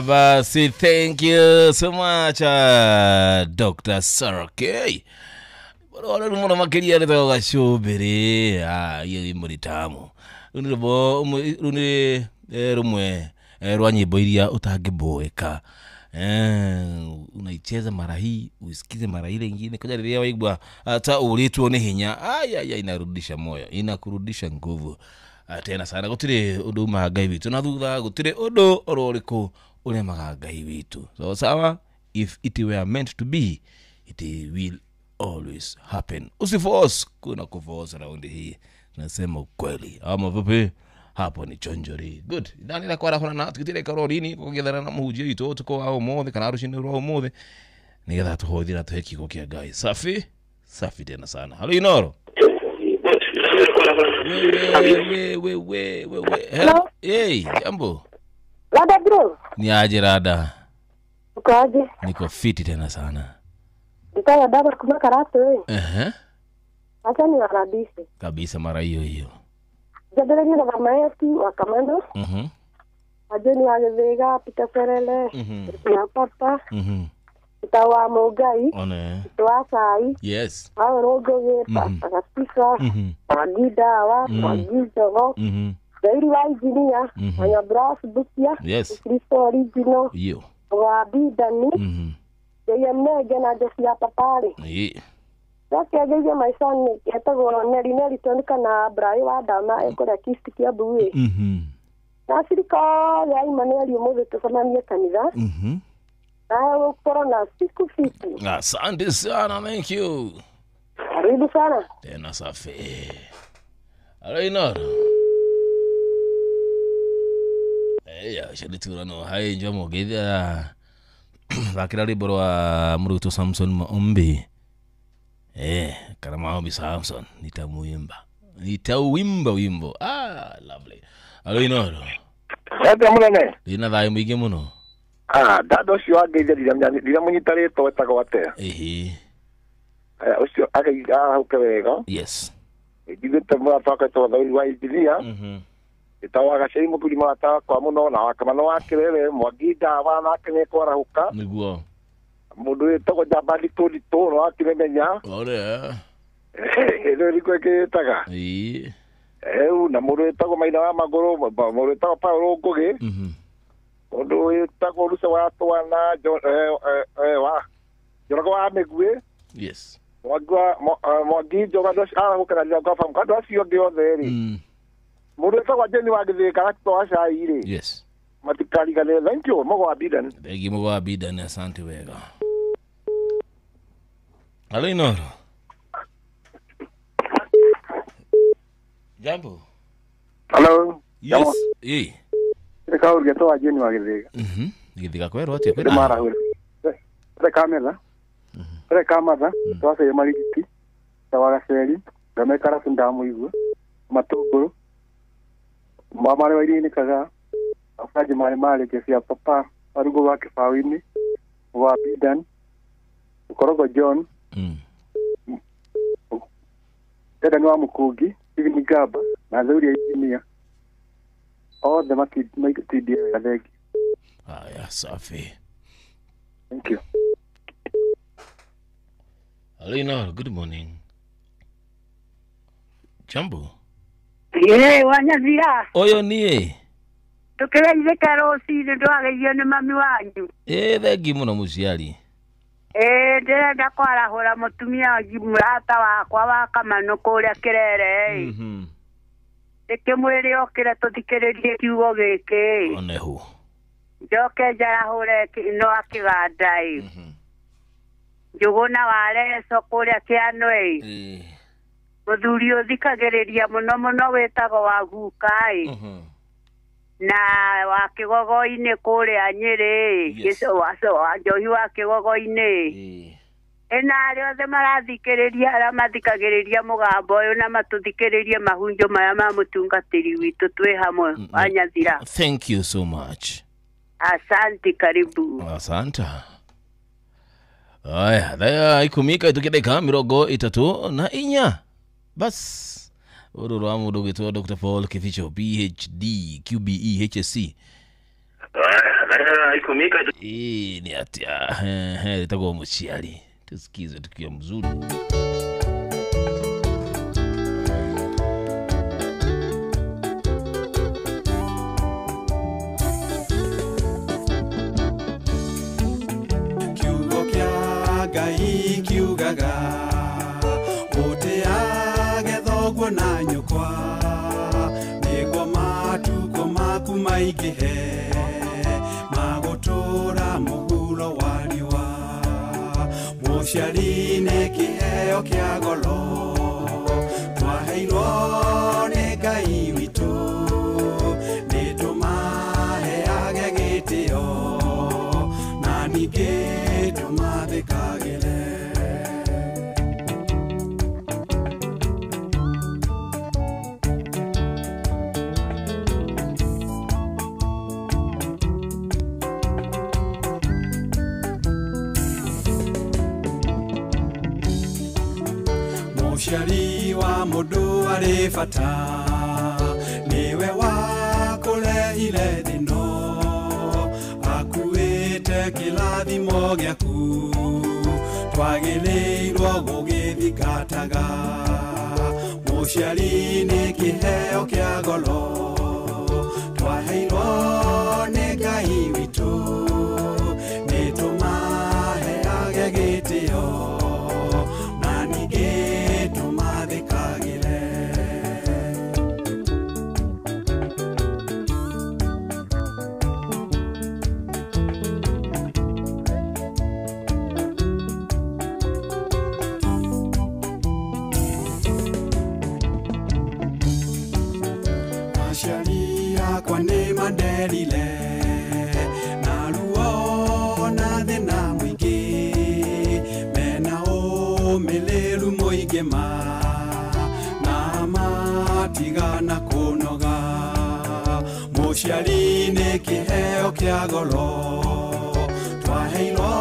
Basi, thank you so much, Dr. Sarah K. Wala mwana makeria nito gashubiri yeli muri tamu. Unire rumwe rwanyimbo iria utangiboeka. Unaicheza mara hii, usikize mara ile nyingine, kaja riria waigwa hata ulitwo ni hinya. Inarudisha moyo, inakurudisha nguvu. Tena sana gutire undu magai witu na thutha gutire undu ororiku ule magai witu. So sawa, if it were meant to be, it will always happen. Usiforce, kuna kuforce around hii. Nasema ukweli. Ama vipi? Hapo ni chonjori. Good. Ndani la kwara kuna tukitire karorini kugethana na muhujia itu tuko aho mothe kana rushini ro mothe. Nigetha tuhothira tuheki gokia guys. Safi tena sana. Halo Inoro. We. Hello? Hey, jambo. Rada bro. Ni aje rada? Ukaje? Niko fiti tena sana. Nitaya daba kuma karate wewe. Acha ni arabisi. Kabisa mara hiyo. Jadele ni na maestro wa kamando. Ajeni agevega pita serele. Na papa. Itawa mogai. One. Itawa sai. Yes. Hao rogo yepa. Akapisa. Agida wa. Magizo. Zairi wa injinia. Anya brass bukia. Yes. Kristo original. Yo. Wa bidani. Yeye mnege na Josia papari. Sasa ageje maisani yatago neri tonika na Brai wa dama ekora kisti kia buwe. Na sirika ya imaneli umoze tusamanie kanisa. Na corona siku fiti. Asante sana, thank you. Karibu sana. Tena safi. Halo Inoro. Shaditura no hai njomo githia. Vakira liboro wa Muruto Samson Maombi. Kana Maombi Samson nitauimba wimbo. Lovely. Halo Inoro. Ete munene. Ina thai mwingi muno. Dado cio ageithia rira munyitare to etagwo ate. Ucio ageiga huke wega. Yes. Igithite mwataka to thoi wa Biblia. Itawaga cei mukuri mata kwa muno na wakamano wakirere mwagida wana kene kwara huka. Niguo. Mundu etagwo Jabali to no akiremenya. Ore. Ero rikweketaga. Na mundu etagwo Maina wa Maguru, mundu etagwo Paulo Ngugi. Mundu etagwo Rusa wa Twana wa Jorogo wa Megue. Yes. Mwagi joga dos hukana joga fam kado acio giothe mundu etagwo Jeni wa Githika to acaire. Yes. Matikari gane thank you mogo abidan. Thank you mogo abidan, asante wega. Halo Inoro. Jambo. Hello. Yes. Eka urgeto wa Jeni wa Githika. Githika kwero ati kwera. Mara huri. Kamera. Kamera. Twase marigiti. Tawaga seri. Gamekara sundamu igwe. Matogoro. Mama wa ini kaga. Afaje mali kesia papa. Arugo wake fawini. Wa bidan. Ukorogo John. Tena ni wa Mukugi. Hivi ni Gaba. Na zauri ya injinia. All the makitidia ya legi. Safi. Thank you. Alina, good morning. Jambo. Wanyazira. Oyo nie. Tukeleze karosi ndo ageyone mami wanyu. Thegi muno muciari. Ndĩrenda kwarahũra mũtumia mũrata wakwa wa Kamano kũrĩa Kĩrere. Ndĩkĩmwĩre okĩre tũthikĩrĩrie kiugo gĩkĩ. Onehu. Njoke njarahũre no akĩganda Njũgũna wa Leso kũrĩa Kĩanũ. muthuri uthikagereria muno wetago wa gukai na wa kigogo-ini kuria Nyeri Njohi wa kigogo-ini ena riothe marathikiriria ara mathikagiriria mugambo uyu na matuthikiririe mahunjo maya ma mutungatiri witu twi hamwe Wanyathira. Thank you so much. Asante, karibu. Asante. Aya, daya ikumika itukideka 34 bas ururu wa mundu gitwa Dr. Paul Kificho PhD QBE HSC. Daya ikumika ni atia itakuwa mchiari tusikize tukiwa mzuri. Ngai kiugaga uteage thoguo na nyukwa nĩguo matuko maku maingĩhe magũtũra mũhuro wa riũa mũciari nĩ kĩheo kĩa goro twaheirwo nĩ Ngai witũ nĩtũmaheage gĩtĩo na ningĩ tumathikagĩre. Mũciari wa mũndũ arĩ bata nĩwe wakũrehire thĩ ĩno akuĩte kĩrathimo gĩaku twagĩrĩirwo gũgĩthingataga mũciari nĩ kĩheo kĩa goro twaheirwo nĩ Ngai witũ nĩtũmaheage gĩtĩo na ningĩ tũmathikagĩre. Aciari akwa nĩ manderile na ruo na thĩna mũingĩ mena ũmĩrĩru mũingĩ na matigana kũnoga mũciari nĩ kĩheo kĩa goro twaheirwo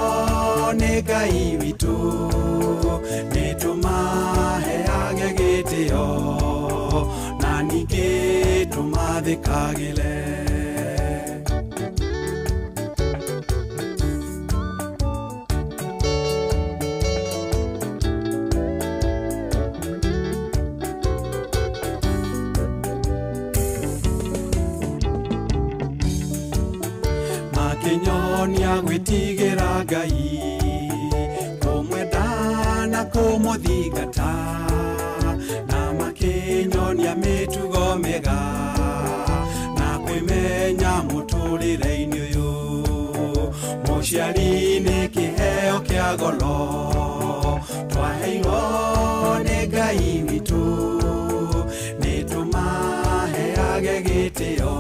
nĩ Ngai witũ nĩtũmaheage gĩtĩo na ningĩ tũmathikagĩre. Makinyonia gwĩtigĩra Ngai kũmwenda na kũmũthingata na makinyonia mĩtugo mĩega na kwĩmenya mũtũrĩre-inĩ ũyũ mũciari nĩ kĩheo kĩa goro twaheirwo nĩ Ngai witũ nĩtũmaheage gĩtĩo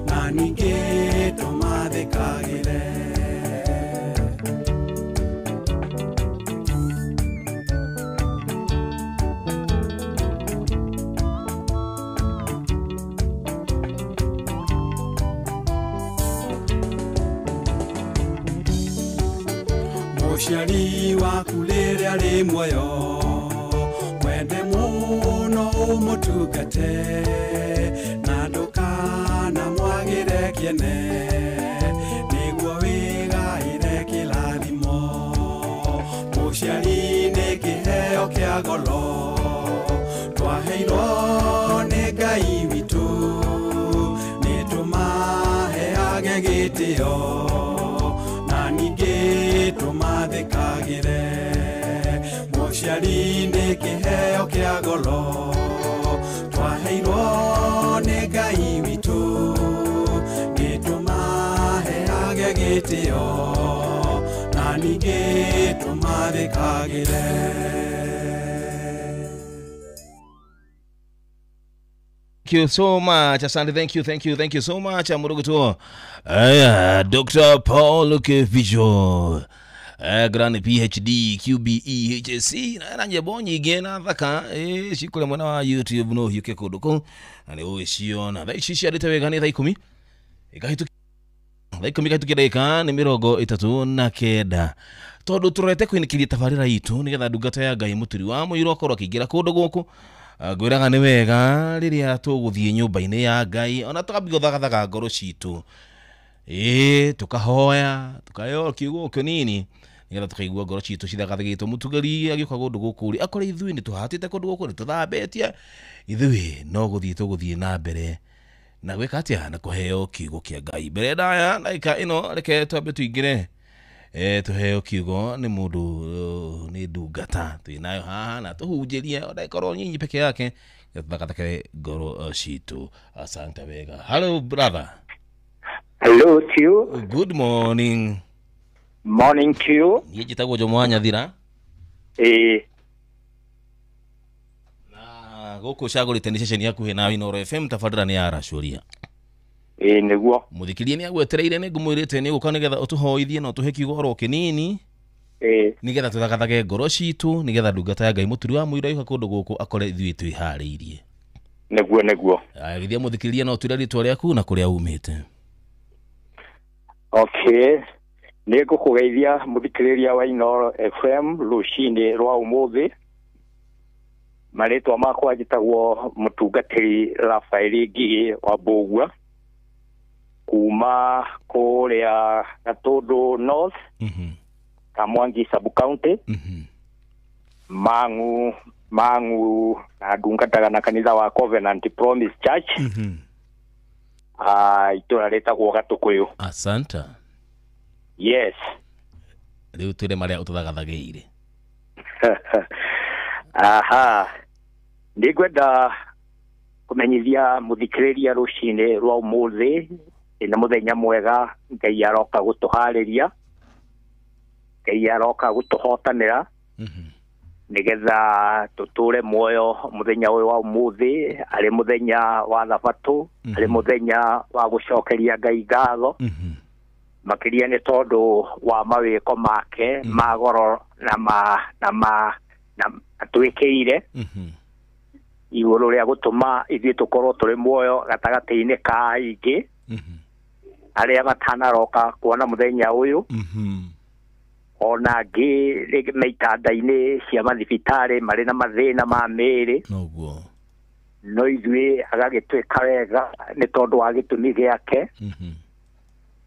na ningĩ tũmathikagĩre. Mũciari waku rĩrĩa rĩ muoyo mwende mũno ũmũtungate na ndũkanamwagĩre kĩene nĩguo wĩgaĩre kĩrathimo mũciari nĩ kĩheo kĩa goro twaheirwo nĩ Ngai witũ nĩtũmaheage gĩtĩo na ningĩ tũmathikagĩre mũciari nĩ kĩheo kĩa goro twaheirwo nĩ Ngai witũ nĩtũmaheage gĩtĩo na ningĩ tũmathikagĩre. you so much. Asante, thank you so much. Amurugutu. Dr. Paul Kevijo. Grand PhD, QBE, HSC, na njebonyi gena thaka, shikule mwana wa YouTube no yuke kuduko. Ane uwe shiona. Thai shishi aditewe gani thai kumi? Ikahitu kideka ni mirogo itatu na keda. Todo turete kwinikiria tabarira itu nigetha ndungata ya Ngai muturi wa muiro akorwo akigira kundu guku gwiraga ni wega riria tuguthie nyumba-ini ya Ngai ona tukambia thagathaka ngoro citu tukahoya tukayo kiugo kinini nigetha tukaigua ngoro citu cithagathagitwo mutugari agioka kundu guku ri akore ithui ni tuhatite kundu guku ni tuthambetie ithui no guthie na mbere na gwika atia na kuheo kiugo kia Ngai mbere ndaya naika ino reke twambe tuingire tuheo kiugo ni mundu ni ndungata twinayo haha na tuhunjirie ona ikorwo nyinyi peke yake thagathake ngoro citu. Asante wega. Hello brother. Hello to you. Good morning. Morning to you. Niĩ njĩtagwo Jomwanya Thira. Na gũkũ cagũrĩte nĩ ceceni hakuhĩ na Inooro FM tafadhali nĩ aracuria. Nĩguo. Mũthikĩria nĩ agwetereire nĩ ngũmwĩrĩte nĩ gũka nĩgetha ũtũhoithie na ũtũhe kiugo oro kĩnini. Nĩgetha tũthagathage ngoro citu nĩgetha ndungata ya Ngai mũturi wa mũira yuka kũndũ gũkũ akore ithuĩ twĩharĩirie. Nĩguo. Githia mũthikĩria no twĩre rĩtwa rĩaku na kũrĩa umĩte. Okay. Nĩngũkũgeithia mũthikĩrĩria wa Inooro FM rũcinĩ rwa ũmũthĩ. Marĩtwa makwa njĩtagwo mũtungatĩri Rafael Ngigi wa Mbũgua kuma kũrĩa Gatũndũ North Kamwangi sub county Mangu na ndungataga na kanitha wa Covenant Promise Church itũra rĩtagwo Gatukuyu. Asante. Yes. Rĩu twĩre marĩa ũtũthagathagĩire. Aha. Nĩngwenda kũmenyithia mũthikĩrĩria rũcinĩ rwa ũmũthĩ na mũthenya mwega Ngai aroka gũtũharĩria. Ngai aroka gũtũhotanĩra. Nigetha tutũre muoyo muthenya ũyũ wa ũmũthĩ arĩ muthenya wa thabatũ arĩ muthenya wa gũcokeria Ngai ngatho. Makĩria nĩ tondũ wa mawĩko make magoro na atwĩkĩire igũrũ rĩa gũtũma ithuĩ tũkorwo tũrĩ muoyo gatagatĩ-inĩ ka aingĩ arĩa matanaroka kuona muthenya ũyũ. Ona angĩ maitanda-inĩ cia mathibitarĩ marĩ na mathĩna ma mĩĩrĩ. No ithuĩ agagĩtwĩka wega nĩ tondũ wa gĩtũmi gĩake.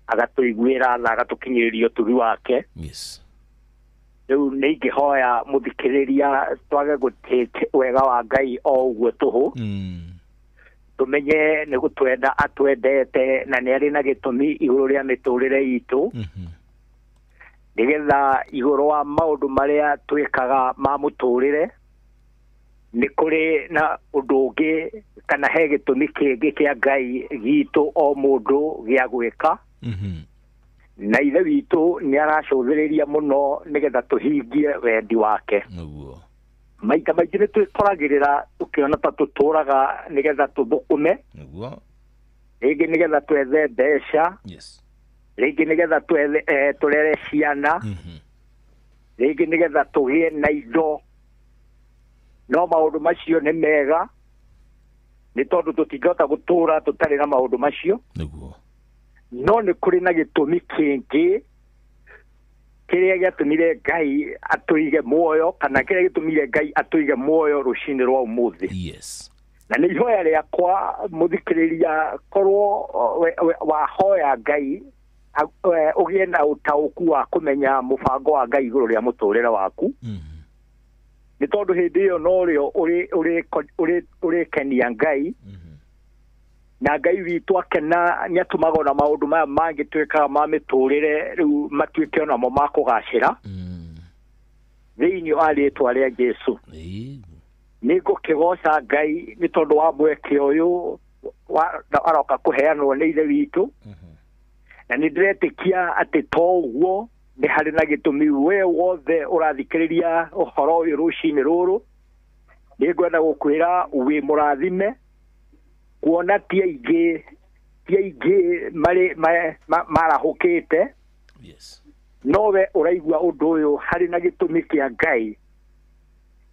Agatũiguĩra tha agatũkinyĩrĩria ũtugi wake. Rĩu nĩ ingĩhoya mũthikĩrĩria twage gũtĩte wega wa Ngai o ũguo tũhũ. Tũmenye nĩ gũtwenda atwendete na nĩ arĩ na gĩtũmi igũrũ rĩa mĩtũrĩre itũ. Nigetha igũrũ wa maũndũ marĩa twĩkaga ma mũtũrĩre nĩ kũrĩ na ũndũ ũngĩ kana he gĩtũmi kĩngĩ kĩa Ngai gitũ o mũndũ gĩa gwĩka. Na ithe witũ nĩ aracũthĩrĩria mũno nĩgetha tũhingie wendi wake. Maita maingĩ nĩ twĩkoragĩrĩra tũkĩona ta tũtũraga nĩgetha tũthũkũme. Rĩngĩ nĩgetha twethe mbeca. Rĩngĩ nĩgetha tũrere ciana. Rĩngĩ nĩgetha tũgĩe na indo. No maũndũ macio nĩ mega nĩ tondũ tũtingĩhota gũtũra tũtarĩ na maũndũ macio. No nĩ kũrĩ na gĩtũmi kĩngĩ kĩrĩa gĩatũmire Ngai atũige muoyo kana kĩrĩa gĩtũmire Ngai atũige muoyo rũcinĩ rwa ũmũthĩ. Na nĩ ihoya rĩakwa mũthikĩrĩria korwo wahoya Ngai ũgĩe na ũtaũku wa kũmenya mũbango wa Ngai igũrũ rĩa mũtũrĩre waku. Nĩ tondũ hĩndĩ ĩyo no rĩo ũrĩkenia Ngai. Na Ngai witũ akena nĩ atũmaga na maũndũ maya mangĩtuĩkaga ma mĩtũrĩre rĩu matuĩke onamo ma kũgacĩra thĩinĩ wa rĩĩtwa rĩa Jesũ. Nĩ ngũkĩgoca Ngai nĩ tondũ wa mweke ũyũ aroka kũheanwo nĩ ithe witũ. Na nĩ ndĩretĩkia atĩ to ũguo nĩ harĩ na gĩtũmi we wothe ũrathikĩrĩria ũhoro ũyũ rũcinĩ rũrũ. Nĩ ngwenda gũkwĩra wĩ mũrathime kuona ti aingĩ marahũkĩte. Yes. Nowe ũraigua ũndũ ũyũ harĩ na gĩtũmi kĩa Ngai,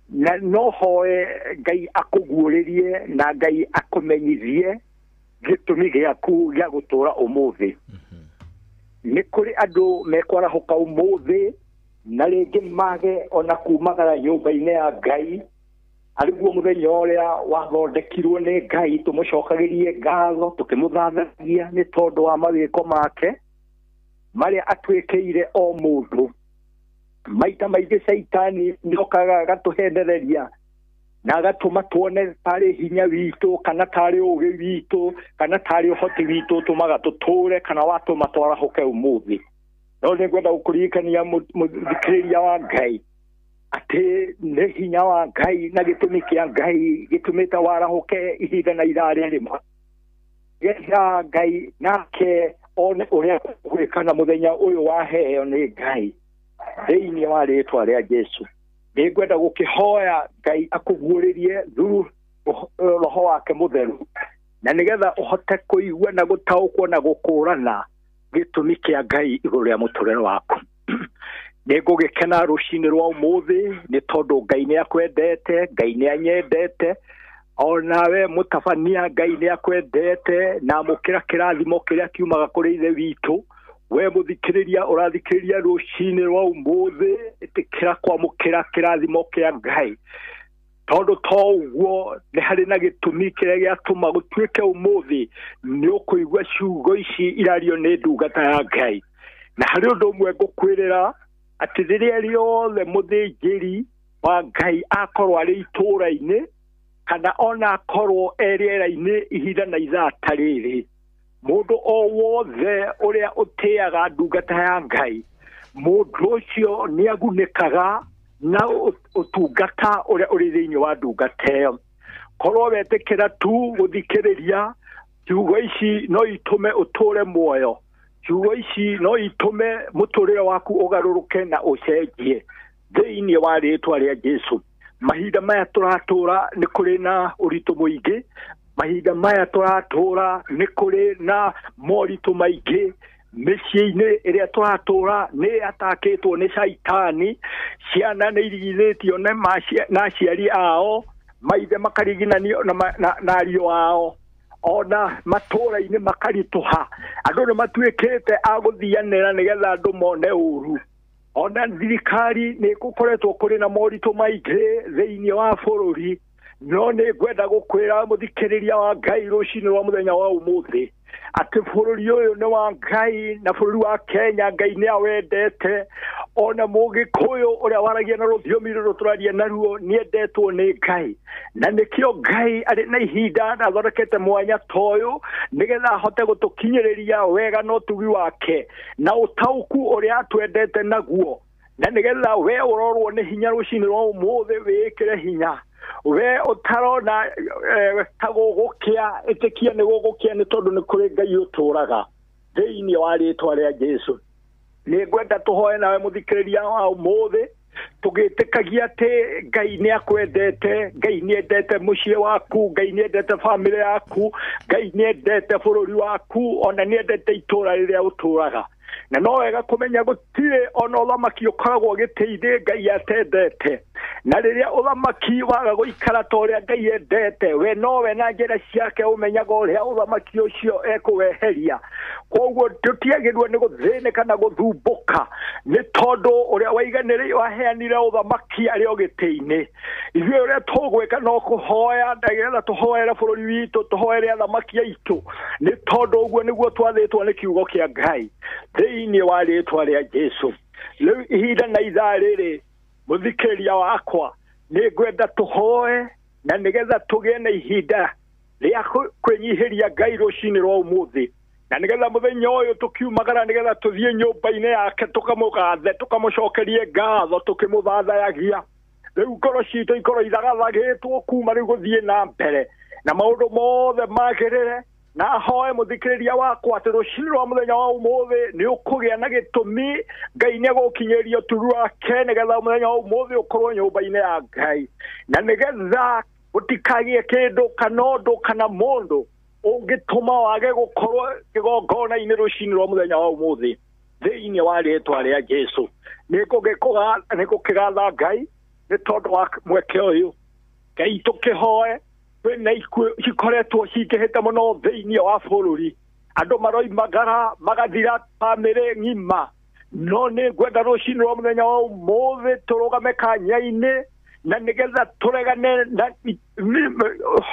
na no hoe Ngai akũguũrĩrie na Ngai akũmenyithie gĩtũmi gĩaku gĩa gũtũũra ũmũthĩ. Nĩ kũrĩ andũ mekwarahũka ũmũthĩ na rĩngĩ mage ona kumagara nyũmba-inĩ ya Ngai, arĩguo mũthenya ũrĩa wathondekirwo nĩ Ngai tũmũcokagĩrie ngatho tũkĩmũthathagia nĩ tondũ wa mawĩko make marĩa atwĩkĩire o mũndũ. Maita maingĩ Saitani nĩokaga agatũhendereria na agatũma tuone tarĩ hinya witũ kana tarĩ ũgĩ witũ kana tarĩ ũhoti witũ tũmaga tũtũre kana watũma twarahũke ũmũthĩ. No nĩngwenda gũkũririkania mũthikĩrĩria wa Ngai atĩ nĩ hinya wa Ngai na gĩtũmi kĩa Ngai gĩtũmĩte warahũke ihinda na irarĩa rĩmwe. Getha Ngai nake one ũrĩa gwĩka na mũthenya ũyũ waheo nĩ Ngai thĩinĩ wa rĩĩtwa rĩa Jesũ. Nĩngwenda gũkĩhoya Ngai akũguũrĩrie through roho wake mũtheru, na nĩgetha ũhote kũigua na gũtaũkwo na gũkũrana gĩtũmi kĩa Ngai igũrũ rĩa mũtũrĩre waku. Nĩngũgĩkena rũcinĩ rwa ũmũthĩ nĩ tondũ Ngai nĩakwendete, Ngai nĩanyendete, onawe mũtabania Ngai nĩakwendete na mũkĩra kĩrathimo kĩrĩa kiumaga kũrĩ ithe witũ. We mũthikĩrĩria ũrathikĩrĩria rũcinĩ rwa ũmũthĩ, ĩtĩkĩra kwamũkĩra kĩrathimo kĩa Ngai, tondũ to ũguo nĩ harĩ na gĩtũmi kĩrĩa gĩatũma gũtuĩke ũmũthĩ nĩ ũkũigua ciugo ici irario nĩ ndungata ya Ngai. Na harĩ ũndũ ũmwe ngũkwĩrĩra atĩ rĩrĩa rĩothe mũthĩnjĩri wa Ngai akorwo arĩ itũũra-inĩ kana ona akorwo rĩera-inĩ ihinda na ithaa ta rĩrĩ, mũndũ o wothe ũrĩa ũtĩaga ndungata ya Ngai, mũndũ ũcio nĩagunĩkaga na ũtungata ũrĩa ũrĩ thĩinĩ wa ndungata ĩyo. Korwo wetĩkĩra tu gũthikĩrĩria ciugo ici no itũme ũtũũre muoyo, ciugo ici no itũme mũtũrĩre waku ũgarũrũke na ũcenjie thĩinĩ wa rĩĩtwa rĩa Jesũ. Mahinda maya tũratũũra nĩ kũrĩ na ũritũ mũingĩ, mahinda maya tũratũũra nĩ kũrĩ na moritũ maingĩ. Mĩciĩ-inĩ ĩrĩa tũratũũra nĩ atakĩtwo nĩ Saitani, ciana nĩ irigithĩtio na aciari ao, maithe makariginanio na ariũ ao, ona matũũra-inĩ makaritũha. Andũ nĩ matuĩkĩte a gũthianĩra nĩgetha andũ mone ũũru. Ona thirikari nĩ gũkoretwo kũrĩ na moritũ maingĩ thĩinĩ wa bũrũri, no nĩ ngwenda gũkwĩra mũthikĩrĩria wa Ngai rũcinĩ rwa mũthenya wa ũmũthĩ atĩ bũrũri ũyũ nĩ wa Ngai na bũrũri wa Kenya Ngai nĩ awendete. Ona mũgĩkũyũ ũrĩa waragia na rũthiomi rũrũ tũraria naruo nĩendetwo nĩ Ngai, na nĩkĩo Ngai arĩ na ihinda na athondekete mwanya ta ũyũ nĩgetha ahote gũtũkinyĩrĩria wega na ũtugi wake na ũtaũku ũrĩa atwendete naguo, na nĩgetha we ũrorwo nĩ hinya rũcinĩ rwa ũmũthĩ wĩĩkĩre hinya. We ũtarona ta gũgũkĩa, ĩtĩkia nĩ gũgũkĩa nĩ tondũ nĩ kũrĩ Ngai ũtũũraga thĩinĩ wa rĩĩtwa rĩa Jesũ. Nĩ ngwenda tũhoe nawe mũthikĩrĩria wa ũmũthĩ tũgĩtĩkagia atĩ Ngai nĩakwendete, Ngai nĩendete mũciĩ waku, Ngai nĩendete bamĩrĩ yaku, Ngai nĩendete bũrũri waku, ona nĩendete itũũra rĩrĩa ũtũũraga. Na no wega kũmenya gũtirĩ ona ũthamaki ũkoragwo gĩtĩ-inĩ Ngai atendete, na rĩrĩa ũthamaki waga gũikara ta ũrĩa Ngai endete, we nowe na njĩra ciake ũmenyaga ũrĩa ũthamaki ũcio ekũweheria. Koguo tũtiagĩrĩirwo nĩ gũthĩnĩka na gũthumbũka nĩ tondũ ũrĩa waiganĩrĩire waheanire ũthamaki arĩ o gĩtĩ-inĩ. Ithuĩ ũrĩa tũgwĩka no kũhoya, nĩgetha tũhoere bũrũri witũ, tũhoere athamaki aitũ, nĩ tondũ ũguo nĩguo twathĩtwo nĩ kiugo kĩa Ngai thĩinĩ wa rĩĩtwa rĩa Jesũ. Rĩu ihinda na ithaa rĩrĩ mũthikĩrĩria wakwa nĩ ngwenda tũhoe na nĩgetha tũgĩe na ihinda rĩa kwĩnyihĩria Ngai rũcinĩ rwa ũmũthĩ, na nĩgetha mũthenya ũyũ tũkiumagara nĩgetha tũthiĩ nyũmba-inĩ yake tũkamũgathe, tũkamũcokerie ngatho tũkĩmũthathayagia. Rĩu ngoro citũ ikorwo ithagathagĩtwo kuma rĩu gũthiĩ na mbere na maũndũ mothe magĩrĩre. Na ahoe mũthikĩrĩria wakwa atĩ rũcinĩ rwa mũthenya wa ũmũthĩ nĩ ũkũgĩa na gĩtũmi Ngai nĩagũkinyĩria ũtugi wake nĩgetha mũthenya wa ũmũthĩ ũkorwo nyũmba-inĩ ya Ngai, na nĩgetha gũtikagĩe kĩndũ kana ũndũ kana mũndũ ungituma wage gukorwo kigongona ini rucini rwa muthenya wa umuthi thiini wa ritwa ria Jesu nikukigatha Ngai ni tondu wa mweke uyu Ngai tukihoe kwina ikoretwo cikihite muno thiini wa bururi andu maroimagara magathira family ngima no ni gwenda rucini rwa muthenya wa umuthi turugame kanya-ini na nigetha turegane na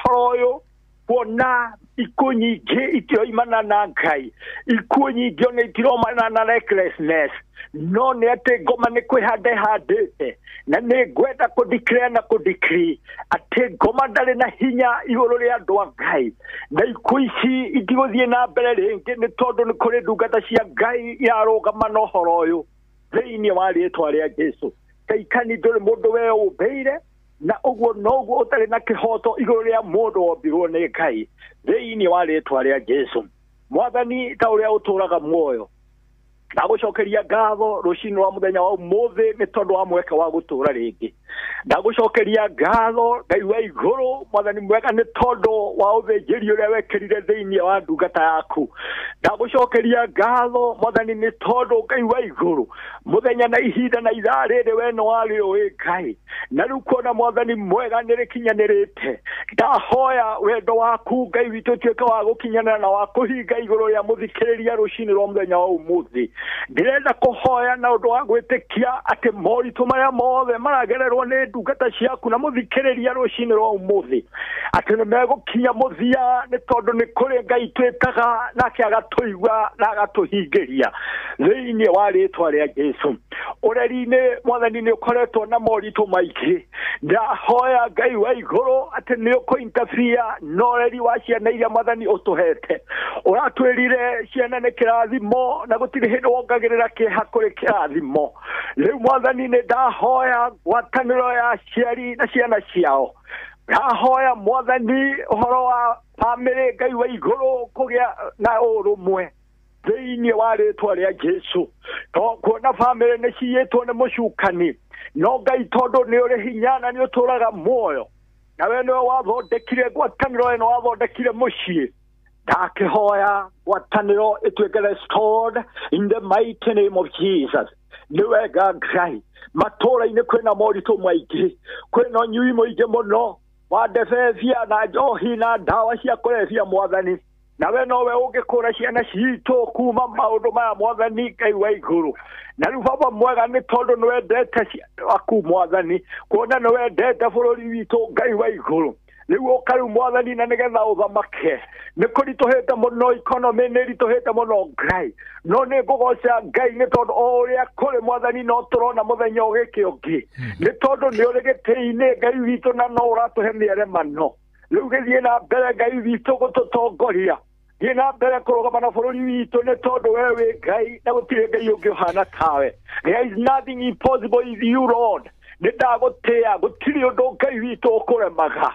horoyo kuona ikuo nyingĩ itiroimana na Ngai ikuo nyingĩ ona itiromana na recklessness no nĩ atĩ ngoma nĩ kwĩhanda ĩhandĩte na nĩ ngwenda kũdeclare na kũdecree atĩ ngoma ndarĩ na hinya igũrũ rĩa andũ a Ngai na ikuo ici itigũthiĩ na mbere rĩngĩ nĩ tondũ nĩ kũrĩ ndungata cia Ngai irarũgama na ũhoro ũyũ thĩinĩ wa rĩĩtwa rĩa Jesu Saitani ndũrĩ mũndũ we ũmbĩire na uguo noguo utari na kihoto iguru ria mundu wombirwo ni Ngai thiini wa ritwa ria Jesu mwathani ta uria uturaga muoyo ndagucokeria ngatho rucini rwa muthenya wa umuthi ni tondu wa mweke wa gutura ringi ndagucokeria ngatho Ngai wa iguru mwathani mwega ni tondu wa uthinjiri uria wekirire thiini wa ndungata yaku ndagucokeria ngatho mwathani ni tondu Ngai wa iguru muthenya na ihinda na ithaa riri we no wari ui Ngai na riu kuona mwathani mwega ni rikinyanirite ndahoya wendo waku Ngai witu tuike wa gukinyanira na wa kuhinga iguru ria muthikiriria rucini rwa muthenya wa umuthi ndirenda kuhoya na undu wa gwitikia ati moritu maria mothe maragererwo ni ndungata ciaku na muthikiriria rucini rwa umuthi ati ni megukinya muthia ni tondu ni kuri Ngai twitaga nake agatuigua na agatuhingiria thiini wa ritwa ria Jesu ureri-ini mwathani ni ukoretwo na moritu maingi ndahoya Ngai wa iguru ati ni ukuinterfere no ureri wa ciana iria mwathani utuhete uratwirire ciana ni kirathimo na gutiri hindu wongagirira kiha kuri kirathimo riu mwathani ni ndahoya ngwataniro ya ciari na ciana ciao ndahoya mwathani uhoro wa family Ngai wa iguru kugia na urumwe thiini wa ritwa ria Jesu to kuona family ni ciyitwo ni mucukani no Ngai tondu ni uri hinya na ni uturaga muoyo na we niwe wathondekire ngwataniro ino wathondekire mucii ndakihoya ngwataniro ituike restored in the mighty name of Jesus niwega Ngai matura-ini kwina moritu maingi kwina nyui muingi muno wa ndebebia na njohi na ndawa cia kurebia mwathani na we nowe ungikura ciana ciitũ kuma maundu maya mwathani Ngai wa iguru na riu baba mwega ni tondu niwendete aku mwathani kuona niwendete bururi witũ Ngai wa iguru riu ukaru mwathani na nigetha uthamake ni kurituhite muno economy ni rituhite muno Ngai no ni ngugoca Ngai ni tondu o uria kuri mwathani no turona muthenya ugiki ungi ni tondu ni uri gitĩ-ini Ngai witũ na no uratuhe mĩeremano riu githie na mbere Ngai witũ gututongoria gina mbere kurugama na bururi witũ ni tondu we wi Ngai na gutire Ngai ungi uhana tawe there is nothing impossible with you Lord ni ndagutia gutiri undu Ngai witũ ukuremaga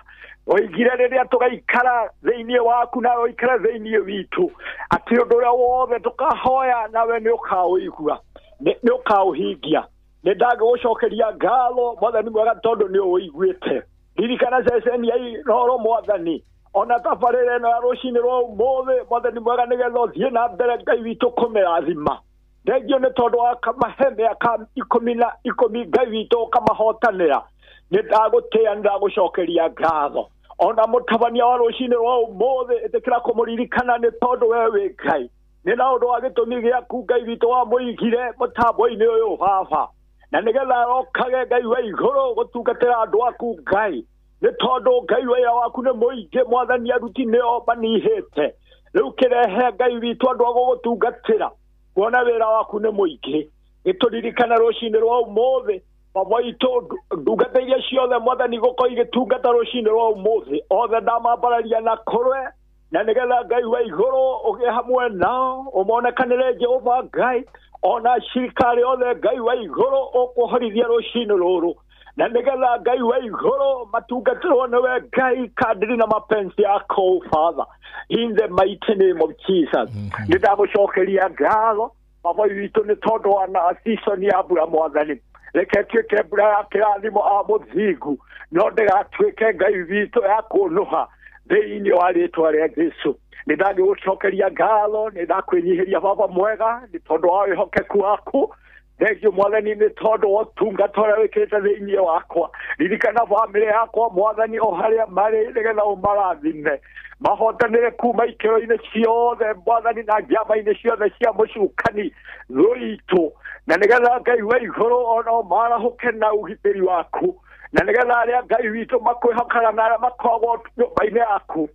oigire riria tugaikara thiini waku na oikara thiini witũ ati undu uria wothe tukahoya nawe ni ukauigua ni ukauhingia ni ndagucokeria ngatho mwathani mwega tondu ni uiguite ririkana ceceni ya Inooro mwathani ona tabarĩra ĩno ya rũcinĩ rwa ũmũthĩ mwathani mwega nĩgetha ũthiĩ na mbere Ngai witũ kũmĩrathima thengio nĩ tondũ wa kamahe mĩaka 10 Ngai witũ ũkamahotanĩra nĩ ndagũtĩĩa nĩ ndagũcokeria ngatho ona mũtabania wa rũcinĩ rwa ũmũthĩ ĩtĩkĩra kũmũririkana nĩ tondũ we wĩ Ngai nĩ na ũndũ wa gĩtũmi gĩaku Ngai witũ wamũigire mũtambo-inĩ ũyũ baba na nĩgetha arokage Ngai wa igũrũ gũtungatĩra andũ aku Ngai ni tondu Ngai wĩra waku nĩ mũingĩ mwathani aruti nĩo manihĩte rĩu kĩrehe Ngai witũ andũ a gũgũtungatĩra kuona wĩra waku nĩ mũingĩ gĩtũririkana rũcinĩ rwa ũmũthĩ baba witũ ndungata iria ciothe mwathani gũkorwo igĩtungata rũcinĩ rwa ũmũthĩ othe ndamambararia na kũrwe na nĩgetha Ngai wa igũrũ ũgĩe hamwe nao ũmonekanĩre Jehova Ngai ona cirikari othe Ngai wa igũrũ ũkũhorithia rũcinĩ rũrũ na nĩgetha Ngai wa igũrũ matungatĩrwo nĩwe Ngai kadiri na mapenzi yako Father in the mighty name of Jesus nĩ ndagũcokeria ngatho baba witũ nĩ tondũ wa na season ya mbura mwathani reke tuĩke mbura ya kĩrathimo a mũthingu no ndĩgatuĩke Ngai witũ ya kũnũha thĩinĩ wa rĩĩtwa rĩa Jesũ. Nĩ ndagũcokeria ngatho, nĩ ndakwĩnyihiria baba mwega nĩ tondũ wa wĩhokeku waku. Thengio Mwathani nĩ tondũ wa ũtungata ũrĩa wĩkĩte thĩinĩ wakwa. Ririkana bamĩrĩ yakwa Mwathani o harĩa marĩ nĩgetha ũmarathime. Mahotanĩre kuma ikĩro-inĩ ciothe Mwathani na njama-inĩ ciothe cia mũcukani witũ. Na nĩgetha Ngai wa igũrũ ona marahũke na ũgitĩri waku. Na nĩgetha arĩa Ngai witũ makwĩhokaga na arĩa makoragwo nyũmba-inĩ yaku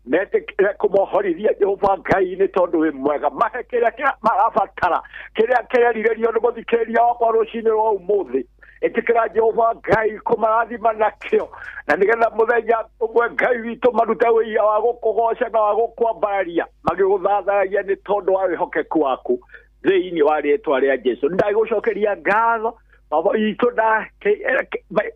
metĩkĩre kũmohorithia Jehova Ngai nĩ tondũ wĩ mwega. Mahe kĩrĩa marabatara, kĩrĩa kĩrerirĩrio nĩ mũthikĩrĩria wakwa rũcinĩ rwa ũmũthĩ. Ĩtĩkĩra Jehova Ngai kũmarathima nakĩo, na nĩgetha mũthenya ũmwe Ngai witũ marute wĩira wa gũkũgoca na wa gũkwambararia magĩgũthatharagia nĩ tondũ wa wĩhokeku waku thĩinĩ wa rĩĩtwa rĩa Jesũ. Ndagũcokeria ngatho baba witũ na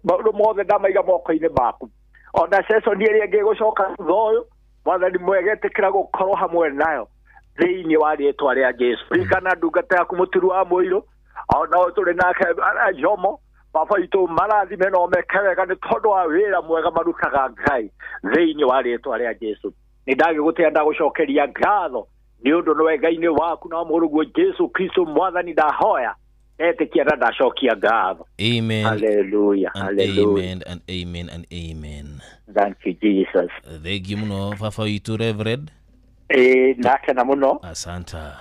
maũndũ mothe ndamaiga moko-inĩ maku. Ona ceconi ĩrĩa ngĩgũcoka thutha ũyũ Mwathani mwega ĩtĩkĩra gũkorwo hamwe nayo thĩinĩ wa rĩĩtwa rĩa Jesũ. Ririkana ndungata yaku mũturu wa mũirũ ona tũrĩ nake Jomo baba witũ marathime na ũmeke wega nĩ tondũ wa wĩra mwega marutaga Ngai thĩinĩ wa rĩĩtwa rĩa Jesũ. Nĩ ndagĩgũtĩa ndagũcokeria ngatho nĩ ũndũ nĩ wega-inĩ waku na mũrũguo Jesũ Kristo Mwathani ndahoya etĩkia na ndacokia ngatho. Amen. Hallelujah. Hallelujah. Amen and amen and amen. Thank you Jesus. Thank you muno baba witũ Reverend. Nake na muno. Asanta.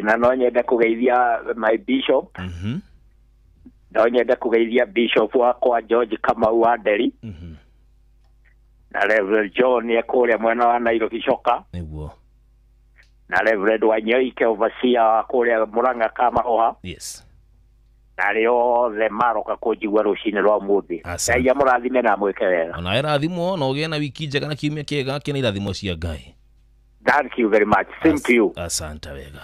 Na no nyende kũgeithia my bishop. No nyende kũgeithia bishop wakwa George Kamau wa Nderi. Na Reverend John ekũrĩa mwena wa Nairobi Coka. Nĩguo. Na Reverend Wanyoike overseer wa kũrĩa Mũrang'a Kamahoha. Yes. Na rĩo the maroka kũnjigua rũcinĩ rwa ũmũthĩ. Ngai amũrathime na mwĩke wega. Ona irathimo na ũgĩe na wiki njega na kiumia kĩega kĩna irathimo cia Ngai. Thank you very much. Same to you. Asante wega.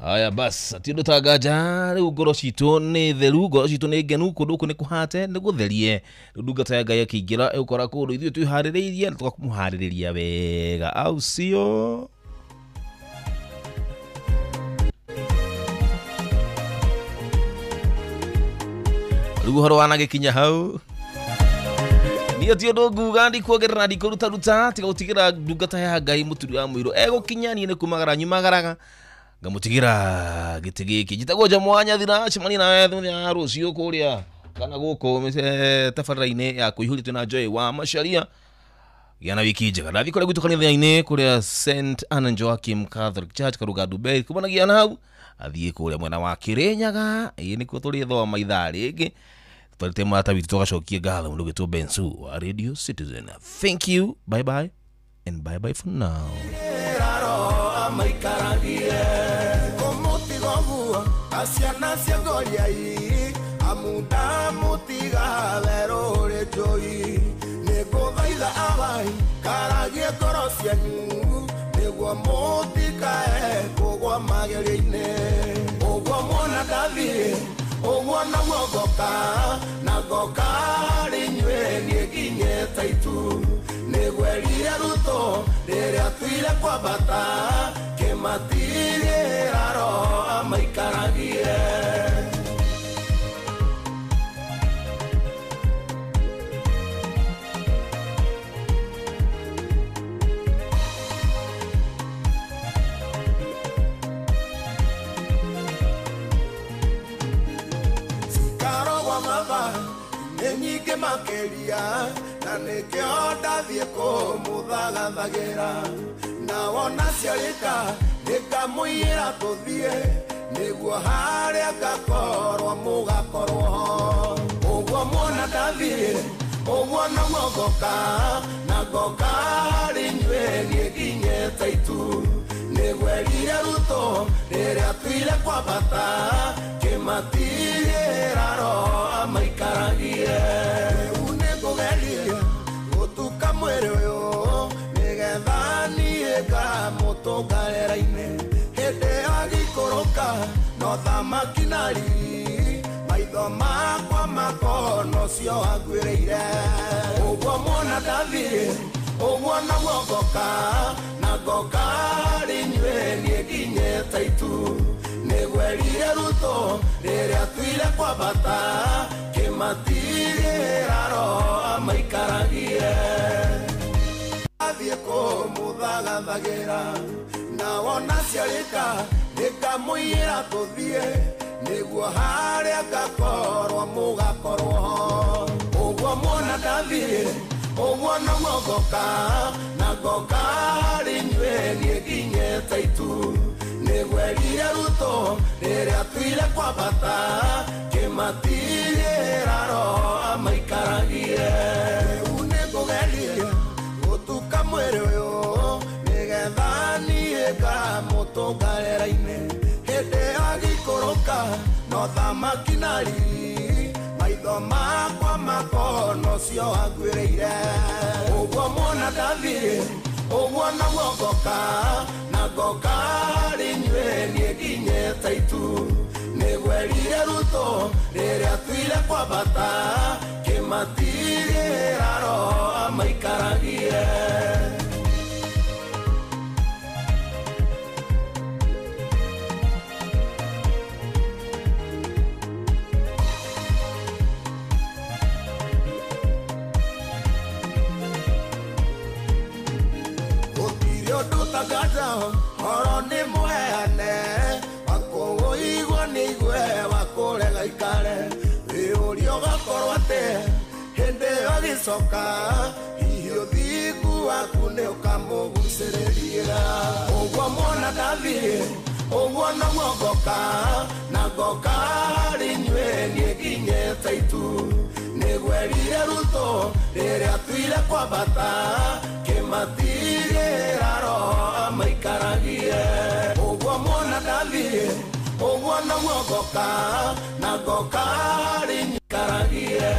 Aya bas, atindo tagaja rĩu ngoro citũ nĩ theru, ngoro citũ nĩ ngenu, kũndũ kũ nĩ kũhate nĩ gũtherie. Ndungata ya Ngai akĩingĩra ũkora kũndũ ithuĩ twĩharĩrĩirie na tũkamũharĩrĩria wega. Au sio? Rĩu ũhoro wanagĩkinya hau. Niyo ti ũndũ nguga ndikuongerera ndikũruta tiga gũtigĩra ndungata ya Ngai mũturi wa mũirũ egũkinya niĩ nĩ kumagara nyumagaraga ngamũtigĩra gĩtĩ gĩkĩ njĩtagwo Jamwanya thira cemania nawe mũthenya rũciũ kũrĩa kana gũkũ tabarĩra-inĩ ya kũihũria twĩna Joy wa Macharia. Gĩa na wiki njega. Ndathi kũrĩa gwitũ kanitha-inĩ kũrĩa St. Anna Joachim Catholic Church Karugadu Bay kumanagia na hau athiĩ kũrĩa mwena wa Kĩrĩnyaga. Ĩĩ nĩkuo tũrĩthoma ithaa rĩngĩ twarĩte mũrata witũ tũgacokie ngatho mũndũ ũgĩtwo Bensu wa Radio Citizen. Thank you, bye bye and bye bye for now. Asiana cia ngoriai amuda mutiga verore joyi nego vaida awai karagie ngoro cianyu niguo mutikae kũgwa magerio-inĩ ũguo mwana David ũguo naguo ngoka harĩ inyuĩ niĩ nginyĩte itu nĩguo erire Rutũ rĩrĩa tuire kwambata kĩmatigĩra roho amaikaragie. Cikarogwa mathaa nĩ nyingĩ makĩria na nĩkĩo ndathiĩ kũmũthagathagĩra na wona ciarĩka nĩngamũiyĩra tũthiĩ nĩguo harĩa ngakorwo mũgakorwo ho ũguo mwona ndathiĩ ũguo naguo ngoka harĩ inyuĩ niĩ nginyĩte itu nĩguo erire Rutũ rĩrĩa tuire kwambata kĩmatigĩra roho amaikaragie. Rĩu nĩngũgeria gũtuka mwĩrĩ ũyũ nĩgetha niĩ ngamũtũngarĩra-inĩ hĩndĩ agĩikũrũka no thamaki na riri maitho makwa makono cio angwĩrĩire ũguo mwona ndathiĩ ũguo naguo ngoka harĩ inyuĩ niĩ nginyĩte itu nĩguo erire Rutũ rĩrĩa tuire kwambata kĩmatigĩra roho amaikaragie. ngathiĩ kũmũthagathagira na wona ciarĩka nĩngamũiyĩra tũthiĩ nĩguo harĩa ngakorwo mũgakorwo ho ũguo muona ndathiĩ ũguo noguo ngoka na ngoka harĩ inyuĩ niĩ nginyĩte itu nĩgwerire Ruto rĩrĩa tuire kwambata kĩmatigĩra roho amaikaragie rĩu nĩngũgeria gũtuka mwĩrĩ ũyũ nĩgetha niĩ ngamũtũngarĩra-inĩ hĩndĩ agĩikũrũka no thamaki na riri maitho makwa makono cio angwĩrĩire ũguo muona ndathiĩ ũguo noguo ngoka na ngoka harĩ inyuĩ niĩ nginyĩte itu nĩgwerire Ruto rĩrĩa tuire kwambata kĩmatigĩra roho amaikaragie horo nĩ mũheane wakũigua nĩ igue wakũrega ikare wĩũrio gakorwo atĩ hĩndĩ ĩyo gĩcoka hihi ũthingu waku nĩ ũkamũgucĩrĩria ũguo muona ndathiĩ ũguo noguo ngoka na ngoka harĩ inyuĩ niĩ nginyĩte itu nĩgwerire Ruto rĩrĩa tuire kwambata kĩmatigĩra roho amaikaragie ũguo muona ndathiĩ ũguo noguo ngoka na ngoka harĩ inyuĩ ikaragie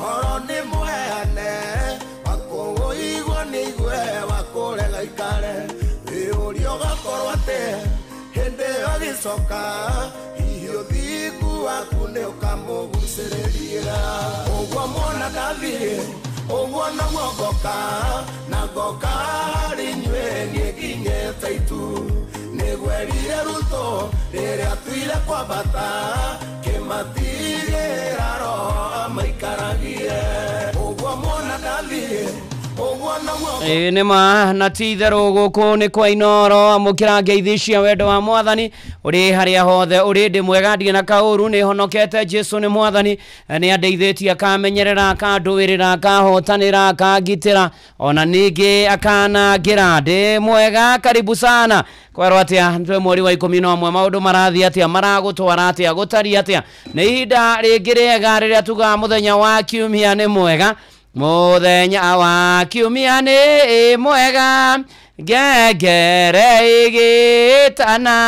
horo nĩ mũheane wakũigua nĩ igue wakũrega ikare wĩũrio gakorwo atĩ hĩndĩ ĩyo gĩcoka hihi ũthingu waku nĩ ũkamũgucĩrĩria ũguo muona ndathiĩ ũguo noguo ngoka na ngoka harĩ inyuĩ niĩ nginyĩte itu nĩgwerire Ruto rĩrĩa tuire kwambata kĩmatigĩra roho amaikaragie ũguo muona ndathiĩ nima na titherũ gũkũ nĩ kwa Inooro amũkĩra ngeithi cia wendo wa Mwathani ũrĩ harĩa hothe ũrĩ ndĩ mwega ndirĩ na kaũru nĩ honokete Jesu nĩ Mwathani nĩ andeithĩtie akamenyerera akandũĩrĩra akahotanĩra akangitĩra ona ningĩ akanangĩra ndĩ mwega karibu sana kwerwo atĩa nĩ mweri wa 11 maũndũ marathiĩ atĩa maragũtwara atĩa gũtariĩ atĩa nĩ ihinda rĩngĩ rĩega rĩrĩa tugaga mũthenya wa kiumia nĩ mwega mũthenya wa kiumia nĩ mwega ngengere ĩgĩtana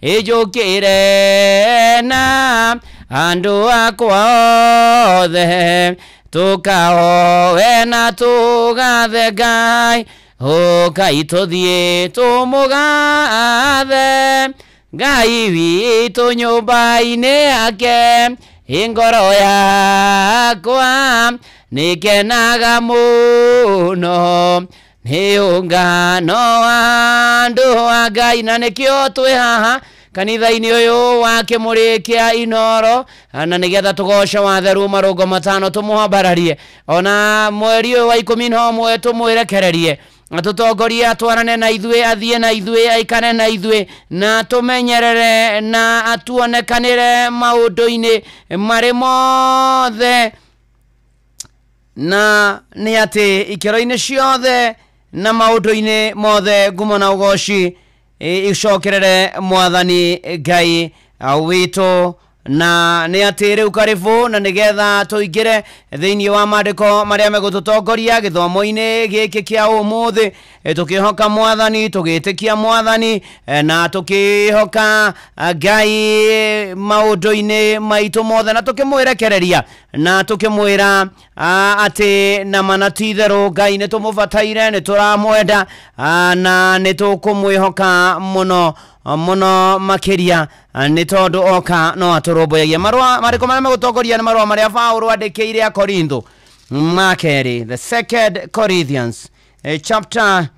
ĩnjũkĩre na andũ akwa othe tũkahoe na tũgathe Ngai ũkai tũthiĩ tũmũgathe Ngai witũ nyũmba-inĩ yake ngoro yakwa nĩkenaga mũno nĩ ũngano wa andũ a Ngai na nĩkĩo twĩ haha kanitha-inĩ ũyũ wa kĩmũrĩ kĩa Inooro na nĩgetha tũgoce watheru marũngo matano tũmũhambararie ona mweri ũyũ wa 11 tũmwĩrekererie tũtongoria atwarane na ithuĩ athiĩ na ithuĩ aikare na ithuĩ na tũmenyerere na atuonekanĩre maũndũ-inĩ marĩ mothe na nĩ atĩ ikĩro-inĩ ciothe na maũndũ-inĩ mothe ngumo na ũgoci icokerere Mwathani Ngai witũ na nĩ atĩ rĩu karibu na nĩgetha tũingĩre thĩinĩ wa maandĩko marĩa megũtũtongoria gĩthomo-inĩ gĩkĩ kĩa ũmũthĩ tũkĩhoka Mwathani tũgĩtĩkia Mwathani na tũkĩhoka Ngai maũndũ-inĩ maitũ mothe na tũkĩmwĩrekereria na tũkĩmwĩra atĩ na manatitherũ Ngai nĩ tũmũbataire nĩ tũramwenda na nĩ tũkũmwĩhoka mũno mũno makĩria nĩ tondũ oka no atũrũmbũyagia marũa marĩkũ marĩa megũtongoria nĩ marũa marĩa Paũlũ andĩkĩire Akorintho makeri, the 2 Corinthians chapter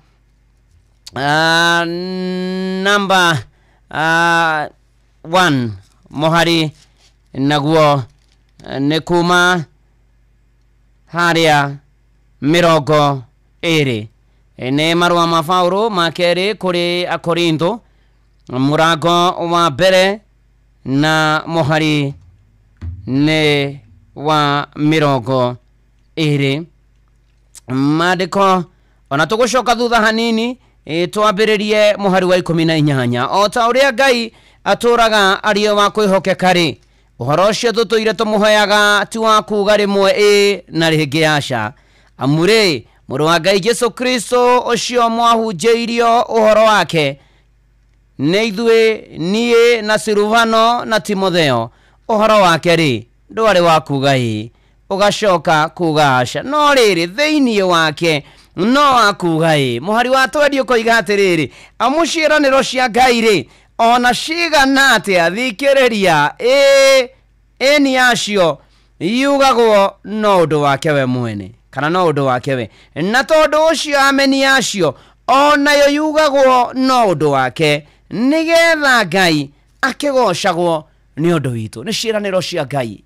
number 1 mohari naguo nekuma haria mirongo iri ne marwa ma Paulo makeri kuri Akorintho murango wa mbere na mohari ne wa mirongo iri madiko ona tugucoka thutha hanini twambiririe muhari wa 18 o ta uria Ngai aturaga ario wa kwihokeka ri uhoro ucio tutuire tumuhoyaga ti wa kuga rimwe na ringi aca amure muru wa Ngai Jesu Kristo ucio mwahunjiirio uhoro wake ne ithue nie na Silvano na Timotheo uhoro wake ri ndwari wa kuga ugacoka kuga aca no riri thiini wake no akuga muhari wa twendi ukoiga atiriri amuciraniro cia Ngai ri ona cigana atia thikiriria ni acio yugagwo no undu wake we mwene kana no undu wake we na tondu ucio ameni acio ona yo yugagwo no undu wake nigetha Ngai akigocagwo ni undu witu ni ciraniro cia Ngai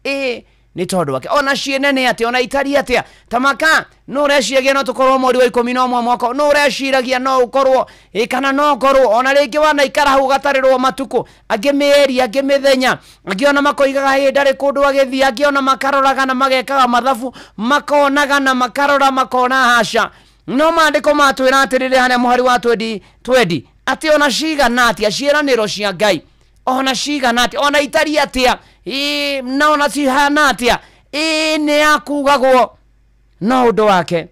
ni tondu wake ona cienene ati ona itari atia tamaka no reciagia no tukorwo mweri wa 11 mwaka no reciragia no ukorwo kana no korwo ona ringi wana ikara hau gatarirwo matuko angi mieri angi mithenya angi ona makoigaga hindari kundu agithia angi ona makaroraga na magekaga mathabu makonaga na makarora makona hasha no mandiko matwira atirire hane muhari wa 20 ati ona cigana atia ciraniro cia Ngai ona cigana atia ona itari atia na ona cihana atia ni akugagwo no undu wake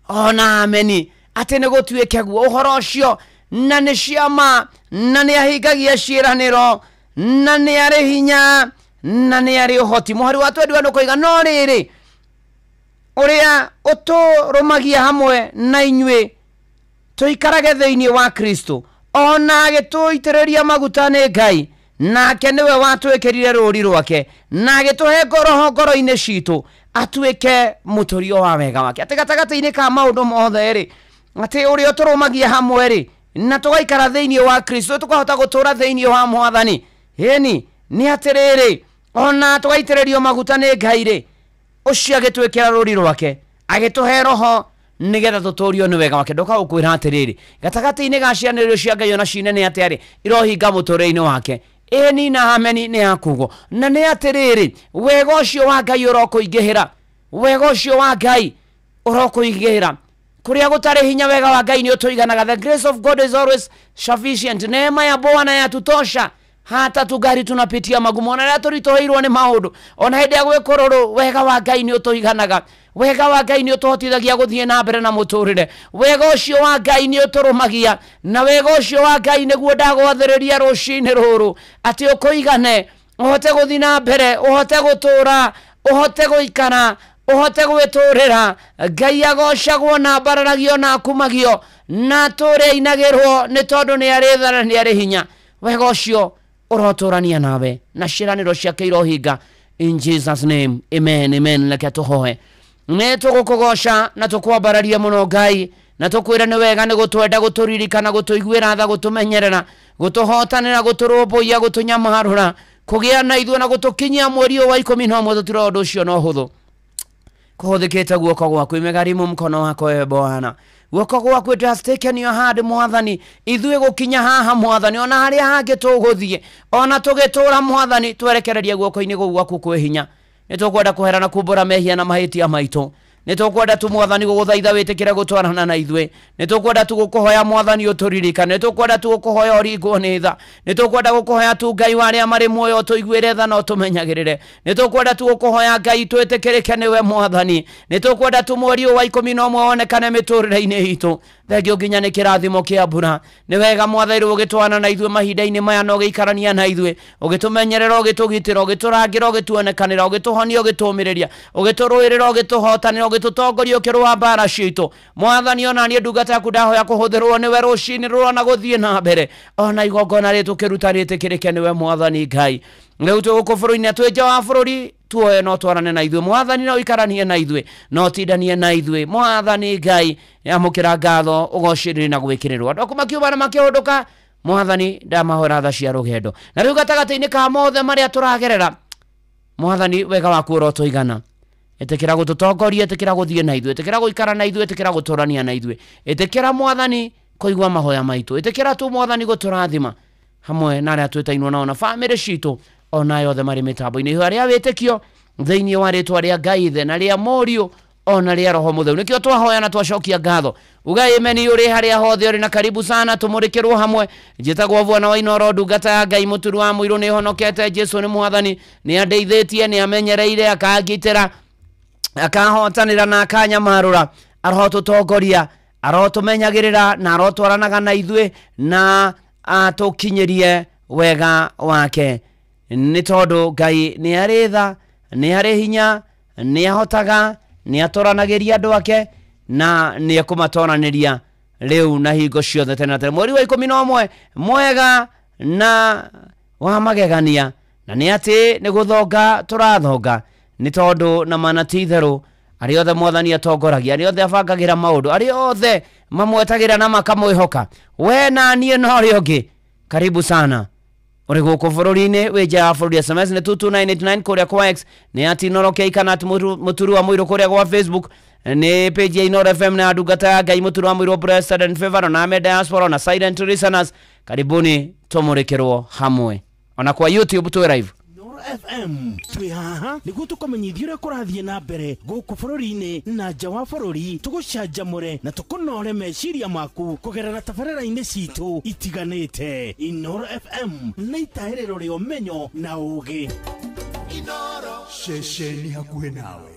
ona ameni ati ni gutuike guo uhoro ucio na ni ciama na ni ahingagia ciraniro na ni ari hinya na ni ari uhoti muhari wa twendi no kuiga no riri uria uturumagia hamwe na inywe tuikarage thiini wa Kristo ona agituitiriria maguta ni Ngai nake niwe watwikirire ruri rwake na agituhe ngoro-ini citu atwike muturio wa wega wake ati gatagati-ini ka maundu mothe ri ati uria turumagia hamwe ri na tugaikara thiini wa Kristo tukahota gutura thiini wa Mwathani ni atiriri ona tugaitiririo maguta ni Ngai ri ucio agitwikira ruri rwake agituhe roho nigetha tuturio ni wega wake ndoka ukwira atiriri gatagati-ini ga cianĩrĩro cia Ngai ona cinene atari irohinga muture-ini wake ni na ameni ni akugo na ni atiriri wega ucio wa Ngai urokuingihira wega ucio wa Ngai urokuingihira kuria gutari hinya wega wa Ngai ni utuiganaga the grace of God is always sufficient neema ya Bwana yatutosha hata tugari tunapitia magumu ona ria turitoheirwo ni maundu ona hindi ya gwikororo wega wa Ngai ni utuiganaga wega wa Ngai ni utuhotithagia guthie na mbere na muturire wega ucio wa Ngai ni uturumagia na wega ucio wa Ngai niguo ndagwathiriria rucini ruru ati ukuigane uhote guthie na mbere uhote gutura uhote guikara uhote gwiturira Ngai agocagwo na mbararagio na akumagio na ture inagirwo ni tondu ni arithara ni ari hinya wega ucio uroturania nawe na ciraniro ciake irohinga in Jesus name amen amen leke tuhoe ne tugukugoca na tukwambararia muno Ngai na tukwira ni wega ni gutwenda guturirikana gutuiguira tha gutumenyerera gutuhotanira guturumbuia gutunyamarura kugia na ithuĩ na gutukinyia mweri wa 11 tutira undu ucio no huthu kuhuthikite guoko gwaku imegarimu mkono wako ewe Bwana guoko gwaku it has taken your hand Mwathani ithuĩ gukinya haha Mwathani ona haria hangi tuguthie ona tugitura Mwathani twerekereria guoko-ini gwaku kwi hinya nitukwenda kuherana kumbura mehia na mahitia maitu nitukwenda tu Mwathani guguthaitha witikire gutwarana na ithuĩ nitukwenda tu gukuhoya Mwathani uturirikane nitukwenda tu gukuhoya uringwo ni tha nitukwenda gukuhoya tu Ngai wa aria mari muoyo tuiguire tha no tumenyagirire nitukwenda tu gukuhoya Ngai twitikirike niwe Mwathani nitukwenda tu mweri wa 11 wonekane miturire-ini itu thengio nginya ni kirathimo kia mbura ni wega Mwathani ugitwana na ithuĩ mahinda-ini maya no giikarania na ithuĩ ugitumenyerera ugitugitira ugiturangira ugituonekanira ugituhonia ugitumiriria ugituruirira ugituhotanira ugitutongoria ukirwa mbara citu Mwathani ona ni ndungata yaku ndahoya kuhuthirwo niwe rucini rurona guthie na mbere ona igongona ritu kiruta ritikirike niwe Mwathani Ngai riu tuguku bururi-ini twinja wa bururi tuoye no twarane na ithuĩ mwathani no ikaranie na ithuĩ no tindanie na ithuĩ mwathani Ngai amũkĩra ngatho ũgocĩrĩri na gwĩkĩrĩrwo andũ makiuba na makĩhũndũka mwathani ndamahora tha cia rũgendo na rĩu gatagatĩ-inĩ ka mothe marĩa tũragerera mwathani wega waku ũrotũigana ĩtĩkĩra gũtũtongoria ĩtĩkĩra gũthiĩ na ithuĩ ĩtĩkĩra gũikara na ithuĩ ĩtĩkĩra gũtũrania na ithuĩ ĩtĩkĩra mwathani kũigua mahoya maitũ ĩtĩkĩra tu mwathani gũtũrathima hamwe na arĩa twĩtainwo nao na bamĩrĩ citũ ona yothe marĩ mĩtambo-inĩ ihu arĩa wĩtĩkio thĩinĩ wa rĩtwa rĩa Ngai ithe na rĩa Mũriũ ona rĩa Roho Mũtheru nĩkĩo twahoya na twacokia ngatho uga imeni ũrĩ harĩa hothe ũrĩ na karibu sana tũmũrĩkĩrwo hamwe njĩtagwo Bwana wa Inoro ndungata ya Ngai mũturu wa mũirũ nĩ honokete Jesũ nĩ mwathani nĩ andeithĩtie nĩ amenyereire akangitĩra akahotanĩra na akanyamarũra arotũtongoria arotũmenyagĩrĩra na arotwaranaga na ithuĩ na atũkinyĩrie wega wake nĩ tondũ Ngai nĩ arĩ tha nĩ arĩ hinya nĩ ahotaga nĩ atoranagĩria andũ ake na nĩ ekũmatoranĩria rĩu na hingo ciothe tene na tene mweri wa 11 mwega na wa magegania na nĩ atĩ nĩ gũthonga tũrathonga nĩ tondũ na mana ti itherũ arĩa othe mwathani atongoragia arĩa othe abangagĩra maũndũ arĩa othe mamwetagĩra na makamwĩhoka we na niĩ na ũrĩa ũngĩ karibu sana uri gũkũ bũrũri-inĩ wĩ nja ya bũrũri SMS nĩ 22989 kũrĩa kwa X nĩ ati Inoro Keikana mũturu wa mũirũ kũrĩa kwa Facebook nĩ page ya Inoro FM na ndungata ya Ngai mũturu wa mũirũ Blessed and Favor na Ame Diaspora na Silent Listeners karibuni tũmũrĩkĩrwo hamwe ona kwa YouTube tu live FM twi haha niguo tukomenyithia uria kurathie na mbere guku bururi-ini na nja wa bururi tugucanjamure na tukunore meciria maku kugerera tabarĩra-inĩ citu itiganĩte Inoro FM na itahĩrĩro rĩa ũmenyo na ũũgĩ Inoro ceceni hakuhĩ nawe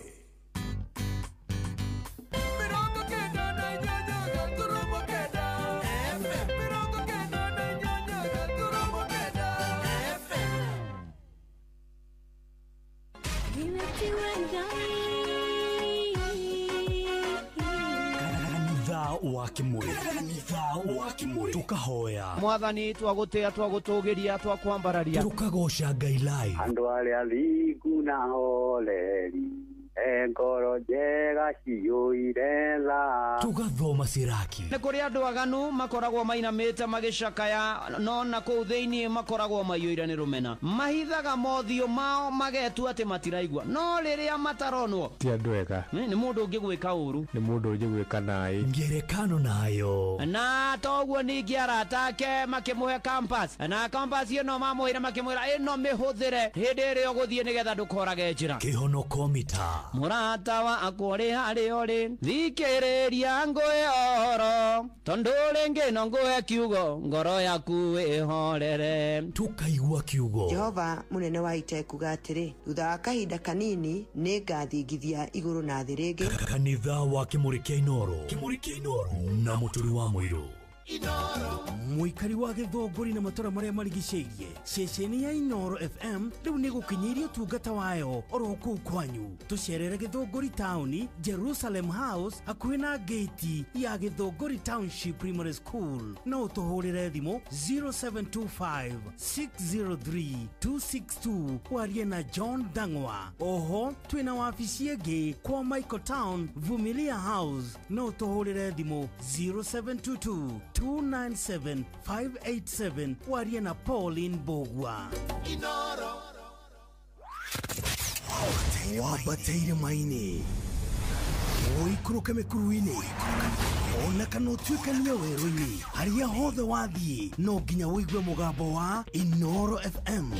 wakimuri tukahoya mwathani twagũtĩa twagũtũgĩria twakwambararia tukagoca Ngai live andũ arĩa athingu na holeri ngoro njega ciyũire tha tugathoma ciraki nĩ kũrĩ andũ aganu makoragwo mainamĩte magĩcakaya no na kũu thĩinĩ makoragwo maiyũire nĩ rũmena mahithaga mothiũ mao magetua atĩ matiraigua no rĩrĩa mataronwo ti andũ ega nĩ mũndũ ũngĩ gwĩka ũru nĩ mũndũ ũngĩ gwĩka naĩ ngerekano nayo na toguo ningĩ arata ake makĩmũhe campus na campus ĩno mamũhĩre makĩmwĩra ĩno mĩhũthĩre hĩndĩ ĩrĩa ũgũthiĩ nĩgetha ndũkorage njĩra kĩhonoko mita mũrata wa akũrĩ harĩ ũrĩ thikĩrĩria ngũhe ũhoro tondũ rĩngĩ no ngũhe kiugo ngoro yaku ĩhorere tukaigua kiugo Jehova mũnene wa ita kuga atĩrĩ thutha wa kahinda kanini nĩ ngathingithia igũrũ na thĩ rĩngĩ kanitha wa kĩmũrĩ kĩa Inoro na mũturi wa mũirũ muikari wa gĩthũngũri na matũra marĩa marigicĩirie ceceni ya Inoro FM rĩu nĩ gũkinyĩria ũtungata wayo oro kũu kwanyu tũcerere gĩthũngũri taũni Jerusalem House hakuhĩ na gate ya gĩthũngũri Township Primary School no ũtũhũrĩre thimũ 0725 603 262 warie na John Dangwa oho twĩna wabici ĩngĩ kwa Michael Town Vumilia House no ũtũhũrĩre thimũ 0722 297-587 warie na Pauline Bogwa Inoro wabateire maini oikũrũke mĩkuru-inĩ ona kana ũtuĩkanie werũ-inĩ harĩa hothe wathiĩ no nginya wĩigue mũgambo wa Inoro FM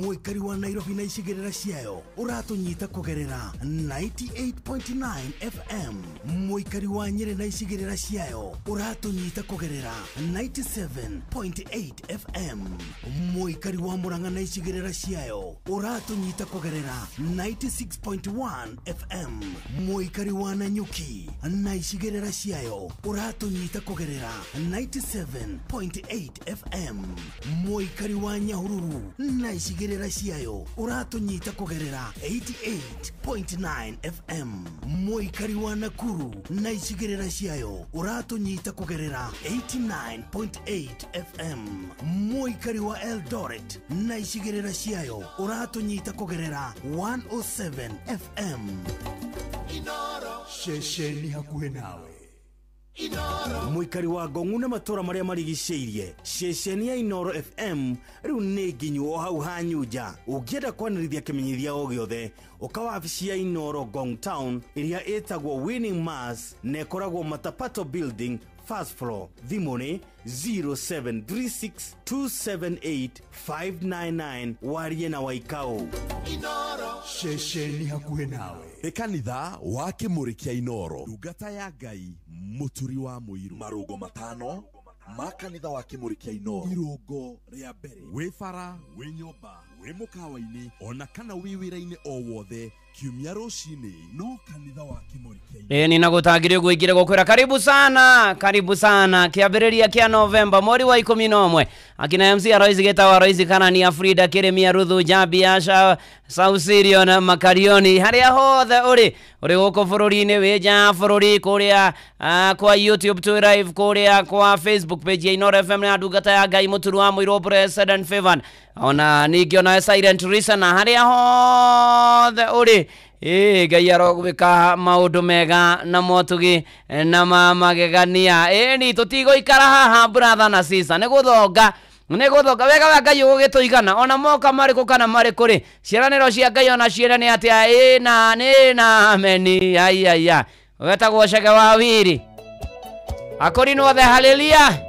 mũikari wa Nairobi na icigĩrĩra ciayo ũratũnyita kũgerera 98.9 FM mũikari wa Nyĩrĩ na icigĩrĩra ciayo ũratũnyita kũgerera 97.8 FM mũikari wa Murang'a na icigĩrĩra ciayo ũratũnyita kũgerera 96.1 FM mũikari wa Nanyuki na icigĩrĩra ciayo ũratũnyita kũgerera 97.8 FM mũikari wa Nyahururu na icigĩrĩra ciayo ũratũnyita kũgerera 88.9 FM. Mũikari wa Nakuru na icigĩrĩra ciayo ũratũnyita kũgerera 89.8 FM. Mũikari wa Eldoret na icigĩrĩra ciayo ũratũnyita kũgerera 107 FM. Inoro shesheni hakuhe nawe. Mũikari wa Ngong'u na matũra marĩa marigicĩirie, ceceni ya Inoro FM rĩu nĩ nginyu o hau hanyuja. Ũngĩenda kwanĩrithia kĩmenyithia o gĩothe, ũkawa wabici ya Inoro Ngong Town ĩrĩa ĩtagwo Winning Mass na ĩkoragwo Matapato Building first floor. Thimũ nĩ 0736278599 warie na Waikao. Inoro shesheni hakuhe nawe. Ekanitha wa Kĩmũrĩ kĩa Inoro, ndungata ya Ngai mũturi wa mũirũ. Marũngo matano ma kanitha wa Kĩmũrĩ kĩa Inoro. Irũngo rĩa mbere, wĩ bara, wĩ nyũmba, wĩ mũkawa-inĩ, ona kana wĩ wĩra-inĩ o wothe, kiumia rũcinĩ no kanitha wa Kĩmũrĩ kĩa Inoro. Ni nagũtangĩrio gwĩkĩre gũkwĩra karibu sana kĩambĩrĩria kĩa Novemba mweri wa 11 akina MC Aroizi gĩtawa Aroizi kana ni Afrida Kĩrĩmia Ruthu Jambi Asha Sausirio na Makarioni harĩa hothe ũrĩ gũkũ bũrũri-inĩ wĩja bũrũri kũrĩa kwa YouTube live kũrĩa kwa Facebook page ya Inoro FM na ndungata ya Ngai mũturu wa mũirũ President Favor ona ningĩ ona Silent Listener harĩa hothe ũrĩ Ngai arogwĩka maũndũ mega na motugi na magegania ni tũtigũikara haha brother na sister nĩ gũthonga wega wa Ngai ũgũgĩtũigana ona moka marĩkũ kana marĩkũ rĩ ciĩranĩro cia Ngai ona ciĩrane atĩa na ameni ayaya wetagwo Chege wa Wiri akorinwo the hallelujah.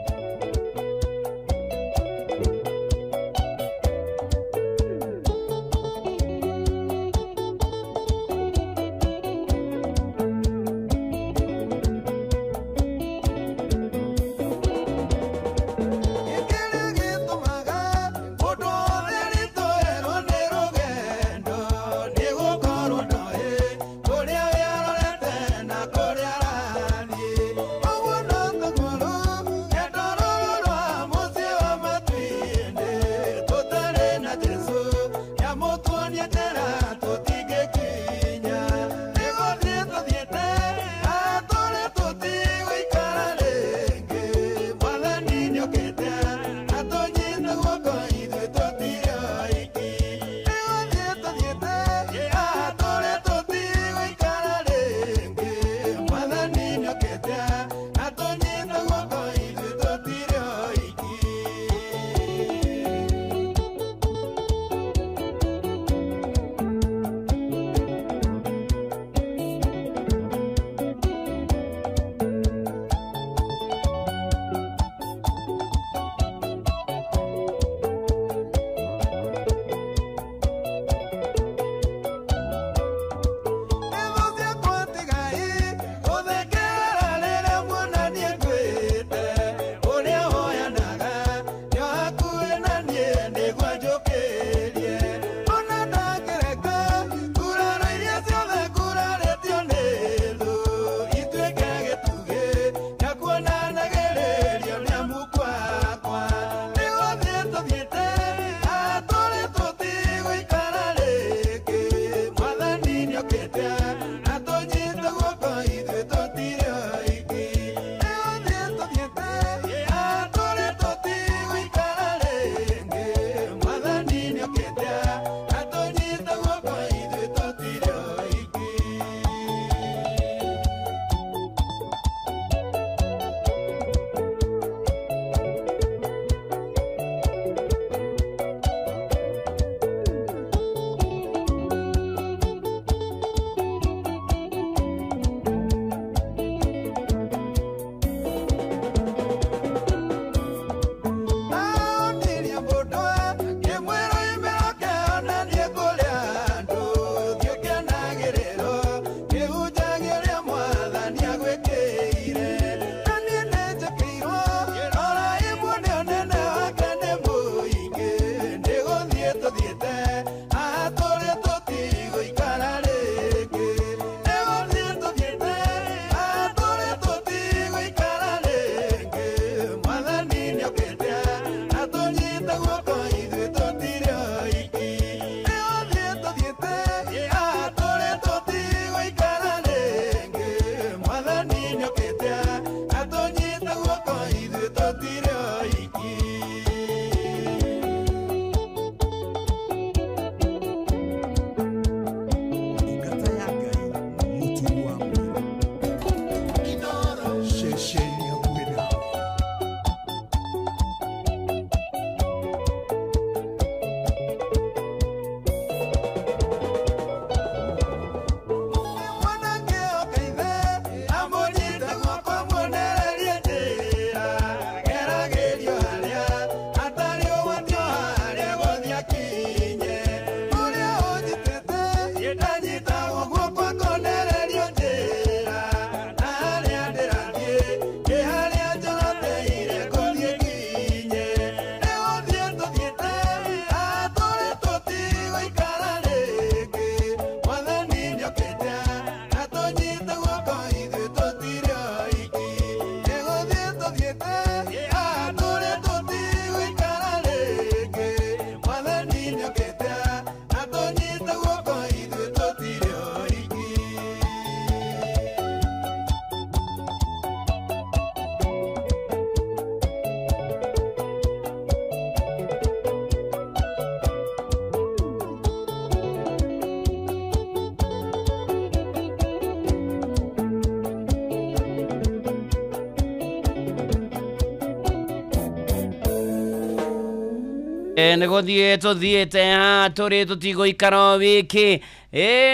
negothie tuthiete ha turi tutigo ikaro wiki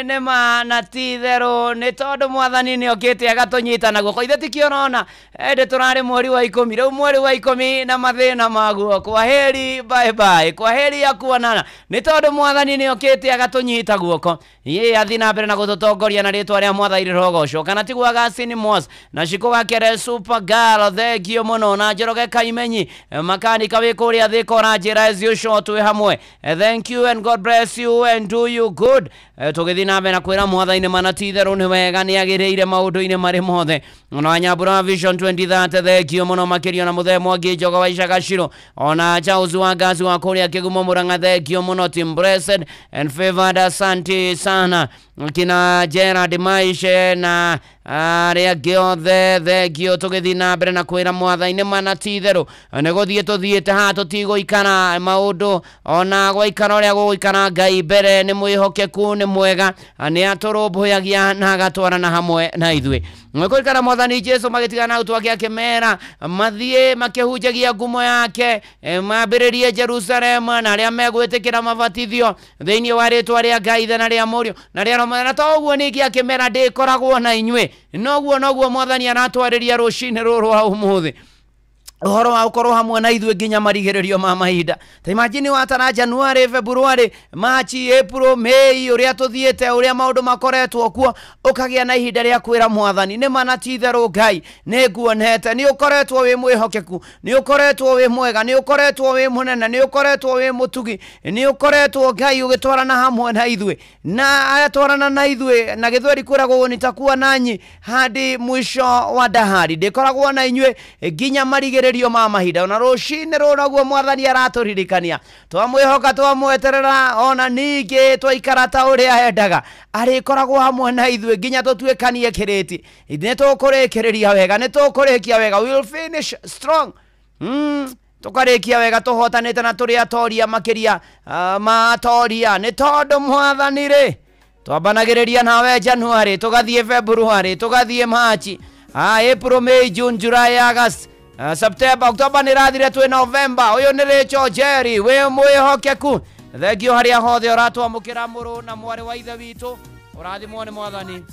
nema na tithero ni tondu mwathani ni okite agatunyita naguo koithe tikionona ende turari mweri wa 10 riu mweri wa 10 na mathina maguo kwa heri bye bye kwa heri ya kuonana ni tondu mwathani ni okite agatunyita guoko ye athina mbere na gututongoria na ritwa ria mwathairi rogoco kana tigwa gasini mos na shiko gakere super girl thegio muno na Njoroge Kaimenyi makanika wikuria thikora njira as usual twi hamwe thank you and God bless you and do you good tugithina mbere na kwira mwathaini mana tithero ni wega ni agireire maundu-ini mari mothe ona Nyambura Vision 2030 thegio muno makirio na muthemo ngi Njogo wa Icagaciro ona Charles wa Gazi wa kuria Kigumo Murang'a thegio muno team blessed and favored asante sana kina Gerard Maishe na aria giothe thegio tugithina mbere na kwira mwathaini mana tithero negothie tuthiete ha tutigo ikana maundu ona gwa ikana ria guikana Ngai mbere ni mwihokeku ni mwega ni aturumbuyagia na agatwarana hamwe na ithwe mwikana mwathani Jesu magitigana utwake akemera mathie makihunjagia ngumo yake mambiririe Jerusalem na aria megwitikira mabatithio thiini wa ritwa ria Ngai na ria Murio na ria Roho na toguo ningi akemera ndikoragwo na inywe noguo mwathani aratwariria rucini ruru wa umuthi uhoro wa ukorwo hamwe na ithwe nginya marigererio ma mahinda ta imagine watara January February March April May uria tuthiete uria maundu makoretwo kuo ukagia na ihinda ria kwira mwathani ni mana tithero Ngai ni nguonete ni ukoretwo wi mwihokeku ni ukoretwo wi mwega ni ukoretwo wi munene ni ukoretwo wi mutugi ni ukoretwo Ngai ugitwarana hamwe na ithwe na ayatwarana na ithwe na githweri kuragwo nitakuwa nanyi hadi mwisho wa dahari ndikoragwo na inywe nginya marigererio ma mahinda ona rucini runaguo mwathani araturirikania twamwihoka twamweterera ona ningi twaikara uria endaga arikoragwo hamwe na ithwe nginya tutwekanie kiriti ni tukurikiria wega ni tukurikia wega we will finish strong tukarikia wega tuhotanite na turi atoria makiria matoria ni tondu mwathani ri twambanagiriria nawe January tugathie February tugathie March April May June July August September October ni rathire twi November uyu ni Richo Jerry we mwihokeku thegio haria hothe uratwamukira muru na mwari wa ithe witu urathimwo ni mwathani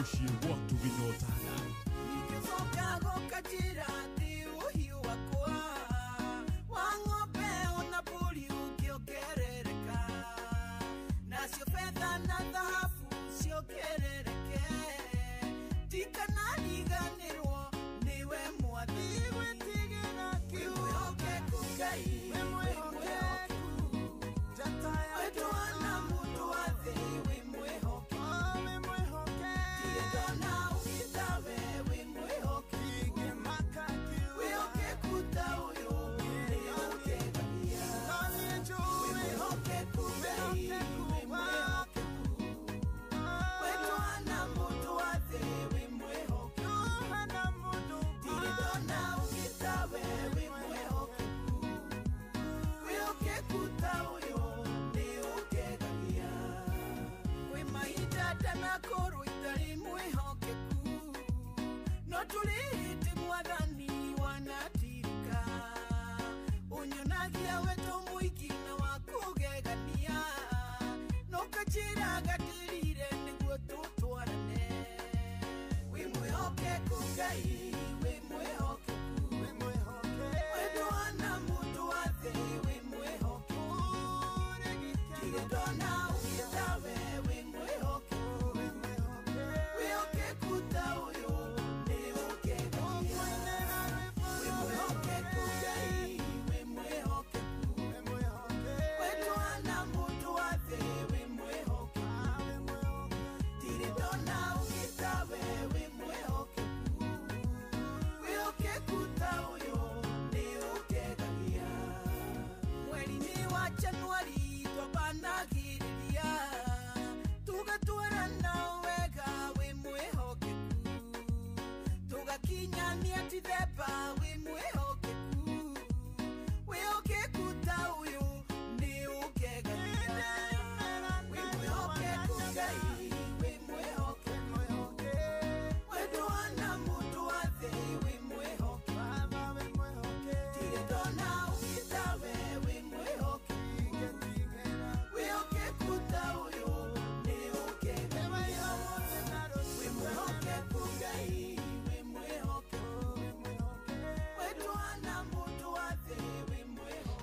Ushirwa tuginyotana Nikizoka gokajira ti uhiu wakwa Wang'ombe unapuri ukiogerereka Nacio fedha na dhahabu ciongerereke Tikanariganirwo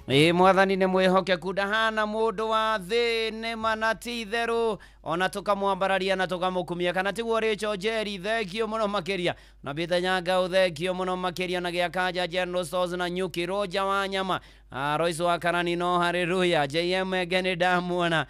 mwathani nĩ mwĩhokeku ndahana mũndũ wa thĩ nĩma na ti itherũ ona tũkamwambararia na tũkamũkumia kana tiguo Rachel Njeri thengio mũno makĩria na Peter Nyangau thengio mũno makĩria na Gĩakanja General Stores na Nyuki Roja wa Nyama Royce wa Karani no haleluya JM Gene ndamuona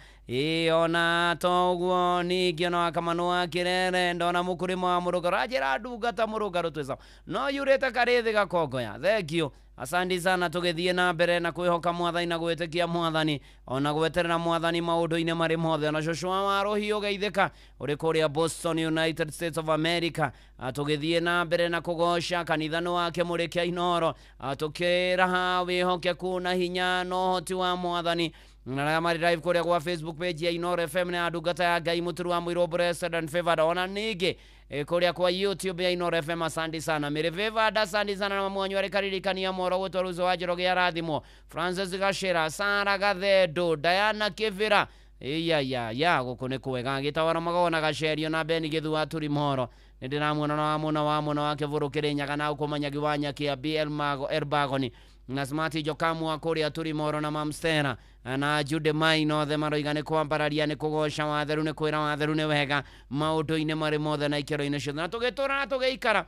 ona toguo ningĩ ona Kamano wa Kĩrere ndona mũkũrĩma wa Mũrũngarũ ranjĩra ndungata Mũrũngarũ twĩca no yurĩte karĩthĩ gakongoya thengio asante sana tũgĩthiĩ na mbere na kwĩhoka mwathani na gwĩtĩkia mwathani ona gweterera mwathani maũndũ-inĩ marĩ mothe ona Joshua wa Rũhiũ geithĩka ũrĩ kũrĩa Boston United States of America tũgĩthiĩ na mbere na kũgoca kanitha nĩ wake mũrĩkia Inoro tũkĩraha wĩhokeku na hinya no hoti wa mwathani na mari live kũrĩa kwa Facebook page ya Inoro FM na ndungata ya Ngai Mũturi wa Mũirũ Blessed and Favored ona ningĩ kũrĩa kwa YouTube ya Inoro FM asante sana Mary Favored asante sana na mwanyu arĩkaririkania moro gũtwaruzo wa Njoroge ya rathimo Francis Gashera Sara Gathedo Diana Kivira ya gũkũ nĩ kwega gĩtawara magona Gacerio na Beni Gĩthua turi moro nĩndĩramuona wa mwana wake Vũrũkĩrĩ Nyaga na ũkũmanyagi wa Nyakia BL Mago Erbagoni na Smart Jokamwa kũrĩa turi moro na Mamstera na Jude Maino the maroiga nĩ kwambararia nĩ kũgoca watheru nĩ kwĩra watheru nĩ wega maũndũ-inĩ marĩ mothe na ikĩro-inĩ ciothe na tũgĩtũra na tũgĩikara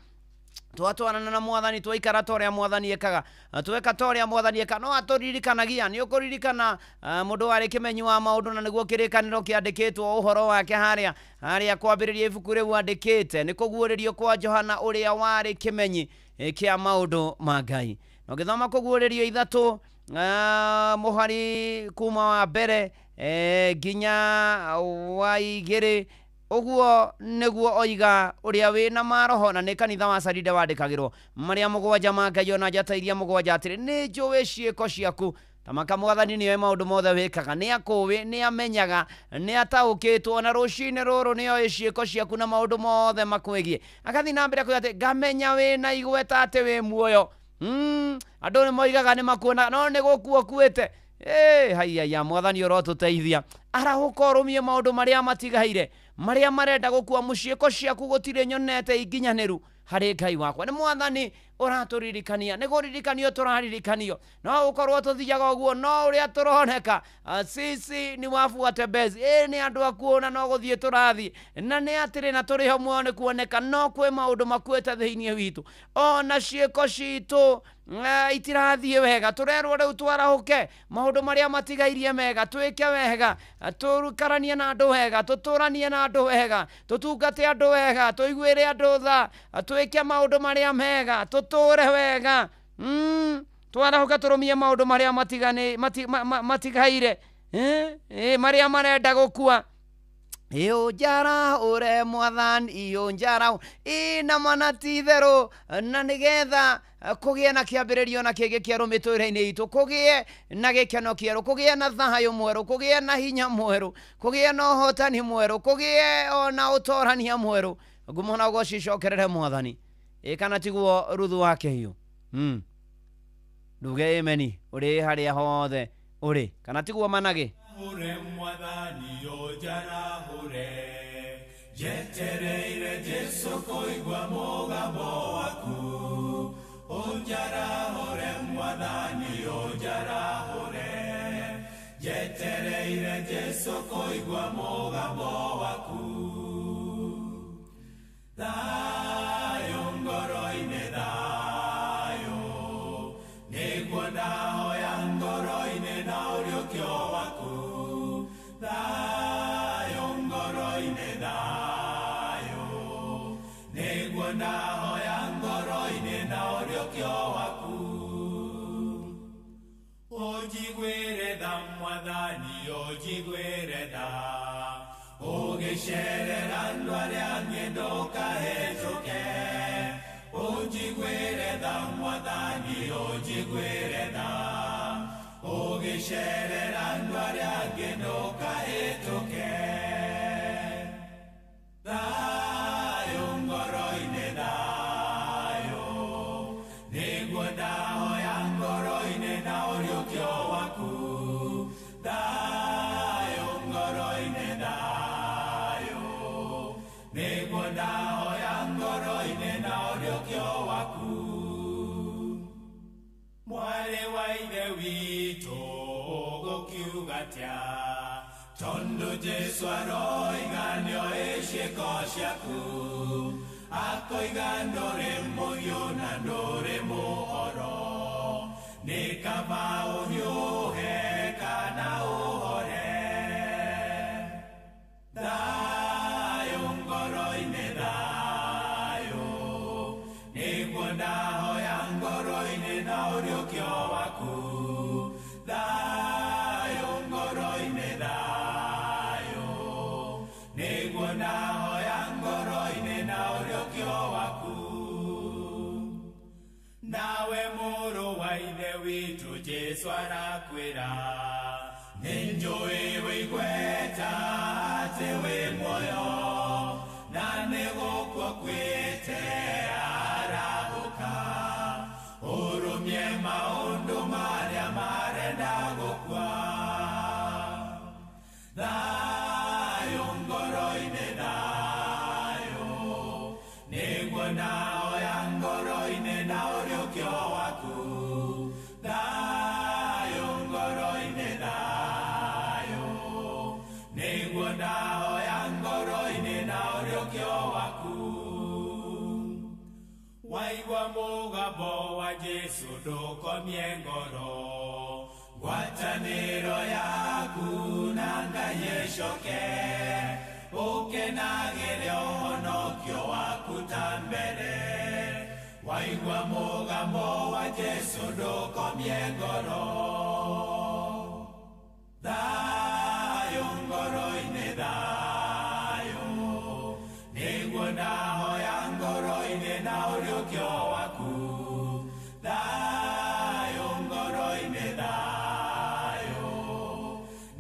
twatwarana na mwathani twaikara torĩa mwathani ekaga tweka torĩa mwathani eka no atũririkanagia nĩ ũkũririkana mũndũ warĩ kĩmenyi wa maũndũ na nĩguo kĩrĩkanĩro kĩandĩkĩtwo ũhoro wake harĩa kwambĩrĩria ibuku rĩu andĩkĩte nĩ kũguũrĩrio kwa Johana ũrĩa warĩ kĩmenyi kĩa maũndũ ma Ngai na ũgĩthoma kũguũrĩrio ithatũ mũhari kuma wa mbere nginya wa igĩrĩ ũguo nĩguo oiga ũrĩa wĩna maroho na nĩ kanitha wa Saride wandĩkagĩrwo marĩa mũgwanja ma Ngai ona njata iria mũgwanja atĩrĩ nĩ njũĩ ciĩko ciaku tamaka mwathani nĩoĩ maũndũ mothe wĩkaga nĩ akũĩ nĩ amenyaga nĩ ataũkĩtwo na rũcinĩ rũrũ nĩoĩ ciĩko ciaku na maũndũ mothe makwĩgiĩ agathiĩ na mbere kuuga atĩ ngamenya wĩna igweta atĩ wĩ muoyo andũ nĩ moigaga nĩ makuona no nĩ gũkua kuĩte haiya mwathani ũrotũteithia arahũka ũrũmie maũndũ marĩa matigaire marĩa marenda gũkua mũciĩko ciaku gũtirĩ nyonete iginyanĩru harĩ Ngai wakwa nĩ mwathani ũratũririkania nĩ kũririkanio tũraririkanio no ũkorwo tũthiaga ũguo no ũrĩa tũroneka sisi ni wafuate bezi nĩ andũ akuona no gũthiĩ tũrathiĩ na nĩ atĩrĩ na tũrĩ ho muoyo nĩ kuoneka no kwĩ maũndũ makuĩte thĩinĩ witũ ona ciĩko citũ itirathiĩ wega tũrerwo rĩu twarahũke maũndũ marĩa matigairie mega twĩke wega tũrukaranie na andũ wega tũtũranie na andũ wega tũtungate andũ wega tũiguĩre andũ tha twĩke maũndũ marĩa mega tũtũre wega twarahũke tũrũmie maũndũ marĩa matigaire marĩa marenda gũkua Iyonjara ure mwathani iyonjara ina manati therũ na nĩgetha kũgĩe na kĩambĩrĩrio na kĩngĩ kĩerũ mĩtũrĩre-inĩ itũ kũgĩe na gĩkeno kĩerũ kũgĩe na thayũ mwerũ kũgĩe na hinya mwerũ kũgĩe na ũhotani mwerũ kũgĩe ona ũtorania mwerũ ngumo na ũgoci icokerere mwathani kana tiguo Ruthu wa Kĩhiũ nduge ameni ũrĩ harĩa hothe ũrĩ kana tiguo Manage hure mwathani yonjara hure jetereire Jesu kũigua mũgambo waku onjara hure mwathani yonjara hure jetereire Jesu kũigua mũgambo waku thayũ ngoro-inĩ thayũ nĩguo ndahoya ngoro-inĩ na ũriũkio waku thayũ ngoro-inĩ thayũ nĩguo ndahoya ngoro-inĩ na ũriũkio waku ũnjiguĩre tha mwathani ũnjiguĩre tha ũgĩcerera andũ arĩa angĩ ndũkahĩtũke ũnjiguĩre tha mwathani ũnjiguĩre tha ũgĩcerera andũ arĩa angĩ ndũkahĩtũke thayũ ngoro-inĩ thayũ nĩguo ndahoya ngoro-inĩ na ũriũkio waku thayũ ngoro-inĩ thayũ nĩguo ndahoya ngoro-inĩ na ũriũkio waku mwarĩ wa ithe witũ witũ gũkiugatia tondũ Jesu aroiganio ciĩko ciaku akoiga ndũrĩ mũhiũ na ndũrĩ mũhoro nĩ kaba ũhiũhe kana ũhore thayũ ngoro-inĩ thayũ nĩguo ndahoya ngoro-inĩ na ũriũkio waku thayũ ngoro-inĩ thayũ nĩguo ndahoya ngoro-inĩ na ũriũkio waku nawe mũrũ wa ithe witũ Jesu arakwĩra nĩnjũĩ wĩigweta atĩ wĩ muoyo na nĩgũkwo kwĩte arahũka ũrũmie maũndũ marĩa marenda gũkua thayũ ngoro-inĩ thayũ nĩguo ndahoya ngoro-inĩ na ũriũkio waku thayũ ngoro-inĩ thayũ nĩguo ndahoya ngoro-inĩ na ũriũkio waku waigua mũgambo wa Jesu ndũkomie ngoro ngwatanĩro yaku na Ngai ĩcoke ũkenagĩre ũhonokio waku ta mbere waigua mũgambo wa Jesu ndũkomie ngoro thayũ ngoro-inĩ thayũ nĩguo ndahoya ngoro-inĩ na ũriũkio waku thayũ ngoro-inĩ thayũ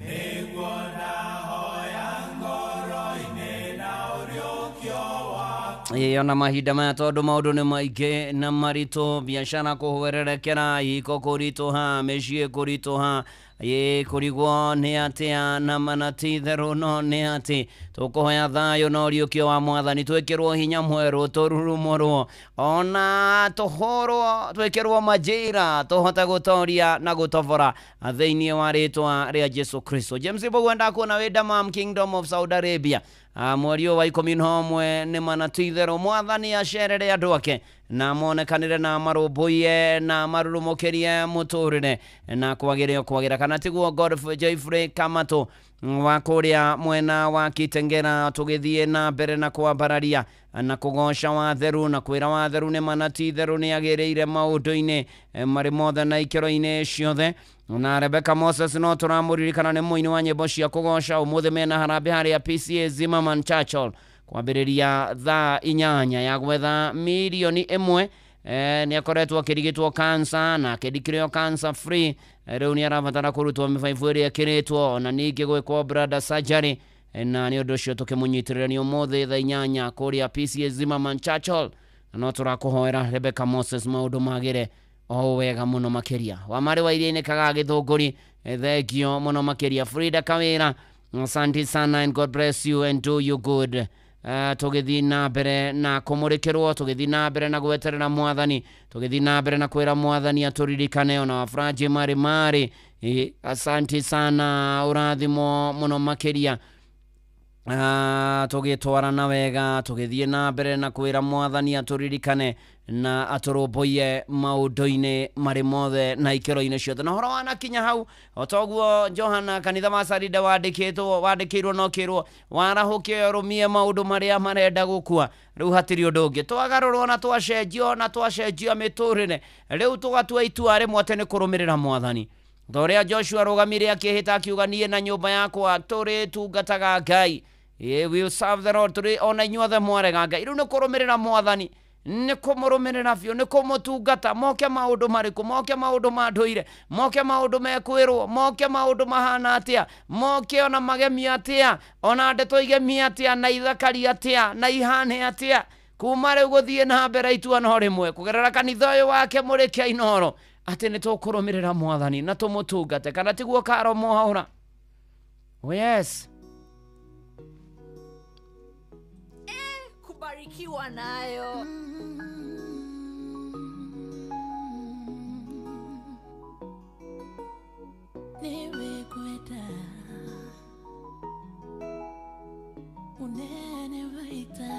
nĩguo ndahoya ngoro-inĩ na ũriũkio waku ona mahinda maya tondũ maũndũ nĩ maingĩ na maritũ biacara kũhwererekera iko kũritũha mĩciĩ kũritũha kũrigwo nĩ atĩa na manati therũ no nĩ atĩ tũkũhoya thayũ na ũriũkio wa Mwathani twĩkĩrwo hinya mwerũ tũrurumũrwo ona tũhũrwo twĩkĩrwo manjĩra tũhote gũtoria na gũtobora thĩinĩ wa rĩtwa rĩa Jesu Kristo. James Mbogwa ndakuona wĩ Damam Kingdom of Saudi Arabia mweri wa 11 nĩ manati therũ Mwathani acerere andũ ake na monekanire na marũmbũiye na marurumũkĩrie mũtũrĩre na kwagĩra kana tiguo Joyfrey Kamato wa kũrĩa mwena wa Kitengera tũgĩthiĩ na mbere na kwambararia na kũgoca watheru na kwĩra watheru nĩ manati therũ nĩ agĩrĩire maũndũ-inĩ marĩ mothe na ikĩro-inĩ ciothe na Rebecca Moses no tũramũririkana nĩ mũini wa nyĩmbo cia kũgoca ũmũthĩ mena harambĩ harĩa PCA Zimmerman Churchill kwambĩrĩria thaa 8 ya gwetha milioni 1 nĩ akoretwo akĩrigitwo cancer na akĩndikĩrĩo cancer free rĩu nĩ arabatara kũrutwo mĩbaibũ ĩrĩa ĩkĩrĩtwo na ningĩ gwĩkwo bladder surgery na nĩ ũndũ ũcio tũkĩmũnyitĩrĩra nĩ ũmũthĩ thaa 8 kũrĩa PCA Zimmerman Churchill no tũrakũhoera Rebecca Moses maũndũ magĩre o wega mũno makĩria wa marĩ wa iria-inĩ Gĩthũngũri thengio mũno makĩria Frida Kawĩra asante sana and God bless you and do you good. Tũgĩthiĩ na mbere na kũmũrĩkĩrwo tũgĩthiĩ na mbere na gweterera Mwathani tũgĩthiĩ na mbere na kwĩra Mwathani atũririkane ona wafranji marĩ asante sana ũrathimo mũno makĩria tũgĩtwarana wega tũgĩthiĩ na mbere na kwĩra Mwathani atũririkane na atũrũmbũiye maũndũ-inĩ marĩ mothe na ikĩro-inĩ ciothe na horo wanakinya hau otoguo Johana kanitha wa Sarida wandĩkĩirwo no kĩrwo warahũke ũrũmie maũndũ marĩa marenda gũkua rĩu hatirĩ ũndũ ũngĩ twagarũrwo na twacenjio mĩtũrĩre rĩu tũgatua itua rĩmwe atĩ nĩ kũrũmĩrĩra Mwathani Thoria Joshua rũgamire akĩhĩta akiuga niĩ na nyũmba yakwa tũrĩtungataga Ngai we will serve the Lord tũrĩ ona inyuothe mwarega Ngai rĩu nĩ kũrũmĩrĩra Mwathani nĩ kũmũrũmĩrĩra biũ nĩ kũmũtungata moke maũndũ marĩkũ moke maũndũ ma ndũire moke maũndũ mekwĩrwo moke maũndũ mahana atĩa moke ona magemia atĩa ona ndeto igemia atĩa na ithakaria atĩa na ihane atĩa kuma rĩu gũthiĩ na mbere itua no rĩmwe kũgerera kanitha ũyũ wake Mũrĩkia Inooro atĩ nĩ tũkũrũmĩrĩra Mwathani na tũmũtungate kana tiguo Karo Mũhaũra yes kubarikiwa nayo niwe kwenda unene waita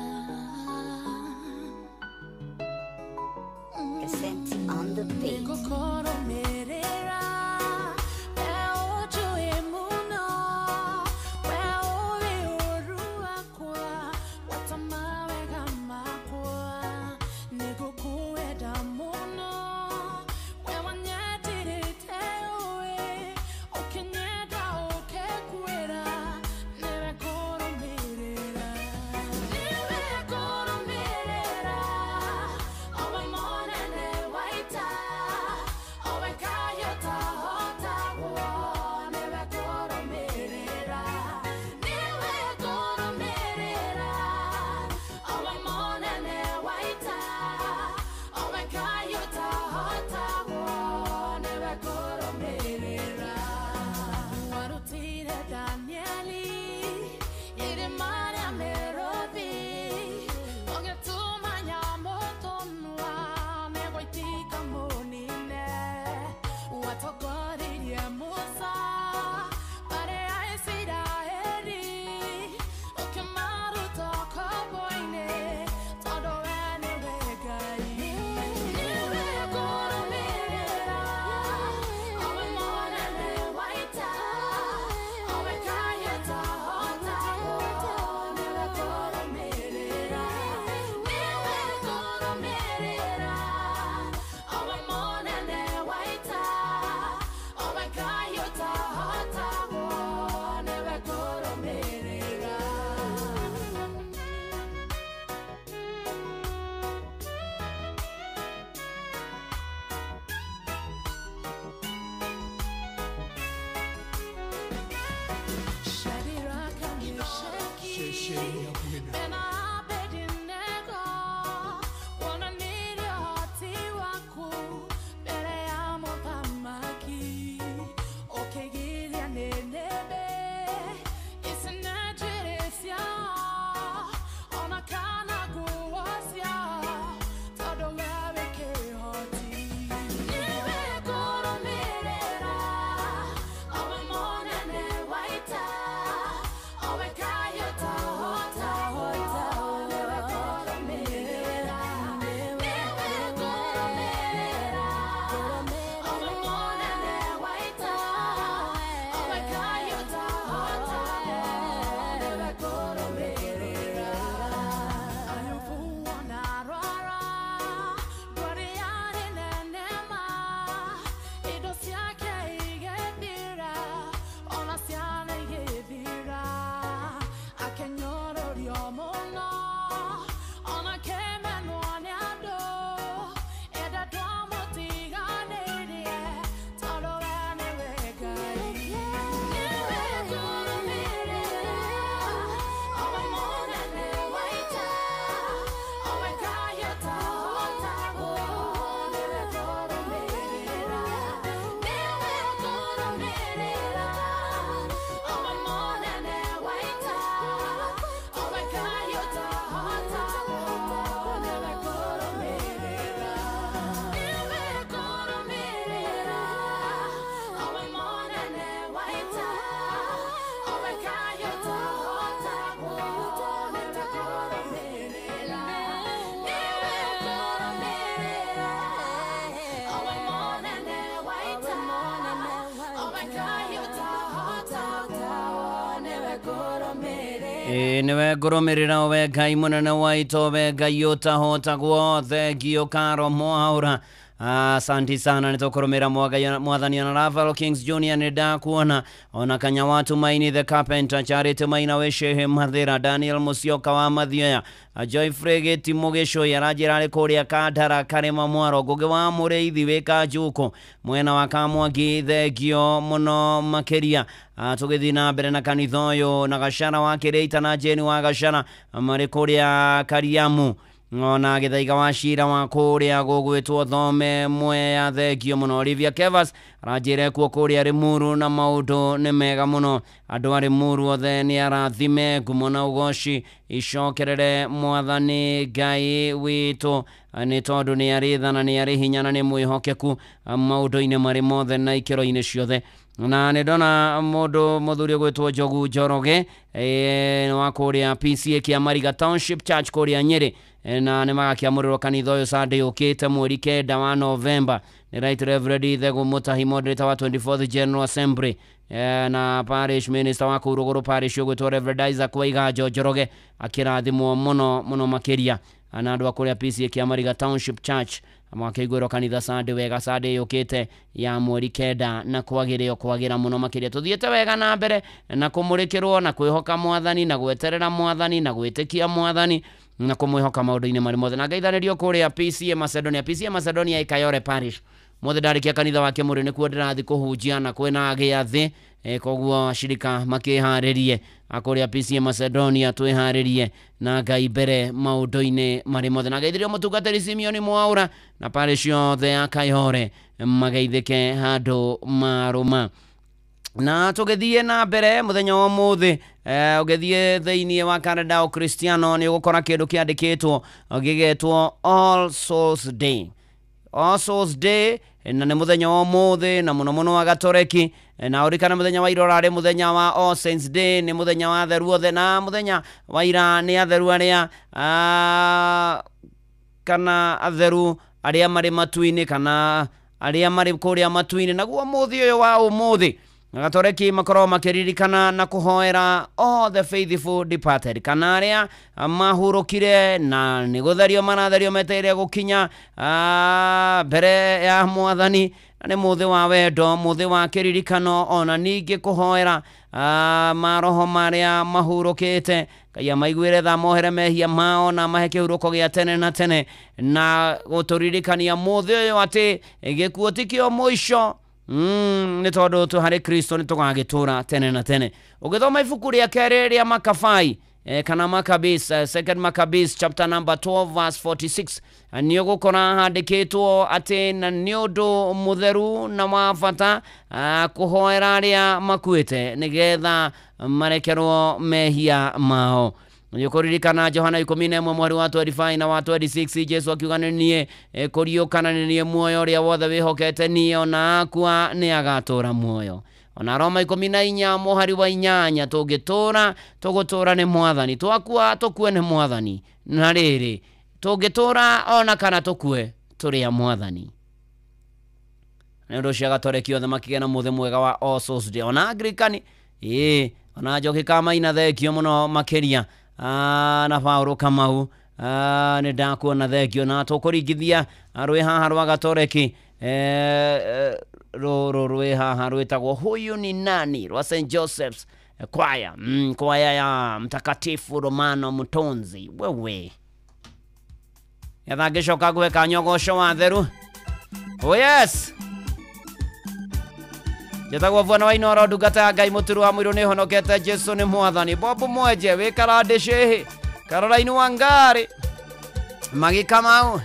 Cassette on the beat. Kokoro merera eojo emuno wewe urua kwa watamawe kama kwa nikukueda muno wewe nyatire tewe okenyeda okekwera newe koro merera owe monene waita owe kayota hota wo newe koro merera owe monene waita owe kayota hota wo newe koro merera warutire Danieli ire mara merobi ogetumanya motonwa negoitika monine watogoririe Musa bare aisira eri okemaruta koboine todo ene regai niwe koro merera owe monene waita owe kayota hota niwe koro merera owe monene waita owe kayota hota niwe koro merera Shadiraka Meshaki and Abednego wananilia hati waku mbele ya mothamaki okegiria nenebe isinajirisya ona kana guosya todo wewe kehoti niwe koro merera owe monene waita owe kayota hota newe koro merera owe monene waita owe kayota hota newe koro merera ayufuwa narara dwariane nenema ido siake igethira ona siane igethira akenyororio muno ona kemenwa ni andu enda twamutiganirie todo ene wegai niwe koro merera owe monene waita owe kayota hota niwe koro merera owe monene waita owe kayota hota newe koro merera owe monene waita owe kayota hota newe koro merera owe monene waita owe kayota hota newe koro merera niwe ngũrũmĩrĩra owe Ngai mũnene waitũ owe Ngai ũtahota guothe ngio karo mwaura asanti sana nitũkũrũmĩra mwathani ona Ravalo Kings Junior nĩndakuona ona kanya wa Tumaini the Carpenter Charity Maina weshehe Mathira Daniel Musyoka wa Mathioya Joy Fregeti Mũgĩcũi aranjĩra arĩ kũrĩa Kandara Karema Mwaro Ngũgĩ wa Mũrĩithi wĩka Njuku mwena wa Kamwangi thengio mũno makĩria tũgĩthiĩ na mbere na kanitha ũyũ na Gacana wa Kĩrĩita na Jeni wa Gacana marĩ kũrĩa Kariamu ona githaiga wa cira wa kuria gugwitwo thome mweya thengio muno. Olivia Kevas aranjire kuo kuria Rimuru na maundu ni mega muno. Andu ari Rimuru othe ni arathime ngumo na ugoci icokerere mwathani Ngai witu ni tondu ni arithana ni ari hinya na ni mwihokeku maundu-ini mari mothe na ikiro-ini ciothe. na nä ndona må ndå må thuri gwä two Njogu Njoroge wa kå rä a PCA kä a Mariga Township Church kå rä a Nyeri na nä magakä amå rä rwo kanitha å yå Sunday å kä te mweri 9 wa November. Nä Right Reverend Thego Mutahi moderator wa 24th General Assembly na parish minister wa kå rå parish å gwä two Reverend Isaac Waiga Njoroge akä rathimwo må no makä ria na andå a kå rä a PCA kä a Mariga Township Church mwakaiguĩrwo kanitha Sunday wega Sunday yũkĩte ya mweri 9 na kwagĩrĩo kwagĩra mũno makĩria. Tũthiĩte wega na mbere na kũmũrĩkĩrwo na kwĩhoka Mwathani na gweterera Mwathani na gwĩtĩkia Mwathani na kũmwĩhoka maũndũ-inĩ marĩ mothe. Na ngaithanĩrio kũrĩa PCA Macedonia Kayore Parish mothe ndarĩkia kanitha wake mũrĩ nĩkuo ndĩrathiĩ kũhunjia na kwĩna gĩathĩ koguo ashirika makĩharĩrie akũrĩa PCA Macedonia twĩharĩrie na Ngai mbere maũndũ-inĩ marĩ mothe. Na ngaithĩrio mũtungatĩri Simeon Mwaura na parish yothe ya Kayore magaithĩke handũ marũma. Na tũgĩthiĩ na mbere mũthenya wa ũmũthĩ ũgĩthiĩ thĩinĩ wa kalenda Ũkristiano nĩ ũgũkora kĩndũ kĩandĩkĩtwo gĩgetwo All Souls Day. All Souls Day na nĩ mũthenya wa ũmũthĩ na mũno mũno wa Gatoreki na ũrikana mũthenya wa ira ũrarĩ mũthenya wa All Saints Day nĩ mũthenya wa atheru othe na mũthenya wa ira nĩ atheru arĩa kana atheru arĩa marĩ matu-inĩ kana arĩa marĩ kũrĩa matu-inĩ. Naguo mũthĩ ũyũ wa ũmũthĩ Gatoreki makorwo makĩririkana na kũhoera all the faithful departed kana arĩa mahurũkire na nĩ gũtherio maratherio metereire gũkinya mbere ya Mwathani. Na nĩ mũthĩ wa wendo, mũthĩ wa kĩririkano ona ningĩ kũhoera maroho marĩa mahurũkĩte Ngai amaiguĩre tha mohere mehia mao na mahe kĩhurũko gĩa tene na tene na gũtũririkania mũthĩ ũyũ atĩ gĩkuũ ti kĩo mũico nĩ tondũ harĩ Kristo nĩ tũgagĩtũra tene na tene. Ũgĩthoma ibuku rĩa kerĩ rĩa Makabai kana Maccabees, second Maccabees chapter number 12 verse 46 nĩ ũgũkora handĩkĩtwo atĩ na nĩ ũndũ mũtheru na wa bata kũhoera arĩa makuĩte nĩgetha marekerwo mehia mao. Nĩũkũririkana Johana 11 mweri wa 25 na wa 26 Jesu akiuga nĩ niĩ kũriũkana nĩ niĩ muoyo ũrĩa wothe wĩhokete niĩ ona akua nĩ agatũra muoyo. Ona Roma 14 mũhari wa 8 tũngĩtũra tũgũtũra nĩ Mwathani, twakua tũkue nĩ Mwathani, na rĩrĩ tũngĩtũra ona kana tũkue tũrĩ a Mwathani. Nĩ ũndũ ũcio Gatoreki othe makĩgĩa na mũthĩ mwega wa All Souls Day. Ona Anglikani ona Njoki Kamaina thengio mũno makĩria na Paulo Kamau nĩ ndakuona thengio na tũkũringithia rwĩ haha rwa Gatoreki rwĩ haha rwĩtagwo Huyu ni Nani rwa St. Joseph's kwaya kwaya ya Mtakatifu Romano Mutonzi. Wewe yatha ngĩcoka gwĩka nyogosho wa theru. Oh yes, njĩtagwo Bwana wa Inoro ndungata ya Ngai mũturu wa mũirũ nĩ honokete Jesu nĩ Mwathani. Bob Mwenje wĩkara ndĩcĩhĩ Caroline Wangari Magi Kamau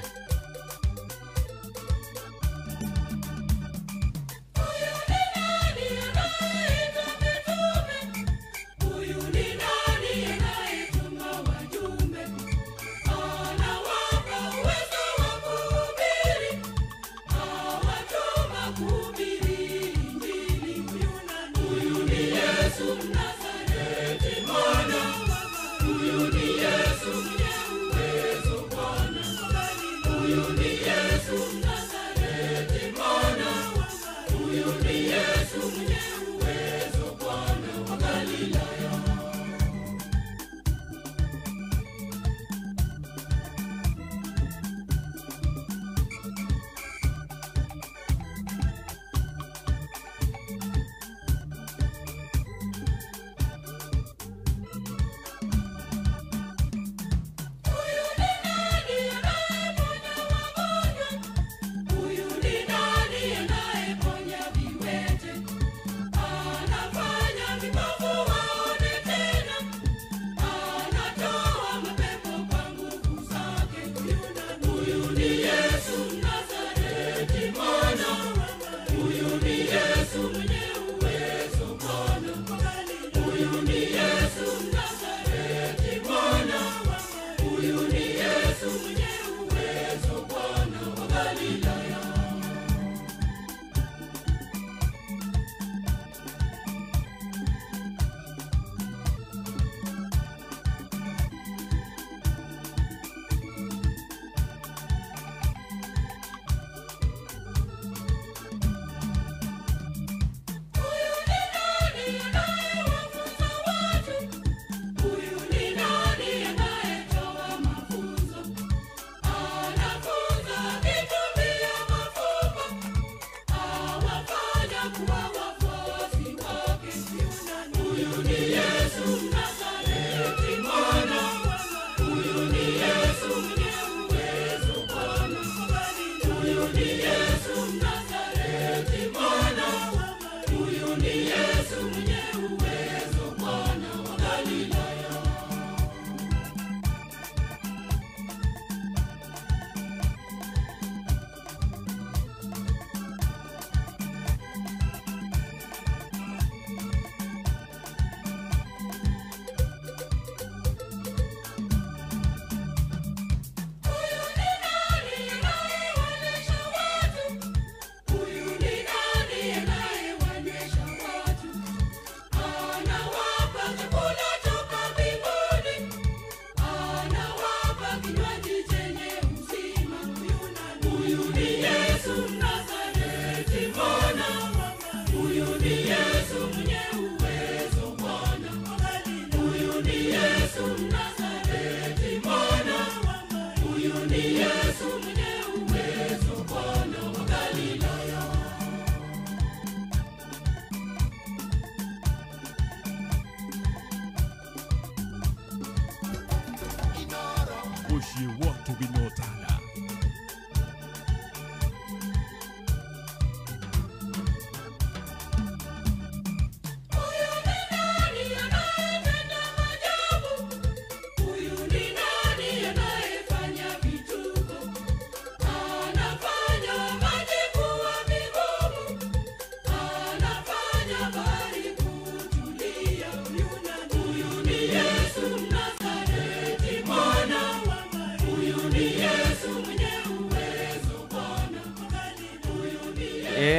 mushi wote winotana.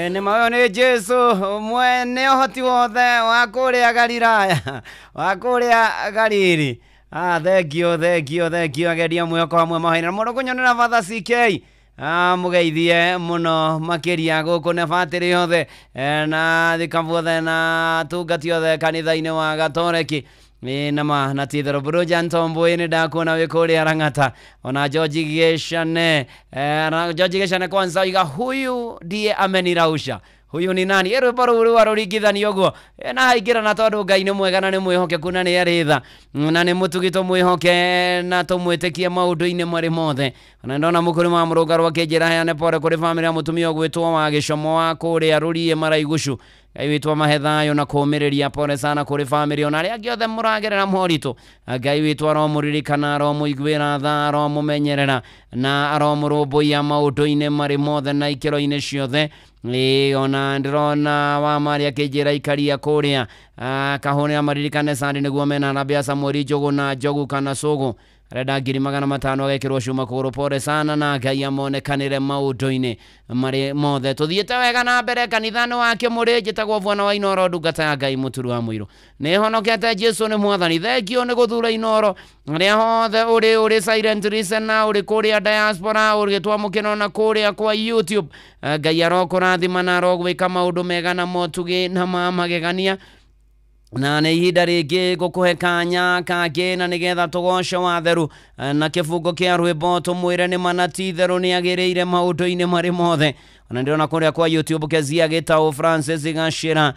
Ni mayo ni Jesu mwene hoti wothe wa kuria Galilaya wa kuria Galili. Thank you ageria mweko hamwe mahaina muno kunyonera Father CK. Mugeithie muno makiria guku ne batiri yothe na thikavuothe na tungati yothe kanitha-ini wa Gatoreki. Nama na tithero Brujan Tomboy ni ndakuona wikuria Rang'ata ona George Geshane George Geshane kwanza iga huyu ndiye amenirausha. Huyu ni nani? Ero paru warurigithanio guo na haigira na tondu Ngai ni mwega na ni mwihokeku na ni aritha na ni mutugito mwihoke na tumwitikie maundu-ini mari mothe. Na ndona mukuri wa muruga rwa kinjira heane pore kuri family ya mutumia gwitwo wa Gicomo wa kuria Rurie Maraigushu. Ngai witwa mahethayo na kumiriria pore sana kuri family ona ria giothe muragerera morito. Ngai witwa ro muririkana ro muigwira tha ro mumenyerera na ro murumbuia maundu-ini mari mothe na ikiro-ini ciothe. Ona ndirona wa Maria kinjira ikaria kuria kahone amaririkane sandi niguo mena na Bia Samuel Jogo na Jogu kana Sogo reda 500 agekirwo cuma kuru pore sana na Ngai amonekanire maundu-ini mari mothe tuthiete wega na mbere kanithani wake muri njitagwo Bwana wa Inoro ndungata ya Ngai muturu wa muiru ni honokete Jesu ni mwathani thengio ni guthura Inoro ria hothe uri silent listener uri kuria diaspora uri twamukino na kuria kwa YouTube Ngai arokurathima na arogwika maundu mega na motugi na magegania na nä ihinda rĩngĩ gũkũhe kanya kangĩ na nĩgetha tũgoce watheru na kĩbungo kĩa rwĩmbo tũmwĩre nĩ manati therũ nĩ agĩrĩire maũndũ-inĩ marĩ mothe. Ona ndĩrona kũrĩa kwa YouTube Kezia Gĩtaũ Francis Gacĩra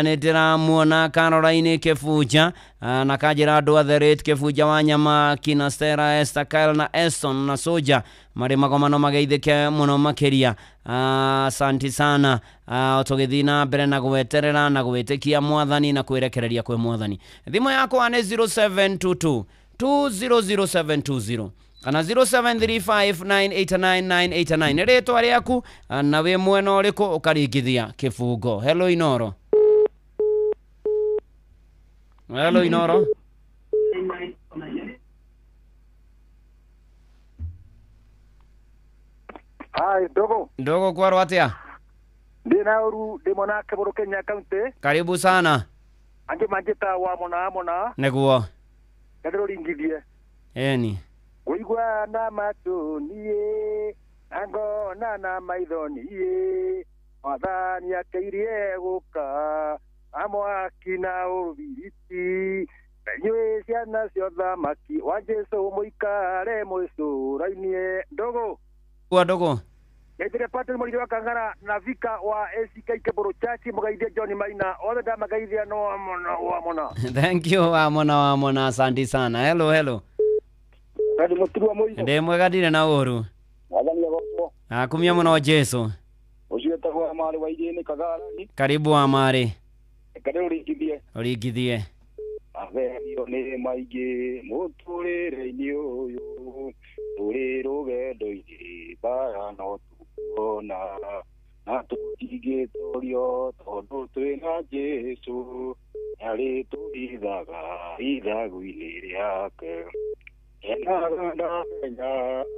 nĩ ndĩramuona Caroline Kĩbunja na kanjĩra andũ othe Rate Kĩbunja wa Nyama kina Stella Esther Kyle na Eston na Soja marĩ magomano mageithĩke mũno makĩria. Asante sana tũgĩthiĩ na mbere na gweterera na gwĩtĩkia mwathani na kwĩrekereria kwĩ mwathani. Thimũ yakwa nĩ 0722 200720 kana 0735989989 nĩ rĩtwa rĩaku na wĩ mwena ũrĩkũ ũkaringithia kĩbungo. Hello Inoro. Hello Inoro. Hi, Dogo kwaro atia? Ndina uru ndimona Kiburu Kenya County. Karibu sana. Ange manjita wa mona. Neguo. Kadro ringithie. Eni. Uigwa na matunie. Ango na maithonie. Mwathani akeirie guka. Amwakina ubiriti. Nywe ciana cio thamaki. Wa Jesu muikare muicurainie. Dogo. Nĩndĩre Patrick Mũrĩithi wa Kang'ara na Vika wa ACK Kiburu Church mũgeithie John Maina othe ndamageithia no wa mona. Thank you wa mona asante sana. Hello. Ndi muturu wa muizo. Ndi mwega ndire na uru. Mwathani agocwo. Akumia muno Jesu. Ucio etagwo Amari wa Irĩnĩ Kagara. Karibu Amari. Kade Ũringithie. Atherio nĩ maingĩ mũtũrĩre-inĩ ũyũ tũrĩ rũgendo-inĩ mbara no tuona na tũtingĩtorio tondũ twĩna Jesu nĩarĩ tũhithaga ithagu-inĩ rĩake. Enaga ndamenya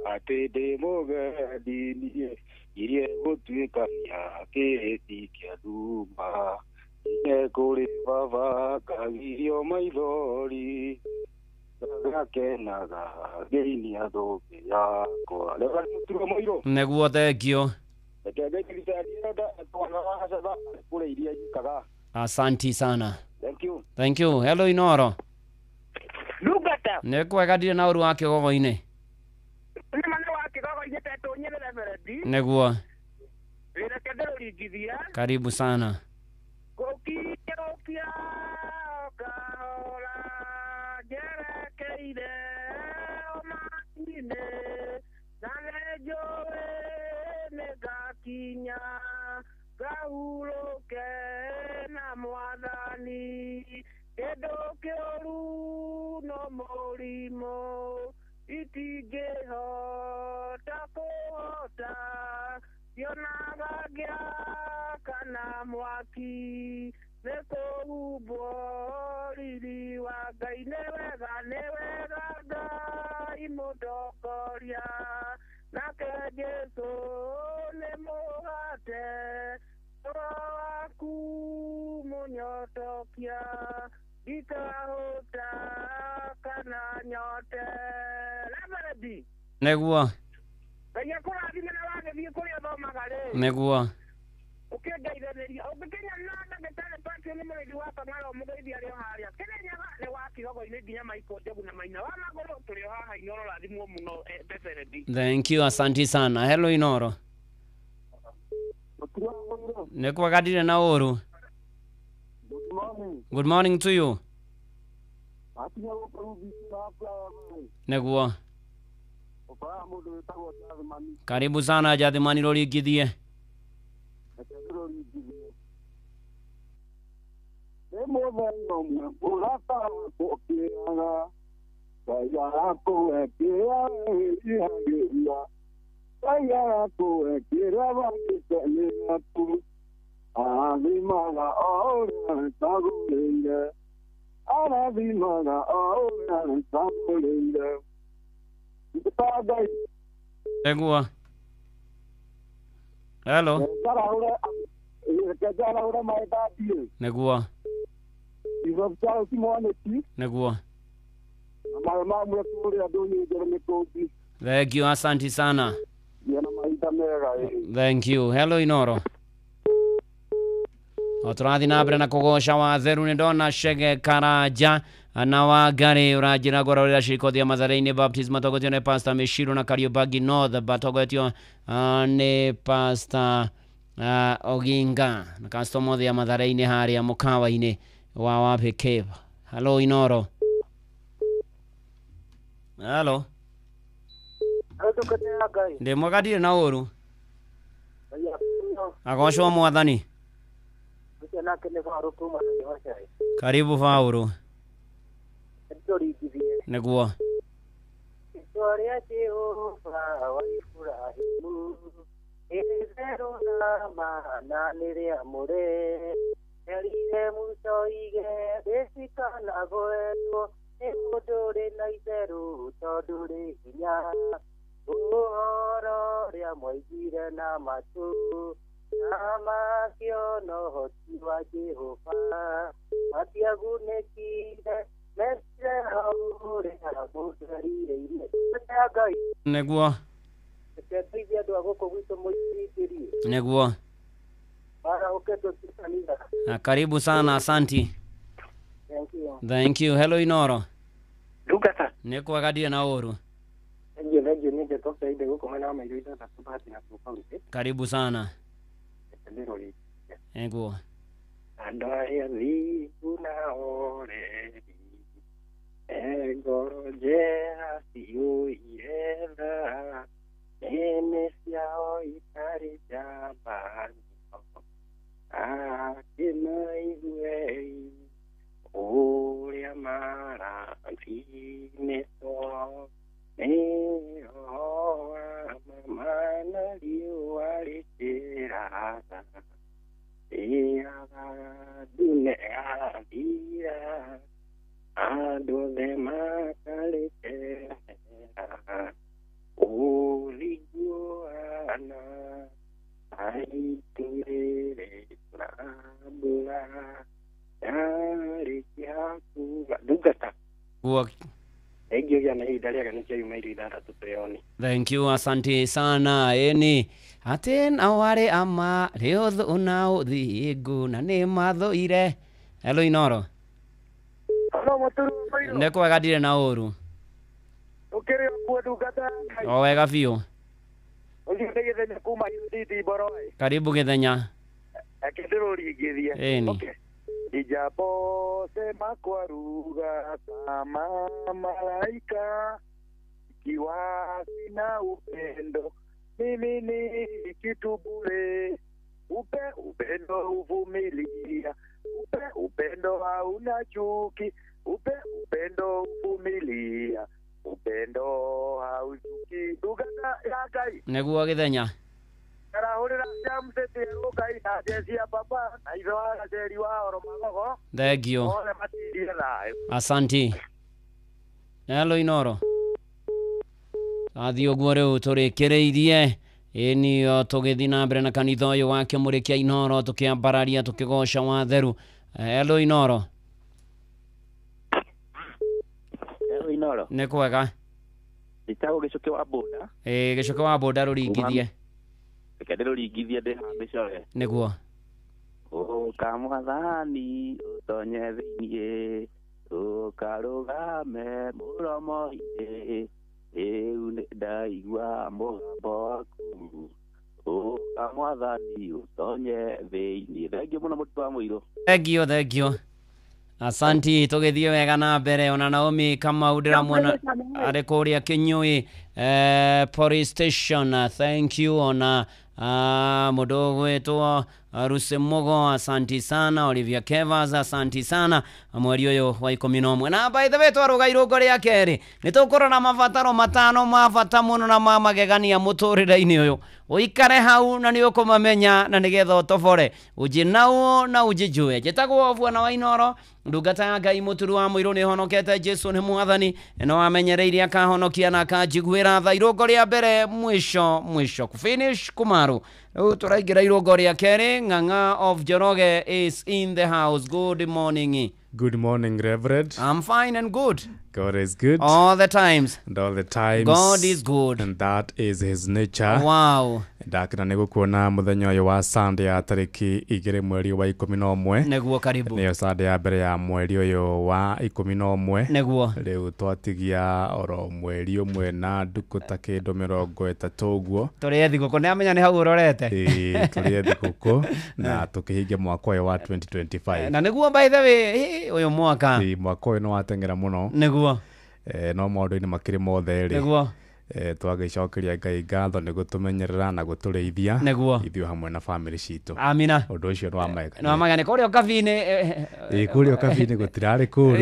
atĩ ndĩ mũgendi niĩ irie gũtuĩkania kĩrĩti kĩa nduma kuri baba kagirio maithori gakenaga geini athoke yakwa lega muturo moiro neguo thengio asanti sana. Thank you. Hello Inoro. Lugata nekwega ndire na uru wa Kĩgogo-inĩ neguo karibu sana. Kokia kaola jerekeire omani mwathani kĩndũ kĩũru no mũrimũ itingĩhota kũhota cionaga ngĩakana mwaki nĩ kũhumbwo riri wa Ngai nĩ wega Ngai mũtongoria nake Jesũ nĩ mũgate waku mũnyotokia ndikahũta kana nyote Reverend Neguo Ngai akũrathime na wagĩthiĩ kũrĩa thomaga rĩ Neguo ũkĩngeithĩrĩria ũngĩkinya na ndagĩtarĩ Patrick nĩ mũrĩithi wa Kang'aro mũgeithia arĩ o harĩa Kĩrĩnyaga nĩ wa Kigogo-inĩ nginya Michael Njogu na Maina wa Magũrũ tũrĩ o haha Inoro rathimwo mũno Reverend. Thank you, asante sana. Hello Inoro. Nekwagadire na oru. Good morning. Good morning to you. Neguo. Karibu sana Jathimani Rorigithie. Neguo. Hello. Neguo. Neguo. Thank you, asante sana. Thank you. Hello Inoro. Oturathi na mbere na kũgoca Watheru nĩ ndona Chege Karaja na Wangari ũranjĩra ngororera cirikothia Mathare-inĩ Baptist matogotio nĩ Pastor Mishiru na Kariobangi North batogotio nĩ Pastor Oginga na customer thia Mathare-inĩ harĩa mũkawa-inĩ wa Wape Cave. Hello Inoro. Hello. Ndĩ mwagadire na ũru. Agocwo Mwathani. Karibu Fauru. Neguo. Gloria Jehova wa Ibrahimu Ezero na mana niria mure Erire muso ige Besikana goeto Emodore na izeru Todure hinya Uhoro ria mwaigire na matu Nama kiono hoti wa Jehova Matiagunekire Neguo. Neguo. Karibu sana, asanti. Thank you. Hello Inoro. Lukasa. Nekwagadire na oru. Karibu sana. Neguo. Andaya li unaore Egorojea siyo irenda Enesiao itari jabani Akina iwei Uria mara Antineso Neoa Mamana liwa litirata Dune adira Adole makalete Oliguana Aiturere Nabula Yari Yaku Dugata Egyo yana idalia ganicha yumairi idara tupeoni. Thank you, asante sana. Eni Aten aware ama Reoth unao thigu na nĩ mathoire. Hello Inoro. Hello Muturu. Nekwagadire na oru. Ukiri kwa dugata. O wega biũ. Ũgĩthenya kuma UDT Boroi. Karibu Gĩthenya. Akĩndĩrũringithia. Eni. Okay. Ijapo sema kwa lugha kama malaika, ikiwa sina upendo, mimi ni kitu bure. Upendo uvumilia, upendo hauna chuki, upendo uvumilia, upendo hauchuki. Dugana ya Ngai Neguo Githenya. Karahurira jamsete Ngai na jesia papa na ithe wa Gaceri wa Oromagogo. Thank you. Ole matindie nayo. Asanti. Hello Inoro. Athi uguo riu turikireirie ini tugithi na mbere na kanitha uyu wake murikia Inoro tukiambararia tukigoca watheru. Hello Inoro. Hello Inoro. Nĩ kwega. Itago gicoke wa boda. Gicoke wa boda ruringithie. Reke ruringithie ndi hambicore. Nĩguo. Kamwathani utonye thĩinĩ ukarugame mũromo-inĩ rĩu ndaigua mũgambo waku kamwathani utonye thĩinĩ. Thengiũ mũno mũtũ wa mũirũ. Thengiũ. Asanti tugithie wega na mbere ona Naomi Kamau ndiramwona ari kuria Kinyui police station. Thank you ona mudogo wetu Rusemogo, asanti sana. Olivia Kevas, asanti sana. Mweri uyu wa 11 na by the way twaruga irugo ria keri nitukoro na mabataro matano mabata muno na magegania muturire-ini uyu uikare hau na ni ukumamenya na nigetha utobore ujinau na ujijue. Jetagwo Obwana wa Inoro, ndungata ya Ngai muturu wa muiru ni honokete. Jesu ni mwathani no amenyereirie akahonokia na akajiguira tha irugo ria mbere mwisho kufinish kumaru. Turaingira irugo ria keri. Ng'ang'a of Joroge is in the house. Good morning. Good morning, Reverend. I'm fine and good. God is good. All the times. And all the times. God is good. And that is his nature. Wow. Ndakira nĩ gũkuona mũthenya ũyũ wa Sunday ya tarĩki 2 mweri wa 11. Neguo karibu. Nĩyo Sunday ya mbere ya mweri ũyũ wa 11. Neguo. Rĩu twatigia oro mweri ũmwe na ndukũ ta kĩndũ 30 ũguo. Tũrĩ thigũkũ nĩ amenya nĩ hau ũrorete. Tũrĩ thigũkũ na tũkĩhingia mwaka ũyũ wa 2025. Na nĩguo by the way ũyũ mwaka. Mwaka ũyũ nĩ wateng'era mũno. Nĩguo. No maũndũ-inĩ makĩrĩ mothe rĩ. Nĩguo. Twagicokeria Ngai ngatho nĩ gũtũmenyerera na gũtũrĩithia ithuĩ hamwe na family citũ. Amina. Ũndũ ũcio nĩ wa magegania. Nĩ wa magegania. Kũrĩa kabi-inĩ kũrĩa kabi-inĩ gũtirarĩ kũru.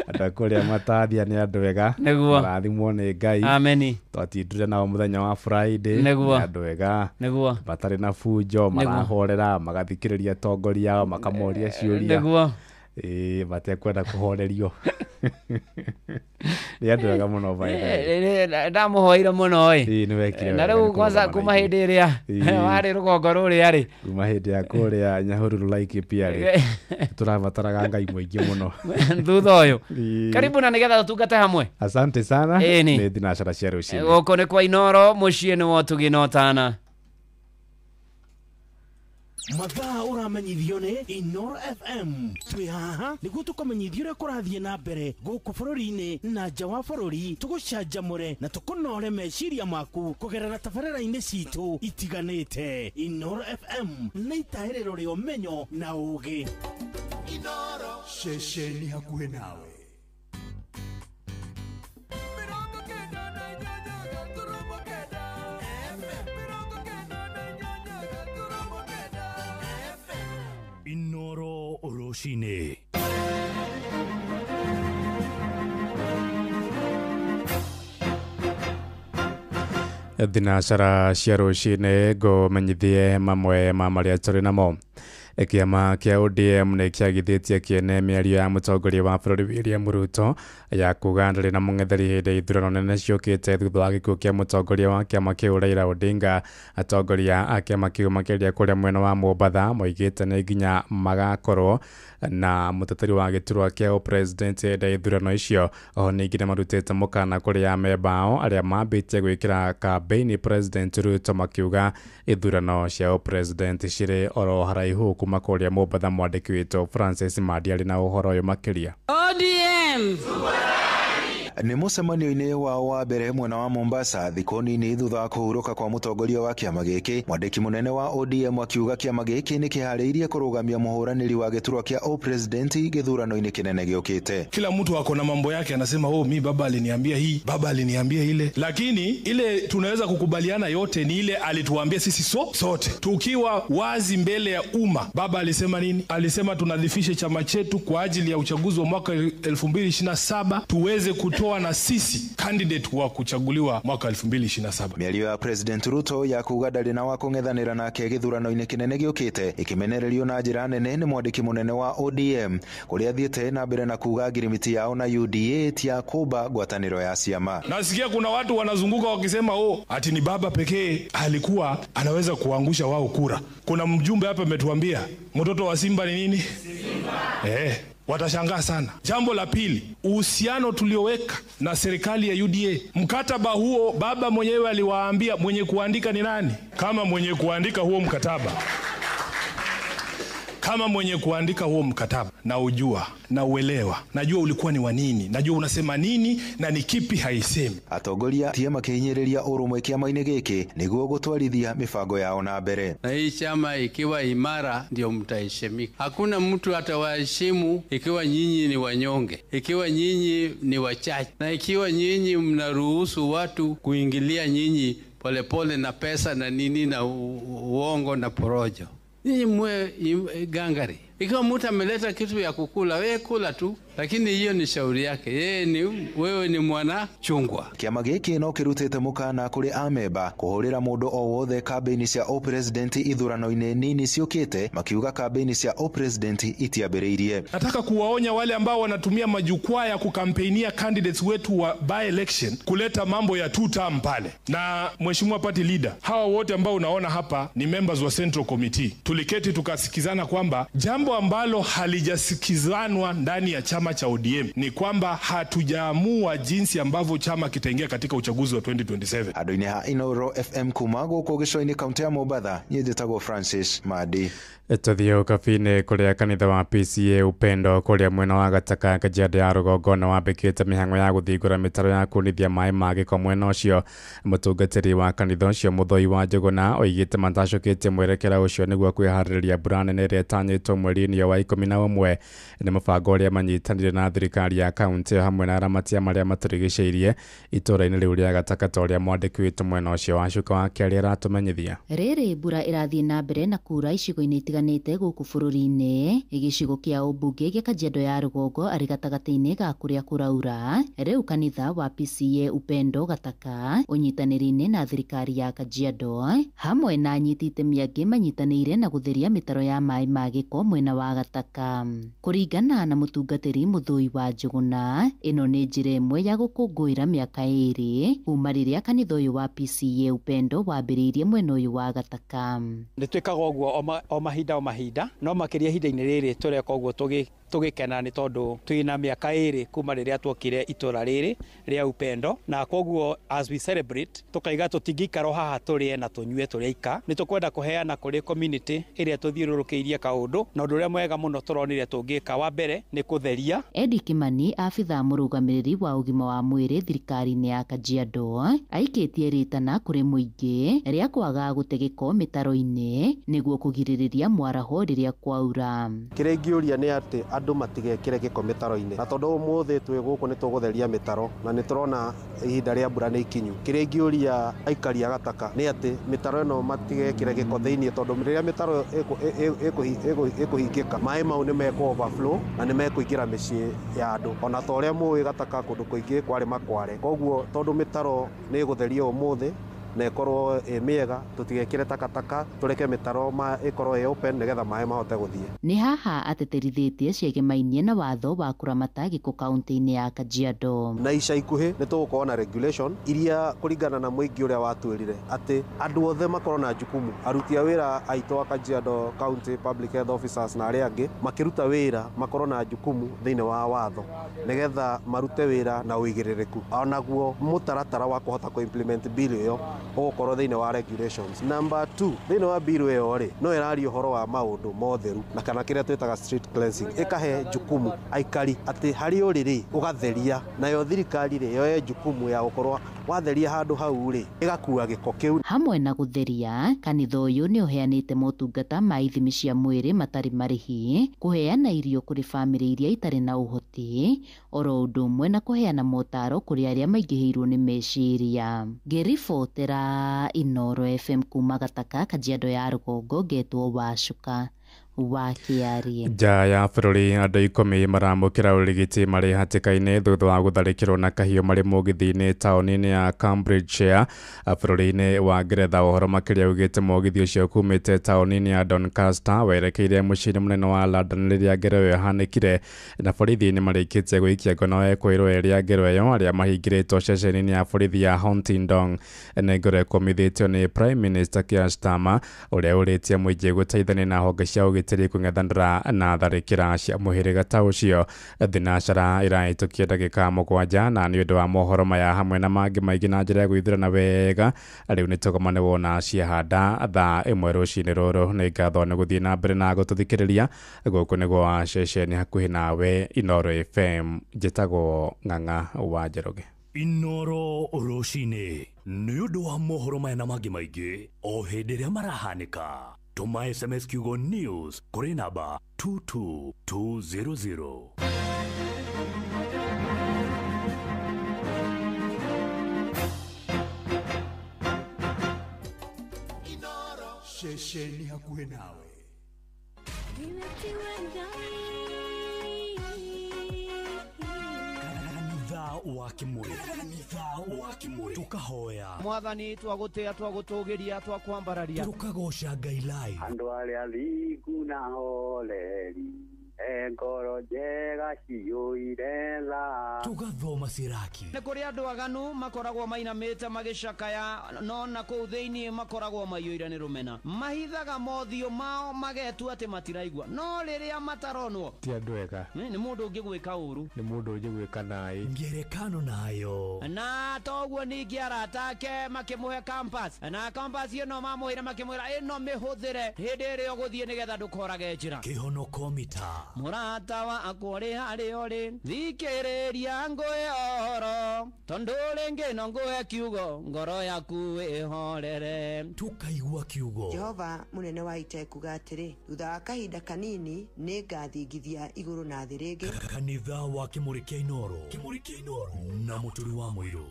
Andũ kũrĩa matathia nĩ andũ ega. Marathimwo nĩ Ngai. Ameni. Twatindire nao mũthenya wa Friday. Nĩ andũ ega. Matarĩ na bunjo, marahorera, magathikĩrĩria atongoria ao, makamoria ciũria. Matekwenda kũhorerio. Nĩ andũ ega mũno baitha. Ndamuhoire mũno nĩ wekire. Na rĩu kwanza kuma hĩndĩ ĩrĩa warĩ rũgongo rũrĩa rĩ. Kuma hĩndĩ ya kũrĩa Nyahururu Laikipia rĩ. Tũrabataraga Ngai mũingĩ mũno. Thutha ũyũ. Karibu na nĩgetha tũtungate hamwe. Asante sana. Nĩ thinacara cia rũciinĩ. Gũkũ nĩ kwa Inoro, mũciĩ nĩ wa Tuginotana. Mathaa uramenyithio ni Inoro FM. Twi haha niguo tukumenyithio uria kurathie na mbere guku bururi-ini na nja wa bururi, tugucanjamure na tukunore meciria maku kugerera tabarĩra-inĩ citu itiganĩte. Inoro FM nĩ itaĩrĩro rĩa ũmenyo na ũũgĩ. Inoro ceceni hakuhĩ nawe. Inoro Oroshine. Thinacara cia rũciinĩ ngũmenyithie mamwe ma marĩa tũrĩ namo. Kĩama kĩa ODM nĩ kĩagithĩtie kĩene mĩario ya mũtongoria wa bũrũri William Ruto ya kuga ndarĩ na mũng'etheri hĩndĩ ya ithurano nene ciũkĩte thutha wa gĩkuũ kĩa mũtongoria wa kĩama kĩu Raila Odinga. Atongoria a kĩama kĩu makĩria kũrĩa mwena wa Mombatha moigĩte nĩ nginya magakorwo na mũteteri wa gĩturwa kĩa president hĩndĩ ya ithurano icio. Oho ningĩ nĩ marutĩte mũkana kũrĩ amemba ao arĩa mambĩtie gwĩkĩra kambeini president Ruto makiuga ithurano cia president cirĩ oro haraihu. Kuma kũrĩa Mombatha mwandĩki witũ Francis Madi arĩ na ũhoro ũyũ makĩria. ODM Nĩ mũcemanio-inĩ wao wa mbere mwena wa Mombasa thikũ nini thutha wa kũhurũka kwa mũtongoria wa kĩama gĩkĩ. Mwandĩki mũnene wa ODM akiuga kĩama gĩkĩ nĩ kĩharĩirie kũrũgamia mũhũranĩri wa gĩturwa kĩa president gĩthurano-inĩ kĩnene gĩũkĩte. Kila mtu ako na mambo yake, anasema mi baba aliniambia hii, baba aliniambia ile, lakini ile tunaweza kukubaliana yote ni ile alituambia sisi sote tukiwa wazi mbele ya umma. Baba alisema nini? Alisema tunadhifishe chama chetu kwa ajili ya uchaguzi wa mwaka 2027 tuweze kutoa na sisi candidate wa kuchaguliwa mwaka 2027. Mĩario ya President Ruto ya kuga ndarĩ na wa kũng'ethanĩra nake gĩthurano-inĩ kĩnene gĩũkĩte ĩkĩmenererio na njĩra nene nĩ mwandĩki mũnene wa ODM kũrĩa athiĩte na mbere na kuga ngirimiti yao na UDA ti ya kũmba ngwatanĩro ya ciama. Nasikia kuna watu wanazunguka wakisema ati ni baba pekee alikuwa anaweza kuangusha wao kura. Kuna mjumbe hapa ametuambia mtoto wa Simba ni nini? Simba. Watashangaa sana. Jambo la pili, uhusiano tulioweka na serikali ya UDA. Mkataba huo baba mwenyewe aliwaambia mwenye kuandika ni nani? Kama mwenye kuandika huo mkataba. Kama mwenye kuandika huo mkataba na ujua na uelewa, najua ulikuwa ni wa nini, najua unasema nini na ni kipi haisemi. Atongoria tie makihinyĩrĩria ũrũmwe kĩama-inĩ gĩkĩ nĩguo gũtwarithia mipango yao na mbere. Na hii chama ikiwa imara ndio mtaheshimika. Hakuna mtu atawaheshimu ikiwa nyinyi ni wanyonge, ikiwa nyinyi ni wachache, na ikiwa nyinyi mnaruhusu watu kuingilia nyinyi polepole na pesa na nini na uongo na porojo. Nyinyi mwe gangari. Ikiwa mtu ameleta kitu ya kukula, wewe kula tu, lakini hiyo ni shauri yake. Wewe ni mwana chungwa. Kĩama gĩkĩ no kĩrutĩte mũkana kũrĩ amemba kũhũrĩra mũndũ o wothe kambĩini cia president ithurano-inĩ nini ciũkĩte, makiuga kambĩini cia president itiambĩrĩirie. Nataka kuwaonya wale ambao wanatumia majukwaa ya kukampeinia candidates wetu wa by election kuleta mambo ya two term pale. Na mheshimiwa party leader, hawa wote ambao unaona hapa ni members wa Central Committee. Tuliketi tukasikizana kwamba jambo ambalo halijasikizanwa ndani ya chama cha ODM ni kwamba hatujaamua jinsi ambavyo chama kitaingia katika uchaguzi wa 2027. Andũ-inĩ ha Inooro FM kuma gũkũ gĩcũa-inĩ kaunti ya Mombasa, niĩ njĩtagwo Francis Madi. Tũthiĩ kabine kũrĩa kanitha wa PCA Upendo kũrĩa mwena wa Gataka Kajiado ya rũgongo na wambĩkĩte mĩhang'o ya gũthingũra mĩtaro ya kunithia maĩ ma gĩko mwena ũcio. Mũtungatĩri wa kanitha ũcio Mũthoi wa Njũgũna oigĩte matacũkĩtie mwerekera ũcio nĩguo kwĩharĩrĩria mbura nene ĩrĩa ĩtanyĩtwo mweri-inĩ wa 11. Nĩ mũbango ũrĩa manyitanĩire na thirikari ya kaunti hamwe na aramatia marĩa matũrigicĩirie itũũra-inĩ rĩu rĩa Gataka ta ũrĩa mwandĩki witũ mwena ũcio wa Cuka wa Kĩarĩ aratũmenyithia. Rĩrĩ mbura ĩrathiĩ na mbere na kura icigo-inĩ itiganĩte gũkũ bũrũri-inĩ. Gĩcigo kĩa ũmbunge gĩa Kajiado ya rũgongo arĩ gatagatĩ-inĩ ga kũrĩa kũraura. Rĩu kanitha wa PCA Upendo Gataka ũnyitanĩri-inĩ na thirikari ya Kajiado hamwe na anyiti itemi angĩ manyitanĩire na gũtheria mĩtaro ya maĩ ma gĩko mwena wa Gataka. Kũringana na mũtungatĩri Mũthoi wa Njũgũna, ĩno nĩ njĩra ĩmwe ya gũkũngũĩra mĩaka 2 kuma rĩrĩa kanitha ũyũ wa PCA Upendo wambĩrĩirie mwena ũyũ wa Gataka. Nĩtwĩkaga ũguo o mahinda no makĩria ihinda-inĩ rĩrĩ tũreka ũguo tũgĩkena nĩ tondũ twĩna mĩaka 2 kuma rĩrĩa tuokire itũra rĩrĩ rĩa Upendo, na koguo as we celebrate tukaiga tũtingĩikara haha tũrĩe na tũnyue tũrĩika. Nĩtũkwenda kũheana kũrĩ community ĩrĩa tũthiũrũrũkĩirie kaũndũ, na ũndũ ũrĩa mwega mũno tũronire tũngĩka wa mbere nĩ kũtheria. Eddie Kimani, abitha mũrũgamĩrĩri wa ũgima wa mwĩrĩ thirikari-inĩ ya Kajiado, aikĩtie rĩtana kũrĩ mũingĩ rĩa kwaga gũte gĩko mĩtaro-inĩ nĩguo kũgirĩrĩria mwaraho rĩrĩa kwaura. Kĩrĩa ingĩũria nĩ atĩ andũ matigekĩre gĩko mĩtaro-inĩ, na tondũ ũmũthĩ twĩ gũkũ nĩ tũgũtheria mĩtaro na nĩ tũrona ihinda rĩa mbura nĩ ikinyu. Kĩrĩa ingĩũria aikari a Gataka nĩ atĩ mĩtaro ĩno matigekĩre gĩko thĩinĩ, tondũ rĩrĩa mĩtaro ĩkũhingĩka maĩ mau nĩ mekũ overflow na nĩ mekũingĩra mĩciĩ ya andũ. Ona ta ũrĩa mũĩ Gataka kũndũ kũingĩ kwarĩ makware, koguo tondũ mĩtaro nĩ ĩgũtherio ũmũthĩ na ikorwo mĩega, tutigekire takataka, tureke mĩtaro ĩkorwo open nigetha maĩ mahote gũthiĩ. Nĩ haha ateterithitie ciĩgemainie na watho wa kũramata gĩko kaunti-inĩ ya Kajiado. Na ica ikuhĩ nĩ tũgũkorwo na regulation iria kũringana na mũingĩ ũrĩa watwĩrire atĩ andũ othe makorwo na jukumu, aruti a wĩra aitũ a Kajiado County Public Health Officers na arĩa angĩ makĩruta wĩra makorwo na jukumu thĩinĩ wa watho nigetha marute wĩra na ũigĩrĩrĩku. Onaguo mũtaratara wa kũhota kũ implement bill ĩyo ũgũkorwo thĩinĩ wa regulations. Number 2, thĩinĩ wa bill ĩyo rĩ no ĩraria ũhoro wa maũndũ motheru na kana kĩrĩa twĩtaga street cleansing, ĩkahe jukumu aikari atĩ harĩ ũrĩrĩ ũgatheria, nayo thirikari rĩ yoye jukumu ya gũkorwo watheria handũ hau rĩ ĩgakua gĩko kĩu. Hamwe na gũtheria, kanitha ũyũ nĩ ũheanĩte motungata ma ithimi cia mwĩrĩ matarĩ marĩhi, kũheana irio kũrĩ bamĩrĩ iria itarĩ na ũhoti, oro ũndũ ũmwe na kũheana motaro kũrĩ arĩa maingĩhĩirwo nĩ meciria. Ngĩribotera Inooro FM kuma Gataka, Kajiado ya Rũgongo, ngetwo Wacuka wa Kĩarie. Nja ya bũrũri andũ 10 maramũkĩra ũrigiti marĩ hatĩka-inĩ thutha wa gũtharĩkĩrwo na kahiũ marĩ mũgithi-inĩ taũni-inĩ ya Cambridgeshire bũrũri-inĩ wa Ngeretha. Ũhoro makĩria ugĩte mũgithi ũcio kumĩte taũni-inĩ ya Doncaster werekeire mũciĩ-inĩ mũnene wa London rĩrĩa ngero ĩyo yahanĩkire, na borithi nĩ marĩkĩtie gũikia ngono kwĩrwo rĩa ngero ĩyo arĩa mahingĩrĩtwo ceceni-inĩ ya borithi ya Huntingdon. Nĩ ngero ĩkomithĩtio nĩ Prime Minister Keir Starmer ũrĩa ũrĩtie mũingĩ gũteithania na honge cia ũgitĩri kũng'ethanĩra na tharĩkĩra cia mũhĩrĩga ta ũcio. Thinacara ĩrahĩtũkia ndagĩka 7 na nĩ ũndũ wa mohoro maya hamwe na mangĩ maingĩ na njĩra ya gũithĩrana wega, rĩu nĩ tũgomane wona ciahanda thaa 1 rũcinĩ rũrũ. Nĩ ngatho nĩ gũthiĩ na mbere na gũtũthikĩrĩria gũkũ nĩgwo ceceni hakuhĩ nawe Inooro FM. Njĩtagwo Ng'ang'a wa Njoroge. Inooro rũcinĩ nĩ ũndũ wa mohoro maya na mangĩ maingĩ o hĩndĩ ĩrĩa marahanĩka. Tuma SMS kiugo news kũrĩ namba 22200. Shesheni hakuhĩ nawe. Kanitha wa Kimuri tukahoya Mwathani twagũtĩa twagũtũgĩria twakwambararia tukagoca Ngai live. Andũ arĩa thingu na holeri ngoro njega ciyũire tha tugathoma Siraki. nĩ kũrĩ andũ aganu makoragwo mainamĩte magĩcakaya, no na kũu thĩinĩ makoragwo maiyũire nĩ rũmena, mahithaga mothiũ mao magetua atĩ matiraigua, no rĩrĩa mataronwo ti andũ ega, nĩ mũndũ ũngĩ gwĩka ũru, nĩ mũndũ ũngĩ gwĩka naĩ. Ngerekano nayo na toguo ningĩ arata ake makĩmũhe campus, na campus ĩno mamũhĩre makĩmwĩra ĩno mĩhũthĩre hĩndĩ ĩrĩa ũgũthiĩ nĩgetha ndũkorage njĩra. Kĩhonoko mita mũrata wa akũrĩ harĩ ũrĩ thikĩrĩria ngũĩ oro, tondũ rĩngĩ no ngũhe kiugo ngoro yaku ĩhorere. Tukaigua kiugo. Jehova mũnene wa ita ekuga atĩrĩ, thutha wa kahinda kanini nĩ ngathingithia igũrũ na thĩ rĩngĩ. Kanitha wa Kimuri kĩa Inooro na mũtũri wa mũirũ.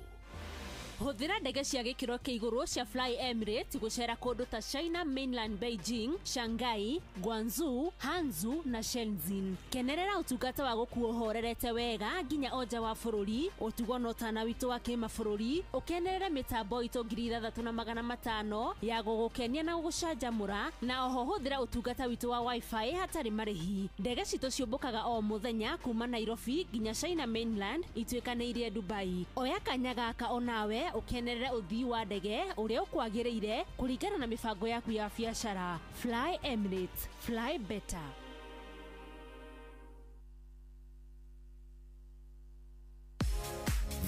Hũthĩra ndege cia gĩkĩro kĩa igũrũ cia Fly Emirates gũcera kũndũ ta China Mainland, Beijing, Shanghai, Guangzhou, Hangzhou na Shenzhen. Kenerera ũtungata wa gũkuo ũhorerete wega nginya oja wa bũrũri, ũtugo na ũtana witũ wa kĩmabũrũri, ũkenerere mĩtambo itũ 3500 ya gũgũkenia na gũgũcanjamũra, na oho hũthĩra ũtungata witũ wa Wi-Fi hatarĩ marĩhi. Ndege citũ ciũmbũkaga o mũthenya kuma Nairobi nginya China Mainland ituĩkanĩirie Dubai. Oya kanya gaka onawe ukenerere uthii wa ndege uria ukwagĩrĩire kũringana na mibango yaku ya biacara. Fly Emirates, fly better.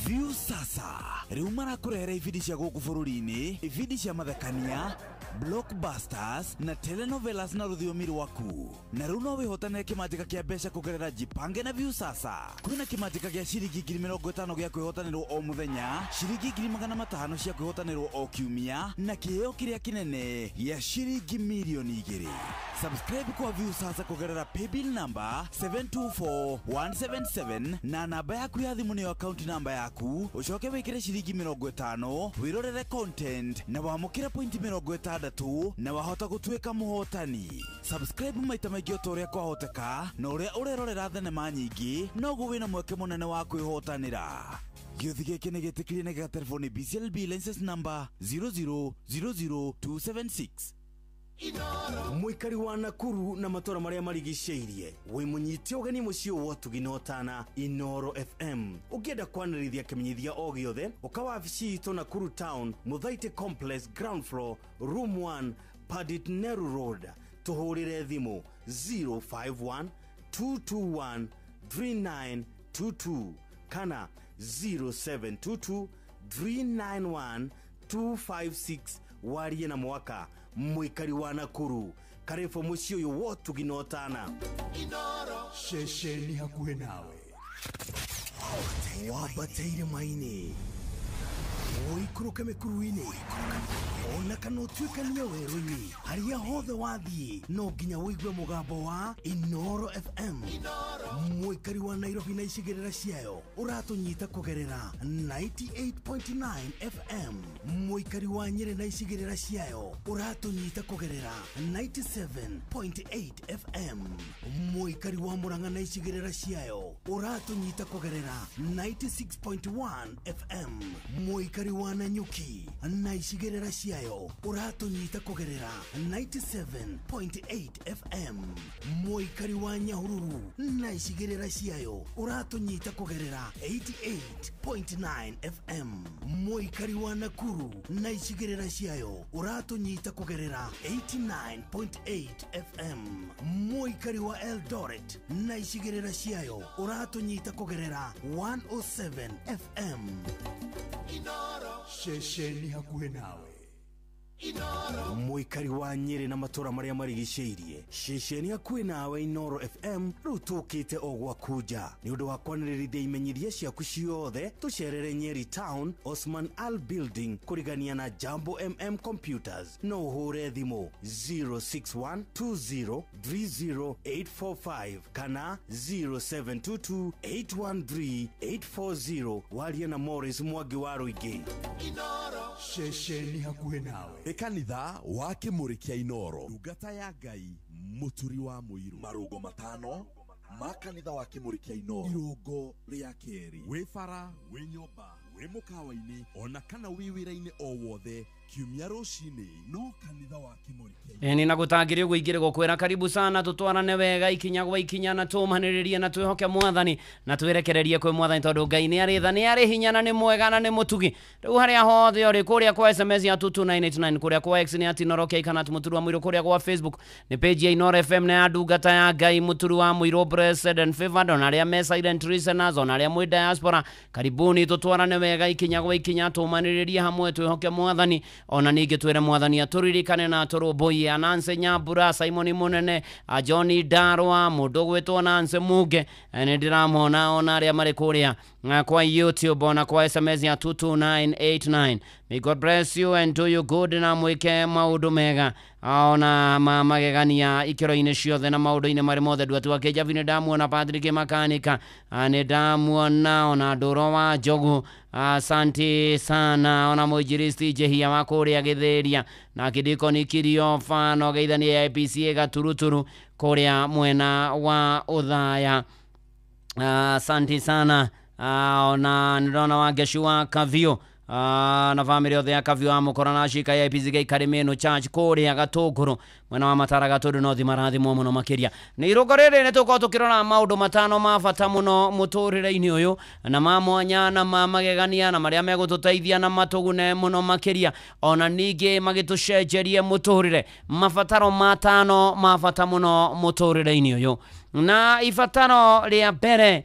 View sasa rĩu marakurehera ibindi cia gũkũ bũrũri-inĩ, ibindi cia mathekania, blockbusters na telenovelas na rũthiomi rwaku. Na rĩu no wĩhotanĩre kĩmanjĩka kĩa mbeca kũgerera Jipange na View sasa. Kwĩna kĩmanjĩka gĩa ciringi 50,000 gĩa kwĩhotanĩrwo o mũthenya, ciringi 500,000 cia kwĩhotanĩrwo o kiumia, na kĩheo kĩrĩa kĩnene gĩa ciringi milioni 2. Subscribe kwa View sasa kũgerera paybill number 724177 na namba yaku ya thimũ nĩyo account number yaku, ucoke wĩkĩre ciringi 50 wirorere content na wamũkĩre point 60 na wahota gũtuĩka mũhotani. Subscribe maita maingĩ o ũrĩa kwahoteka, na ũrĩa ũrerorera thenema nyingĩ noguo wĩna mweke mũnene wa kwĩhotanĩra. Gĩũthi gĩkĩ nĩ gĩtĩkĩrie na gĩgatelefoni BCLB license number 0000276. Mũikari wa Nakuru na matũra marĩa marigicĩirie, wĩ mũnyiti ũgeni mũciĩ wa Tuginotana Inooro FM. Ũngĩenda kwanĩrĩithia kĩmenyithia o gĩothe, ũkawabici itũ Nakuru Town, Muthaiga Complex, ground floor, room 1, Padit Neru Road. Tuhũrĩre thimũ 051 221 3922 kana 0722 391 256 warie na mwaka mwikari wa Nakuru karefo mucio yo wotu ginotana Inoro shesheni hakuhe nawe wabateire maini oikuruke mekuruini ona kanotwikania werũ-inĩ haria hothe wathiĩ no nginya wĩigue mũgambo wa Inoro FM mũikari wa Nairobi na icigĩrĩra ciayo ũratũnyita kũgerera 98.9 FM mũikari wa Nyĩrĩ na icigĩrĩra ciayo ũratũnyita kũgerera 97.8 FM mũikari wa Murang'a na icigĩrĩra ciayo ũratũnyita kũgerera 96.1 FM mũikari wa Nanyuki na icigĩrĩra ciayo ũratũnyita kũgerera 97.8 FM mũikari wa Nyahururu na icigĩrĩra ciayo ũratũnyita kũgerera 88.9 FM mũikari wa Nakuru na icigĩrĩra ciayo ũratũnyita kũgerera 89.8 FM mũikari wa Eldoret na icigĩrĩra ciayo ũratũnyita kũgerera 107 FM Inoro shesheni hakuhe nawe Inoro mũikari wa Nyĩrĩ na matũra marĩa marigicĩirie shesheni hakuhe nawe Inoro FM rĩu tũkĩte o gwakuja nĩ ũndũ wa kwanĩrĩrithia imenyithia ciaku ciothe tũcerere Nyeri Town Osman Al Building kũrigania na Jambo Computers no ũhũre thimũ 0612030845 kana 0722813840 warie na Morris Mwangi wa Rũingĩ Inoro shesheni hakuhe nawe kanitha wa Kĩmũrĩ kĩa Inoro ndungata ya Ngai mũturi wa mũirũ marũgo matano ma kanitha wa Kĩmũrĩ kĩa Inoro irũngo rĩa kerĩ wĩ bara wĩ nyũmba wĩ mũkawa-inĩ ona kana wĩ wĩra-inĩ o wothe kiumia rũcinĩ no kanitha wa Kĩmũrĩ kĩa ni nagutangire guingire gukwira karibu sana tutwarane wega ikinya gwa ikinya na tumaniririe na twihoke mwathani na twirekererie kwe mwathani tondu Ngai ni ari tha ni ari hinya na ni mwega na ni mutugi riu haria hothe uri kuria kwa SMS ya 22989 kuria kwa X ni @inoroke kana tumuturu wa mwiro kuria kwa Facebook ni page ya Inoro FM na ndungata ya Ngai muturu wa mwiro President Favored na aria me silent listeners na aria mwi diaspora karibuni tutwarane wega ikinya gwa ikinya tumaniririe hamwe twihoke mwathani ona ningi twire mwathani aturirikane na turuboi Ananse Nyambura Simon Munene Johnny Darwa mundu gwitwo Nanse Muge ni ndiramona ona aria mari kuria kwa YouTube ona kwa SMS ya 22989 may God bless you and do you good na mwike maundu mega ona magegania ikiro-ini ciothe na maundu-ini mari mothe ndu atu akeja vine ndamuona Patrick Makanika ni ndamuona ona Ndũro wa Njogu asante sana ona Mũinjilisti Jehia wa kuria Gĩthĩria na Kidikoni Kiriofa no geithania ya IPCA Gaturuturu kuria mwena wa Uthaya asante sana ona ndirona wa Geshua Kavio na family othe ya Kavio amukora na shika ya IPCA Karimeno Church kuria Gatũngũrũ mwena wa Mataraga tondu no thi marathimwo muno makiria ni irugo riri ni tuko tukirora maundu matano ma bata muno muturire-ini uyu na ma mwanya na ma magegania na maria megututeithia na matugune muno makiria ona ningi magitucenjerie muturire mabataro matano ma bata muno muturire-ini uyu na ibataro ria mbere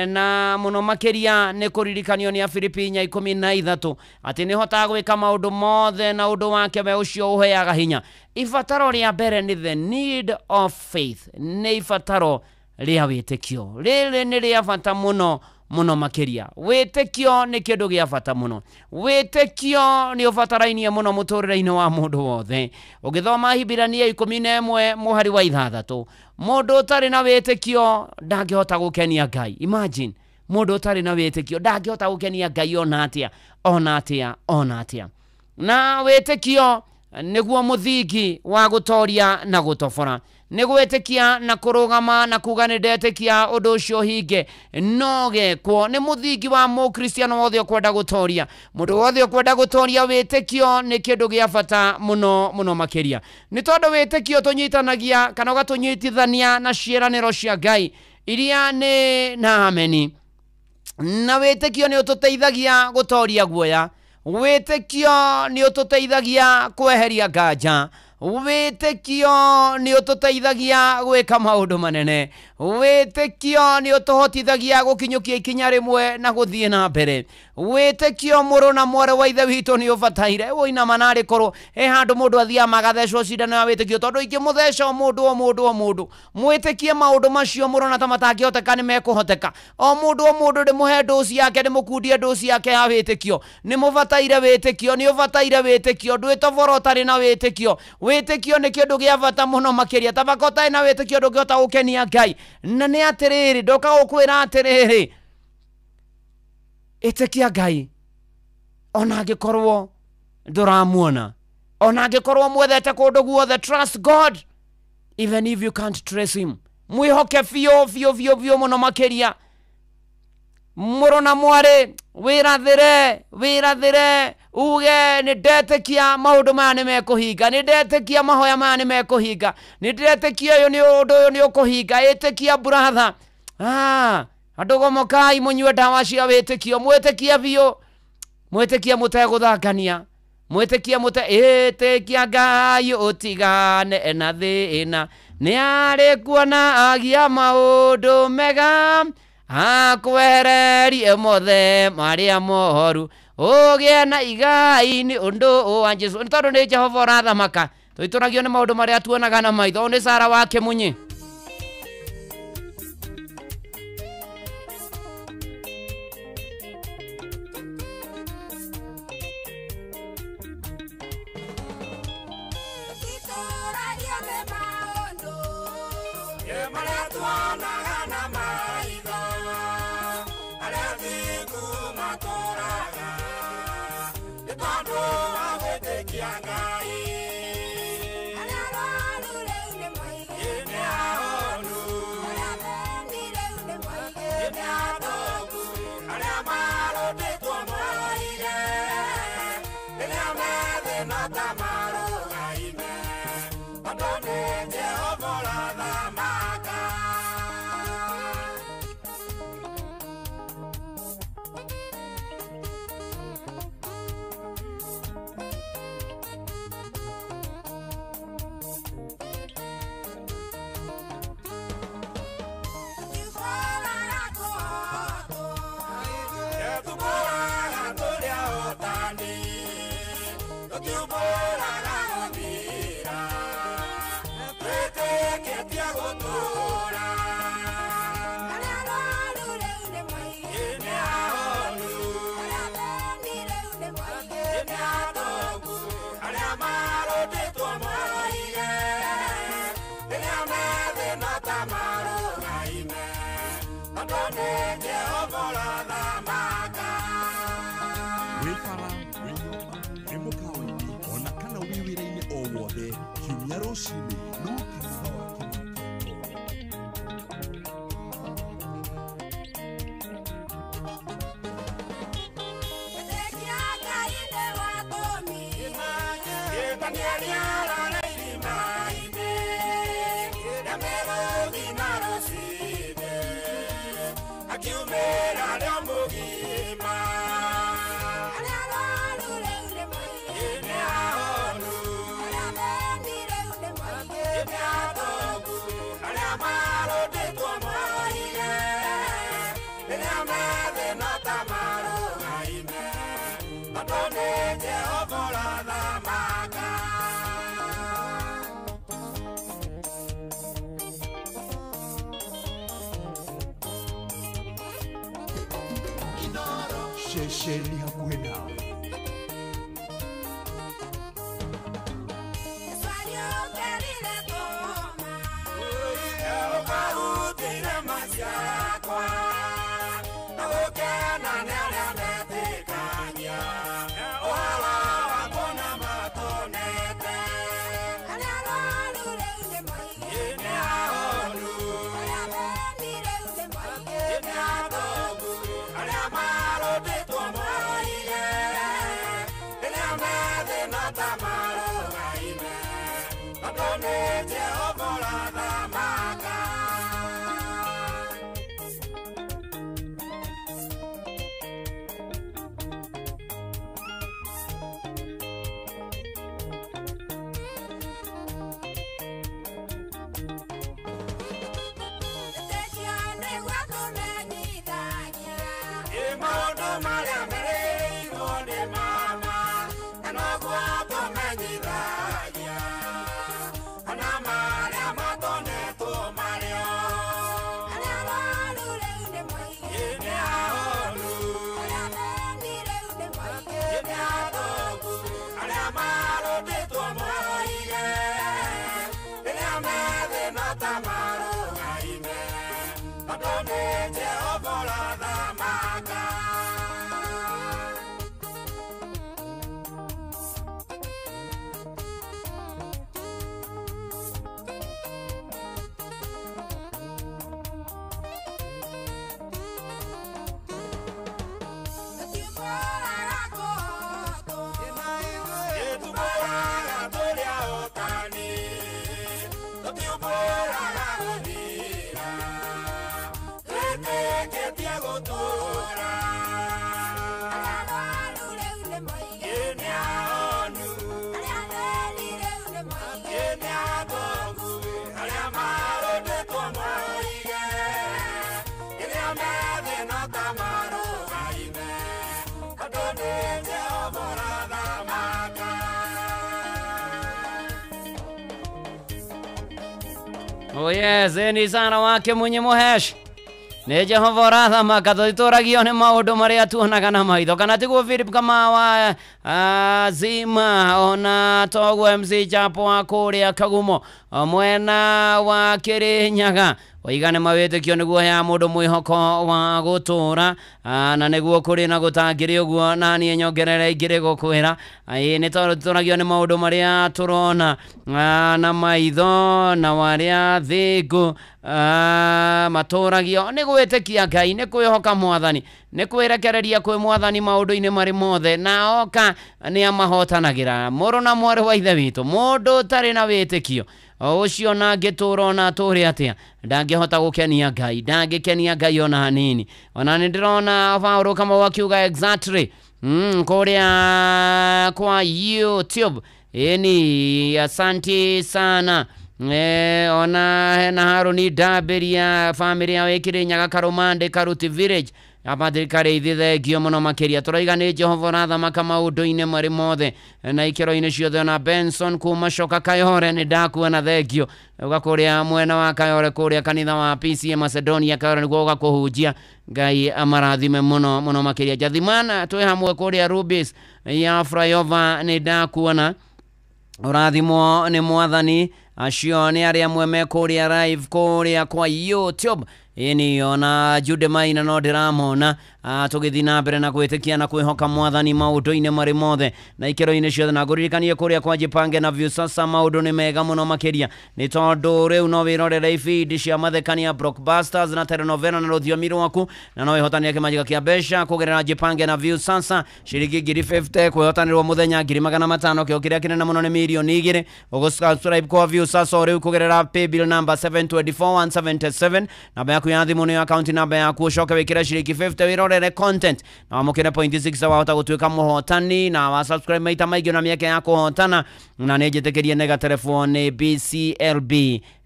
na muno makiria ni kuririkanio ni Afilipinya 13 ati ni hotaga gwika maundu mothe na undu wake we ucio uheaga hinya ibataro ria mbere ni the need of faith ni ibataro ria witikio riri ni ria bata muno muno makiria witikio ni kindu gia bata muno witikio ni ubatarainie muno muturire-ini wa mundu wothe ugithoma Hibirania 11 muhari wa 6 mundu utari na witikio ndangihota gukenia Ngai imagine mundu utari na witikio ndangihota gukenia Ngai ona atia na witikio niguo muthingi wa gutoria na gutobora ni gwitikia na kurugama na kuga ni ndetikia undu ucio hinge noge kwo ni muthingi wa mukristiano wothe ukwenda gutoria mundu wothe ukwenda gutoria witikio ni kindu gia bata muno makiria ni tondu witikio tunyitanagia kana gatunyitithania na ciiraniro cia Ngai iria ni na ameni na witikio ni ututeithagia gutoria guoya witikio ni ututeithagia kweheria nganja witikio ni ututeithagia gwika maundu manene witikio ni utuhotithagia gukinyukia ikinya rimwe na guthie na mbere witikio muru na mwore wa ithe witũ nĩ ũbataire ũinama narĩ korwo handũ mũndũ athia magathecwo cindano ya witikio tondũ ingĩmũtheca mũndũ mwĩtĩkie maũndũ macio mũrona ta matangĩhoteka nĩ mekũhoteka o mũndũ ndĩmũhe dosi yake ndĩmũkundie dosi yake ya witikio nĩ mũbataire witikio nĩ ũbataire witikio ndwĩtobora ũtarĩ na witikio nĩ kĩndũ gĩa bata mũno makĩria tabaka ũtarĩ na witikio ndũngĩhota gũkenia Ngai na nĩ atĩrĩrĩ ndoka gũkwĩra atĩrĩrĩ ĩtĩkia Ngai ona angĩkorwo ndũramuona ona angĩkorwo mwethete kũndũ guothe trust God even if you can't trace him mwĩhoke biũ mũno makĩria mũrũ na mwarĩ wĩrathĩre uge nĩ ndetĩkia maũndũ maya nĩ mekũhinga nĩ ndetĩkia mahoya maya nĩ mekũhinga nĩ ndetĩkia ũndũ ũyũ nĩ ũkũhinga ĩtĩkia brother andũ gomokai mũnyue ndawa cia wĩtĩkio mwĩtĩkia biũ mwĩtĩkia mũtegũthangania mwĩtĩkia ĩtĩkia Ngai ũtigane na thĩna nĩ arĩ kuona agia maũndũ mega akwehererie mothe marĩa mohoru ũgĩe na igai nĩ ũndũ wa Jesũ nĩ tondũ nĩ Jehova ũrathamaka tũitũragio nĩ maũndũ marĩa tuonaga na maitho nĩ Sara wa Kĩmunyi Shesheni hakuhe nawe Maondo Maria Oh yes, ni sana wake mwenye muhesh. Nä Jehova ũrathamaka tũtũragio nĩ maũndũ marĩa tuonaga na maitho kana tiguo Philip Kamawa Zima ona toguo MC Chapo wa kũrĩa Kagumo mwena wa Kĩrĩnyaga waigane mawĩtĩkio nĩguo ya mũndũ mwĩhoko wa gũtũra na nĩguo kũrĩ na gũtangĩrĩ ũguo na niĩ nyongerere ingĩrĩ gũkwĩra nĩ tondũ tũtũragio nĩ maũndũ marĩa tũrona na maitho na warĩa thĩngũ matũragio nĩ gwĩtĩkia Ngai nĩ kwĩhoka Mwathani nĩ kwĩrekereria kwĩ Mwathani maũndũ-inĩ marĩ mothe na oka nĩ amahotanagĩra mũrũ na mwarĩ wa ithe witũ mũndũ ũtarĩ na wĩtĩkio ũcio na angĩtũra ona atũre atĩa ndangĩhota gũkenia Ngai ndangĩkenia Ngai ona hanini ona nĩ ndĩrona Paul Kamau akiuga exactly kũrĩa kwa YouTube ni asante sana ona hena Haruni Daberia family ya Kĩrĩnyaga Karũmande Karuti Village apathirikari thengio mũno makĩria tũraiga nĩ Jehova ũrathamaka maũndũ-inĩ marĩ mothe na ikĩro-inĩ ciothe na Benson kuma Coka Kayore nĩ ndakuona thengio ũgakũrĩa mwena wa Kayore kũrĩa kanitha wa PCA Macedonia Kayore nĩguo ũgakũhunjia Ngai amarathime mũno mũno makĩria Jathimana twĩ hamwe kũrĩa Rubis ya Flyover nĩ ndakuona ũrathimwo nĩ Mwathani acio nĩ arĩa amwe me kũrĩa live kũrĩa kwa YouTube ni ona Jude Maina no ndiramona tũgĩthiĩ na mbere na gwĩtĩkia na kwĩhoka Mwathani maũndũ-inĩ marĩ mothe na ikĩro-inĩ ciothe na ngũririkanie kũrĩa kwa Jipange na Viusasa maũndũ nĩ mega mũno makĩria nĩ tondũ rĩu no wĩrorere ibindi cia mathekania Blockbusters na telenovela na rũthiomi rwaku na no wĩhotanie kĩmanjĩka kĩa mbeca kũgerera Jipange na Viusasa ciringi 50 kwĩhotanĩrwo mũthenya 500 kĩo kĩrĩa kĩnene mũno nĩ mirioni 2 ũgũsubscribe kwa Viusasa rĩu kũgerera paybill number 724177 namba yaku ya thimũ nĩ account number yaku ũcoke wĩkĩre ciringi 50 wĩrorere content na wamũkĩre point 6 wahota gũtuĩka mũhotani na wa subscribe maita maingĩ na mĩeke ya kũhotana na nĩ njĩtĩkĩrie nega telefoni BCLB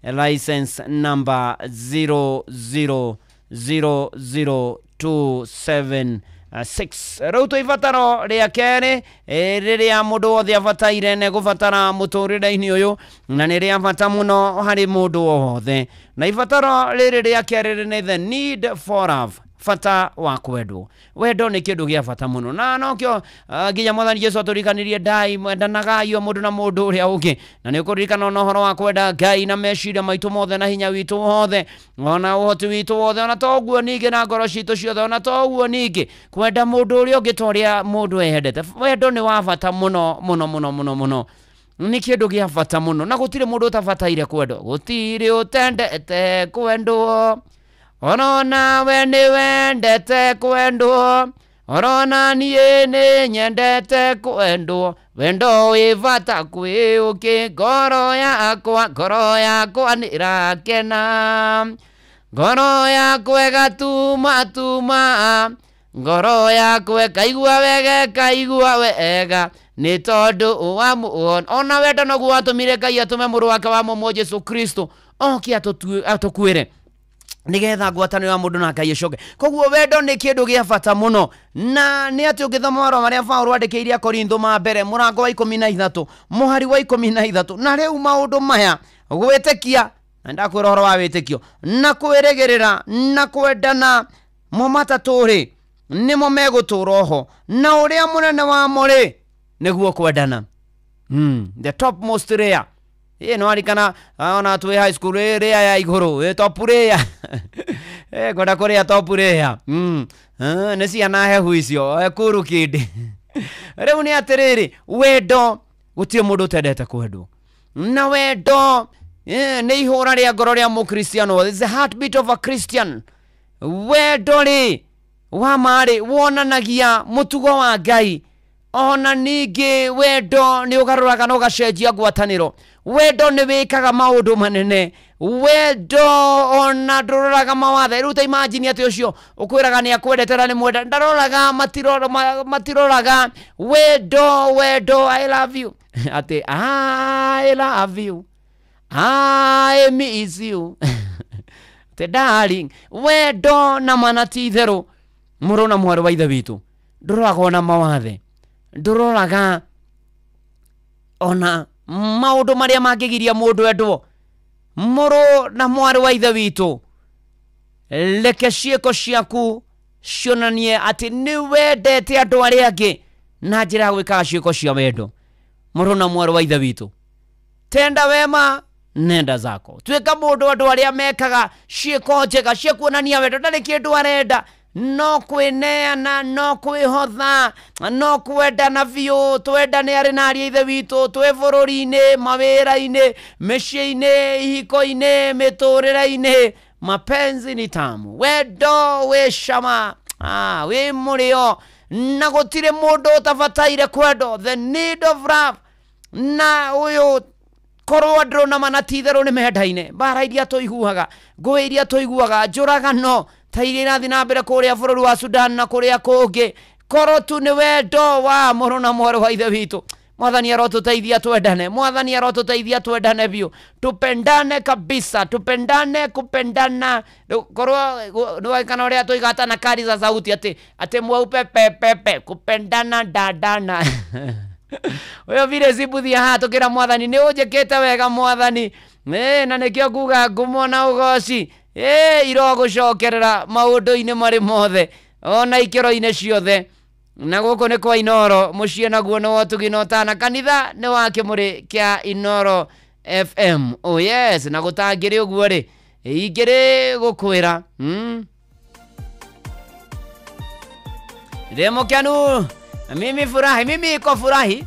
license number 0000276 rĩu tũibataro rĩa kerĩ rĩrĩa mũndũ wothe abataire nĩ gũbatara mũtũrĩre-inĩ ũyũ na nĩ rĩa bata mũno harĩ mũndũ wothe na ibataro rĩrĩ rĩa kerĩ nĩ the need for love fata wa kwendwo wendo nĩ kĩndũ gĩa bata mũno na nokĩo nginya Mwathani Jesũ atũrikanirie ndai mwendanagai o mũndũ na mũndũ ũrĩa ũngĩ na nĩ ũkũririkana na ũhoro wa kwenda Ngai na meciria maitũ mothe na hinya witũ wothe ona ũhoti witũ wothe ona toguo ningĩ na ngoro citũ ciothe ona toguo ningĩ kwenda mũndũ ũrĩa ũngĩ ta ũrĩa mũndũ ehendete wendo nĩ wa bata mũno mũno mũno mũno mũno nĩ kĩndũ gĩa bata mũno na gũtirĩ mũndũ ũtabataire kwendwo gũtirĩ ũtendete kwendwo Orona we nĩ wendete kwendwo Orona niĩ nĩ nyendete kwendwo wendo wĩ bata kwĩũkĩ ngoro yakwa nĩ ĩrakena ngoro yakwa ĩgatuma ngoro yakwa kaigua wega nĩ tondũ wamuona ona wendo noguo watũmire Ngai atũme mũrũ wake wa mũmwe Jesũ Kristo oke atũkuĩre nigetha ngwatanĩro ya mũndũ na Ngai ĩcoke koguo wendo nĩ kĩndũ gĩa bata mũno na nĩ atĩ ũngĩthoma marũa marĩa Paũlũ andĩkĩire Korintho ma mbere mũrango wa 13 mũhari wa 13 na rĩu maũndũ maya gwĩtĩkia na ndakwĩra ũhoro wa wĩtĩkio na kwĩrĩgĩrĩra na kwendana mo matatũ rĩ nĩmo megũtũra ho na ũrĩa mũnene wamo rĩ nĩguo kwendana the topmost layer no arikana ona twĩ high school area ya igũrũ top layer kwenda kũrĩa top layer nĩ ciana hehu icio kuru kĩndĩ rĩu nĩ atĩrĩrĩ wendo gũtirĩ mũndũ ũtendete kwendwo na wendo nĩ ihũra rĩa ngoro rĩa mũkristiano is the heartbeat of a Christian wendo rĩ wa marĩ wonanagia mũtugo wa Ngai ona ningĩ wendo nĩ ũgarũraga na ũgacenjia ngwatanĩro wendo nĩ wĩkaga maũndũ manene wendo ona ndũroraga mawathe rĩu ta imagine atĩ ũcio ũkwĩraga nĩ akwendete na nĩ mwenda ndaroraga matiroraga wendo I love you atĩ I love you I miss you atĩ darling wendo na manati itherũ mũrũ na mwarĩ wa ithe witũ ndũroraga ona mawathe ndũroraga ona maũndũ marĩa mangĩgiria mũndũ endwo mũrũ na mwarĩ wa ithe witũ, reke ciĩko ciaku cionanie atĩ nĩ wendete andũ arĩa angĩ na njĩra ya gwĩkaga ciĩko cia wendo. Mũrũ na mwarĩ wa ithe witũ, tenda wema nenda zako. Tuĩka mũndũ andũ arĩa mekaga ciĩko njega cia kuonania wendo, ndarĩ kĩndũ arenda, no kwĩneana, no kwĩhotha, no kwendana biũ, twendane arĩ na ariũ ithe witũ, twĩ bũrũri-inĩ, mawĩra-inĩ, mĩciĩ-inĩ, ihiko-inĩ, mĩtũrĩre-inĩ. Mapenzi ni tamu, wendo wĩ cama, wĩ mũrĩo, na gũtirĩ mũndũ ũtabataire kwendo. The need of love. Na ũyũ korwo andũ na manatitherũ nĩ mendaine, mbara iria tũiguaga, ngũĩ iria tũiguaga, njũragano ta iria irathiĩ na mbere kũrĩa bũrũri wa Sudan na kũrĩa kũngĩ, korwo tu nĩ wendo wa mũrũ na mwarĩ wa ithe witũ. Mwathani arotũteithia twendane, Mwathani arotũteithia twendane biũ, tupendane kabisa, tupendane kupendana. Korwo nĩwaikana ũrĩa tũigata na kari za sauti atĩ mweupe pepepe, kupendana dadana. Uyo vile zibuthia tukira Mwathani ni ũnjĩkĩte wega Mwathani, na nĩkĩo kuga ngumo na ũgoci irogũcokerera maũndũ-inĩ marĩ mothe ona ikĩro-inĩ ciothe. Na gũkũ nĩ kwa Inoro, mũciĩ naguo nĩ wotugi na ũtana, kanitha nĩ wa kĩmũrĩ kĩa Inoro FM. Oh yes, na gũtangĩrĩ ũguo rĩ, ingĩrĩ gũkwĩra Demo kanu mimi furahi, mimi iko furahi.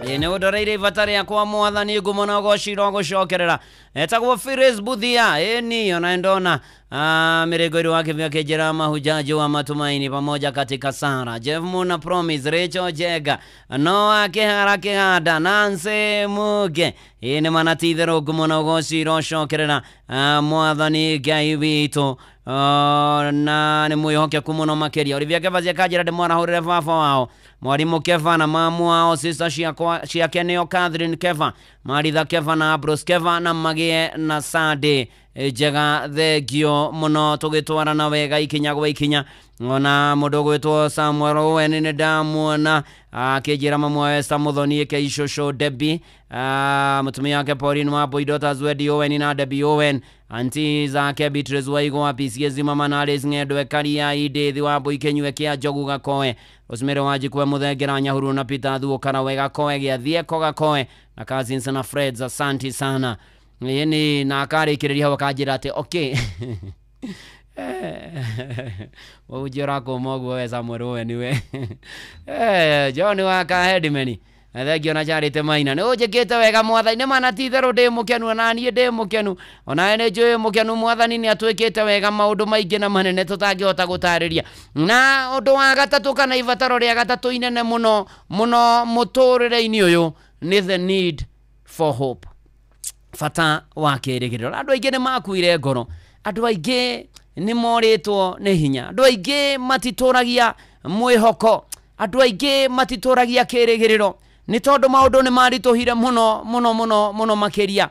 Nĩ ũndoreire ibatari yakwa mwathani ngumo na ũgocirwo gũcokerera etagwo Firis Buthia ni ona ndona mirengo wa kivya kejera mahujaji wa matumaini pamoja katika Sara Jeff Muna Promise Rachel Jega Noah Kehara Kehada Nancy Muge ni manatithero ngumo na ũgocirwo gũcokerera mwathani Ngai witũ na nĩ mwĩhokeku mũno makĩria Olivia Keva ciakajĩra ndĩmwarahũrĩre baba wao Mwarimu Keva na mamu wao sister ciake nĩo Catherine Keva Maritha Keva na Bruce Keva na magĩe na Sade njega thengio mũno tũgĩtwarana wega ikinya gwa ikinya ona mũndũ gwĩtwo Samuel Owen nĩ ndamuona akĩnjĩra mamu wa Esther Muthoni Keicũcũ Debbie mũtumia wake Pauline Wambui daughters Wedi Owen na Debbie Owen anti zake Beatrice Waigo wa PCS mama na Alice Ng'endwe Karia Idethi Wambui Kenyue kia Njogu Gakoe Rosemary Wanjikwe Muthengera Nyahururu na Peter Thuokara wega Koe Gĩathieko Gakoe na Cousins na Freds asanti sana ni na akarĩkĩrĩria wakajĩra atĩ okay ujira komogo we Samuel Owen we John wa Kahedimeni thengio na Charity Maina nĩ ũnjĩkĩte wega mwathani nĩ manatitherũ ndĩ mũkenu na niĩ ndĩ mũkenu ona nĩ njũĩ mũkenu mwathani nĩ atwĩkĩte wega maũndũ maingĩ na manene tũtangĩhota gũtarĩria na ũndũ wa gatatũ kana ibataro rĩa gatatũ inene mũno mũno mũtũrĩre-inĩ ũyũ nĩ the need for hope fata wa kĩrĩgĩrĩro andũ aingĩ nĩ makuire ngoro andũ aingĩ nĩ morĩtwo nĩ hinya andũ aingĩ matitũragia mwĩhoko andũ aingĩ matitũragia kĩrĩgĩrĩro nĩ tondũ maũndũ nĩ maritũhire mũno makĩria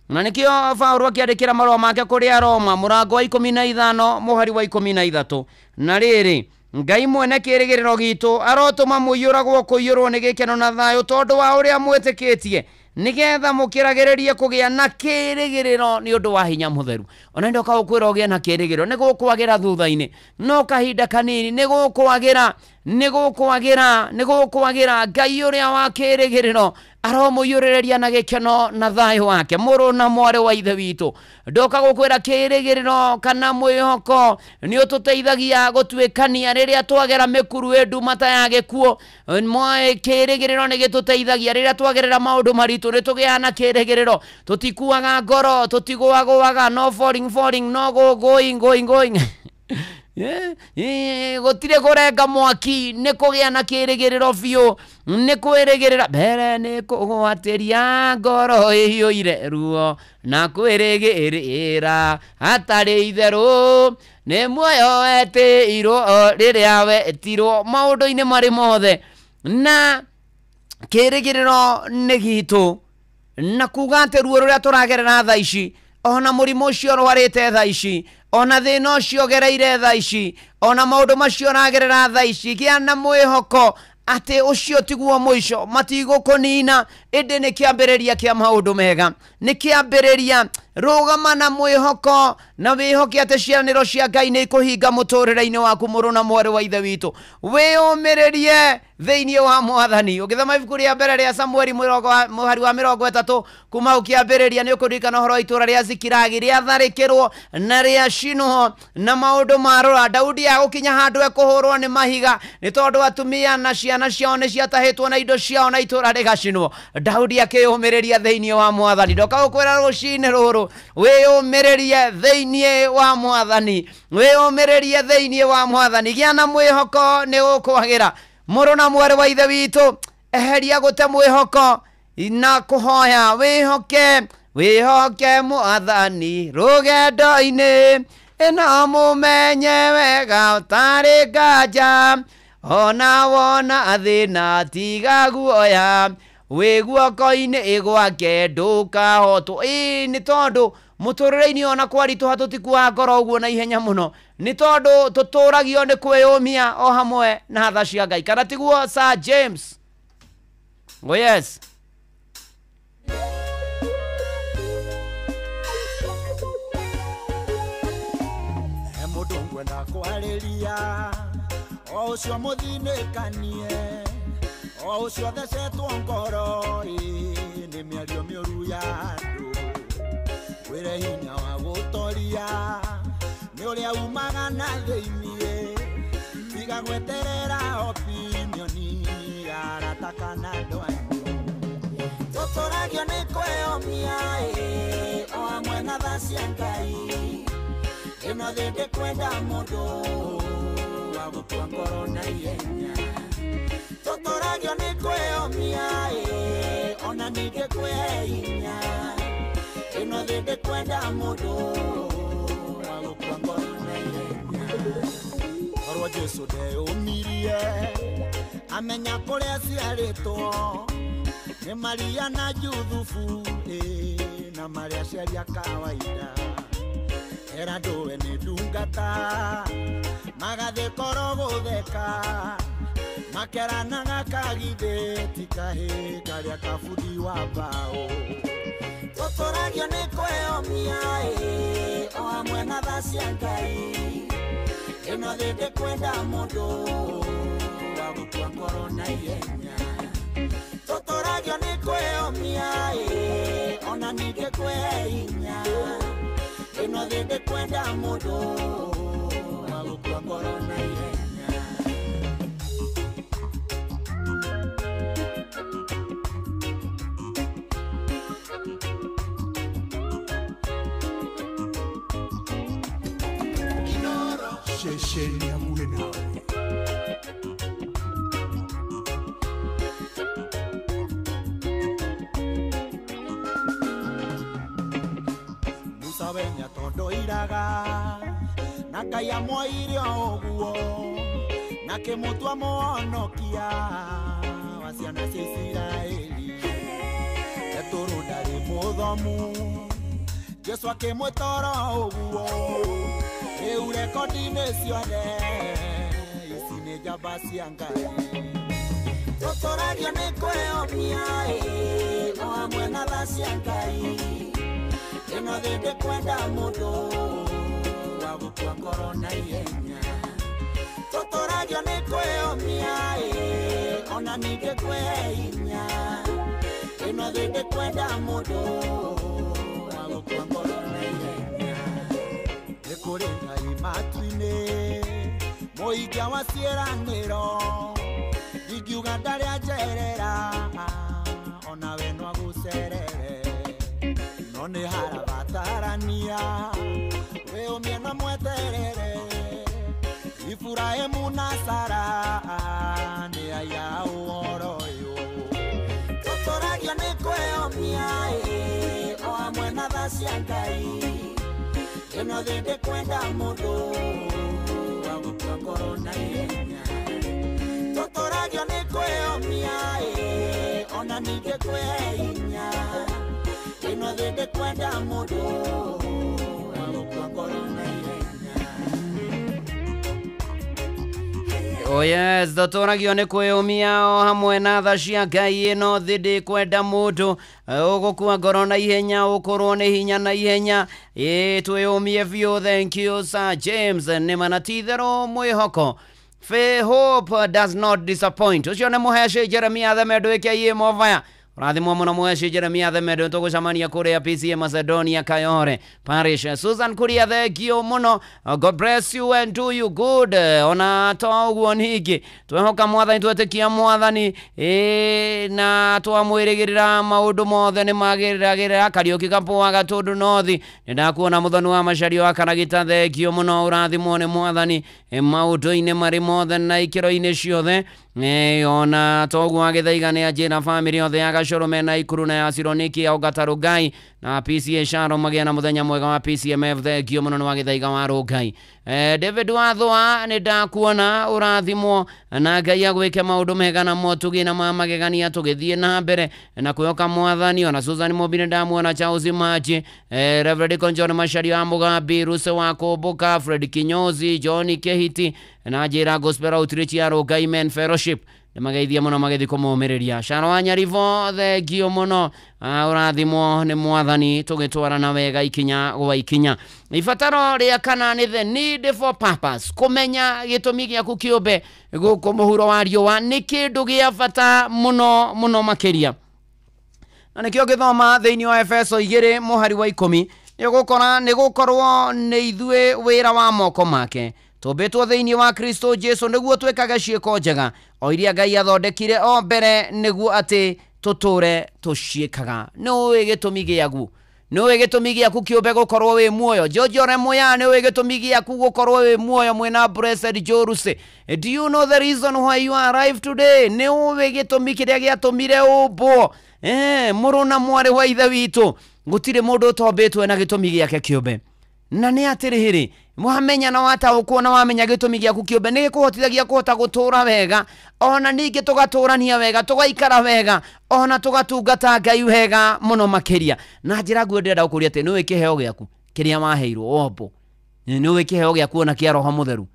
na nĩkĩo Paulo akĩandĩkĩra marũa make kũrĩ Aroma mũrango wa 15 mũhari wa 13 na rĩrĩ Ngai mwene kĩrĩgĩrĩro gitũ arotũma mũiyũragwo kũiyũrwo nĩ gĩkeno na thayũ tondũ wa ũrĩa mwĩtĩkĩtie nigetha mukiragĩrĩrie kũgĩa na kĩrĩgĩrĩro nĩ ũndũ wa hinya mũtheru ona ndoka ũkwĩra ũgĩe na kĩrĩgĩrĩro nĩ gũkwagĩra thutha-inĩ no kahinda kanini nĩ gũkwagĩra Ngai ũrĩa wa kĩrĩgĩrĩro aromũiyũrĩrĩria na gĩkeno na thayũ wake mũrũ na mwarĩ wa ithe witũ ndoka gũkwĩra kĩrĩgĩrĩro kana mwĩhoko nĩ ũtũteithagia gũtuĩkania rĩrĩa twagera mĩkuru ĩnduma ta ya gĩkuũ kĩrĩgĩrĩro nĩ gĩtũteithagia rĩrĩa twagerera maũndũ maritũ nĩ tũgĩaga na kĩrĩgĩrĩro tũtikuaga ngoro tũtigũagũaga no falling no going gũtirĩ kũrenga mwaki nĩ kũgĩa na kĩrĩgĩrĩro biũ nĩ kwĩrĩgĩrĩra mbere nĩ kũgwatĩria ngoro ĩhiũire ruo na kwĩrĩgĩrĩra hatarĩ itherũ nĩ muoyo wetĩirwo rĩrĩa wetirwo maũndũ-inĩ marĩ mothe na kĩrĩgĩrĩro nĩ gitũ na kuga atĩ ruo rũrĩa tũragerera thaa ici ona mũrimũ ũcio ũrwarĩte thaa ici ona thĩna ũcio gereire thaa ici ona maũndũ macio ũragerera thaa ici gĩa na mwĩhoko atĩ ũcio tiguo mũico matigũkũnina ĩndĩ nĩ kĩambĩrĩria kĩa maũndũ mega nĩ kĩambĩrĩria rũgama na mwĩhoko na wĩhoke atĩ cianĩro cia Ngai nĩ ikũhinga mũtũrĩre-inĩ waku mũrũ na mwarĩ wa ithe witũ wĩyũmĩrĩrie thĩinĩ wa mwathani ũgĩthoma ibuku rĩa mbere rĩa Samueli mũhari wa 30 kuma ũkĩambĩrĩria nĩ ũkũririkana ũhoro wa itũũra rĩa Zikilagi rĩatharĩkĩrwo na rĩacinwo na maũndũ marũra Daudi agũkinya handũ ekũhũrwo nĩ mahiga nĩ tondũ atumia na ciana ciao nĩ ciatahĩtwo na indo ciao na itũũra rĩgacinwo Daudi akĩyũmĩrĩria thĩinĩ wa mwathani ndoka gũkwĩra rũcinĩ rũrũ wĩyũmĩrĩrie thĩinĩ wa mwathani wĩyũmĩrĩrie thĩinĩ wa mwathani gĩa na mwĩhoko nĩ ũkwagĩra mũrũ na mwarĩ wa ithe witũ eheria gũte mwĩhoko na kũhoya wĩhoke mwathani rũgendo-inĩ ĩno mũmenye wega ũtarĩ nganja ona wona thĩna tiga guoya wĩ guoko-inĩ gwake ndũkahotwo nĩ tondũ mũtũrĩre-inĩ ona kwaritũha tũtikuaga ngoro ũguo na ihenya mũno nĩ tondũ tũtũragio nĩ kwĩyũmia o hamwe na tha cia Ngai kana tiguo Sir James yes mũndũ ngwenda kwarĩria o ũcio mũthinĩkanie o ũcio thecetwo ngoro nĩ mĩario mĩũru ya andũ wĩre hinya wa gũtoria nĩ ũrĩa umaga na thĩinĩ tiga gweterera opinioni ya arata kana andũ anyu Totoragio nĩ kwĩyomia o hamwe na tha cia Ngai ĩno thĩ ndĩkwenda mũndũ wa gũtua ngoro na ihenya Totoragio nĩ kwĩyomia ona ningĩ kwĩhe hinya ĩno thĩ ndĩkwenda mũndũ wa gũtua ngoro na ihenya Korwo Jesũ ndeyũmirie amenya kũrĩa ciarĩtwo nĩ Maria na Juthufu na Maria ciaria kawaida era ndũwe nĩ ndungata magathĩ koro gũtheka makeranaga kagithĩti kahĩ karĩa kabundi wa mbaũ Totoragio nĩ kwĩyomia o hamwe na tha cia Ngai ĩno thĩ ndĩkwenda mũndũ wa gũtua ngoro na ihenya Totoragio nĩ kwĩyomia ona ningĩ kwĩhe hinya ĩno thĩ ndĩkwenda mũndũ wa gũtua ngoro na ihenya Shesheni ya kule nawe Musa wenya tondo iraga na Ngai amwoire ũguo na kĩmũtua mũhonokia wa ciana cia Isiraeli Petero ndarĩ mũthomu Jesu akĩmwĩtara ũguo rĩu rekondi-inĩ ciothe ici nĩ njamba cia Ngai Totoragio nĩ kwĩyomia o hamwe na tha cia Ngai ĩno thĩ ndĩkwenda mũndũ wa gũtua ngoro na ihenya Totoragio nĩ kwĩyomia ona ningĩ kwĩhe hinya ĩno thĩ ndĩkwenda mũndũ wa gũtua ngoro na ihenya nĩ kũrĩ Ngai matu-inĩ mũhingĩa wa ciĩranĩro ingiuga ndarĩ anjerera ona we no agũcerere no nĩ harabatarania wĩyũmie na mweterere Iburahĩmu na Sara nĩ aya ũhoro ũyũ Totoragio nĩ kwĩyomia o hamwe na tha cia Ngai ĩno thĩ ndĩkwenda mũndũ wa gũtua ngoro na ihenya Totoragio nĩ kwĩyomia ona ningĩ kwĩhe hinya ĩno thĩ ndĩkwenda mũndũ wa gũtua ngoro na ihenya Oh yes, Totoragio nĩ kwĩyũmia o hamwe na tha cia Ngai ĩno thĩ ndĩkwenda mũndũ ũgũkua ngoro na ihenya ũkorwo nĩ hinya na ihenya twĩyũmie biũ. Thank you Sir James nĩ manatitherwo mwĩhoko Faith hope does not disappoint. Ucio nĩ mũheci Jeremia Themedo aka Movaya rathimwo muno mũheci Jeremia Themedo tũgũcamania kũrĩa PCA Macedonia Kayore Parish. Susan Kuria thengio mũno, God bless you and do you good. Ona to ũguo ningĩ twehoka mwathani twetĩkia mwathani na twamwĩrĩgĩrĩra maũndũ mothe nĩ magĩrĩragĩrĩra Kariuki Kapũa Gatundu North nĩndakuona mũthoni wa Macharia wa Karagita thengio mũno ũrathimwo nĩ mwathani maũndũ-inĩ marĩ mothe na ikĩro-inĩ ciothe ona toguo agĩthaiga nĩ anjĩra family yothe ya Gacoro mena Ikuru na ya Cironiki ya Ũgatarugai na PCA Sharo magĩa na mũthenya mwega wa PCMF thengio mũno nĩ wagĩthaiga wa Rũngai. David Wathwa nĩ ndakuona ũrathimwo na Ngai agwĩke maũndũ mega na motũgĩ na magegania tũgĩthiĩ na mbere na kwĩhoka mwathani. Ona Susan Mobile ndamuona Charles Maji Reverend John Macharia wa Mugambi Ruse wa Kũmbũka Fred Kinyozi John Kehiti na njĩra Gospel Outreach ya Rũngai Men Fellowship nĩmageithia mũno magĩthi kũmũmĩrĩria. Sharo wa Nyaribo thengio mũno ũrathimwo nĩ mwathani tũgĩtwarana wega ikinya gwa ikinya. Ibataro rĩa kana nĩ the need for purpose, kũmenya gĩtũmi gĩaku kĩũmbe gũkũ mũhuro wa riũa nĩ kĩndũ gĩa bata mũno mũno makĩria. Na nĩkĩo gĩthoma thĩinĩ wa Efeso 2 mũhari wa 10 nĩ gũkorwo nĩ ithuĩ wĩra wa moko make tũmbĩtwo thĩinĩ wa Kristo Jesu nĩguo twĩkage ciĩko njega o iria Ngai athondekire o mbere nĩguo atĩ tutore tuciikaga no gitumi giaku no gitumi giaku kiumbe gukorwo wi muoyo jojore moya no gitumi giaku gukorwo wi muoyo mwena Blessed Joruse. Do you know the reason why you arrived today? No gitumi kiria giatumire ubo muruna mwari wa ithe witu gutire mundu tombetwe na gitumi giake kiumbe na ni atirihiri muhamenya na wata ukuona wamenya gitumi giaku kiumbe ni kuhotithagia kuhota gutura wega ona ningi tugaturania wega tugaikara wega ona tugatungata Ngai wega muno makiria na njira nguo ndenda gukuria ati ni wikiheo giaku kiria maheirwo obo ni wikiheo giaku ona kia Roho Mutheru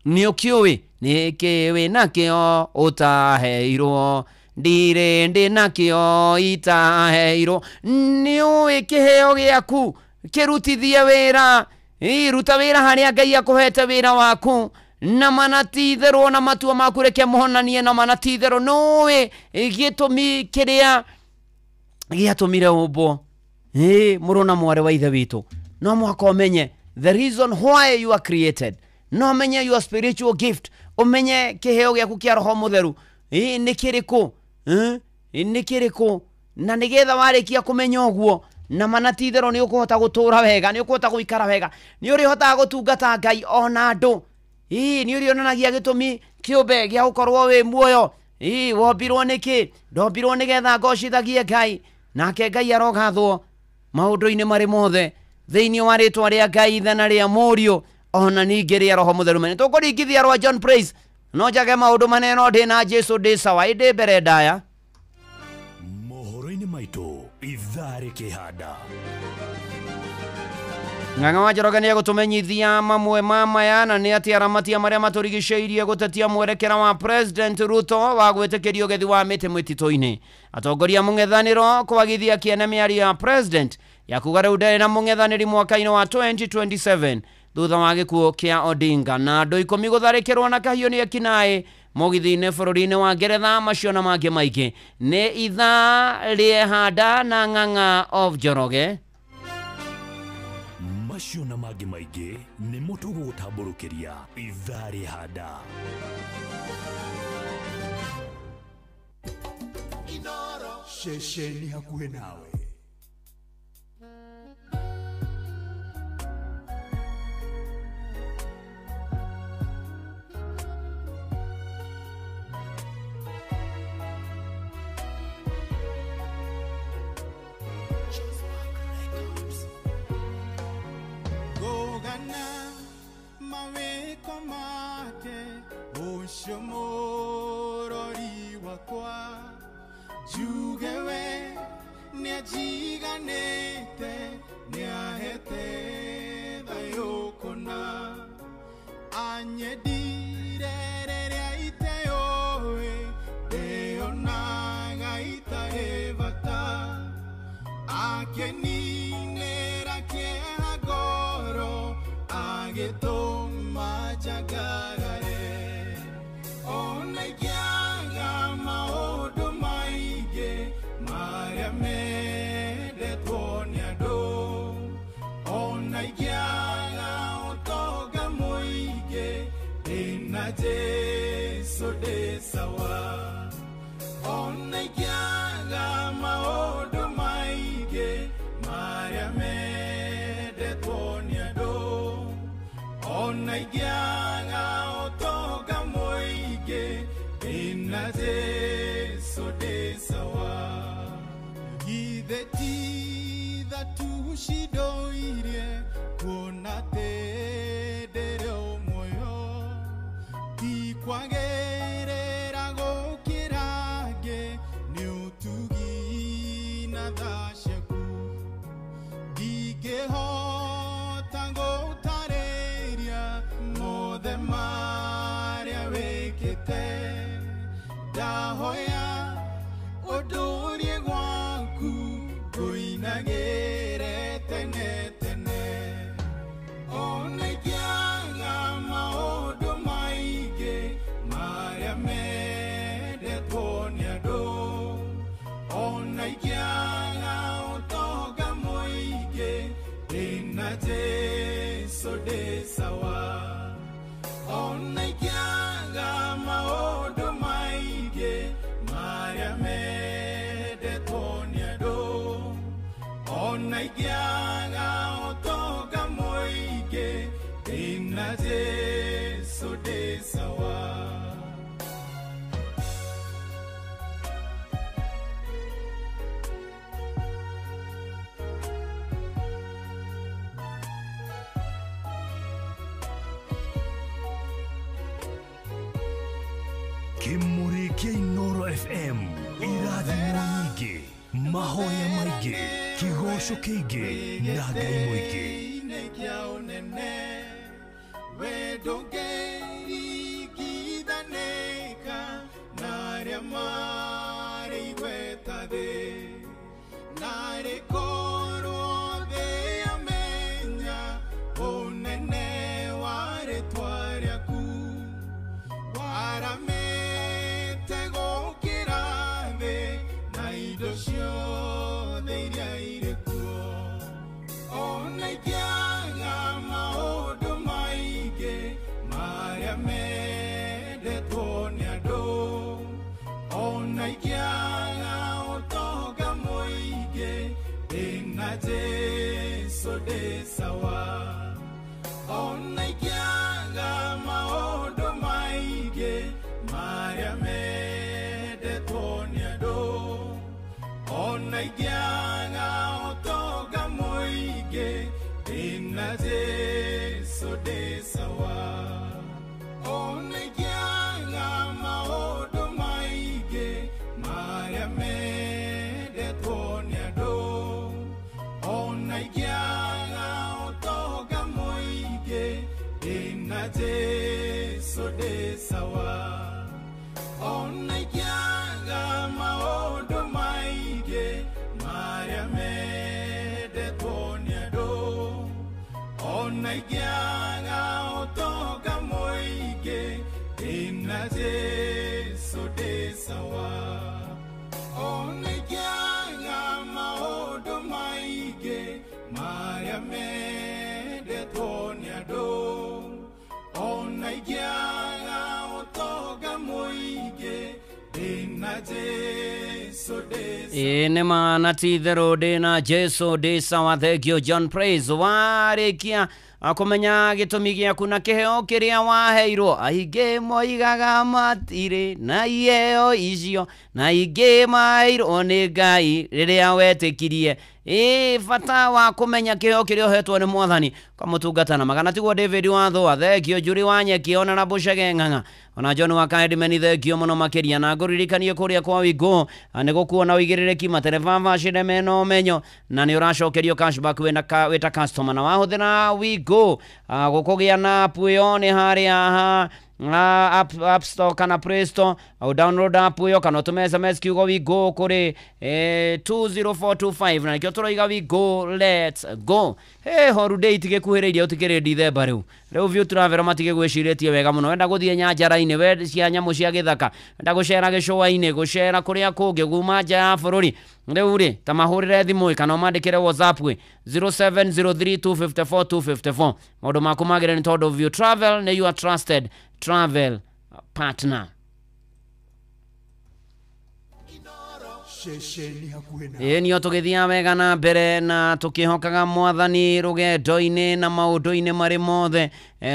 ni ukiwi ni kiwi nakio utaheirwo ndire ndi nakio itaheirwo ni wikiheo giaku kirutithie wira ruta wira haria Ngai akuhete wira waku na manatitherwo na matua maku reke muhonanie na manatitherwo nowe gitumi kiria giatumire ubo muruna mware wa ithe witu no mwaka umenye the reason why you are created no menye your spiritual gift umenye kiheo giaku kia Roho Mutheru ni kiriku ni kiriku na nigetha warikia kumenya uguo na manatitherwo ni ukuhota gutura wega ni ukuhota guikara wega ni uri hota gutungata Ngai ona andu ni uri onanagia gitumi kiumbe gia gukorwo wi muoyo wombirwo niki ndombirwo nigetha ngocithagie Ngai nake Ngai arogathwo maundu-ini mari mothe thiini wa ritwa ria Ngai ithe na ria Murio ona ningi ria Roho Mutheru mene tukuringithia rwa John Praise no njage maundu maneno ndi na Jesu ndi sawa indi mbere ndaya mohoro-ini maitu ithari kihanda ng'ang'a wa Njoroge ni gutumenyithia mamwe maya na ni ati aramatia maria maturigiceirie gutetia mwerekera wa President Ruto wa gwitikirio gethi wa miti mwitito-ini atongoria mung'ethaniro kwagithia kiene miario ya President ya kuga riu ndari na mung'ethaniri mwaka-ini wa 2027 thutha wa gikuo kia Odinga na andu 10 gutharikirwo na kahiu ni ekinae mugithi-ini bururi-ini wa Ngeretha macio na mangi maingi ni ithaa riehanda na ng'ang'a of Njoroge macio na mangi maingi ni mutugo gutamburukiria ithari handa Inoro shesheni hakuhe nawe Shomorori wakwa jugewe niajiganete niahete thayokona anyedirere iteyowe deonaga itaevata akeninera kehagoro agetoma jagagare ona gianga maodo maige maria mede tonia do ona gianga otoga moige ina Jesu de sawa ona gianga maodo maige maria mede tonia do ona gianga otoga moige ina Jesu de sawa githeti thatu shidoirie kuona tedere moyo ti kwagerera gukirage ni utugi na thasheku digehota gutareria mothe maria wekete dahoya odurie gwaku guinagere tene tene onegianga maodo maige maria mede tonia do onegianga otoga moige ina Jesu de sawa onegianga maodo maige maria mede Kimurikia Inoro FM irathimo nyingi mahoya maingĩ kĩgoco kĩingĩ na ngai mũingĩ Nema natithero dena Jesu de sawa thegio John Praise warekia akomenya gitumi giaku na kiheo kiria waheirwo aingi moigaga matire na yeo icio na ingi mairwo ni Ngai riria wetikirie fata wa kumenya kiheo kiria hetwo ni Mwathani kwa mutungatana magana tigwo David watho thegio Juri Wanyeki ona na Bushage Ng'ang'a ona John Wakaedimeni thegio muno makiria na nguririkanie kuria kwa Wigo ni gukuona wigirereki matereva shide meno menyo na ni uracokerio cashback weta customer na wahuthira Wigo gukugia na app yo ni haria app store kana Play Store au download app yo kana tume SMS kiugo Wigo kuri 20425 na nikio turoiga Wigo let's go holiday tigekuhiriria utikire December riu view travel matige gwiciretie wega muno wenda guthie nyanjara-ini we cia nyamu cia githaka wenda gucera gicua-ini gucera kuria kungi guma nja ya bururi riu ri ta mahurire thimu kana mandikire WhatsApp 0703254254 maundu maku magire ni todo view travel ne you are trusted travel partner. Niyo tugithia wega na mbere na tukihokaga Mwathani rugendo-ini na maundu-ini mari mothe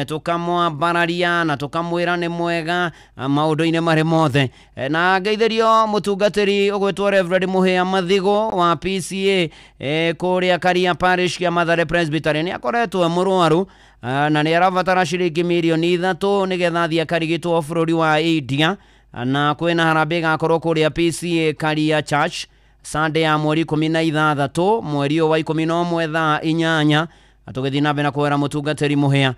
tukamwambararia na tukamwira ni mwega maundu-ini mari mothe na ngeithirio mutungatiri ugwitwo Reverend Muhia Mathigo wa PCA kuria Karia Parish ya Mathare Presbytery ni akoretwo murwaru na ni arabatara ciringi milioni 3 nigetha thia karigitwo bururi wa India na kwena harambe gakorwo kuria PCA Karia Church Sunday ya mweri 16 mweri wa 11 thaa 8 atugithii na bena kwera mutungatiri Muhia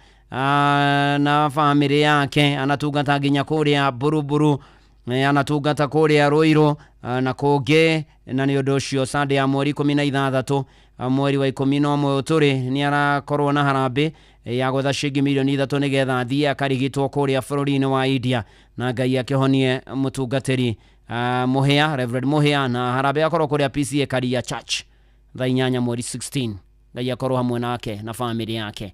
na family yake anatungata nginya kuria Buruburu anatungata kuria Ruiru na kungi na ni undu ucio Sunday ya mweri 16 mweri wa 11 uturi ni arakorwo na harambe ya gotha ciringi milioni 3 nigetha thia karigitwo kuria bururi-ini wa India na Ngai akihonie mutungatiri Muhia Reverend Muhia na harambe akorwo kuria PCA Karia Church thaa 8 mweri 16 Ngai akorwo hamwe nake na family yake.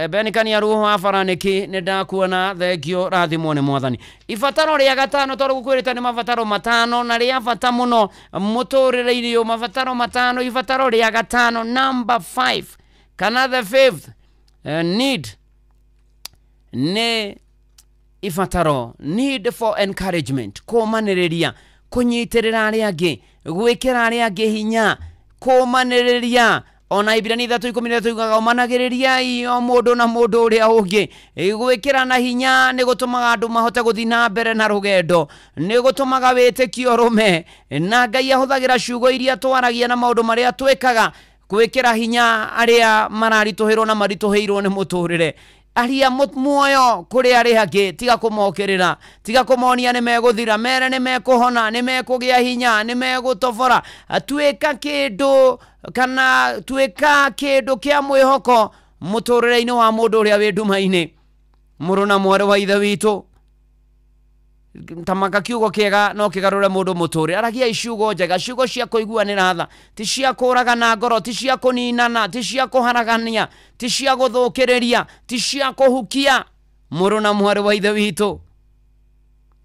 Benikani ya ruho afaraniki nidakuona thegio rathimo ni Mwathani ifataro ria gatano tondu gukwirita ni mafataro matano na ria fata muno muturire-ini yo mafataro matano ifataro ria gatano number 5 kana the fifth need ne ifataro need for encouragement kumaniriria kunyitirira aria angi gwikira aria angi hinya kumaniriria ona ibirani 3:13 ugaga managiriria o mundu na mundu uria ungi gwikira na hinya ni gutumaga andu mahote guthina mbere na rugendo ni gutumaga witikio rume na Ngai ahuthagira ciugo iria twaragia na maundu maria twikaga gwikira hinya aria mararituhirwo na marituhirwo ni muturire aria muoyo kuri ari hake tiga kumokerera tiga kumonia ni meguthira mere ni mekuhona ni mekugia hinya ni megutobora tweka kindu kana tweka kindu kia mwihoko muturire-ini wa mundu uria wi nduma-ini muru na mware wa ithe witu tamaka kiugo kiega no kigarure mundu muturi aragia iciugo njega ciugo cia kuiguanira tha ti cia kuragana ngoro ti cia kuninana ti cia kuharagania ti cia guthukiriria ti cia kuhukia muru na mwari wa ithe witu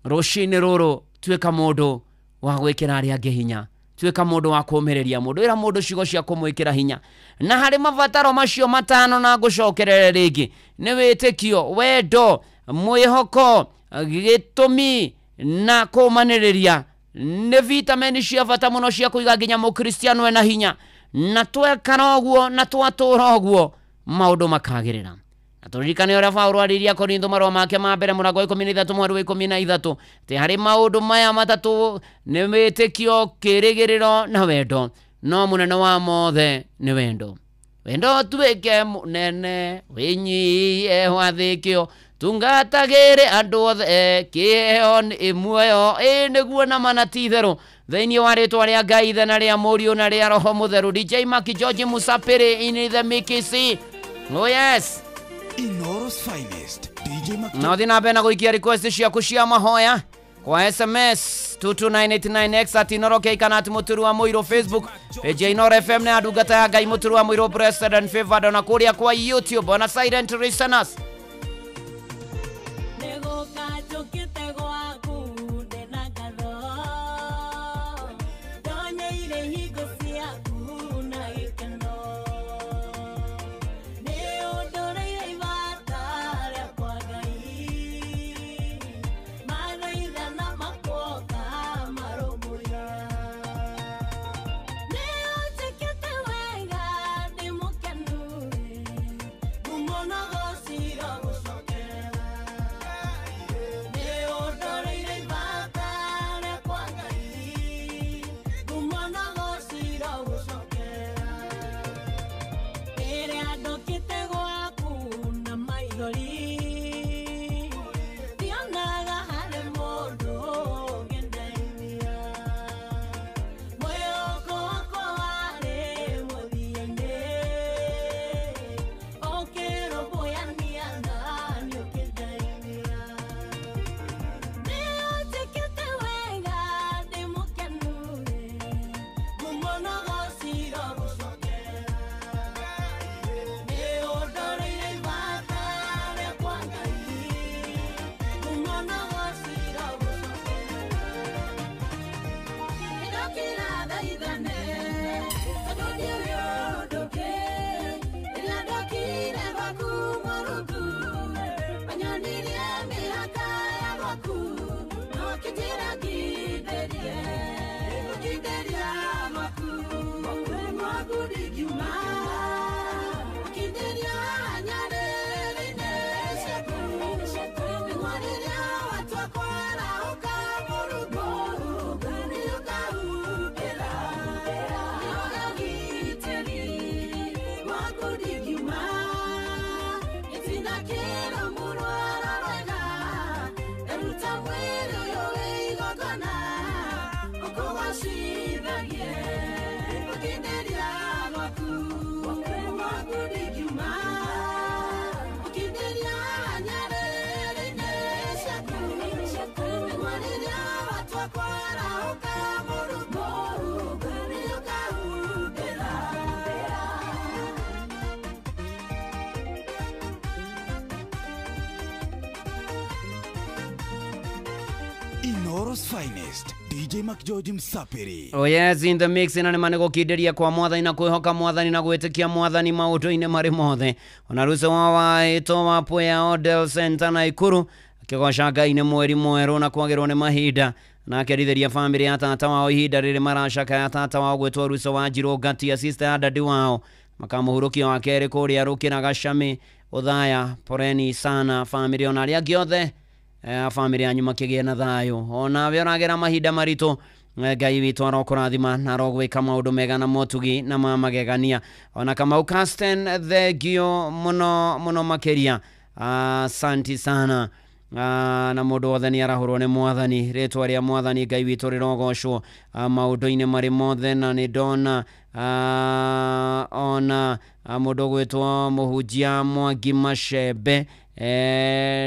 rucini ruru twika mundu wa gwikira aria angi hinya twika mundu wa kumiriria mundu ira mundu ciugo cia kumwikira hinya na hari mabataro macio matano na gucokerere ringi ni witikio wendo mwihoko gitumi na kumaniriria ne vitamini cia bata muno cia kuiga nginya mukristiano ena hinya na twekara oguo na twatura oguo maundu makagirira na turirikane ora Paulo ariria Korintho marwa make ma mbere murango 13 mweri wa 13 te hari maundu maya matatu ni witikio kirigiriro na wendo no munene wa mothe ni wendo wendo tweke munene winyie wathikio tungatagire andu othe kiheo imweyo niguo na manatithero thiini wa ritwa ria Ngai thena ria Muriu na ria Roho Mutheru DJ Maki George Musapiri in the mix. Oh yes, Inoros finest DJ Maki. Now thina bena guikia request cia kucia mahoya kwa SMS 22989X at Inoro Keikana at Muturu wa Muiro Facebook page Inoro FM na adugata ya Ngai Muturu wa Muiro President Favored na kuria kwa YouTube on a silent listeners. Inoros finest DJ Maki George Musapiri. Oh yes, in the mix ina nimane gukinderia kwa mwathani na kwihoka mwathani na gwitikia mwathani maundu-ini mari mothe ona ruso wa ito wa Poya Odel Center na Ikuru akigoca Ngai ni mweri mweru na kwagirwo ni mahinda na akerithiria family ya tata wao ihinda riri maracaka ya tata wao gwetwo ruso wa Njiro Ngati ya sister ya dadi wao makamuhurukia wa keri kuria rukira gacami uthaya poreni sana family ona aria giothe family yanyu makigie na thayo ona we oragira mahinda marito Ngai witu arokurathima na arogwika maundu mega na motugi na magegania ona kama ukasten thegio muno makeria asante sana na mundu wothe ni arahurwo ni mwathani ritwa ria mwathani Ngai witu rirogocwo maundu-ini mari mothe na ni ndona ona mundu gwitwo muhunjia Mwangi Macembe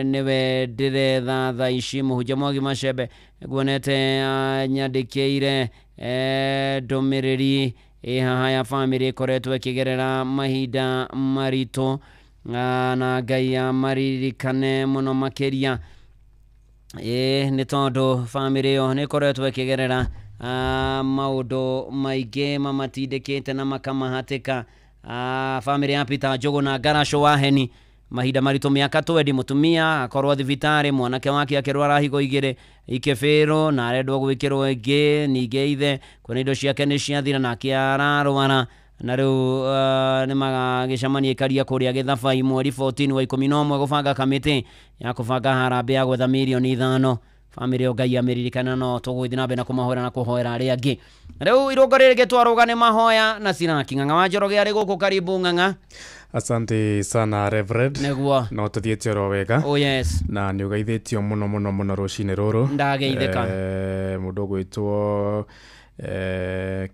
niwe ndiretha tha ici muhunjia Mwangi Macembe guonete nyandikire ndumiriri haha ya family koretwo ikigerera mahinda marito na Ngai amaririkane muno makeria ni tondu family yo ni koretwo ikigerera maundu maingi mamatindikite na makamahatika family ya Peter Njogu na Ngaracũ wa Heni mahinda marito miaka twendi mutumia akorwo thibitari mwanake wake akirwara higo igire ikefero na arendwo gwikirwo ingi ninge ithe kuna indo ciake ni ciathira na kiararwara na riu ni magagicamania ikaria kuria Githabai mweri 14 wa 11 gubanga kamiti ya kubanga harambe ya gwetha milioni 5 family yo Ngai ameririkana no tugwithi na mbere na kumahora na kuhoera aria angi riu irungo riri gitwaruga ni mahoya na Siraki Ng'ang'a wa Njoroge ari guku karibu Ng'ang'a. Asante sana Reverend. Negua. No tuthiete ro wega. Oh yes. Na ni ugaithitio muno rucine ruru. Ndageithika. Mundu gwitwo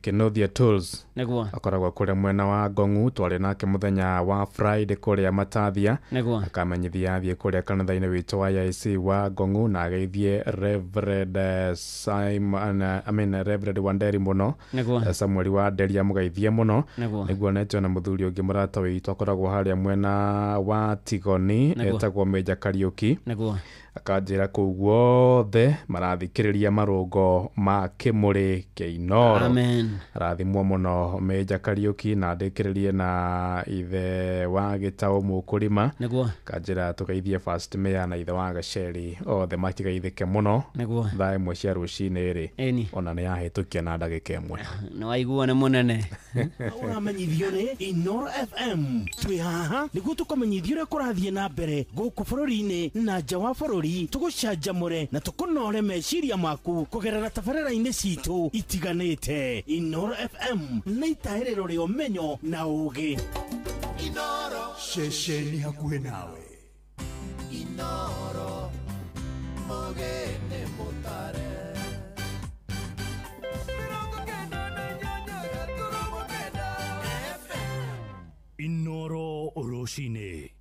Kenothia Tools Negua. akoragwa kuria mwena wa Ngong'u twari nake muthenya wa Friday kuria Matathia. Negua. Akamenyithia athie kuria kanitha-ini witu wa IC wa Ngong'u na ageithie Reverend Reverend Wanderi muno. Negua. Samuel wa Deria mugaithie muno. Niguo netwe na muthuri ungi murata witu akoragwa haria mwena wa Tigoni etagwo Meja Kariuki. Negua. Akanjira kuu guothe marathikiriria marungo ma Kimuri Keinoro. Amen. Rathimwo muno Meja Kariuki na ndikiririe na ithe wa Gitau Mukurima. Negua. Kanjira tugeithie First Mayor na ithe wa Gaceri othe matigaithike muno. Negua. Thaa imwe cia rucini iri ona ni yahitukia na ndagika imwe. No waigua ni munene. Uramenyithio ni Inoro FM twi haha niguo tukomenyithio ria kurathie na mbere guku bururi-ini na nja wa bururi tugucanjamure na tukunore meciria maku kugerera tabarĩra-inĩ citu itiganĩte. Inoro FM na itahĩrĩro rĩa ũmenyo na ũũgĩ. Inoro ceceni hakuhĩ nawe. Inoro mũgeni mũtare. Inoro Oroshine.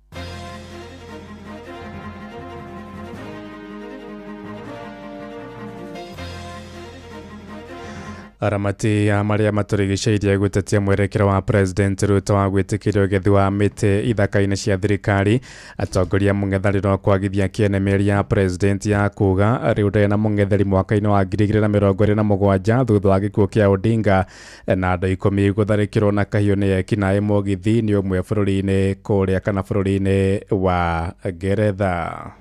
Aramati ya maria maturigiceirie gutetia mwerekero wa President Ruto wa gwitikirio gethi wa miti ithaka-ini cia thirikari. Atongoria mung'ethaniro kwagithia kienemeri ya President ya kuga riu ndari na mung'etheri mwaka-ini wa 2027 thutha wa gikuo kia Odinga na andu 10 gutharikirwo na kahiu ni ekinaĩ Mugithi ni umwe bururi-ini kuria kana bururi-ini wa Ngeretha.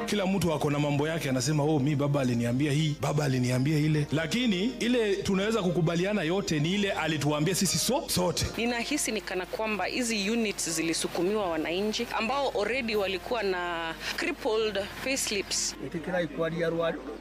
Kila mtu ako na mambo yake, anasema mi baba aliniambia hii, baba aliniambia ile, lakini ile tunaweza kukubaliana yote ni ile alituambia sisi sote. Ninahisi ni kana kwamba hizi units zilisukumiwa wananchi ambao already walikuwa na crippled payslips. Itikira kwaria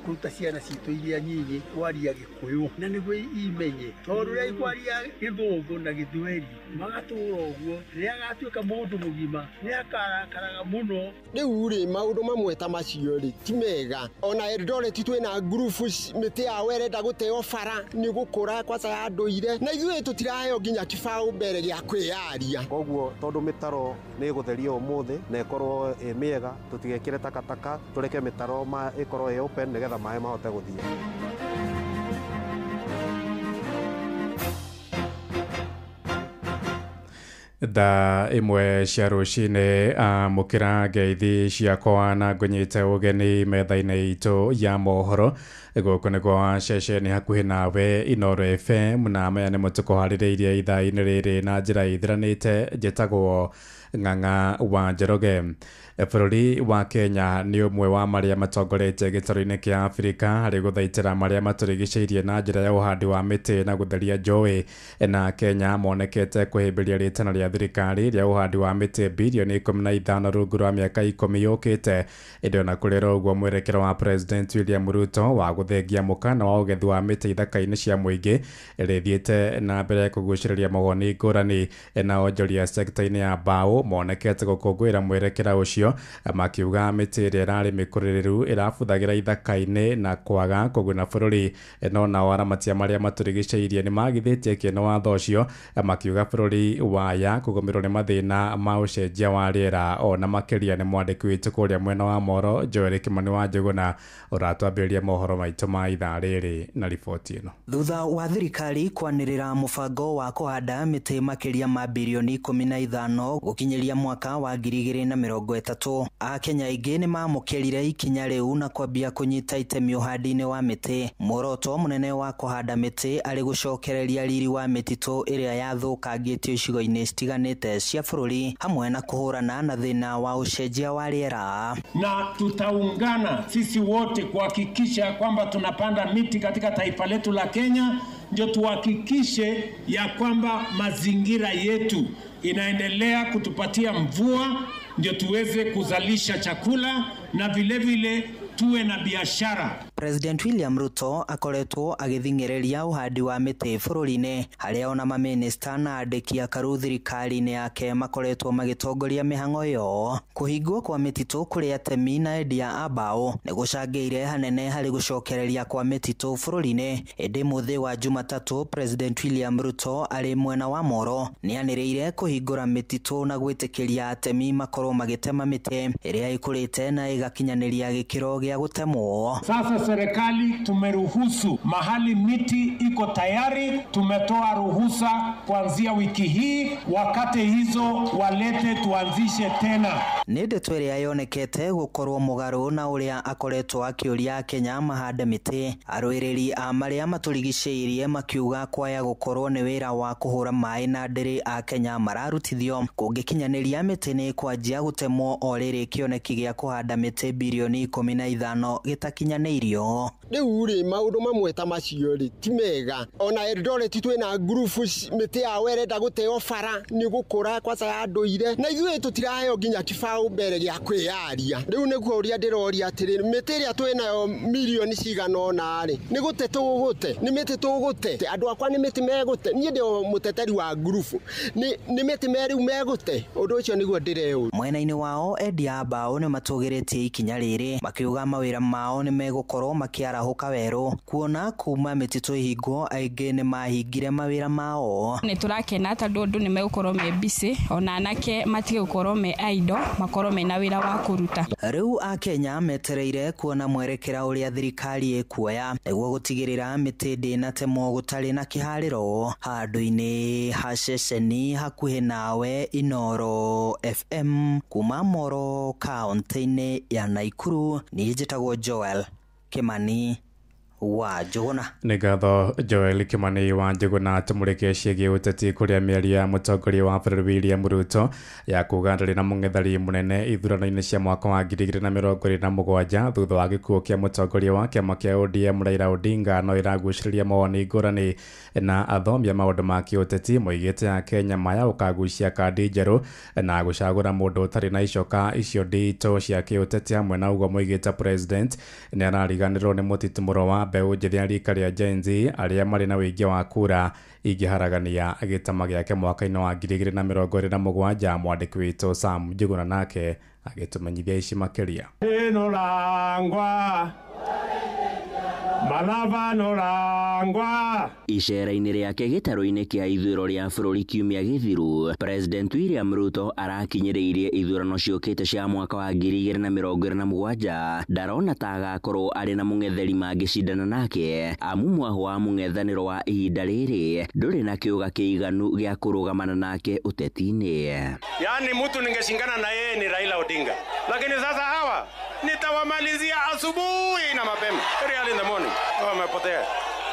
ruta ciana citu iria nyinyi kwaria Gikuyu na niguo imenye tondu ria kwaria Githungu na Githweri magatura uguo ria gatuika mundu mugima ni akarakaraga muno. Riu ri maundu mamwe ta macio ri ti mega. Ona Eldoret twina group miti ya werenda guteo bara ni gukura kwa ya nduire na ithuĩ tutiraheo nginya kibao mbere gĩa kwĩyaria. Koguo tondu mitaro ni gutherio umuthi na ikorwo miega tutigekire takataka tureke mitaro ikorwo open nigetha maĩ mahote guthie. Thaa imwe cia rucini mukira ngeithi ciakwa na ngunyite ugeni metha-ini itu ya mohoro gũkũ nĩgwo ceceni hakuhĩ nawe Inooro FM na maya nĩ mũtuko harĩrĩirie ithaa-inĩ rĩrĩ na njĩra ithiranĩte njĩtagwo Ng'ang'a wa Njoroge. Bũrũri wa Kenya nĩ ũmwe wa marĩa matongoretie gĩtarũ-inĩ kĩa Afrika harĩ gũthaitĩra marĩa matũrigicĩirie na njĩra ya ũhandi wa mĩtĩ na gũtheria njũĩ, na Kenya monekete kwĩhĩmbĩria rĩtana rĩa thirikari rĩa ũhandi wa mĩtĩ bilioni 15 rungu rwa mĩaka 10 yũkĩte. Ĩndĩ ona kũrĩ ũguo mwerekero wa President William Ruto wa gũthengia mũkana wa ũgethi wa mĩtĩ ithaka-inĩ cia mũingĩ rĩthiĩte na mbere kũgucĩrĩria mawoni ngũrani, na onjoria sekta-inĩ ya mbaũ monekete gũkũngũĩra mwerekera ũcio, makiuga mĩtĩ ĩrĩa ĩrarĩ mĩkũrĩrĩru ĩrabuthagĩra ithaka-inĩ na kwaga kũguna bũrũri. No nao aramatia marĩa matũrigicĩirie nĩ magithĩtie kĩene watho ũcio, makiuga bũrũri waya kũgũmĩrwo nĩ mathĩna ma ũcenjia wa rĩera. Ona makĩria nĩ mwandĩki witũ kũrĩa mwena wa Moro Joel Kimani wa Njũgũna ũratwambĩrĩria mohoro maitũ ma ithaa rĩrĩ na riboti ĩno. Thutha wa thirikari kwanĩrĩra mũbango wa kũhanda mĩtĩ makĩria ma bilioni 15 gũkinyĩria mwaka wa 2030, Akenya aingĩ nĩ mamũkĩrire ikinya rĩu na kwambia kũnyita itemi ũhandi-inĩ wa mĩtĩ. Muoroto mũnene wa kũhanda mĩtĩ arĩ gũcokereria riri wa mĩtitũ ĩrĩa yathũkangĩtio icigo-inĩ citiganĩte cia bũrũri, hamwe na kũhũrana na thĩna wa ũcenjia wa rĩera. Na tutaungana sisi wote kuhakikisha kwamba tunapanda miti katika taifa letu la Kenya, ndio tuhakikishe ya kwamba mazingira yetu inaendelea kutupatia mvua, ndio tuweze kuzalisha chakula na vile vile tuwe na biashara. President William Ruto akoretwo agĩthing'ĩrĩria ũhandi wa mĩtĩ bũrũri-inĩ, harĩa ona mamĩnĩsta na andĩki a karu thirikari-inĩ yake makoretwo magĩtongoria mĩhang'o ĩyo. Kũhingwo kwa mĩtitũ kũrĩ atemi na endia a mbaũ nĩ gũcangĩire hanene harĩ gũcokereria kwa mĩtitũ bũrũri-inĩ. Ĩndĩ mũthĩ wa Jumatatũ, President William Ruto arĩ mwena wa Moro nĩanĩrĩire kũhingũra mĩtitũ na gwĩtĩkĩria atemi makorwo magĩtema mĩtĩ ĩrĩa ĩkũrĩte na ĩgakinyanĩria gĩkĩro gĩa gũtemwo. Sasa serikali tumeruhusu mahali miti iko tayari, tumetoa ruhusa kuanzia wiki hii, wakati hizo walete tuanzishe tena. Nĩ ndeto ĩrĩa yonekete gũkorwo mũgarũ na ũrĩa akoretwo akĩũria Kenya mahande mĩtĩ. Arũĩrĩri a marĩa matũrigicĩirie makiuga kwaya gũkorwo nĩ wĩra wa kũhũra maĩ na ndĩrĩ a Kenya mararutithio, kũngĩkinyanĩria mĩtĩ nĩ kwanjia gũtemwo o rĩrĩ kĩoneki gĩa kũhanda mĩtĩ bilioni 15 gĩtakinyanĩirio. Rĩu rĩ maũndũ mamwe ta macio rĩ ti mega. Ona Eldoret twĩna ngurubu mĩtĩ yao ĩrenda gũteo bara nĩ gũkũra kwaca ya ndũire, na ithuĩ tũtiraheo nginya kĩbaũ mbere gĩa kwĩyaria. Rĩu nĩguo ũrĩa ndĩroria atĩrĩ, mĩtĩ ĩrĩa twĩnayo milioni cigana ũna rĩ nĩ gũte tũgũte, nĩ mĩtĩ tũgũte. Andũ akwa nĩ mĩtĩ megũte, niĩ ndĩ mũteteri wa ngurubu, nĩ mĩtĩ meriu megũte. Ũndũ ũcio nĩguo ndĩreũ. Mwena-inĩ wao endia a mbaũ nĩ matũgĩrĩtie ikinya rĩrĩ, makiuga mawĩra mao nĩ megũkorwo makiarahũka werũ, kuona kuma mĩtitũ ihingwo aingĩ nĩ mahingire mawĩra mao. Nĩ tũrakena tondũ andũ nĩ megũkorwo me busy, ona anake matige gũkorwo me idle, makorwo mena wĩra wa kũruta. Rĩu Akenya metereire kuona mwerekera ũrĩa thirikari ĩkuoya nĩguo gũtigĩrĩra mĩtĩ ndĩnatemwo gũtarĩ na kĩharĩro. Handũ-inĩ ha ceceni hakuhĩ nawe Inooro FM kuma Moro kaunti-inĩ ya Naikuru, niĩ njĩtagwo Joel Kimani wa Njũgũna. Nĩ ngatho Joel Kimani wa Njũgũna tũmũrĩke ciĩgiĩ ũteti kũrĩa mĩario ya mũtongoria wa bũrũri William Ruto ya kuga ndarĩ na mũng'ethari mũnene ithurano-inĩ cia mwaka wa 2027 thutha wa gĩkuũ kĩa mũtongoria wa kĩama kĩa ODM Raila Odinga no ĩragucĩrĩria mawoni ngũrani, na athomia maũndũ ma kĩũteti moigĩte ya Kenya maya ũkagucia kandi njerũ na gũcagũra mũndũ ũtarĩ na icoka icio nditũ cia kĩũteti. Hamwe na ũguo moigĩte President nĩ arariganĩrwo nĩ mũtitimũro wa mbeũ njĩthĩ ya rika rĩa Gen Z arĩa marĩ na wĩingĩ wa kura ingĩharagania gĩtama gĩake mwaka-inĩ wa 2027. Mwandĩki witũ Sam Njũgũna nake agĩtũmenyithia ici makĩria. Icera-inĩ rĩake gĩtarũ-inĩ kĩa ithurano rĩa bũrũri kiumia gĩthiru, President William Ruto arakinyĩrĩirie ithurano ciũkĩte cia mwaka wa 2027. Ndarona ta agakorwo arĩ na mũng'etheri mangĩcindana nake, amu mwaho wa mũng'ethanĩro wa ihinda rĩrĩ ndũrĩ na kĩũga kĩiganu gĩa kũrũgamana nake ũteti-inĩ. Yani mtu ningeshingana na yeye ni Raila Odinga, lakini sasa hawa nitawamalizia asubuhi na mapema. Early in the morning. Wamepotea.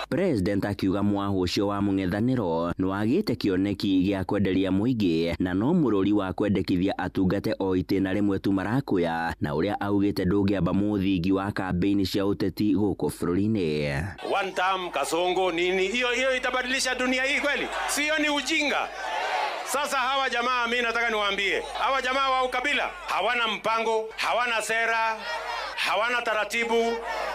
President akiuga mwahu ucio wa mung'ethaniro nwagite kioneki gia kwenderia muingi na no mururi wa kwendekithia atungate o itena rimwe tu marakuya na uria augite ndungiamba muthingi wa kampeni cia uteti guku bururi-ini. One term kasongo nini hiyo itabadilisha dunia hii kweli? Sio, ni ujinga. Sasa hawa jamaa, mimi nataka niwaambie, hawa jamaa wa ukabila hawana mpango, hawana sera, hawana taratibu,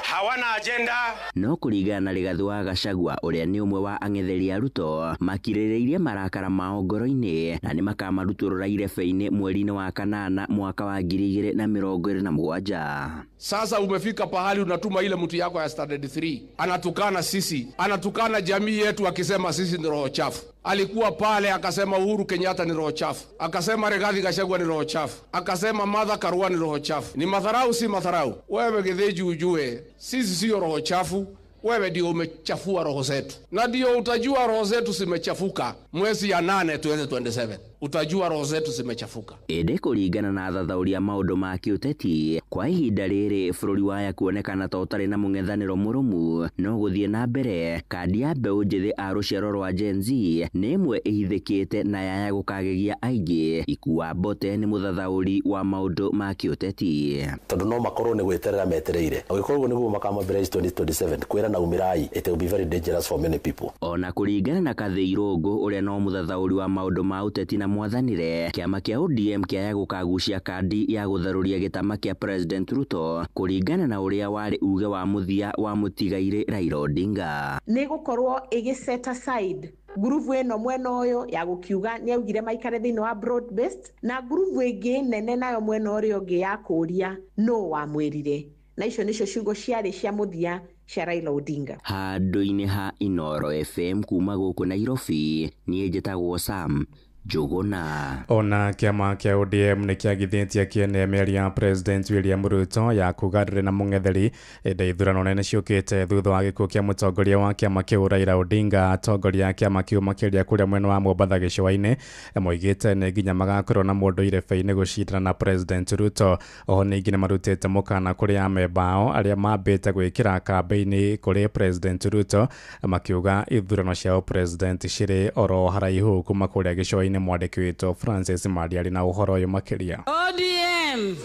hawana agenda. No kuringana na Rigathi wa Gachagua uria ni umwe wa ang'etheri a Ruto makirireirie marakara mao ngoro-ini na ni makamaruturura irebe-ini mweri-ini wa kanana mwaka wa 2027. Sasa umefika pahali unatuma ile mtu yako ya standard 3 anatukana sisi, anatukana jamii yetu akisema sisi ni roho chafu. Alikuwa pale akasema Uhuru Kenyatta ni roho chafu, akasema Rigathi Gachagua ni roho chafu, akasema Martha Karua ni roho chafu. Ni madharau si madharau? Wewe Githinji ujue sisi sio roho chafu, wewe ndio umechafua roho zetu, na ndio utajua roho zetu zimechafuka mwezi ya 8 2027. Utajua roho zetu zimechafuka. Ende kuringana na thathauria maundu ma kiuteti kwa ihinda riri bururi waya kuonekana ta utari na mung'ethaniro murumu no guthie na mbere kandi ya mbeu njithi a ruciaro rwa Gen Z ni imwe ihithikite na yaya gukagegia aingi. Ikuwa Mbote ni muthathauri wa maundu ma kiuteti. Tondu no makorwo ni gweterera metereire agikorwo niguo makamambira 2027 kwira na umirai, it will be very dangerous for many people. Ona kuringana na Kathĩ Irũngũ uria no muthathauri wa maundu ma uteti na mwathanire, kiama kia ODM kiaya gukagucia kandi ya gutharuria gitama kia President Ruto kuringana na uria wari uge wa muthia wa mutigaire Raila Odinga. Ni gukorwo igi set aside gruvu eno mwena uyo ya gukiuga ni augire maikare thini wa broad based, na gruvu ingi nene nayo mwena urio ungi ya kuria no wa mwirire, na icio nicio ciugo ciari cia muthia cia Raila Odinga. Handu-ini ha Inoro FM kuma guku Nairobi, ni njitagwo Sam Juguna. Ona kiama kia ODM ni kiagithitie kiene mĩario ya President William Ruto ya kugarire na mung'etheri ende ithurano nene ciukite thutha wa gikuo kia mutongoria wa kiama kiu Raila Odinga. Atongoria kiama kiu makiria kuria mwena wa Mombatha gicua-ini moigite ni nginya magakorwo na mundu irebe-ini gucindana na President Ruto. Oho ni nginya marutite mukana kuri amemba ao aria mambite gwikira kampeni kuri President Ruto makiuga ithurano ciao President ciri oro haraihu kuma kuria gicua-ini. Mwandiki witũ Francis Madiari na uhoro uyu makiria. ODM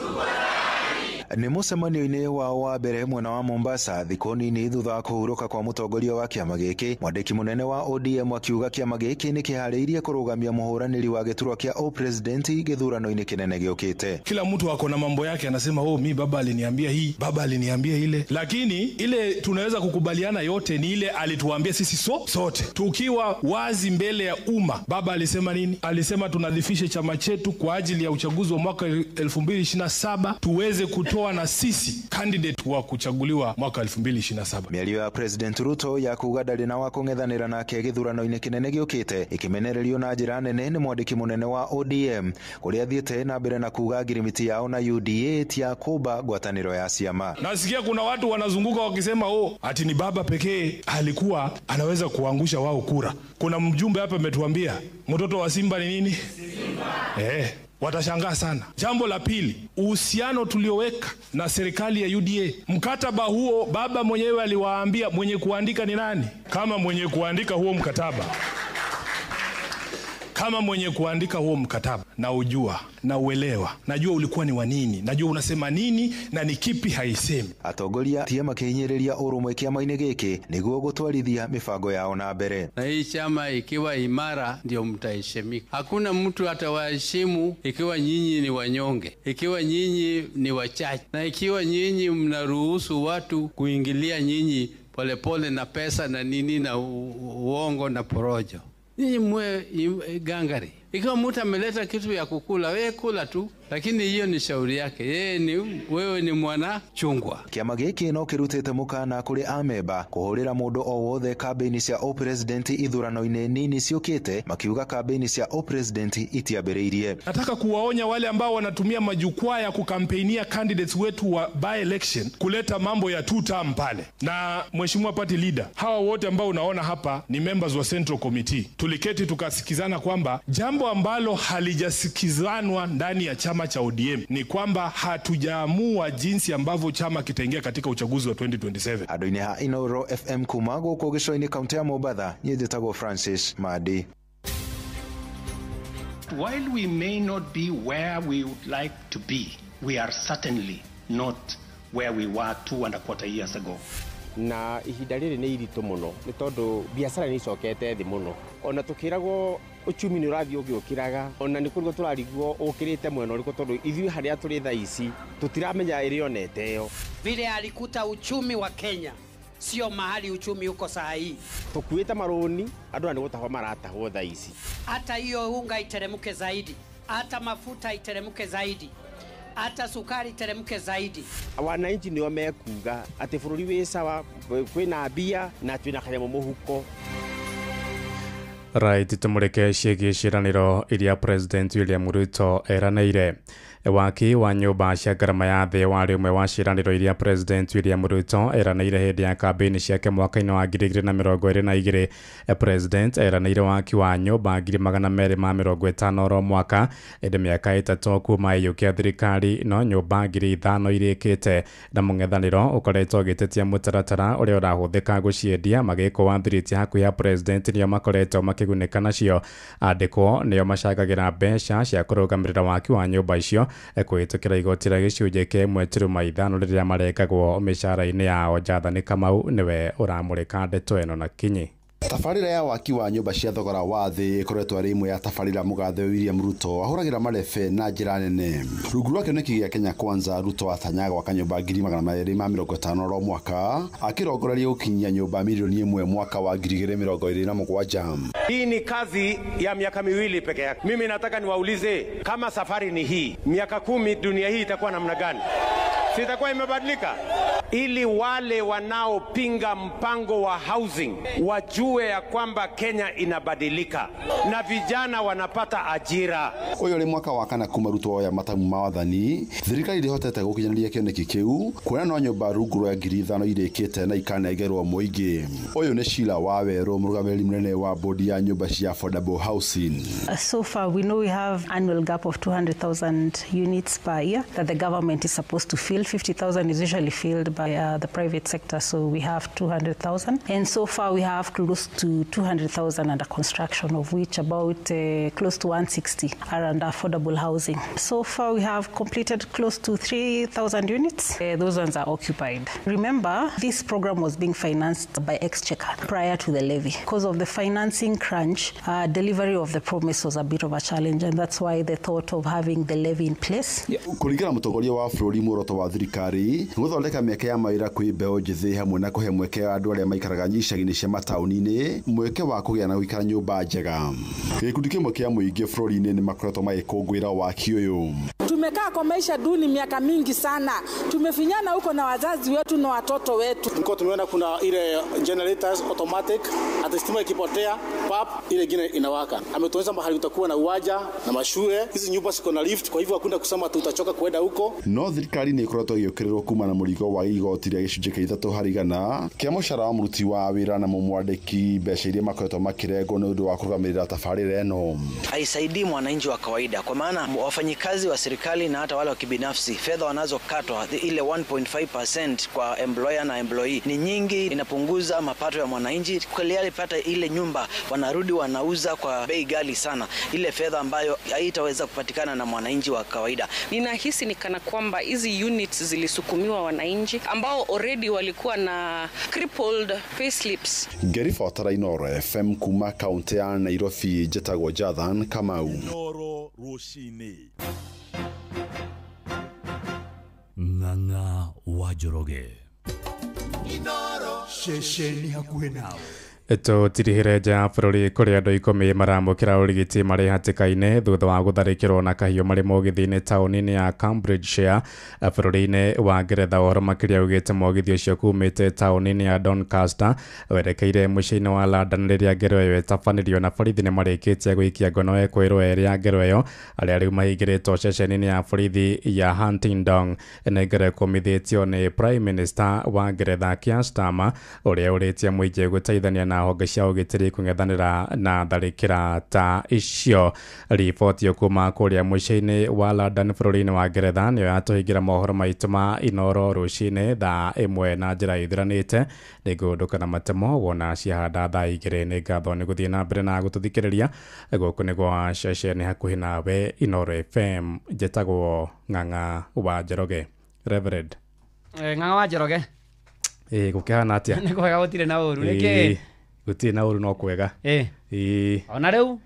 Ni mucemanio-ini wao wa mbere mwena wa Mombasa thikũ nini thutha wa kũhurũka kwa mũtongoria wa kĩama gĩkĩ. Mwandĩki mũnene wa ODM akiuga kĩama gĩkĩ nĩ kĩharĩirie kũrũgamia mũhũranĩri wa gĩturwa kĩa O-President gĩthurano-inĩ kĩnene gĩũkĩte. Kila mtu ako na mambo yake, anasema mi baba aliniambia hii, baba aliniambia ile, lakini ile tunaweza kukubaliana yote ni ile alituambia sisi sote tukiwa wazi mbele ya umma. Baba alisema nini? Alisema tunadhifishe chama chetu kwa ajili ya uchaguzi wa mwaka 2027 tuweze kutoa na sisi candidate wa kuchaguliwa mwaka 2027. Mĩario ya President Ruto ya kuga ndarĩ na wa kũng'ethanĩra nake gĩthurano-inĩ kĩnene gĩũkĩte ikimenererio na njĩra nene nĩ mwandĩki mũnene wa ODM kũrĩa athiĩte na mbere na kuga ngirimiti yao na UDA ti ya kũmba ngwatanĩro ya ciama. Nasikia kuna watu wanazunguka wakisema ati ni baba pekee alikuwa anaweza kuangusha wao kura. Kuna mjumbe hapa ametuambia mtoto wa Simba ni nini? Simba. Watashangaa sana. Jambo la pili, uhusiano tulioweka na serikali ya UDA. Mkataba huo baba mwenyewe aliwaambia mwenye kuandika ni nani? Kama mwenye kuandika huo mkataba na ujua na uelewa, najua ulikuwa ni wa nini, najua unasema nini na ni kipi haisemi. Atongoria tie makihinyĩrĩria ũrũmwe kĩama-inĩ gĩkĩ nĩguo gũtwarithia mifango yao na mbere. Na hii chama ikiwa imara ndio mtaheshimika. Hakuna mtu atawaheshimu ikiwa nyinyi ni wanyonge, ikiwa nyinyi ni wachache, na ikiwa nyinyi mnaruhusu watu kuingilia nyinyi polepole na pesa na nini na uongo na porojo. Nyinyi mwe gangari. Ikiwa mtu ameleta kitu ya kukula, wewe kula tu, lakini hiyo ni shauri yake. Wewe ni mwana chungwa. Kĩama gĩkĩ no kĩrutĩte mũkana kũrĩ amemba kũhũrĩra mũndũ o wothe kampeni cia O-President ithurano-inĩ nini ciũkĩte, makiuga kampeni cia O-President itiambĩrĩirie. Nataka kuwaonya wale ambao wanatumia majukwaa ya kukampeinia candidates wetu wa by election kuleta mambo ya two term pale. Na Mheshimiwa Party Leader, hawa wote ambao unaona hapa ni members wa Central Committee. Tuliketi tukasikizana kwamba jambo ambalo halijasikizanwa ndani ya chama chama cha ODM ni kwamba hatujaamua jinsi ambavyo chama kitaingia katika uchaguzi wa 2027. Andu-ini ha Inoro FM kuma guku gico-ini kaunti ya Mombatha, nie njitagwo Francis Madi. While we may not be where we would like to be, we are certainly not where we were 2.25 years ago. Na ihinda riri ni iritu muno ni tondu biacara ni icokete thi muno, ona tukiragwo uchumi ni urathi ugiukiraga, ona ni kurigwo turarigwo ukirite mwena uriko tondu ithui haria turi tha ici tutiramenya irionete yo. Vile alikuta uchumi wa Kenya sio mahali uchumi uko saa hii. Tukuite maroni andu ni gutahwa maratahwo tha ici. Hata hiyo unga iteremuke zaidi, hata mafuta iteremuke zaidi, hata sukari iteremke zaidi. Wananchi nio mekuga ati bururi wi sawa, kwina mbia na twina kanyamu muhuko. Right, tumureke ciĩgiĩ ciĩranĩro iria President William Ruto eranĩire. Waki wa nyũmba cia ngarama ya thĩ warĩ ũmwe wa ciĩranĩro iria President William Ruto eranĩire hĩndĩ ya kambĩini ciake mwaka-inĩ wa 2022. President eranĩire waki wa nyũmba 250 oro mwaka, ĩndĩ mĩaka ĩtatũ kuma ĩiyũkia thirikari, no nyũmba 5,000 irĩkĩte, na mũng'ethanĩro ũkoretwo ũgĩtetia mũtaratara ũrĩa ũrahũthĩka gũciendia. Magĩkwo wa thiriti hakuhĩ ya President nĩo makoretwo makĩgunĩka nacio. Andĩkwo nĩo macangagĩra mbeca cia kũrũgamĩrĩra waki wa nyũmba icio kũhĩtũkĩra igoti rĩa gĩcunjĩ kĩa 1.5 rĩrĩa marengagwo mĩcara-inĩ yao. Njathani Kamau nĩwe ũramũrĩka ndeto ĩno na kinyi. Tabarĩra ya waki wa nyũmba cia thogora wa thĩ ĩkoretwo arĩ imwe ya tabarĩra mũgathe William Ruto ahũragĩra marebe na njĩra nene. Rungu rwa kĩoneki gĩa Kenya Kwanza, Ruto atanyaga gwaka nyũmba 250 oro mwaka, akĩrongoreria gũkinyia nyũmba milioni 1 mwaka wa 2027. Hii ni kazi ya miaka miwili peke yake. Mimi nataka niwaulize, kama safari ni hii, miaka 10 dunia hii itakuwa namna gani? Sitakuwa imebadilika? Ili wale wanaopinga mpango wa housing wajue ya kwamba Kenya inabadilika na vijana wanapata ajira. Uyu ni mwaka wa kana kuma Ruto ya matamu mawathani, thirikari ndihotete gukinyanĩria kĩoneki kĩu, kuona no nyũmba rungu rwa 5,000 irĩkĩte na ikanegerwo mũingĩ. Uyu ni Sheila Waweru, mũrũgamĩrĩri mũnene wa bodi ya nyũmba cia affordable housing. So far we know we have annual gap of 200,000 units per year that the government is supposed to fill. 50,000 is usually filled by the private sector, so we have 200,000, and so far we have close to 200,000 under construction, of which about close to 160 are under affordable housing. So far we have completed close to 3,000 units. Those ones are occupied. Remember, this program was being financed by Exchequer prior to the levy. Because of the financing crunch, delivery of the promise was a bit of a challenge, and that's why they thought of having the levy in place. Kũringana mũtongoria wa bũrũri muoroto wa thirikari gũthondeka mĩeke ya mawĩra kwĩ mbeũ njĩthĩ hamwe na kũhe mweke andũ arĩa maikaraga icagi-inĩ cia mataũni-inĩ mweke wa kũgĩa na gũikara nyũmba njega. Gĩkundi kĩmwe kĩa mũingĩ bũrũri-inĩ nĩ makoretwo magĩkũngũĩra waki ũyũ. Tumekaa kwa maisha duni miaka mingi sana, tumefinyana huko na wazazi wetu na watoto wetu. Niko tumeona kuna ile generators automatic, hata stima ikipotea pap ile ingine inawaka. Ametuonyesha mahali utakuwa na uwanja na mashule, hizi nyumba ziko na lift, kwa hivyo hakuna kusema tutachoka kwenda huko. No thirikari nĩ ĩkoretwo ĩgĩũkĩrĩrwo kuma na mũrigo wa igoti rĩa gĩcunjĩ kĩa 3% kĩa mũcara wa mũruti wa wĩra na mũmwandĩki, mbeca iria makoretwo makĩrengwo nĩ ũndũ wa kũrũgamĩrĩra tabarĩra ĩno. Haisaidii mwananchi wa kawaida, kwa maana wafanyikazi wa serikali na hata wale wa kibinafsi, fedha wanazokatwa ile 1.5% kwa employer na employee ni nyingi, inapunguza mapato ya mwananchi. Kweli alipata ile nyumba wanarudi wanauza kwa bei ghali sana, ile fedha ambayo haitaweza kupatikana na mwananchi wa kawaida. Ninahisi ni kana kwamba hizi units zilisukumiwa wananchi ambao already walikuwa na crippled payslips. Ngeri Fotara, Inoro FM kuma kaunti ya Nairobi, njĩtagwo Jathan Kamau. Inoro Rushine. Ng'ang'a wa Njoroge. Inoro shesheni hakuhĩ nawe. Tũtirihĩre nja ya bũrũri kũrĩa andũ 10 maramũkĩra ũrigiti marĩ hatĩka-inĩ thutha wa gũtharĩkĩrwo na kahiũ marĩ mũgithi-inĩ taũni-inĩ ya Cambridgeshire bũrũri-inĩ wa Ngeretha. Ũhoro makĩria ugĩte mũgithi ũcio kumĩte taũni-inĩ ya Doncaster werekeire mũciĩ-inĩ wa London rĩrĩa ngero ĩyo ĩtabanĩrio, na borithi nĩ marĩkĩtie gũikia ngono kwĩrwo erĩ ya ngero ĩyo arĩa rĩu mahingĩrĩtwo ceceni-inĩ ya borithi ya Huntingdon. Nĩ ngero ĩkũmithĩtio nĩ Prime Minister wa Ngeretha Keir Starmer ũrĩa ũrĩtie mũingĩ gũteithania na honge cia ũgitĩri kũng'ethanĩra na tharĩkĩra ta icio. Riboti yo kuma kũrĩa mũciĩ-inĩ wa London bũrũri-inĩ wa Ngeretha nĩyo yatũhingĩra mohoro maitũ ma Inooro rũcinĩ thaa 1 na njĩra ithiranĩte. Nĩngũndũka na matemo wona ciahanda thaa 2 nĩ ngatho nĩ gũthiĩ na mbere na gũtũthikĩrĩria gũkũ nĩ gwa ceceni hakuhĩ nawe Inooro FM. Njĩtagwo Ng'ang'a wa Njoroge. Reverend Ng'ang'a wa Njoroge gũkĩhana atĩa? Nĩ kwega gũtirĩ na ũru nĩkĩ? Gũtirĩ na ũru no kwega. Ona rĩu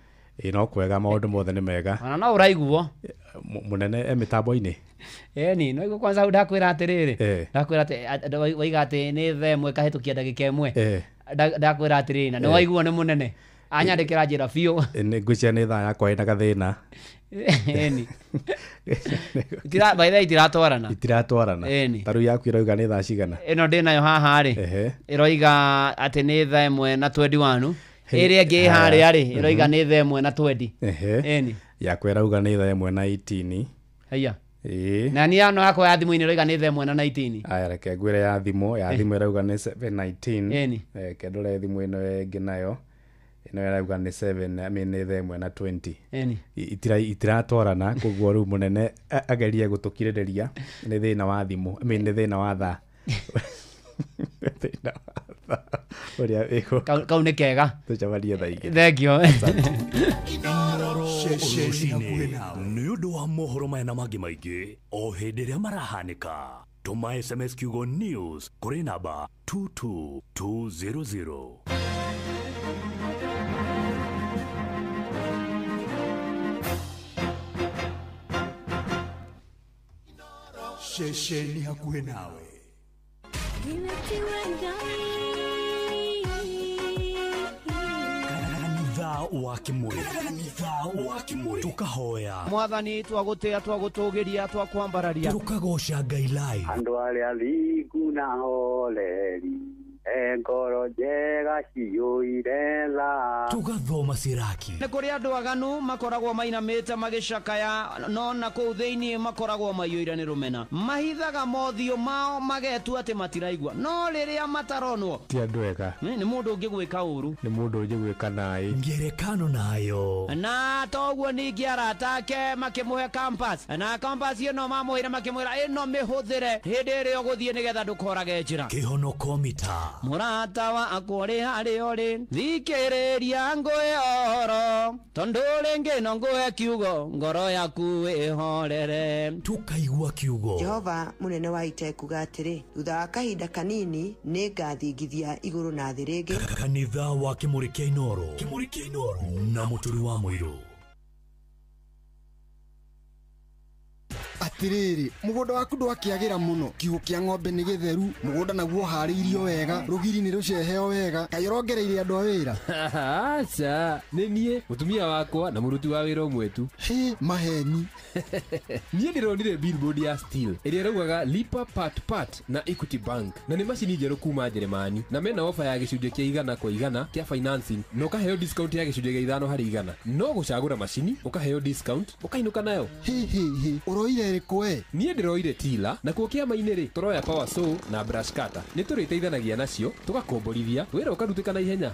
no kwega maũndũ mothe nĩ mega. Ona no ũraiguo mũnene mĩtambo-inĩ. Ni no iguo kwanza ndakwĩra atĩrĩrĩ, ndakwĩra atĩ waiga atĩ nĩ thaa 1 kahĩtũkia ndagĩka 1. Ndakwĩra atĩrĩrĩ na nĩ waiguo nĩ mũnene anyandĩkĩra njĩra biũ. Nĩ ngwĩciria nĩ thaa yakwa ĩna gathĩna. Ni by the way itiratwarana tarĩu yaku ĩroiga nĩ thaa cigana? Ĩno ndĩnayo haha rĩ ĩroiga atĩ nĩ thaa 1 na 21. Ĩrĩa ĩngĩ harĩa rĩ ĩroiga nĩ thaa 1 na 20. Yakwa ĩrauga nĩ thaa 1 na 18. Haya na niĩ ano yakwa ya thimũ-inĩ ĩroiga nĩ thaa 1 na 19. Aya reke ngwĩre ya thimũ ĩrauga nĩ 7:19. Kendũre thimũ ĩno ĩngĩ nayo ĩno ĩrauga nĩ 7 nĩ thaa 1 na 20. Itiratwarana koguo rĩu mũnene agerie gũtũkirĩrĩria nĩ thĩna wa thimũ nĩ thĩna wa thaa. Kau nĩ kega tũcamarie thaa ingĩ. Thengio. Nĩ ũndũ wa mohoro maya na mangĩ maingĩ o hĩndĩ ĩrĩa marahanĩka tũma SMS kiugo news kũrĩ namba 22200. Shesheni hakuhĩ nawe. Kanitha wa Kimuri tukahoya Mwathani twagũtĩa twagũtũgĩria twakwambararia tukagoca Ngai live. Andũ arĩa athingu na holeri ngoro njega ciyũire tha tugathoma ciraki. Nĩ kũrĩ andũ aganu makoragwo mainamĩte magĩcakaya no na kũu thĩinĩ makoragwo maiyũire nĩ rũmena. Mahithaga mothiũ mao magetua atĩ matiraigua no rĩrĩa mataronwo ti andũ ega. Nĩ mũndũ ũngĩ gwĩka ũru, nĩ mũndũ ũngĩ gwĩka naĩ. Ngerekano nayo na toguo ningĩ arata ake makĩmũhe campus na campus ĩno mamũhĩra makĩmwĩra ĩno mĩhũthĩre hĩndĩ ĩrĩa ũgũthiĩ nĩgetha ndũkorage njĩra. Kĩhonoko mita mũrata wakwa ũrĩ harĩa ũrĩ thikĩrĩria ngũhe ũhoro tondũ rĩngĩ no ngũhe kiugo ngoro yaku ĩhorere. Tukaigua kiugo. Jehova mũnene wa ita kuga atĩrĩ thutha wa kahinda kanini nĩ ngathingithia igũrũ na thĩ rĩngĩ. Kanitha wa Kimuri kĩa Inooro na mũturi wa mũirũ. Atiriri mugunda waku ndwakĩagĩra mũno kiugũ kĩa ng'ombe nĩ gĩtheru mugunda naguo harĩirio wega rũgiri nĩ rũceheo wega kaĩ ũrongereire andũ a wĩra. Aca nĩ niĩ mũtumia wakwa na mũruti wa wĩra ũmwe tu. Maheni niĩ ndĩronire billboard ya Steel ĩrĩa ĩraugaga lipa part na Equity Bank na nĩ macini njerũ kuma Njeremani na mena ofa ya gĩcunjĩ kĩa 100% kĩa financing na ũkaheo discount ya gĩcunjĩ gĩa 5/100 no gũcagũra macini ũkaheo discount ũkainũka nayo. Ũroire kwe niĩ ndĩroire tila na kuo kĩama-inĩ rĩ tũroya power saw na brush cutter nĩ tũrĩteithanagia nacio tũgakomborithia wĩra ũkarutĩka na ihenya.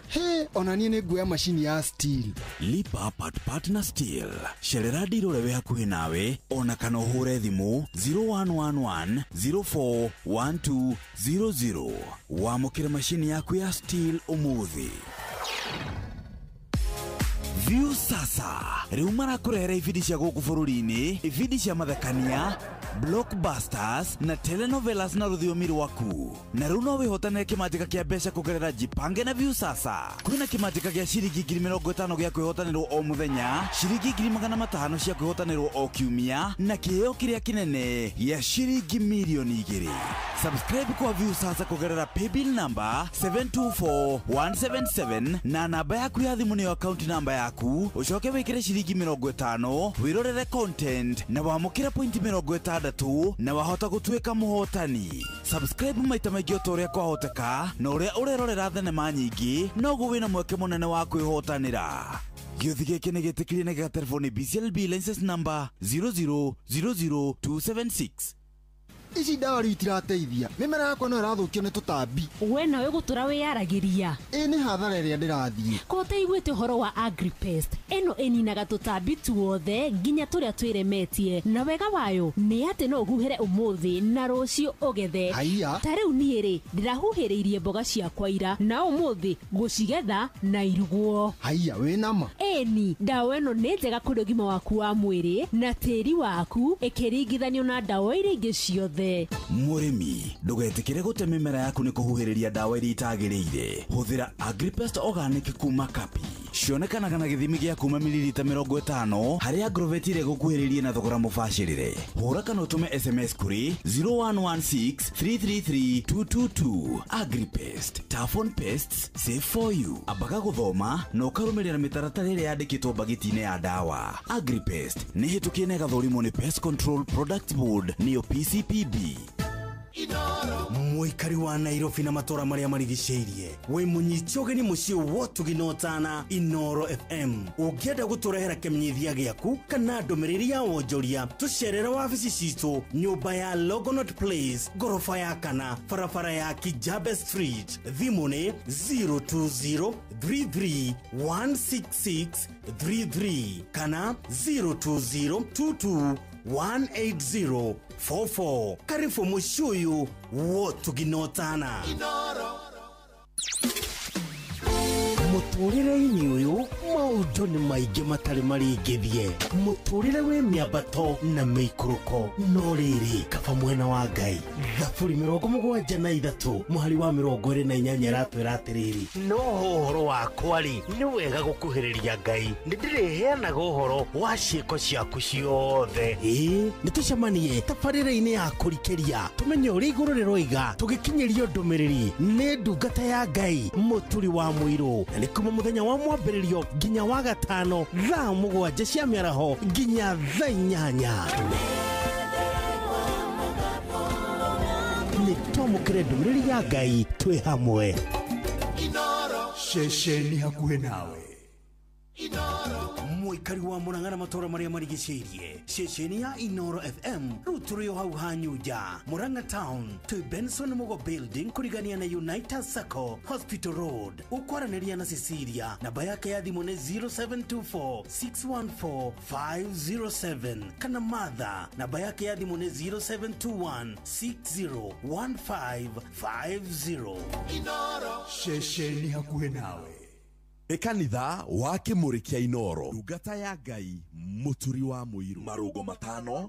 Ona niĩ nĩ nguoya macini ya Steel. Lipa part na Steel cerera ndirore we hakuhĩ nawe ona kana ũhũre thimũ 0111 041200 wamũkĩre macini yaku ya Steel ũmũthĩ. View sasa rĩu marakũrehera ibindi cia gũkũ bũrũri-inĩ, ibindi cia mathekania, blockbusters na telenovelas na rũthiomi rwaku. Na rĩu no wĩhotanĩre kĩmanjĩka kĩa mbeca kũgerera Jipange na View sasa. Kwĩna kĩmanjĩka gĩa ciringi 50,000 gĩa kwĩhotanĩrwo o mũthenya, ciringi 500,000 cia kwĩhotanĩrwo o kiumia na kĩheo kĩrĩa kĩnene gĩa ciringi milioni 2. Subscribe kwa View sasa kũgerera paybill number 724177 na namba yaku ya thimũ nĩyo account number yaku, ucoke wĩkĩre ciringi 50 wĩrorere content na wamũkĩre point 60 na wahota gũtuĩka mũhotani. Subscribe maita maingĩ o ũrĩa kwahoteka na ũrĩa ũrerorera thenema nyingĩ noguo wĩna mweke mũnene wa kwĩhotanĩra. Gĩothi gĩkĩ nĩ gĩtĩkĩrie na gĩa telefoni BCLB license number 0000276. ici ndawa itirateithia mĩmera yakwa no ĩrathũkio nĩ tũtambi. We nawe gũtũra wĩyaragĩria. Nĩ hathara ĩrĩa ndĩrathiĩ. Ko ũtaiguĩte ũhoro wa Agripest. Ĩno ĩninaga tũtambi tuothe nginya tũrĩa twĩremetie, na wega wayo nĩ atĩ no ũhuhĩre ũmũthĩ na rũciũ ũgethe. Haiya. Ta rĩu niĩ ndĩrahuhĩrĩirie mboga ciakwa ira na ũmũthĩ gũcigetha na irugwo. Haiya wĩna ma. Ĩni ndawa ĩno nĩ njega kũrĩ ũgima waku wa mwĩrĩ na tĩri waku ĩkĩringithanio na ndawa iria ingĩ ciothe. Mũrĩmi ndũgetĩkĩre gũte mĩmera yaku nĩ kũhuhĩrĩria ndawa iria itagĩrĩire. Hũthĩra Agripest Organic kuma Kapi. Cionekanaga na gĩthimi gĩa kuma mililita 50 harĩa Agrovet ĩgũkuhĩrĩirie na thogora mũbacĩrĩre. Hũra kana ũtũme SMS kũrĩ 0116333222. Agripest, tough on pests, safe for you. Ambaga gũthoma na ũkarũmĩrĩra mĩtaratara ĩrĩa yandĩkĩtwo bagiti-inĩ ya ndawa. Agripest nĩ hĩtũkie na ĩgathũrimwo nĩ Pest Control Product Board nĩyo PCPB. Muikari wa Nairobi na matora maria marigicĩirie we munyiti ũgeni mũciĩ wotuginotana Inoro FM ũngĩenda gũtũrehera kĩmenyithia gĩaku kana ndũmĩrĩri ya wonjoria tũcerere wabici citũ nyũmba ya Logonot Place gorofa ya kana barabara ya Kijabe Street thimũ nĩ 02033166333 kana 02022180044. Karibu mushuyu wotuginotana muturire-inĩ ũyũ maũndũ nĩ maingĩ matarĩ maringithie muturire wĩ mĩambato na mĩikũrũko no rĩrĩ kaba mwena wa Ngai thaburi 73 mũhari wa 28 ratwĩra atĩrĩrĩ no ũhoro wakwa rĩ nĩ wega gũkuhĩrĩria Ngai nĩndĩrĩheanaga ũhoro wa ciĩko ciaku ciothe nĩtũcemanie tabarĩra-inĩ ya kũrikĩria tũmenye ũrĩa igũrũ rĩroiga tũgĩkinyĩrio ndũmĩrĩri nĩ ndungata ya Ngai mũturi wa mũirũ nĩ kuma mũthenya wa mwambĩrĩrio nginya wa gatano thaa 7 cia mĩaraho nginya thaa 8 nĩ twamũkĩre ndũmĩrĩri ya Ngai twĩ hamwe. Inoro ceceni hakuhĩ nawe. Muikari wa Murang'a na matora maria marigicĩirie ceceni ya Inoro FM rĩu tũrĩ o hau Hanyuja Murang'a Town to Benson Mugo Building kũrigania na United Circle Hospital Road ũkwaranĩria na Cecilia namba yake ya thimũ nĩ 0724614507 kana Martha namba yake ya thimũ nĩ 0721601550. Inoro ceceni hakuhĩ nawe. Kanitha wa Kĩmũrĩ kĩa Inoro ndungata ya Ngai mũturi wa mũirũ marũngo 5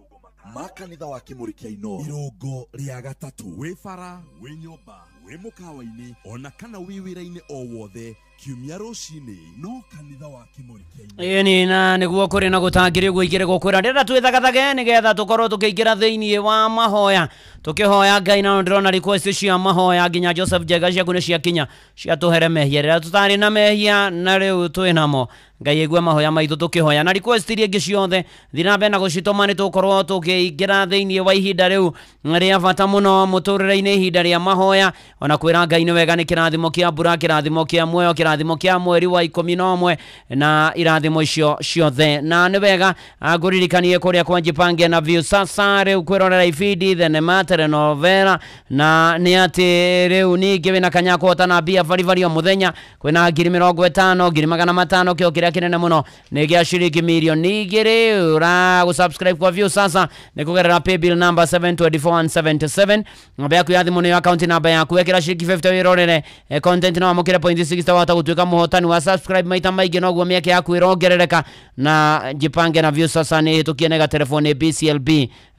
ma kanitha wa Kĩmũrĩ kĩa Inoro irũngo rĩa gatatũ wĩ bara wĩ nyũmba wĩ mũkawa-inĩ ona kana wĩ wĩra-inĩ o wothe kiumia rũcinĩ no kanitha wa Kĩmũrĩ kĩa Inoro ĩni na nĩguo kũrĩ na gũtangĩrĩ gwĩkĩre gũkwĩra ndĩrenda twĩthagathage nĩgetha tũkorwo tũkĩingĩra thĩinĩ wa mahoya tũkĩhoya Ngai na ndĩrona request cia mahoya nginya Joseph Jega ciaku nĩ ciakinya ciatũhere mehia rĩrĩa tũtarĩ na mehia na rĩu twĩ namo Ngai aigue mahoya maitũ tũkĩhoya na request iria ingĩ ciothe thiĩ na mbere na gũcitũma nĩ tũkorwo tũkĩingĩra thĩinĩ wa ihinda rĩu rĩa bata mũno mũtũrĩre-inĩ ihinda rĩa mahoya ona kwĩra Ngai nĩ wega nĩ kĩrathimo kĩa mbura kĩrathimo kĩa muoyo kĩrathimo kĩa mweri wa 11 na irathimo icio ciothe na nĩ wega ngũririkanie kũrĩa kwa Jipange na View sasa rĩu kwĩrorera ibindi thenema telenovela na nĩ atĩ rĩu ningĩ wĩna kanya kũhotana mbia baribari o mũthenya kwĩna 50,000 500 kĩo kĩrĩa kinene muno nĩ gĩa ciringi milioni 2 ura gũsubscribe kwa View sasa nĩ kũgerera paybill number 724177 namba yaku ya thimũ nĩ account number yaku wekĩra ciringi 50 wirorere content no amũkĩre point 60 wahota gũtuĩka mũhotani wa subscribe maita maingĩ noguo mĩeke yaku ĩrongerereka na Jipange na View sasa nĩ hĩtũkie nega telefoni BCLB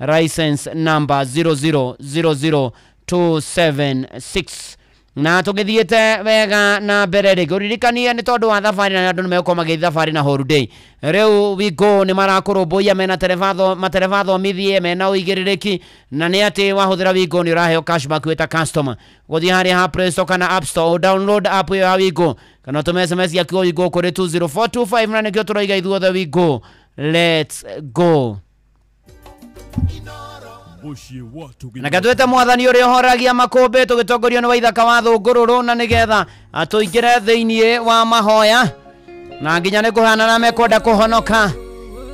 license number 0000276 na tũgĩthiĩte wega na mbere rĩ ũririkanie nĩ tondũ wa thabarĩ na andũ nĩmegũkorwo magĩthiĩ thabarĩ na holiday rĩu Wingo nĩ marakũrũmbũiya mena matereba thomithie mena ũigĩrĩrĩki na nĩ atĩ wahũthĩra Wingo nĩ ũraheo cashback wĩta customer gũthiĩ harĩa ha Play Store kana App Store download app ĩyo ya Wingo kana ũtũme SMS yaku Wingo kũrĩ 20425 na nĩkĩo tũroiga ithuothe Wingo let's go. Na gatwete mwathani ũrĩa ũhoragia makũmbĩ tũgĩtongorio nĩ waithaka wa Thũngũrũrũ na nĩgetha atũingĩre thĩinĩ wa mahoya na nginya nĩ kũhana na mekwenda kũhonoka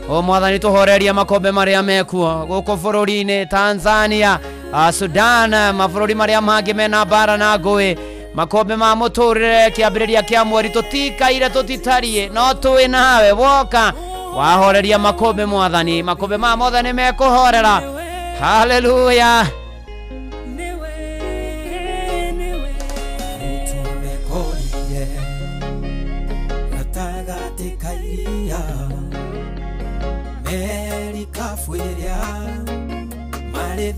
o mwathani tũhoreria makũmbĩ marĩa mekuo gũkũ bũrũri-inĩ Tanzania Sudan mabũrũri marĩa mangĩ mena mbara na ngũĩ makombe ma mũtũrĩre kĩambĩrĩria kĩa mweri tũtikaire tũtitarie no tũĩ nawe woka wahoreria makombe mwathani makombe ma mwathani mekũhorera haleluya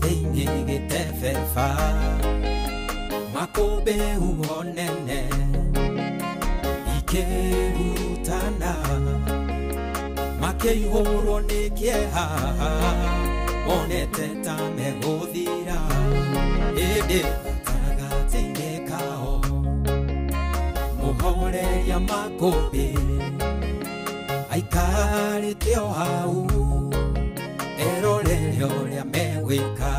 thĩinĩ gĩtebeba makũmbĩ huonene ikĩhurutana makĩihũrwo nĩ kĩeha monete ta megũthira ĩndĩ gatagatĩ-inĩ kao mũhoreria makũmbĩ aikarĩte o hau erorere ũrĩa megwĩka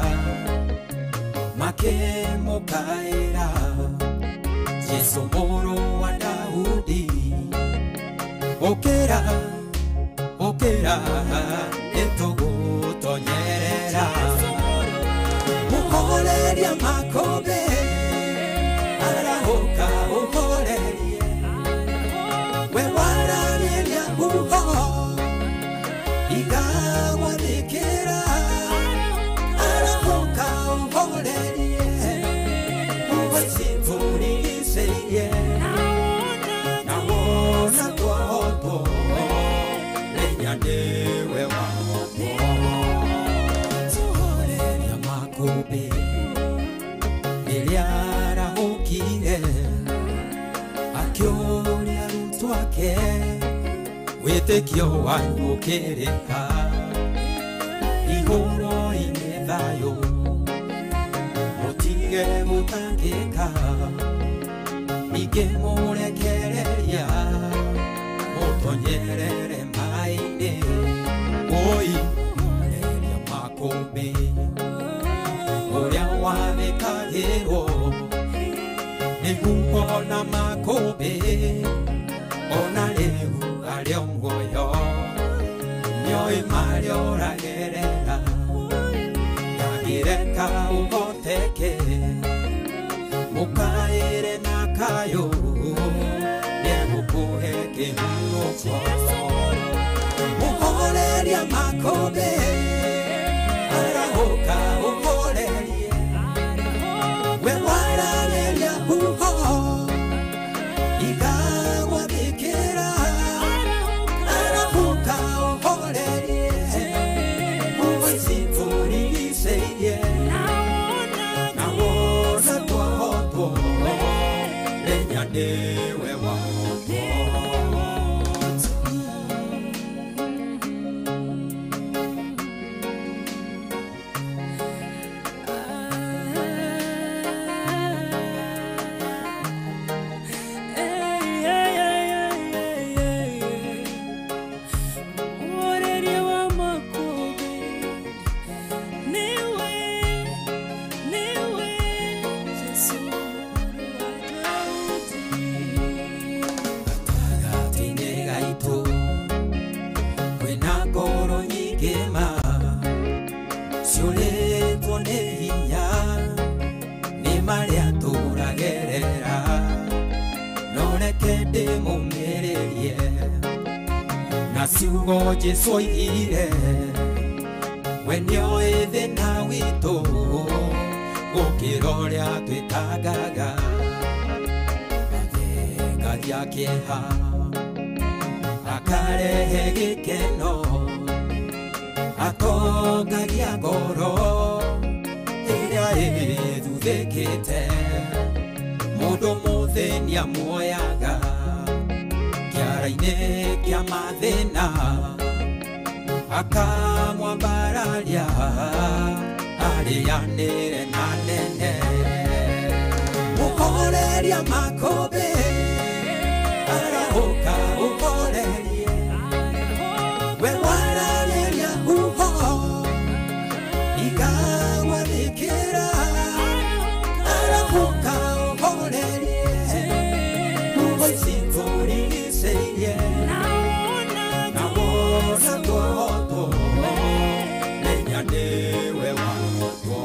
makĩmũkaĩra Jesũ mũrũ wa Daudi ũkĩra ũkĩra nĩtũgũtonyerera mũhoreria makũmbĩ arahũka ũhorerie we waragĩria huho igagwathĩkĩra arahũka ũhorerie ũgacitũrigicĩirie na wona kwahotwo menya nĩwe wahotwo tũhoreria makũmbĩ rĩrĩa arahũkire akĩũria arutwo ake wĩtĩkio wanyu ũkĩrĩka ihũro-inĩ thayũ mũtige gũtangĩka ningĩ mũrekereria mũtonyerere maĩ-inĩ oi mũhoreria makũmbĩ ũrĩa wathĩkagĩrwo nĩguo ona makũmbĩ ona rĩu arĩ muoyo nĩoĩ marĩa ũragerera ngagĩreka ũhoteke mũkaĩre na kayũ nĩegũkũhe kĩhurũko mũhoreria makũmbĩ arahũka ũhorerie we waragĩria huho igagwathĩkĩra arahũka ũhorerie ũgacitũrigicĩirie na wona twahotwo menya nĩwe wahotwo ciugo Jesũ oigire we nĩoĩ thĩna witũ gũkĩra ũrĩa twĩtangaga athĩngagia kĩeha akarehe gĩkeno atongagia ngoro ĩrĩa ĩthuthĩkĩte mũndũ mũthĩni amuoyaga kĩara-inĩ kĩa mathĩna akamwambararia arĩanĩre na nene mũhoreria makũmbĩ arahũka ũhorerie we waragĩria huho igagwathĩkĩra arahũka ũhorerie ũgacitũrigicĩirie na wona twahotwo menya nĩwe wahotwo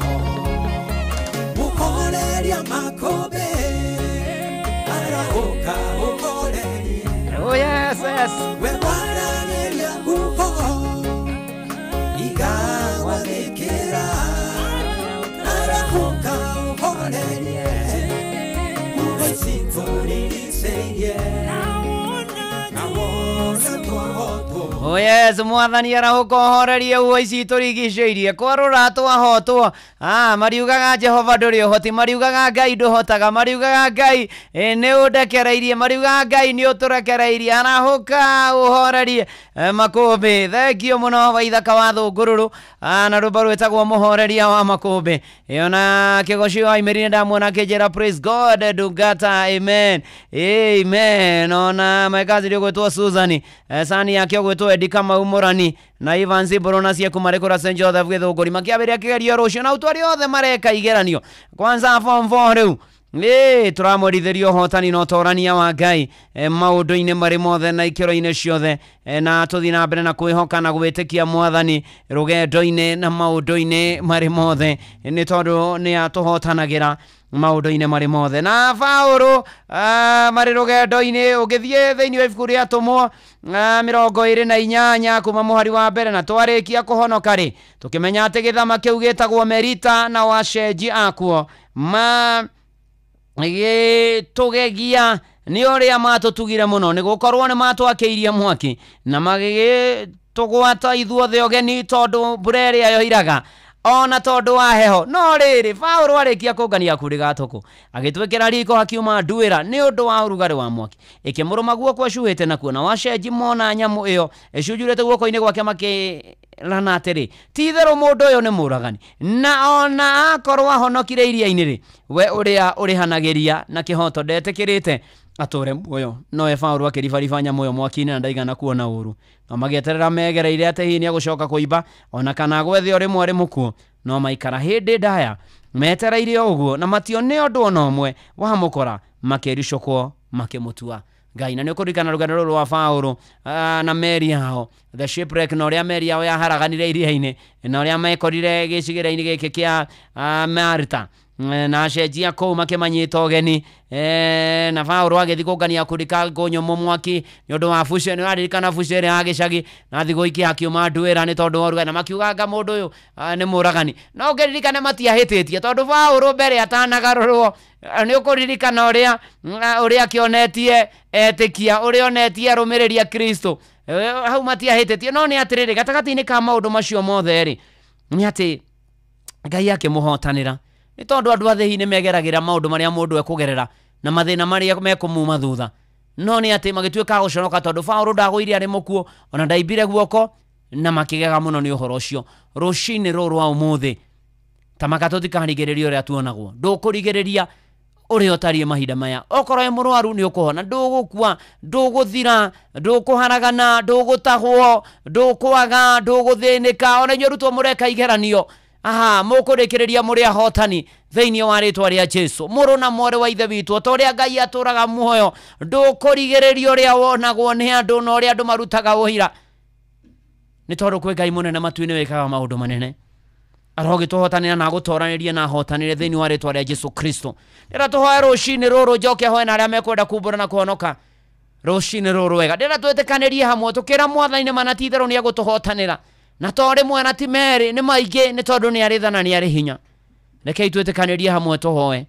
Yes. We warageria uho igagwathikira arahuka uhorerie uwecimburiricerie nawona twohotwo. Oh yes, mwathani arahuka uhorerie uo ici turigicĩirie kwarũra twahotwo. Mariugaga Jehova ndũrĩ ũhoti, mariugaga Ngai ndũhotaga, mariugaga Ngai nĩ ũndekereirie, mariugaga Ngai nĩ ũtũrekereirie. Arahuka uhorerie makũmbĩ. Thengio mũno wa ithaka wa thũngũrũrũ na rũmba rwĩtagwo mũhoreria wa makũmbĩ. Ona kĩgoci waimerire ndamuona akĩnjĩra praise God ndungata. Amen, amen. Ona maikazi rĩgwĩtwo Susan, sani yake ũgwĩtwo Edi Kamau Mũrani na Ivan Zimboro na cia kumarekora St Joseph Gĩthũngũri makĩambĩrĩria kĩgerio rũciũ na utwari othe mareka igeranio. Kwanza form 4 rĩu turamũrithĩrio hotani na ũtorania wa Ngai maũndũ-inĩ marĩ mothe na ikĩro-inĩ ciothe, na tũthiĩ na mbere na kwĩhoka na gwĩtĩkia Mwathani rũgendo-inĩ na maũndũ-inĩ marĩ mothe, nĩ tondũ nĩ atũhotanagĩra maũndũ-inĩ marĩ mothe. Na Paũlũ marĩ rũgendo-inĩ ũgĩthiĩ thĩinĩ wa ibuku rĩa Atũmwo 28 kuma mũhari wa mbere, na twarĩkia kũhonoka rĩ tũkĩmenya atĩ gĩthama kĩu gĩtagwo Merita na wacenji akuo tũgegia nĩ ũrĩa matũtugire mũno, nĩ gũkorwo nĩ matwakĩirie mwaki na magĩtũgwata ithuothe ũgeni tondũ mbura ĩrĩa yoiraga ona tondũ wa heho. No rĩrĩ Paũlũ arĩkia kũngania kurĩga tũkũ agĩtwĩkĩra riko hakiuma nduĩra nĩ ũndũ wa ũrugarĩ wa mwaki, ĩkĩmũrũma guoko ecuhĩte nakuo, na wacenji mona nyamũ ĩyo ecunjurĩte guoko-inĩ gwake makĩrana atĩrĩ, ti-itherũ mũndũ ũyũ nĩ mũragani, na ona akorwo ahonokire iria-inĩ rĩ we ũrĩa ũrĩhanagĩria na kĩhoto ndetĩkĩrĩte atũre muoyo. Nowe Paũlũ akĩribariba nyamũ ĩyo mwaki-inĩ na ndaigana kuona ũru, no magĩeterera megereire atĩ hihi nĩ egũcoka kũimba ona kana gwethe o rĩmwe arĩ mũkuo. No maikara hĩndĩ ndaya metereire ũguo na mationĩ ũndũ ona ũmwe wa mũkora, makĩricũkwo makĩmũtua Ngai. Na nĩ ũkũririkana rũgendo rũrũ rwa Paũlũ na meri yao the shipwreck, na ũrĩa meri yao yaharaganire iria-inĩ, na ũrĩa mekorire gĩcigĩrĩra-inĩ gĩkĩ kĩa Malta na acenjia kũu makĩmanyita ũgeni na Paũlũ agĩthiĩ kũngania kũrika kũnyũmũ mwaki nĩ ũndũ wa Fuce. Nĩ waririkana Fuce ĩrĩa ya gĩcagi na thigũ iki akiuma nduĩra nĩ tondũ wa ũrugarĩ, na makiuganga mũndũ ũyũ nĩ mũragani. No ũngĩririkane matiahĩtĩtie tondũ Paũlũ mbere atanagarũrwo, nĩ ũkũririkana ũrĩa akĩonetie etĩkia, ũrĩa onetie arũmĩrĩria Kristo, hau matiahĩtĩtie. No nĩ atĩrĩrĩ gatagatĩ-inĩ ka maũndũ macio mothe rĩ nĩ atĩ Ngai akĩmũhotanĩra, nĩ tondũ andũ athĩhi nĩ megeragĩra maũndũ marĩa mũndũ ekũgerera na mathĩna marĩa mekũmuma thutha. No nĩ atĩ magĩtuĩka gũconoka tondũ Paũlũ ndagũire arĩ mũkuo ona ndaimbire guoko, na makĩgega mũno nĩ ũhoro ũcio. Rũcinĩ rũrũ wa ũmũthĩ tamaka tũtikarigĩrĩria ũrĩa tuonagwo, ndũkũrigĩrĩria ũrĩa ũtariĩ mahinda maya. Okorwo wĩ mũrwaru nĩ ũkũhona, ndũgũkua, ndũgũthira, ndũkũharagana, ndũgũtahwo, ndũkwaga, ndũgũthĩnĩka. Ona inyuĩ arutwo mũreka igeranio, mũkũrĩkĩrĩria mũrĩ ahotani thĩinĩ wa rĩtwa rĩa Jesũ. Mũrũ na mwarĩ wa ithe witũ, o ta ũrĩa Ngai atũraga muoyo, ndũkũrigĩrĩria ũrĩa wonagwo nĩ andũ na ũrĩa andũ marutaga ũira, nĩ tondũ kwĩ Ngai mũnene matu-inĩ wĩkaga maũndũ manene. Arogĩtũhotanĩra na agũtoranĩrie na ahotanĩre thĩinĩ wa rĩtwa rĩa Jesũ Kristo. Ndĩratũhoya rũcinĩ rũrũ njoke hoe na arĩa mekwenda kumbũra na kũhonoka rũcinĩ rũrũ wega. Ndĩratwĩtĩkanĩrie hamwe tũkĩra Mwathani mana ti-itherũ nĩ egũtũhotanĩra, na to rĩmwe na ti merĩ, nĩ maingĩ, nĩ tondũ nĩ arĩ tha na nĩ arĩ hinya. Rekei twĩtĩkanĩrie hamwe tũhoe.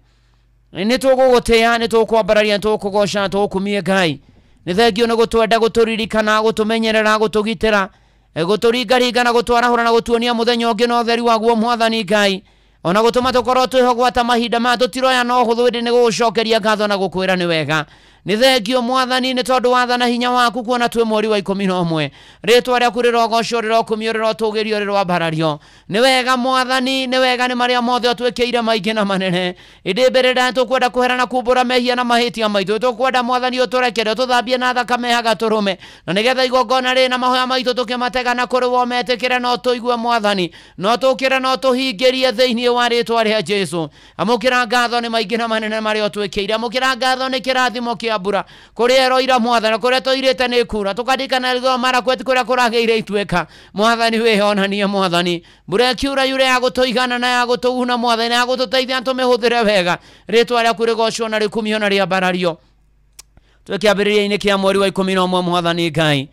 Nĩ tũgũgũtĩĩa, nĩ tũkwambararia, nĩ tũkũgoca, tũkumie Ngai. Nĩ thengio nĩ gũtwenda, gũtũririkana, gũtũmenyerera, gũtũgitĩra, gũtũringaringa na gũtwarahũra na gũtuonia mũthenya ũngĩ na ũtheri waguo Mwathani Ngai, ona gũtũma tũkorwo twĩhogwata mahinda maya tũtiroya no hũthũ, ĩndĩ nĩ gũgũcokeria ngatho na gũkwĩra nĩ wega. Nĩ thengio Mwathani nĩ tondũ wathana hinya waku kuona twĩ mweri wa 11, rĩtwa rĩaku rĩrogocwo, rĩrokumio, rĩrotũgĩrio, rĩrwambarario. Nĩ wega Mwathani, nĩ wega, nĩ marĩa mothe ũtwĩkĩire maingĩ na manene. Ĩndĩ mbere nĩ tũkwenda kwehera na kumbũra mehia na mahĩtia maitũ, tũkwenda Mwathani ũtũrekere, ũtũthambie na thakame ya gatũrũme, na nĩgetha igongona rĩ na mahoya maitũ tũkĩmatega na kũrĩ wo metĩkĩre no tũigue Mwathani, no tũkĩre no tũhingĩrie thĩinĩ wa rĩtwa rĩa Jesũ. Amũkĩra ngatho nĩ maingĩ na manene marĩa ũtwĩkĩire, amũkĩra ngatho nĩ kĩrathimo kĩa mbura kũrĩa eroira Mwathani, kũrĩa tũirĩte nĩ kura, tũkandikana rĩtho marakweti kũrĩa kũragĩire ituĩka. Mwathani wĩhonanie Mwathani, mbura ĩkiura yure ya gũtũigana na ya gũtũguna Mwathani, ya gũtũteithia tũmĩhũthĩre wega. Rĩtwa rĩaku rĩgocwo na rĩkumio na rĩambarario. twekiambiriria-ini kia mweri wa 11 mwathani Ngai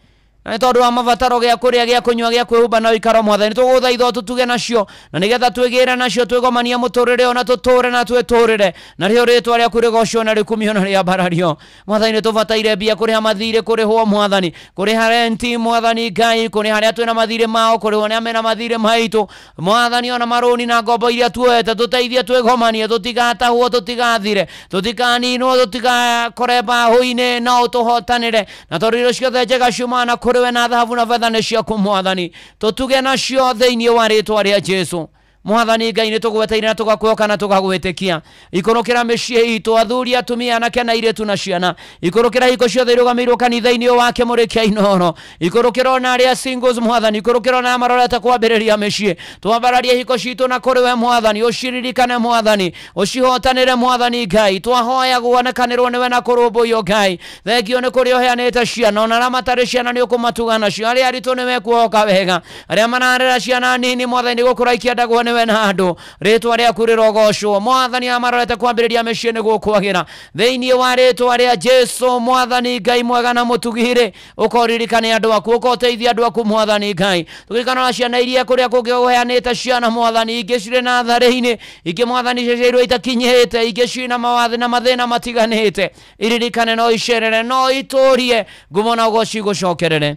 na tondu wa mabataro gya kuria gya kunywa gya kwihumba na ikaro mwathani tuguthaitha tutuge nacio na nigetha twigire nacio twigomania muturire ona tuture na tweturire na rio ritwa ria kurigocio na rikumio na ria barario mwathani tubataire bia kuriha mathire kurihwo mwathani kuriha renti mwathani Ngai kuri haria twina mathire mao kuri ona mena mathire maitu mwathani ona maroni na ngombo iria tuete tuteithie twigomanie tutigatahwo tutigathire tutikaninwo tutikakoreba huine na utuhotanire na toriro ciothe njega ciumana we na dhahabu na fedha nĩ ciaku mwathani tutuge nacio thĩinĩ wa rĩtwa rĩa Jesu mwathani Ngai nĩ tũgweteire na tũgakwoka na tũgagwĩtĩkia ikorokera mĩciĩ itũ athuri atumia anake na airĩtu na ciana ikorokera hiko ciothe irũgamĩirwo kanitha-inĩ wake Mũrĩkia Inooro ikorokera ona arĩa singles mwathani ikorokera ona marorete kwambĩrĩria mĩciĩ twambararie hiko citũ na kũrĩ we mwathani ũciririkane mwathani ũcihotanĩre mwathani Ngai twahoya guonekanĩrwo nĩwe na kũrũmbũiyo Ngai thengio nĩ kũrĩ ũheanĩte ciana ona arĩa matarĩ ciana nĩ ũkũmatuga nacio arĩa aritũ nĩwe kuoka wega arĩa mararera ciana nini mwathani gũkũra ikĩendagwo nĩwe na andũ rĩtwa rĩaku rĩrogocwo mwathani amarorete kwambĩrĩria mĩciĩ nĩ gũkwagĩra thĩinĩ wa rĩtwa rĩa Jesu mwathani Ngai mwega na mũtugire ũkoririkane andũ aku ũkoteithia andũ aku mwathani Ngai tũkirikana na ciana iria kũrĩa kũngĩ ũheanĩte ciana mwathani ingĩ cirĩ na tharĩ-inĩ ingĩ mwathani ceceirwo itakinyĩte ingĩ ciĩna mawathe na mathĩna matiganĩte iririkane no icerere no itũrie ngumo na ũgoci gũcokerere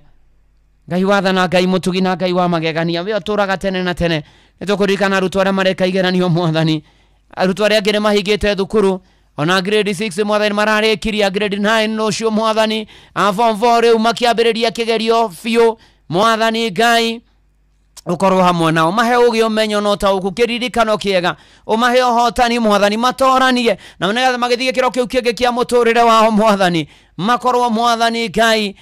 Ngai wathana Ngai mũtugi na Ngai wa magegania we ũtũraga tene na tene nĩtũkũririkana arutwo arĩa mareka igeranio mwathani arutwo arĩa angĩ nĩmahingĩte thukuru ona grade 6 mwathani mararĩkiria grade 9 ũcio mwathani form 4 rĩu makĩambĩrĩria kĩgerio biũ mwathani Ngai ukorwo hamwe nao mahe ũgĩ ũmenyo no taũku kĩririkano kĩega ũmahe ũhotani mwathani matoranie na nĩgetha magĩthiĩ gĩkĩro kĩu kĩngĩ kĩa mũtũrĩre wao mwathani makorwo mwathani Ngai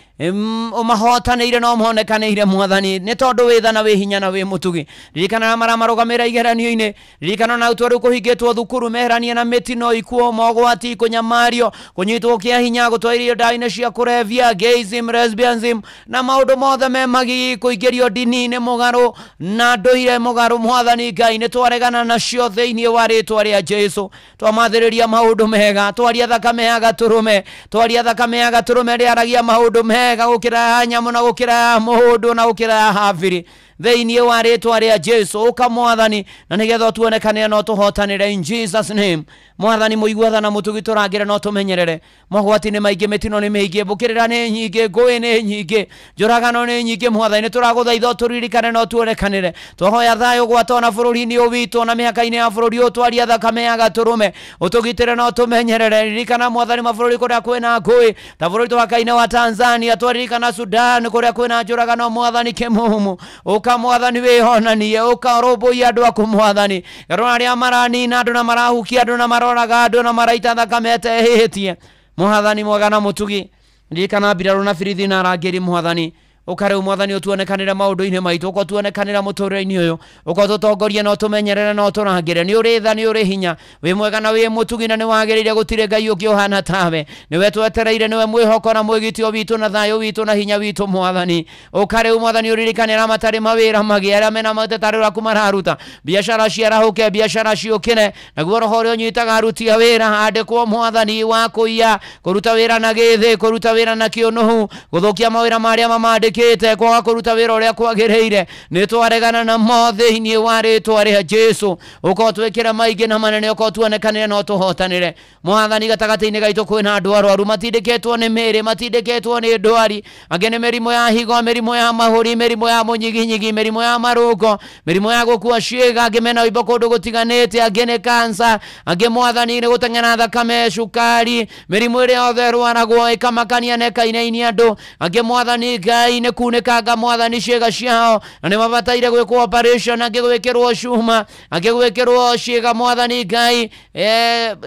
umahotanĩire no monekanĩire mwathani nĩ tondũ wĩ tha na wĩ hinya na wĩ mũtugi ririkana marũgamĩrĩra igeranio-inĩ ririkana na arutwo rĩu kũhingĩtwo thukuru meheranie na mĩtino ikuũ mogwati kũnyamario kũnyitwo kĩa hinya gũtwarĩrio ndawa-inĩ cia kũrebia gayism lesbianism na maũndũ mothe me magigi kũingĩrio ndini-inĩ mũgarũ na ndũire mũgarũ mwathani Ngai nĩ twaregana nacio thĩinĩ wa rĩtwa rĩa Jesu twamathĩrĩria maũndũ mega twaria thakame ya gatũrũme twaria thakame ya gatũrũme rĩaragia maũndũ mega gũkĩra nyamũ na gũkĩra mũndũ na gũkĩra habiri thĩinĩ wa rĩtwa rĩa Jesu ũka mwathani na nĩgetha tuonekanĩre no tũhotanĩre in Jesus name mwathani mũigua na mũtugi tũrangĩre no tũmenyerere mogwati nĩ maingĩ mĩtino nĩ mĩingĩ mbũkĩrĩra nĩ nyingĩ ngũĩ nĩ nyingĩ njũragano nĩ nyingĩ mwathani tũragũthaitha tũririkane no tuonekanĩre twahoya thayũ gwatona bũrũri-inĩ ũyũ witũ na mĩhaka-inĩ ya bũrũri ũyũ twaria thakame ya gatũrũme ũtũgitĩre no tũmenyerere ririkana mwathani mabũrũri kũrĩa kwĩna ngũĩ ta bũrũri tũhaka-inĩ wa Tanzania twaririkana Sudan kũrĩa kwĩna njũragano mwathani kĩmũmũ ũka mwathani wĩhonanie ũka rũmbũiya andũ aku mwathani garũra arĩa maranina andũ na marahukia andũ na maroraga andũ na maraita thakame etehĩtie mwathani mwega na mũtugi ririkana mbirarũ na birithi na arangĩri mwathani ũkarĩu mwathani ũtuonekanĩre maũndũ-inĩ maitũ ũkotuonekanĩra mũtũrĩre-inĩ ũyũ ũkotũtongoria no tũmenyerere no tũrangĩre nĩ ũrĩ tha nĩ ũrĩ hinya wĩ mwega na wĩ mũtugi na nĩ wagĩrĩire gũtirĩ Ngai ũngĩ ũhana tawe nĩwe twetereire nĩwe mwĩhoko na mwĩgitio witũ na thayũ witũ na hinya witũ mwathani ũkarĩu mwathani ũririkanĩra matarĩ mawĩra magĩ arĩa mena matetari waku mararuta biacara ciarahũke biacara ciũkĩre naguo roho ũrĩa ũnyitaga aruti a wĩra andĩkwo mwathani wa kũiya kũruta wĩra na gĩthĩ kũruta wĩra na kĩũnũhu gũthũkia mawĩra marĩa mamandĩkĩte kwaga kũruta wĩra ũrĩa kwagĩrĩire nĩ twaregana na mo thĩinĩ wa rĩtwa rĩa Jesu ũkotwĩkĩra maingĩ na manene ũkotuonekanĩre no tũhotanĩre mwathani gatagatĩ-inĩ gaitũ kwĩna andũ arwaru matindĩkĩtwo nĩ mĩĩrĩ matindĩkĩtwo nĩ ndwari angĩ nĩ mĩrimũ ya higo mĩrimũ ya mahũri mĩrimũ ya mũnyiginyigi mĩrimũ ya marũngo mĩrimũ ya gũkua ciĩga angĩ mena ũimbo kũndũ gũtiganĩte angĩ nĩ kansa angĩ mwathani nĩ gũteng'era thakame cukari mĩrimũ ĩrĩa yothe ĩrwaragwo ĩkamakania na ĩkainainia andũ angĩ mwathani Ngai nĩ kunĩkanga mwathani ciĩga ciao na nĩ mabataire gwĩkwo operation angĩ gwĩkĩrwo cuma angĩ gwĩkĩrwo ciĩga mwathani Ngai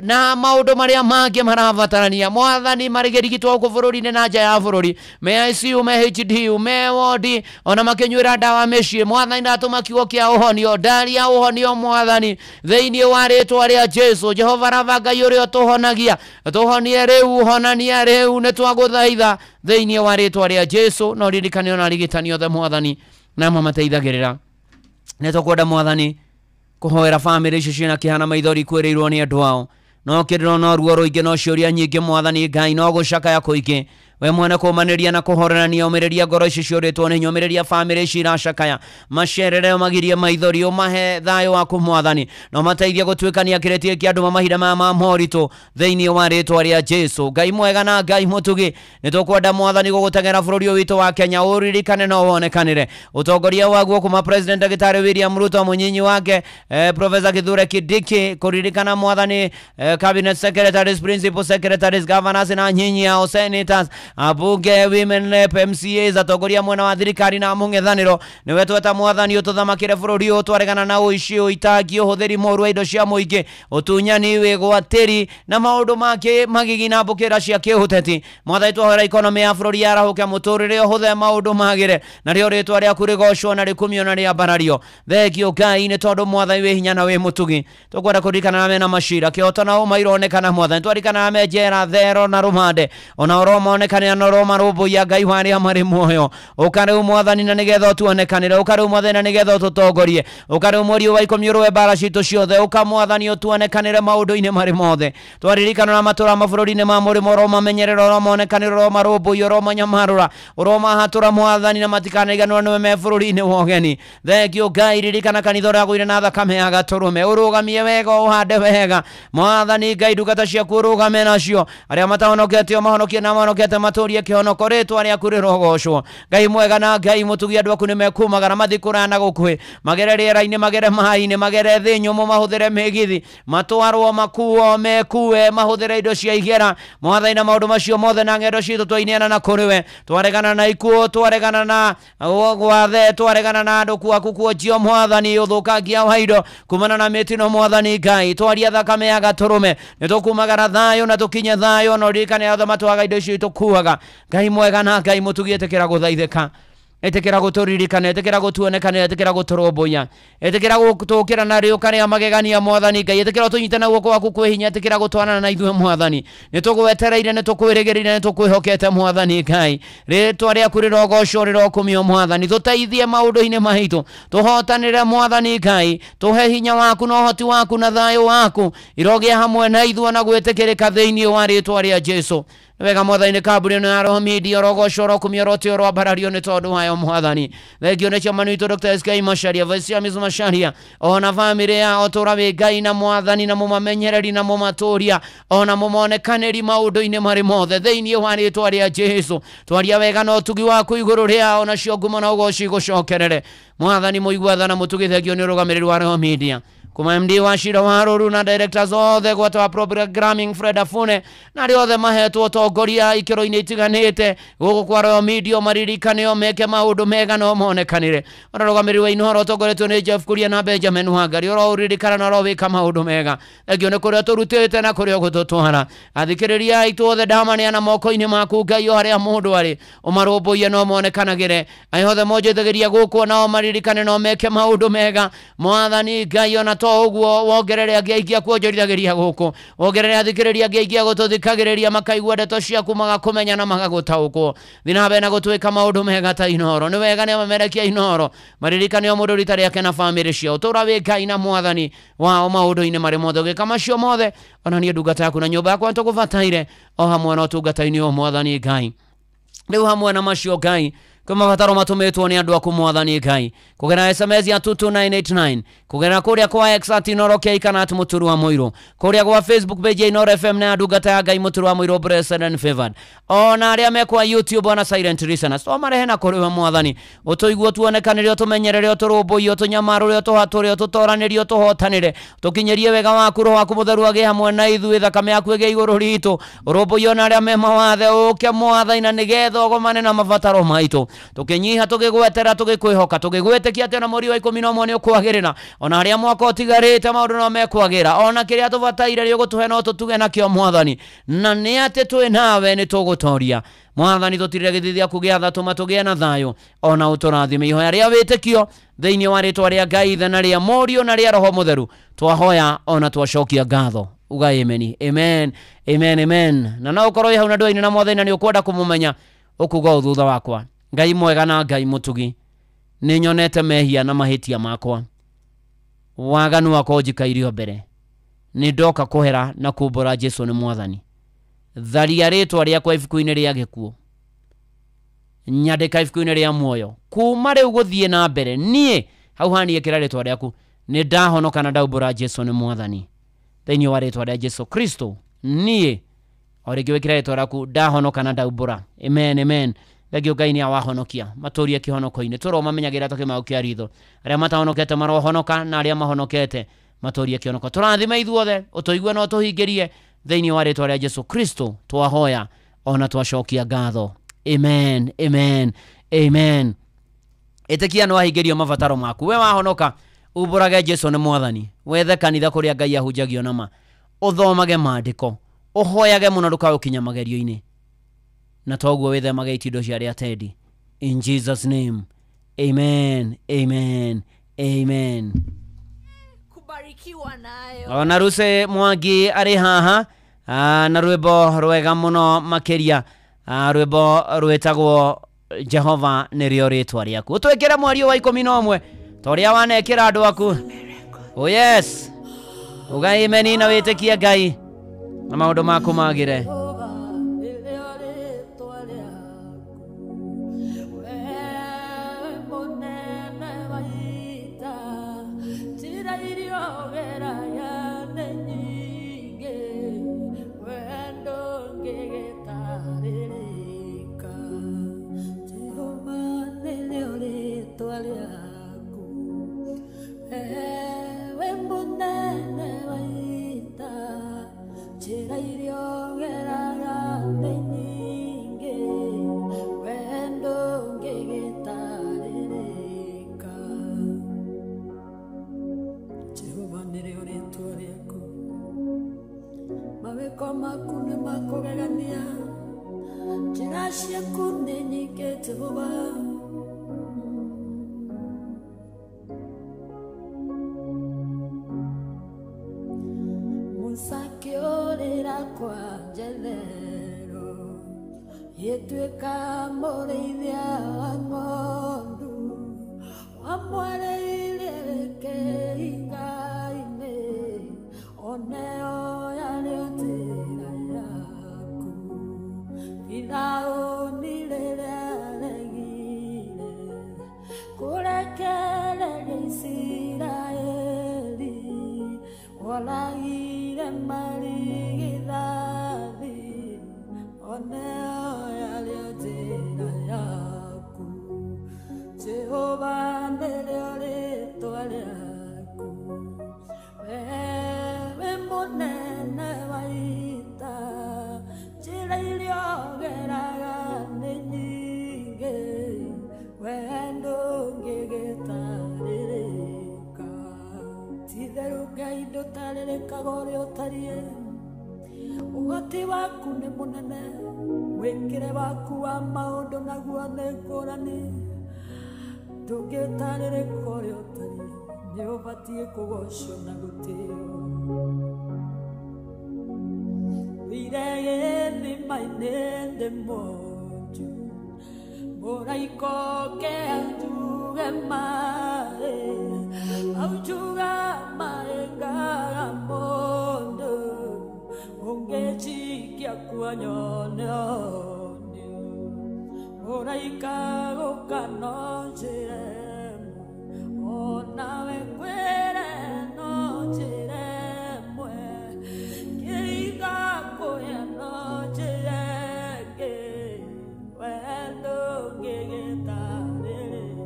na maũndũ marĩa mangĩ marabatarania mwathani marigĩrigitwo gũkũ bũrũri-inĩ na nja ya bũrũri me ICU me HDU me wodi ona makĩnyuĩra ndawa mĩciĩ mwathani ndatũma kiugo kĩa ũhonio ndaria ũhonio mwathani thĩinĩ wa rĩtwa rĩa Jesu Jehova Rafa Ngai ũrĩa ũtũhonagia tũhonie rĩu honania rĩu nĩ twagũthaitha thĩinĩ wa rĩtwa rĩa Jesu no ririkanio na rigitani othe mwathani na mateithagĩrĩra nĩ tũkwenda mwathani kũhoera bamĩrĩ icio ciĩna kĩhana maithori kwĩrĩirwo nĩ andũ ao no kiriro no ruo ruingi no ciuria nyingi mwathani Ngai no gucakaya kuingi we mwene kumaniria na kuhorerania umireria ngoro ici ciuritwo ni nyumireria family ici iracakaya macerere magirie maithori umahe thayo waku mwathani no mateithie gutwikania kiretie kiandu mahinda ma moritu thiini wa ritwa ria Jesu. Ngai mwega na Ngai mutugi nitukwenda mwathani gugutengera bururi witu wa Kenya uririkane no wonekanire utongoria waguo kuma president Daktari William Ruto munyinyi wake Professor Kithure Kindiki kuririkana mwathani cabinet secretaries principal secretaries governors na nyinyi ao senators abunge women rep MCAs atongoria mwena wa thirikari na mung'ethaniro niwe tweta mwathani ututhamakire bururi utwaregana na uici uitagi uhuthiri moru wa indo cia muingi utunyani wigwatiri na maundu make magigina mbukira cia kihuteti mwathani twahora economy ya bururi yarahuke muturire uhuthe maundu magire na rio ritwa ria kurigocwo na rikumio na ria barario thegio Ngai ni tondu mwathani we hinya na we mutugi tukwenda kuririkana na mashira kioto na umaironekana mwathani twarikana na mejera thero na rumande ona oromonekana na roma robo ya Ngai wari amari muoyo ukare mwathani na nigetho tuonekanire ukare mwathani na nigetho tutongorie ukare mweri wa 10 rwe bara citu ciothe ukamwathani utuonekanire maundu-ini mari mothe twaririkana na matura mabũrũri-inĩ ma mũrĩmo roma menyerero romonekanire roma robo roma nyamarura roma hatura mwathani na matikaniganwo niwe me bũrũri-inĩ wa ũgeni thegio Ngai ririkana kanitha rĩa gwire na thakame ya gatũrũme urugamie wega uhande wega mwathani Ngai ndungata ciaku urugame nacio aria matahonoketio mahonokie na mahonokete maturie kihonoko ritwa ria kurirogocwo Ngai mwega na Ngai mutugi andu aku nimekumagara mathikurana gukwi magere riera-ini magere mai-ini magere thi nyumu mahuthire migithi matwarwo makuo mekue mahuthire indo cia igera mwathani na maundu macio mothe na ngendo citu twainiana na kuriwe twaregana na ikuo twaregana na gwathe twaregana na andu kuaku kuojio mwathani uthukangia wa indo kumana na mitino mwathani Ngai twaria thakame ya gaturume nitukumagara thayo na tukinye thayo no ririkane othe matwaga indo icio tukuaga Ngai mwega na Ngai mutugi etekera guthaithika etekera guturirikana etekera gutuonekana etekera guturomboya etekera gutukira na rio kare amagegania mwathani Ngai etekera tunyitana guoko waku kwihinya etekera gutwarana na ithuĩ mwathani nitugwetereire nitukwirigirire nitukwihokete mwathani Ngai ritwa ria kurirogocwo rirokumio mwathani tuteithie maundu-ini maitu tuhotanire mwathani Ngai tuhe hinya waku na uhoti waku na thayo waku iroge hamwe na ithuĩ na gwetekirika thiini wa ritwa ria Jesu wega mwathani kaburi na roho media rogocwo rokumio rotio rwa barario ni tondu hayo mwathani thegio ne chamanu itu Dr. SK Masharia Vaisia Mizu Masharia ona family ya oturawe Ngai na mwathani na mumamenyereri na mumaturia ona mumonekaneri maundu-ini mari mothe thiini wa ritwa ria Jesu twaria wega no tugi waku iguru ria ona cio ngumo na ugoci gucokerere mwathani muigwatha na mutugi thegio ni rugamiriri wa roho media kuma MD wa Shira Waruru na directors othe gwata programming Fred Afune na riothe mahetwo tongoria ikiro-ini itiganite guku kwa roho media maririkane meke maundu mega no monekanire ona rugamiriri wa Inooro tongoretwo ni Jeff Kuria na Benjamin Wangari oro uririkana na ro wika maundu mega egio ni kuria turutite na kuria gututwara athikiriria aitu othe ndamania na moko-ini maku Ngai o haria mundu ari umarumbuye no monekanagire aiothe monjethegeria guku nao maririkane no meke maundu mega mwathani Ngai ona to uguo wongerere angiaikia kuonjorithagiria guku wongerere athikiriria angiaikia gututhikagiriria makaigua ndeto ciaku magakumenya na magagutaukwo thinabe na gutwika maundu mega ta Inooro ni wega ni mamerekia Inooro maririkane mundu rita riake na family ciao tura we Ngai na mwathani wao maundu-ini mari mothe gika macio mothe ona ni ndungata yaku na nyumba yakwa ntukubataire o hamwe na utungata-ini o mwathani Ngai riu hamwe na macio Ngai kuma vataro matumetwo ni andu aku mwathani Ngai kugera SMS ya 22989 kugera kuria kwa X @Inooro kana muturu wa muiro kuria kwa Facebook page ya Inooro FM na ndungata ya Ngai muturu wa muiro blessed and favored ona aria me kwa YouTube ona silent listeners to marehe na kuriwa mwathani utuigua tuonekanire tumenyerere turumbuyo tunyamarure tuhature tutoranire tuhotanire tukinyerie wega waku roho waku mutheru age hamwe na ithuĩ thakame yaku ege iguru ritu urumbuyo na aria me mawathe uke mwathani na nigetho gomane na mabataro maitu tukinyiha tugigwetera tugikwihoka tugigwetekia tena muri wa 11 ni ukwagirira ona aria mwaka utigarite maundu no mekwagira ona kiria tubataire rio gutuhe no tutuge nakio mwathani na ni ati twi nawe ni tugutoria mwathani tutirire githithia kugiatha tumatugie na thayo ona uturathime ihoya ria witikio thiini wa ritwa ria Ngai thana ria morio na ria roho mutheru twahoya ona twacokia ngatho uga amen amen amen amen na no ukorwo hau na ndwaini na mwathani na ni ukwenda kumumenya ukuga uthutha wakwa Ngai mwega na Ngai mutugi ni nyonete mehia na mahitia makwa waganu wakwa njikairio mbere nĩ ndoka kũhera na kũmbũra Jesũ nĩ Mwathani. Tharia rĩtwa rĩakwa ibuku-inĩ rĩa gĩkuũ, nyandĩka ibuku-inĩ rĩa muoyo. Kuma rĩu gũthiĩ na mbere, niĩ hau hani ĩkĩra rĩtwa rĩaku, nĩ ndahonoka na ndaumbũra Jesũ nĩ Mwathani. Thĩinĩ wa rĩtwa rĩa Jesũ Kristo, niĩ o rĩngĩ wĩkĩra rĩtwa rĩaku, ndahonoka na ndaumbũra. Amen, amen. Thengio Ngai nĩ awahonokia, matũrie kĩhonoko-inĩ. Tũro mamenyagĩra tũkĩmau kĩa ritho. Arĩa matahonokete marohonoka, na arĩa mahonokete matũrie kĩhonoko. Tũrathime ithuothe, ũtũigue na ũtũhingĩrie thĩinĩ wa rĩtwa rĩa Jesũ Kristo twahoya ona twacokia ngatho. Amen, amen, amen. Ĩtĩkia nĩ wahingĩrio mabataro maku. We wahonoka, umbũrage Jesũ nĩ Mwathani. Wethe kanitha kũrĩa Ngai ahunjagio nama. Ũthomage maandĩko. Ũhoyage mũno ndũkaũkinya magerio-inĩ. Na toguo wĩthemage itindo cia arĩa atendi. In Jesus name. Amen, amen, amen. Kubarikiwa nayo. Ona Ruse Mwangi arĩ haha na rwĩmbo rwega mũno makĩria, rwĩmbo rwĩtagwo Jehova nĩrĩo rĩtwa rĩaku. Ũtwĩkĩre mweri wa 11 torĩa wanekĩra andũ aku. Oh yes. Ugai amen na wĩtĩkie Ngai na maũndũ maku magĩre. Makune makogania jirashia kune nyikete boba musake orera kwa jelero yetweka moreithia wa ng'ondu wamwareire keingaine oneo yaleote Idao nileregire kurekele Israeli walaire marigidadi oneo yaliotera yaku Jehova nĩrĩo rĩtwa rĩaku wewe mũnene wa ita njĩra iria ũgeraga nĩ nyingĩ wee ndũngĩgĩtarĩrĩka ti-itherũ Ngai ndũtarĩrĩkaga ũrĩa ũtariĩ ũhoti waku nĩ mũnene mwĩkĩre waku wa maũndũ naguo nĩ ngũrani ndũngĩtarĩrĩka ũrĩa ũtariĩ nĩ ũbatiĩ kũgocwo na gũtĩo Irege mainende moju Moraiko ke aujuge mae Aujuga mae gara mondo Ongechi kia kuanyone onyo Moraika gokano jiremu Onawe kwere no jiremu Keiga koya no jireke Wendo gegetareka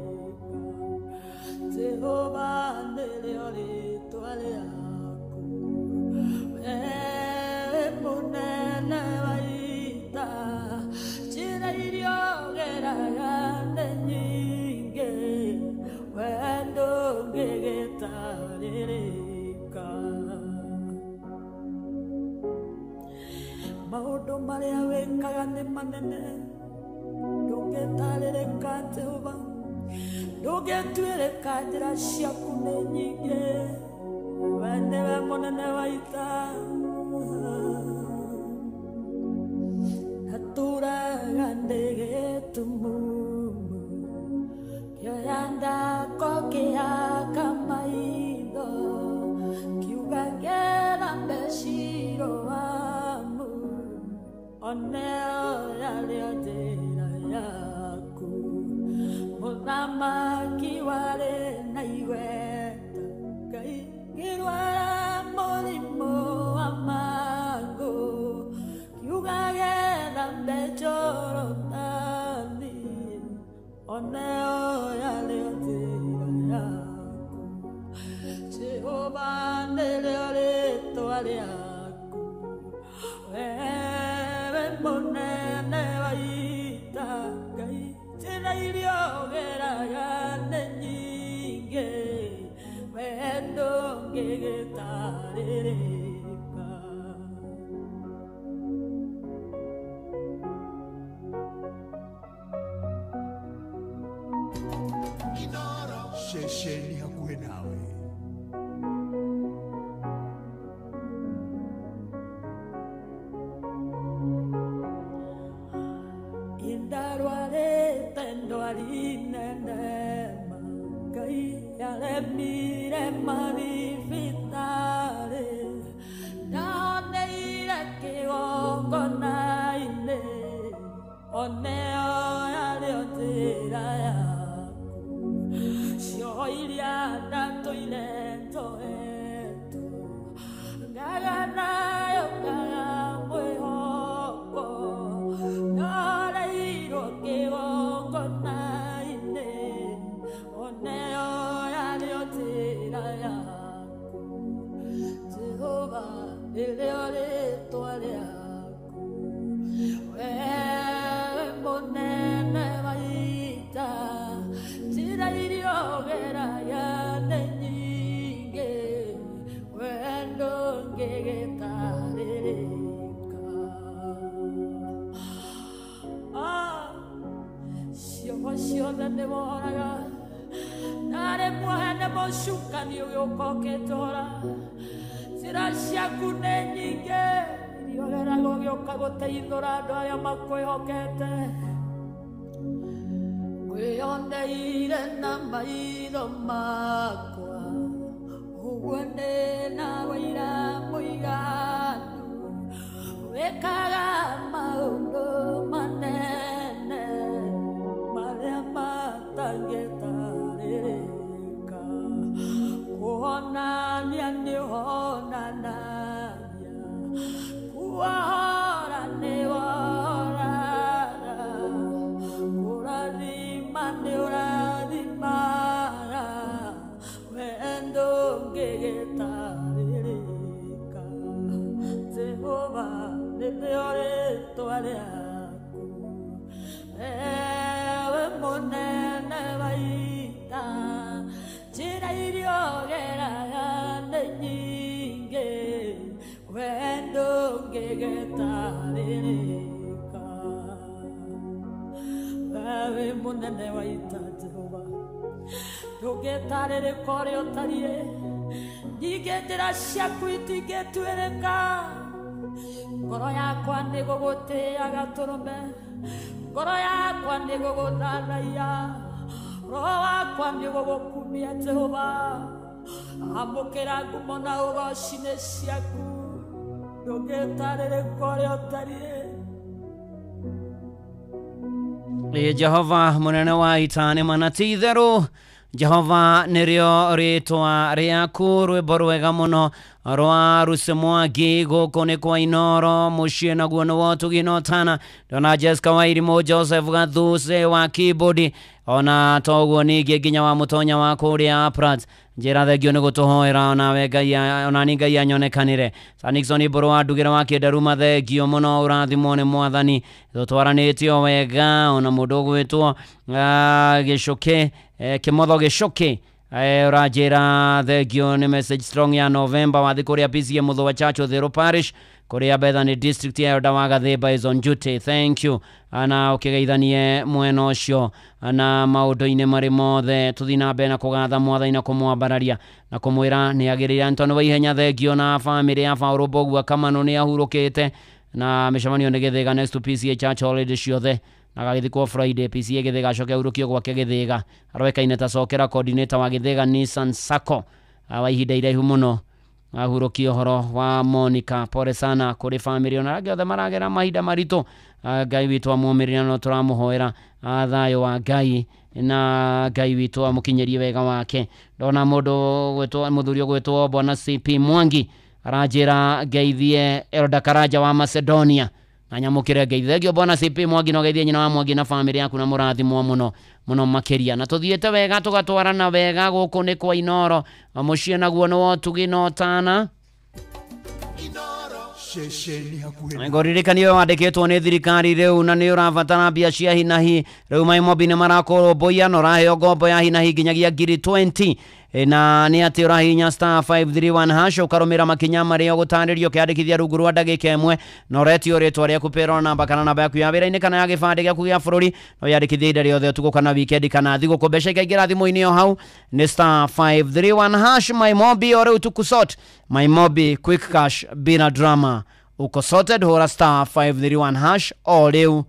Jehova nĩrĩo rĩtwa rĩaku Wewe mũnene wa ita njĩra iria ũgeraga nĩ nyingĩ wee ndũngĩgĩtarĩrĩka maũndũ marĩa wĩkaga nĩ manene ndũngĩtarĩrĩka Jehova ndũngĩtuĩrĩka njĩra ciaku nĩ nyingĩ wee nĩwe mũnene wa ita natũraga ndĩgĩtumumu kĩoya ndako kĩhaka maitho kiuga kera oneo yale njĩra yaku mũthamaki warĩ na igweta Ngai ngĩrwara mũrimũ wa mangũ kiuga gethambe Jorodani oneo yale njĩra yaku Jehova nĩrĩo rĩĩtwa rĩaku wewe mũnene wa ita Ngai njĩra iria ũgeraga nĩ nyingĩ we ndũngĩgĩtarĩrĩka Shesheni hakuwe nawe. Indarwarĩte ndwari nene Ngai aremire mathibitarĩ ndahoneire kĩgongona-inĩ oneo yarĩo njĩra yaku cio iria ndatũire njohetwo ngaganayo ngaga mwĩhoko ndoreirwo kĩgongona-inĩ oneo yarĩo njĩra yaku Jehova nĩrĩo rĩĩtwa rĩaku wewe mũnene wa ita njĩra iria ũgeraga nĩ nyingĩ we ndũngĩgĩtarĩrĩka ciugo ciothe nĩ woraga narĩ muohe nĩ mũcukani ũgĩũka ũkĩtũra njĩra ciaku nĩ nyingĩ iria ũgeraga ũgĩũka gũteithũra andũ arĩa makwĩhokete kwĩyoneire na maitho makwa ũguo nĩ na wĩira mũiganu wĩkaga maũndũ manene marĩa matangĩtarĩrĩka kuonania nĩ ũhonanagia kuohora nĩ wohoraga kũrathima nĩ ũrathimaga we ndũngĩgĩtarĩrĩka Jehova nĩrĩo rĩĩtwa rĩaku wewe mũnene wa ita njĩra iria ũgeraga nĩ nyingĩ we ndũngĩgĩtarĩrĩka wewe mũnene wa ita Jehova ndũngĩtarĩrĩka ũrĩa ũtariĩ ningĩ njĩra ciaku itingĩtuĩrĩka ngoro yakwa nĩ gũgũtĩaga tũrũme ngoro yakwa nĩ gũgũthathaiya roho wakwa nĩ gũgũkumia Jehova amũkĩra ngumo na ũgooci-inĩ ciaku ndũngĩtarĩrĩka ũrĩa ũtariĩ Jehova mũnene wa ita nĩ mana ti itherũ Jehova nĩrĩo rĩĩtwa rĩaku rwĩmbo rwega mũno rwa Ruce Mwangi gũkũ nĩ kwa Inoro mũciĩ naguo nĩwo tũginotana ndona Jessica Wairimũ Joseph Gathuce wa keyboard ona toguo ningĩ nginya wa mũtonya wa kũrĩa Prat njĩra thengio nĩ gũtũhoera onawe Ngai onani Ngai anyonekanĩre Sanixon Ibũrũ wa Ndugĩra wa Kĩndaruma thengio mũno ũrathimwo nĩ Mwathani tũtwaranĩtio wega ona mũndũ ũgwĩtwo Gĩcũkĩ Kĩmotho Gĩcũkĩ ũranjĩra thengio nĩ message strong ya November wathi kũrĩa PCM Mũthũa Church Thĩrũ Parish kũrĩa Bethany District ya Elder wa Gathĩmba is on duty thank you ana ũkĩgeithanie mwena ũcio na maũndũ-inĩ marĩ mothe tũthiĩ na mbere na kũgatha Mwathani na kũmwambararia na kũmwĩra nĩ agĩrĩire Antoni wa ihenya thengio na famĩlĩ ya Paul Mbogua Kamano nĩ ahurũkĩte na mĩcemanio nĩ Gĩthĩga next to PCA Church holiday ciothe na gagĩthikwo Friday PCA Gĩthĩga acoke ahurũkio gwake Gĩthĩga aroĩkaine ta cokera coordinator wa Gĩthĩga Nissan Sacco wa ihinda iraihu mũno ahurokia horo wa Monica. Pore sana kuri family ona rage othe maragera mahinda marito. Ngai witu amumirira no turamuhoera thayo wa Ngai na Ngai witu amukinyerie wega wake. Ndona mundu gwetwo muthurio gwetwo Bwana CP Mwangi arajira geithie Elda Karaja wa Macedonia na nyamukire geithegio Bwana CP Mwangi no geithie nyina wa Mwangi na family yaku na murathimwo muno makiria na tuthiete wega tugatwarana wega guku ni kwa Inoro mucie naguo no tugino tana ngoririkaniyo wandikitwo ni thirikari riu na ni urabatara mbia cia hinahi riu Maimobi ni marakoromboia no raheo ngombo ya hinahi nginyagia ngiri 20 na ni ati urahinya *531# ukarumira makinya maria gutaririo kiandikithia rungu rwa ndagika imwe no retio ritwa ria kupera namba kana namba yaku ya wira-ini kana ya gibande gyaku gya bururi no yandikithia ida riothe tuko kana weekend kana thigo kumbesha ikaingira thimu-ini yo hau ni *531# Maimobi ore utukusot Maimobi quick cash bila drama uko sorted hora *531# o riu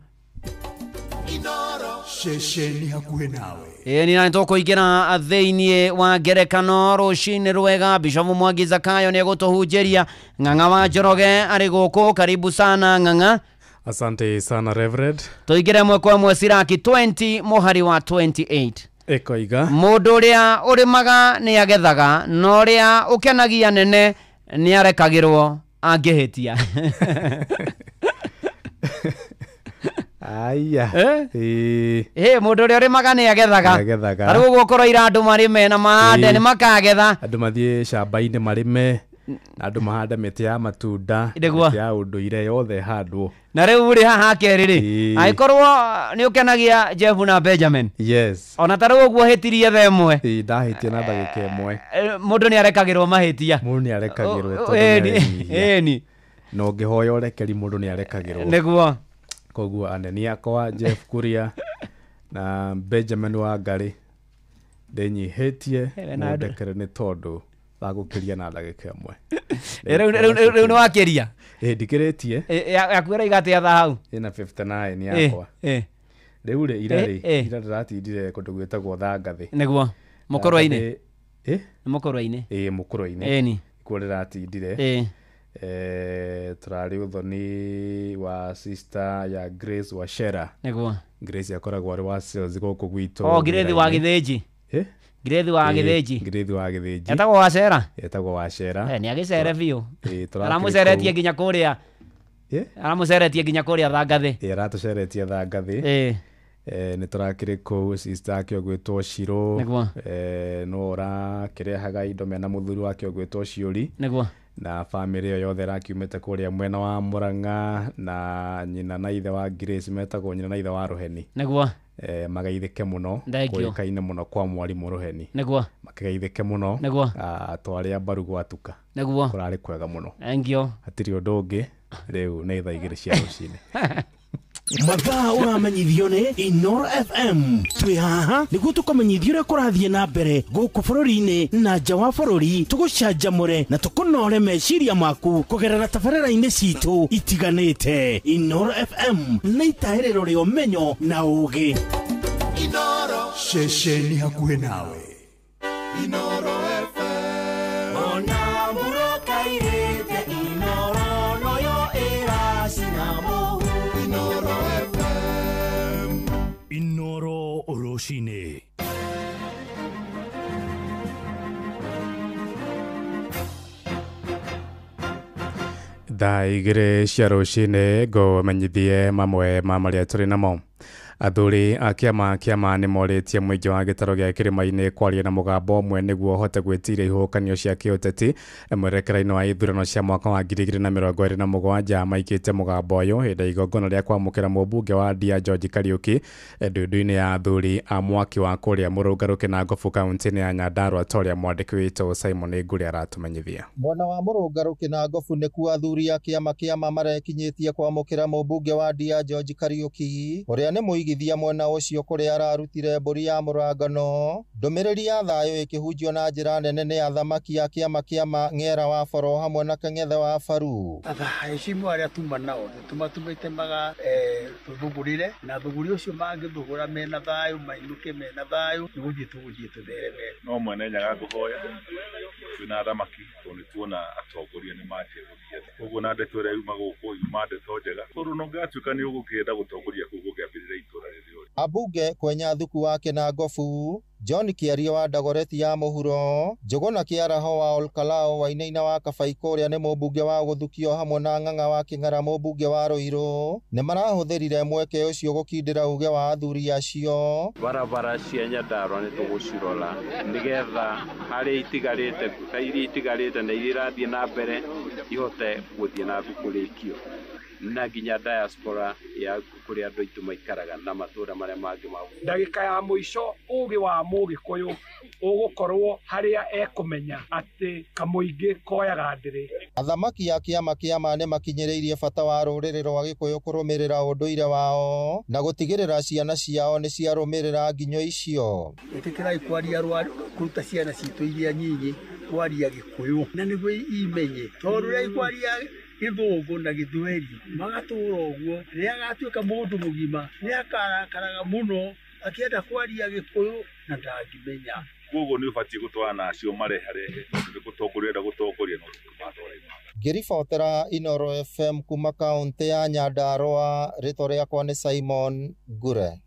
Shesheni hakuhe nawe. Ni na ntoko igira theinie wa ngerekano rucini rwega Bishop Mwangi Zakayo ni gutuhunjeria Ng'ang'a wa Njoroge ari guku. Karibu sana Ng'ang'a. Asante sana Reverend. Tuigire mwe kwa mwe Siraki 20 muhari wa 28 ekoiga mundu uria urimaga ni agethaga no uria ukenagia nene ni arekagirwo angihitia. Aya mundu uria urimaga ni agethaga arigu gukoro irandu marime na mahande ni makagetha andu mathie shamba-ini marime andu mahande miti ya matunda ya unduire yothe handwo na riu uri haha keriri aikorwo ni ukenagia Jeff na Benjamin. Yes, ona taru uguo hitirie themwe ndahitie na ndagika imwe mundu ni arekagirwo mahitia mundu ni arekagirwo eni no ngihoya urekeri mundu ni arekagirwo niguo koguo aneni akwa Jeff Kuria na Benjamin Wangari ndenyihitie mundekere ni tondu bagukiria na ndagika imwe riu ni wakiria ndikiritie yakwira igatia tha hau ina 59 yakwa riu ri ira ndiratindire kundu gwetagwo Thangathi niguo mukorwa-ini mukorwa-ini mukorwa-ini eni kuo ndiratindire turari uthoni wa sister ya Grace Wachera niguo Grace yakoragwo ari wa sales guku gwitu Grace wa Githinji Grace wa Githinji Grace wa Githinji etagwo Wachera ni agicere biu aramuceretie nginya kuria aramuceretie nginya kuria Thangathi aratuceretie Thangathi ni turakiri ku sister yake ogwitwo Shiro no urakirehaga indo mena muthuri wake ogwitwo Ciuri niguo na family yo yothe rakiumete kuria mwena wa Murang'a na nyina na ithe wa Grace metagwo nyina na ithe wa Ruheni niguo magaithike muno kuikaine muno kwa mwarimu Ruheni niguo makaithike muno niguo twaria mbaru gwatuka niguo kurari kwega muno engio hatiri undu ungi riu ni thaa igiri cia rucini mathaa uramenyithio ni Inoro FM twi haha niguo tukomenyithio uria kurathie na mbere guku bururi-ini na nja wa bururi tugucanjamure na tukunore meciria maku kugerera tabarĩra-inĩ citu itiganĩte. Inoro FM na itaĩrĩro rĩa ũmenyo na ũũgĩ. Inoro shesheni hakuhe nawe. Inoro FM ona muroka irete Inoro noyo eracinamo Inoro FM Inoro Oroshine. thaa igĩrĩ cia rũcinĩ ngũmenyithie mamwe ma marĩa tũrĩ namo. Athuri a kĩama nĩ morĩtie mũingĩ wa gĩtaro gĩa kĩrĩma-inĩ kwaria na mũgambo ũmwe nĩguo ũhote gwĩtiria ihuhũkanio cia kĩũteti mwerekera-inĩ wa ithurano cia mwaka wa 2027 maikĩte mũgambo ũyũ hĩndĩ ya igongona rĩa kwamũkĩra mũmbunge wa Ndia George Kariuki ndundu-inĩ ya athuri a mwaki wa kũrĩa Mũrũngarũ na Ngobu kaunti-inĩ ya Nyandarua torĩa mwandĩki witũ Simon Ngũrĩ aratũmenyithia. Mwena wa Mũrũngarũ na Ngobu nĩkuo athuri a kĩama marekinyĩtie kwamũkĩra mũmbunge wa Ndia George Kariuki ũrĩa nĩ mũigithia mwena ũcio kũrĩa ararutire mbũri ya mũrangano. Ndũmĩrĩri ya thayũ ĩkĩhunjio na njĩra nene nĩ athamaki a kĩama Ng'era wa Faro hamwe na Kang'ethe wa Faru. Aheshimu arĩa tuma nao tumatumĩte maga tũthugurire na thuguri ũcio mangĩthugura mena thayũ mainũke mena thayũ nĩgũthiĩ tũthereme. No mwene nyaga kũhoya twina thamaki tondũ nĩtuona atongoria nĩ manjĩrĩria koguo na ndeto ĩrĩa yuma gũkũ yuma ndeto njega tondũ no ngatuĩka nĩ ũgũkĩenda gũtongoria kũu gũkĩambĩrĩria itũra rĩrĩ. Ambunge kwenya thuku wake na ngobu John Kiario wa Dagoreti ya Mũhuro, Njũgũna Kĩaraho wa Olkalao, Wainaina wa Kabaiko ũrĩa nĩ mũmbunge wa gũthukio hamwe na Ng'ang'a wa Kĩng'ara mũmbunge wa Rũirũ nĩ marahũthĩrire mweke ũcio gũkindĩra uge wa athuri acio. Barabara cia Nyandarua nĩ tũgũcirora nĩgetha harĩa itigarĩte iria itigarĩte na iria irathiĩ na mbere ihote gũthiĩ na thukũrĩkio na nginya diaspora ya kũrĩa andũ aitũ maikaraga na matũũra marĩa mangĩ mau. Ndagĩka ya mũico ũgĩ wa Mũgĩkũyũ ũgũkorwo harĩa ekũmenya atĩ kamũingĩ koyaga ndĩrĩ. Athamaki a kĩama kĩa ma nĩ makinyĩrĩirie bata wa rũrĩrĩ rwa Gĩkũyũ kũrũmĩrĩra ũndũire wao na gũtigĩrĩra ciana ciao nĩ ciarũmĩrĩra nginyo icio. Ĩtĩkĩrai kwaria kũruta ciana citũ iria nyinyi kwaria Gĩkũyũ na nĩguo imenye tondũ rĩrĩa ikwaria Gĩthũngũ na Gĩthweri magatũũra ũguo rĩrĩa agatuĩka mũndũ mũgima nĩ akarakaraga mũno akĩenda kwaria Gĩkũyũ na ndangĩmenya. Koguo nĩ ũbatiĩ gũtwarana acio mareharehe nĩ gũtongoria na gũtongoria no tũmatwarana. Ngĩribotera Inooro FM kuma kaunti ya Nyandarua, rĩtwa rĩakwa nĩ Simon Ngure.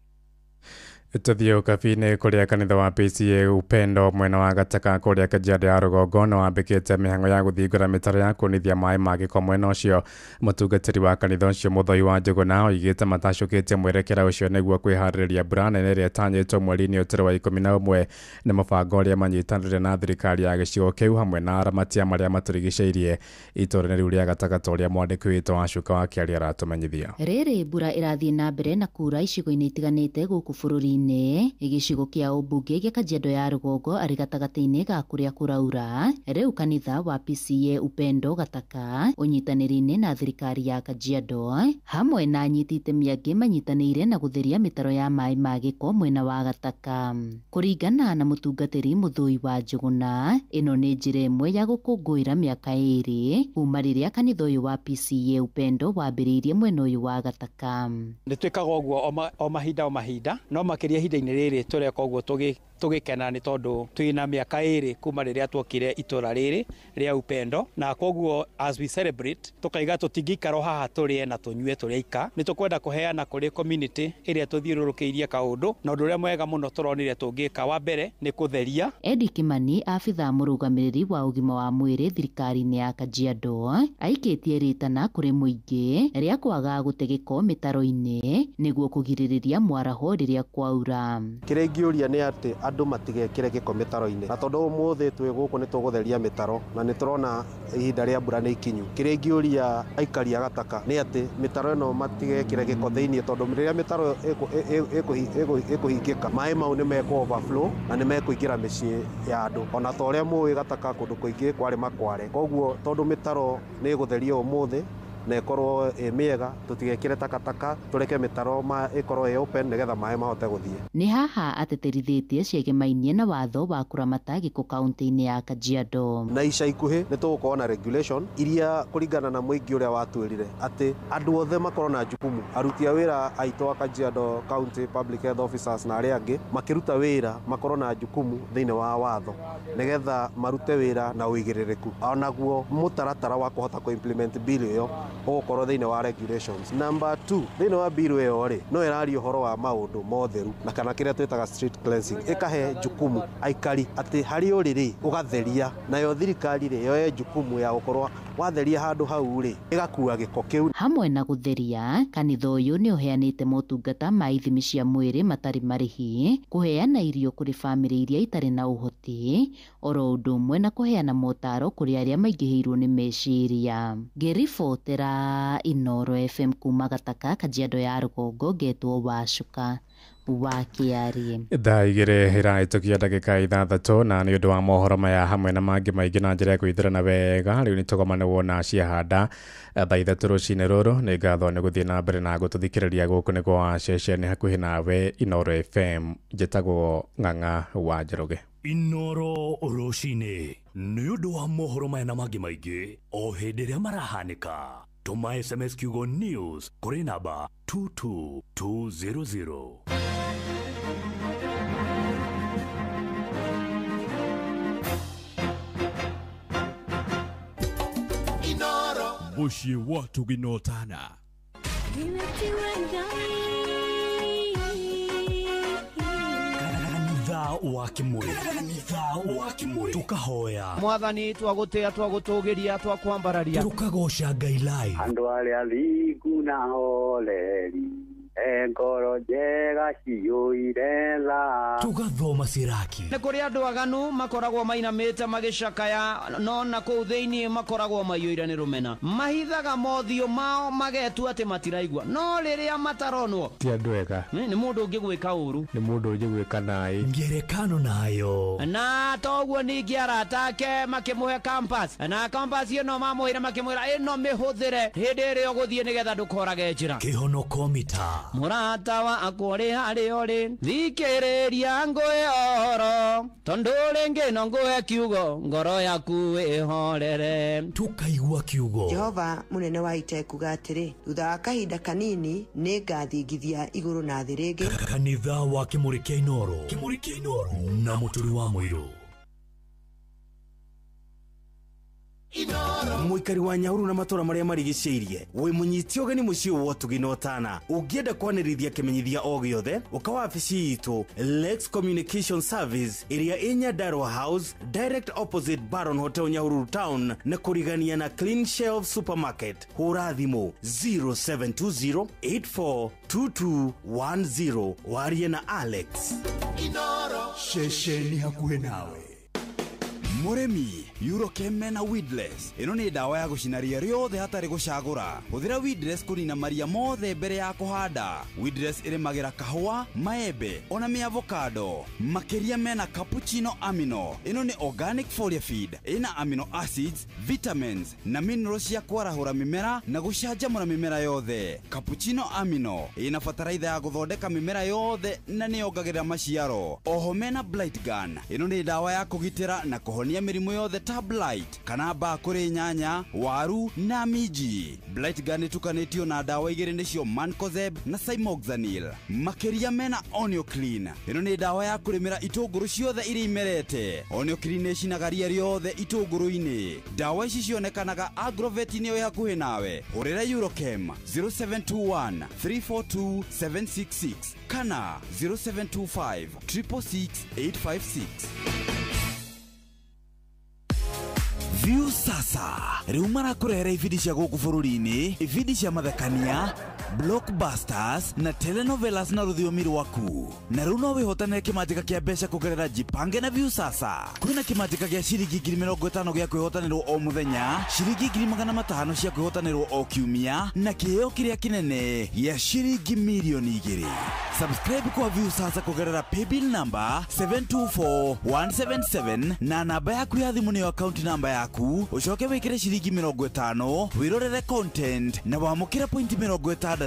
Tuthiĩ ũkabi-inĩ kũrĩa kanitha wa PCA Upendo mwena wa Gataka kũrĩa Kajiado ya Rũgongo no wambĩkĩte mĩhang'o ya gũthingũra mĩtaro ya kũnithia maĩ ma gĩko mwena ũcio. Mũtungatĩri wa kanitha ũcio Mũthoi wa Njũgũna oigĩte matacũkĩtie mwerekera ũcio nĩguo kwĩharĩrĩria mbura nene ĩrĩa ĩtanyĩtwo mweri-inĩ ũyũ wa 11 nĩ mũbango ũrĩa manyitanĩire na thirikari ya gĩcigo kĩu hamwe na aramatia marĩa matũrigicĩirie. Itũũra-inĩ rĩu rĩa Gataka ta ũrĩa mwandĩki witũ wa Cuka wa Kĩaria aratũmenyithia. Rĩrĩ mbura ĩrathiĩ na mbere na kuura icigo-inĩ itiganĩte gũkũ bũrũri-inĩ. Gĩcigo kĩa ũmbunge gĩa Kajiado ya Rũgongo arĩ gatagatĩ-inĩ ga kũrĩa kũraura. Rĩu kanitha wa PCA Upendo Gataka ũnyitanĩri-inĩ na thirikari ya Kajiado hamwe na anyiti itemi angĩ manyitanĩire na gũtheria mĩtaro ya maĩ ma gĩko mwena wa Gataka. Kũringana na mũtungatĩri Mũthoi wa Njũgũna, ĩno nĩ njĩra ĩmwe ya gũkũngũĩra mĩaka 2 kuma rĩrĩa kanitha ũyũ wa PCA Upendo wambĩrĩirie mwena ũyũ wa Gataka. Nĩtwĩkaga ũguo o mahinda no makĩria ihinda-inĩ rĩrĩ tũreka ũguo tũgĩkena nĩ tondũ twĩna mĩaka 2 kuma rĩrĩa tuokire itũra rĩrĩ rĩa Upendo na koguo as we celebrate tukaiga tũtingĩikara haha tũrĩe na tũnyue tũrĩika. Nĩ tũkwenda kũheana kũrĩ community ĩrĩa tũthiũrũrũkĩirie kaũndũ na ũndũ ũrĩa mwega mũno tũronire tũngĩka wa mbere nĩ kũtheria. Edi Kimani, abitha mũrũgamĩrĩri wa ũgima wa mwĩrĩ thirikari-inĩ ya Kajiado, aikĩtie rĩtana kũrĩ mũingĩ rĩa kwaga gũte gĩko mĩtaro-inĩ nĩguo kũgirĩrĩria mwaraho rĩrĩa kwaura. Kĩrĩa ingĩũria nĩ atĩ andũ matigekĩre gĩko mĩtaro-inĩ na tondũ ũmũthĩ twĩ gũkũ nĩ tũgũtheria mĩtaro na nĩ tũrona ihinda rĩa mbura nĩ ikinyu. Kĩrĩa ingĩũria aikari a Gataka nĩ atĩ mĩtaro ĩno matigekĩre gĩko thĩinĩ tondũ rĩrĩa mĩtaro ĩkũhingĩka maĩ mau nĩ mekũ overflow na nĩ mekũingĩra mĩciĩ ya andũ. Ona ta ũrĩa mũĩ Gataka kũndũ kũingĩ kwarĩ makware. Koguo tondũ mĩtaro nĩ ĩgũtherio ũmũthĩ na ĩkorwo ĩ mĩega tũtigekĩre takataka tũreke mĩtaro ĩkorwo ĩ open nĩgetha maĩ mahote gũthiĩ. Nĩ haha ateterithĩtie ciĩgemainie na watho wa kũramata gĩko kaunti-inĩ ya Kajiado. Na ica ikuhĩ nĩ tũgũkorwo na regulation iria kũringana na mũingĩ ũrĩa watwĩrire atĩ andũ othe makorwo na jukumu. Aruti a wĩra aitũ a Kajiado County Public Health Officers na arĩa angĩ makĩruta wĩra makorwo na jukumu thĩinĩ wa watho nĩgetha marute wĩra na ũigĩrĩrĩku. Onaguo mũtaratara wa kũhota kũ-implement bill ĩyo ũgũkorwo thĩinĩ wa regulations. Number 2, thĩinĩ wa bill ĩyo rĩ no ĩraria ũhoro wa maũndũ motheru na kana kĩrĩa twĩtaga street cleansing. Ĩkahe jukumu aikari atĩ harĩ ũrĩrĩ ũgatheria, nayo thirikari rĩ yoe jukumu ya gũkorwo watheria handũ hau rĩ ĩgakua gĩko kĩu. Hamwe na gũtheria, kanitha ũyũ nĩ ũheanĩte motungata ma ithimi cia mwĩrĩ matarĩ marĩhi, kũheana irio kũrĩ bamĩrĩ iria itarĩ na ũhoti, oro ũndũ ũmwe na kũheana motaro kũrĩ arĩa maingĩhĩirwo nĩ meciria. Ngĩribotera Inooro FM kuma Gataka, Kajiado ya Rũgongo, ngetwo Wacuka wa Kĩaria. Thaa 2 ĩrahĩtũkia ndagĩka 6 na nĩ ũndũ wa mohoro maya hamwe na mangĩ maingĩ na njĩra ya kũithĩrana wega rĩu nĩ tũgomanĩrwo na ciahanda thaa 3 rũcinĩ rũrũ. Nĩ ngatho nĩ gũthiĩ na mbere na gũtũthikĩrĩria gũkũ nĩ kwa ceceni hakuhĩ nawe Inooro FM. Njĩtagwo Ng'ang'a wa Njoroge. Inooro rũcinĩ nĩ ũndũ wa mohoro maya na mangĩ maingĩ o hĩndĩ ĩrĩa marahanĩka. Tũma SMS kiugo news kũrĩ namba 22200. muciĩ wa tũginotana. Kanitha wa Kimuri tukahoya mwathani twagutia twagutugiria twakwambararia tukagoca Ngai live andu aria thingu na holeri ngoro njega ciyũire tha tugathoma ciraki nĩ kũrĩ andũ aganu makoragwo mainamĩte magĩcakaya no na kũu thĩinĩ makoragwo maiyũire nĩ rũmena mahithaga mothiũ mao magetua atĩ matiraigua no rĩrĩa mataronwo ti andũ ega nĩ mũndũ ũngĩ gwĩka ũru nĩ mũndũ ũngĩ gwĩka naĩ ngerekano nayo na toguo ningĩ arata ake makĩmũhe campus na campus ĩno mamũhĩre makĩmwĩra ĩno mĩhũthĩre hĩndĩ ĩrĩa ũgũthiĩ nĩgetha ndũkorage njĩra kĩhonoko mita mũrata wakwa ũrĩ harĩa ũrĩ thikĩrĩria ngwĩhoro tondũ rĩngĩ no ngũhe kiugo ngoro yaku ĩhorere tukaigua kiugo Jehova mũnene wa ita kuga atĩrĩ thutha wa kahinda kanini nĩ ngathingithia igũrũ na thĩ rĩngĩ kanitha wa Kimuri kĩa Inoro na mũtũri wa mũirũ Muikari wa Nyahururu na matũra marĩa marigicĩirie wĩ mũnyiti ũgeni mũciĩ wa Tuginotana ũngĩenda kwanĩrithia kĩmenyithia o gĩothe ũka wabici itũ Lex Communication Service ĩrĩa ĩ Nyandarua House direct opposite Baron Hotel Nyahururu Town na kũrigania na Clean Shelf Supermarket hũra thimũ 0720842210 warie na Alex Inoro shesheni hakuhĩ nawe Muremi Eurochem na Weedless ino ni dawa ya gucina ria riothe hatari gucagura huthira Weedless kunina maria mothe mbere ya kuhanda Weedless irimagira kahua maembe ona mi avocado makeria mena cappuccino amino ino ni organic foliar feed ina amino acids vitamins na minerals ya kwarahura mimera na gucanjamura mimera yothe cappuccino amino ina fataraitha ya guthondeka mimera yothe na ni yongagirira maciaro oho mena blight gun ino ni dawa ya kugitira na kuhonia mirimu yothe ta blight kana ba kuri nyanya waru na miji blight gun tukanetio na dawa igiri nicio mancozeb na cymoxanil makeria mena onio clean ino ni dawa ya kurimira itunguru ciothe iri imerete onio clean icinaga riothe itunguru-ini dawa ici cionekanaga Agrovet ni yo hakuhi nawe hurira Eurochem 0721 342 766 kana 0725 666 856 View sasa riu marakurehera ibindi cia guku bururi-ini ibindi cia mathekania blockbusters na telenovelas na rũthiomi rwaku na riu no wihotanire kimanjika kia mbeca kugerera Jipange na View sasa kwina kimanjika gia ciringi 50,000 gia kwihotanirwo o muthenya ciringi 500,000 cia kwihotanirwo o kiumia na kiheo kiria kinene gia ciringi milioni 2 subscribe kwa View sasa kugerera paybill number 724177 na namba yaku ya thimu niyo account number yaku ucoke wikire ciringi 50 wirorere content na wamukira point 60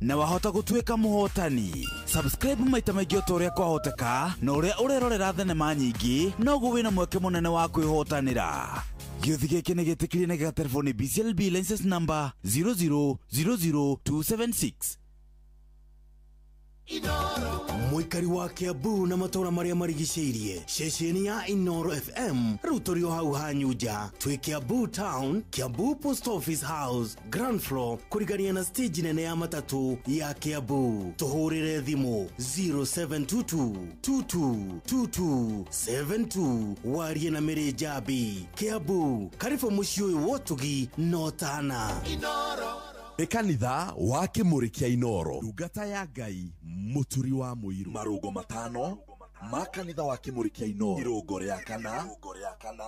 na wahota gũtuĩka mũhotani subscribe maita maingĩ ũtorĩa kwahoteka na ũrĩa ũrerorera thenema nyingĩ noguo wĩna mweke mũnene wa kwĩhotanĩra gĩothi gĩkĩ nĩ gĩtĩkĩrie na gĩgatelefoni BCLB license number 0000276 Muikari wa Kiambu na matũra marĩa marigicĩirie ceceni ya Inoro FM rĩu tũrĩ o hau hanyuja twĩ Kiambu Town Kiambu Post Office House ground floor kũrigania na stage nene ya matatũ ya Kiambu tũhũrĩre thimũ 0722222272 warie na Mary Jabi Kiambu karibu mũciĩ ũyũ wa Tuginotana Inoro Kanitha wa Kimuri kĩa Inoro ndungata ya Ngai mũturi wa mũirũ marũgo matano ma kanitha wa Kimuri kĩa Inoro irũngo rĩa kana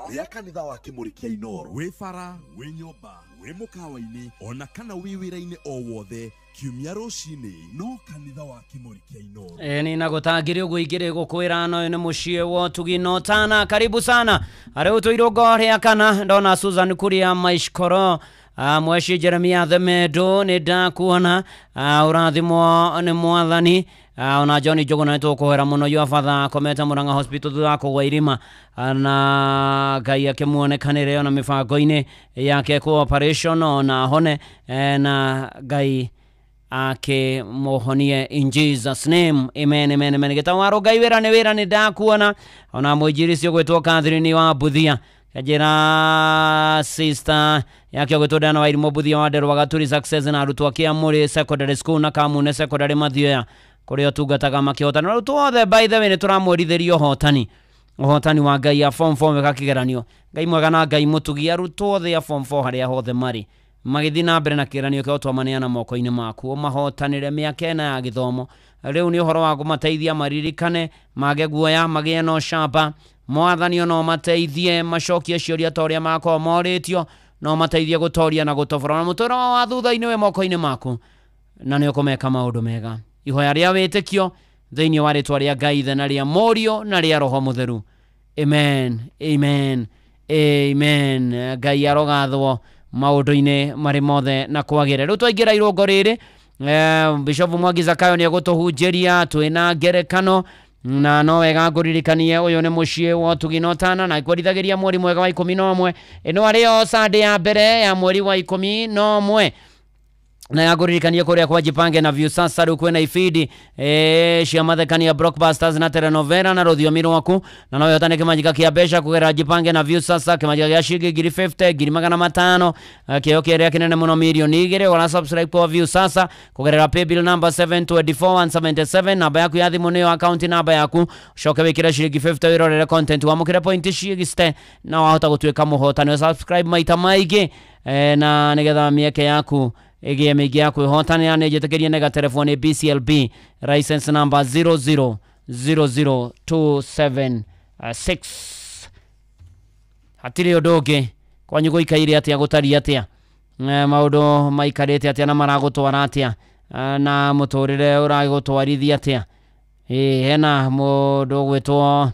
rĩa kanitha wa Kimuri kĩa Inoro wĩ bara wĩ nyũmba wĩ mũkawa-inĩ ona kana wĩ wĩra-inĩ o wothe kiumia rũcinĩ no kanitha wa Kimuri kĩa Inoro ni nagũtangĩre ũguo ingĩrĩ gũkwĩra no nĩ mũciĩ wa Tuginotana karibu sana arĩ ũtũirũngo rĩa kana ndona Susan Kuria Maishkoro Mweshi Jeremia Themedo ni ndakuona urathimwo ni mwathani ona John Jogona nĩtũkũhera mũno yo father kometa Murang'a hospital thutha kũgwa irima na Ngai akĩmuonekanĩre ona mĩbango-inĩ yake kwa operation ona hone na Ngai akĩmũhonie in Jesus name amen amen amen gĩtawaro Ngai wĩra nĩ ndakuona ona mũinjĩrĩci ũgwĩtwo Catherine wa Buthia kajira sister yake gutodana wa irimo buthia wa Nderu Gaturi success na arutwo akia muri secondary school na Kamune secondary Mathioya kuria tungataga makihotana arutwo othe by the way ni turamwerithirio hotani wa Ngai ya form 4 gakigeranio Ngai mwega na Ngai mutugi arutwo othe ya form 4 haria hothe mari magithi na mbere na kigeranio kio twamaneana moko-ini maku mahotanire miaka ena ya githomo riu ni uhoro wa kumateithia maririkane mage guoya magie no shamba mwathani no mateithie macokie ciuria toria mako moritio no mateithie gutoria na gutobora mutoro wa thutha-ini we moko-ini maku na ni ukomeka maundu mega ihoya ria witikio thiini wa ritwa ria Ngai thena ria morio na ria roho mutheru amen amen amen Ngai arogathwo maundu-ini mari mothe na kwagire riu twaingira irungo riri Bishop Mwangi Zakayo ni agutuhunjiria twina ngerekano na no wega nguririkanie uyu ni mucii wa tuginotana na ikwarithagiria mweri mwega wa 11 ino ario Sunday ya mbere ya mweri wa 11 na yaguririkanie kuria kwa Jipange na View sasa ruko na ifidi cia mathekania Blockbusters na telenovela na rũthiomi rwaku na no yotane kimajika kia besha kugera Jipange na View sasa kimajika ya shigi 50 500 kio kiria kinene muno milioni igire wala subscribe kwa View sasa kugerera paybill number 724177 namba yaku ya thimu niyo account namba yaku shoke wikira shigi 50 wirorere content wa mukire point shigiste na wahota gutwika muhotani subscribe maita maigi na nigetha mieke yaku egie megi ya kwihotania ne jetekeria nega telefone BCLB license number 0000276 hatiri odoge kwanyu goikaire atia gutari atia maundu maikarete atia na maragutwara atia na muturire uragutwarithia atia hena mundu gwitwo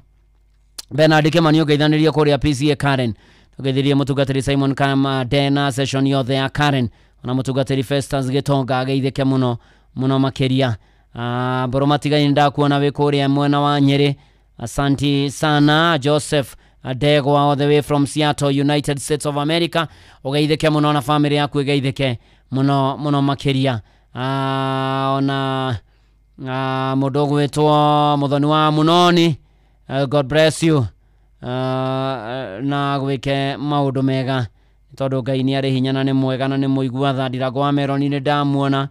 Bernard Kemanio geithaniria kuria PCA Karen tugeithirie mutungatiri Simon Kama Dena session yothe ya Karen na mutungatiri Festus Gitonga ageithike muno makeria boromatiga inda kuona we kuria mwena wa Nyeri asanti sana Joseph Adego all the way from Seattle United States of America ugeithike muno na family yaku igeithike muno makeria ona mudogo wetu muthoni wa munoni God bless you na gwike maundu mega tondu Ngai ni ari hinya na ni mwega na ni muigua tha Ndirago Meroni ni ndamuona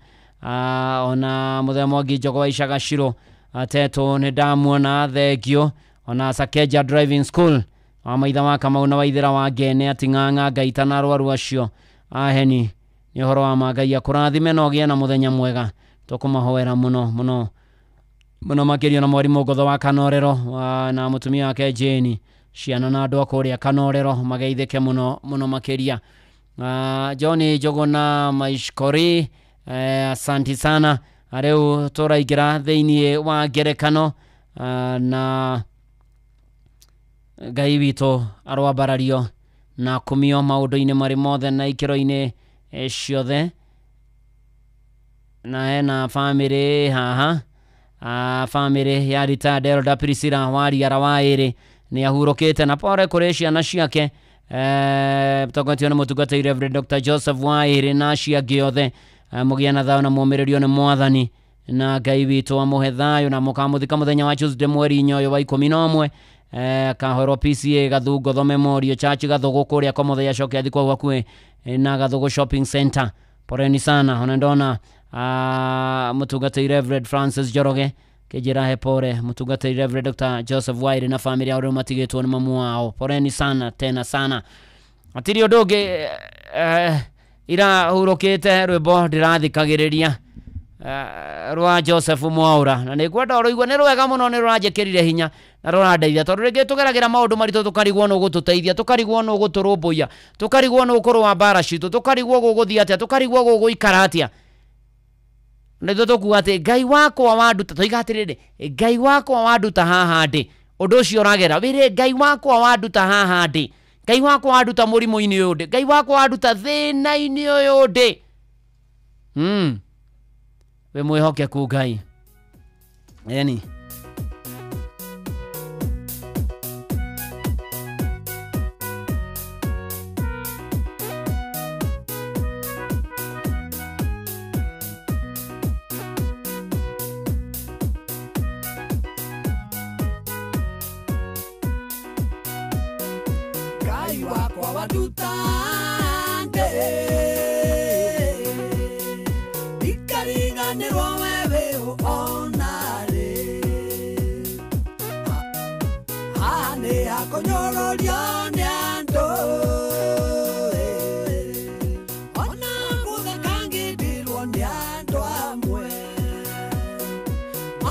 ona Muthee Mwangi Njogo wa Icagaciro ateto ni ndamuona thengio ona Sakeja Driving School amaitha wa Kamau na Waithira wa Ngene ating'ang'a Ngaita na arwaru acio aheni ni horo wa Ngai akurathime na ogie na muthenya mwega tukumahoera muno makirio na mwarimu Ngotho wa Kanorero na mutumia wake Jane ciana na andu akuria Kanorero mageithike muno makiria Johnny Njogo na Maishkori asanti sana areu turaingira thiini wa ngerekano na Ngai wito arwambarario na kumio maundu-ini mari mothe na ikiro-ini ciothe na ena family haha family ya retired Elder Priscilla Wariara Wairi ni ahurukite na pore kuri ciana ciake togotio na mutungatiri Reverend Dr. Joseph Wairi na ciake othe mugia na thao na muumiririo ni mwathani na Ngai wito amuhe thayo na mukamuthika muthenya wa Tuesday mweri 9 wa 11 kahoro PCA Gathungo Tho Memorial Church Gathugu kuria kwa muthenya coke athikwa gwakue na Gathugu Shopping Center poreni sana ona ndona mutungatiri Reverend Francis Njoroge kijira hepore mutungatiri Reverend Dr. Joseph Wairi na family ya uru matigitwo ni mamu wao poreni sana tena sana atiri odoge ira hurukite rwimbo ndirathikagiriria rwa Joseph Mwaura na nikwenda uruigwa ni rwega muno ni rurajekirire hinya na rurandeithia tondu ringi tugeragira maundu maritu tukarigwo no gututeithia tukarigwo no guturumbuia tukarigwo no kurwa mbara citu tukarigwo guguthia atia tukarigwo guguikara atia nitho tukuga ati Ngai wakwa wanduta toigatirire Ngai wakwa wanduta haha ndi undu ucio uragera wire Ngai wakwa wanduta haha ndi Ngai wakwa wanduta murimu-ini uyu ndi Ngai wakwa wanduta thina-ini uyu ndi we mwihokeku Ngai yani Ngai Ngai wakwa wadutande ikariganirwo wewe onare ane akonyororio ni andu ona guthakangirirwo ni andu amwe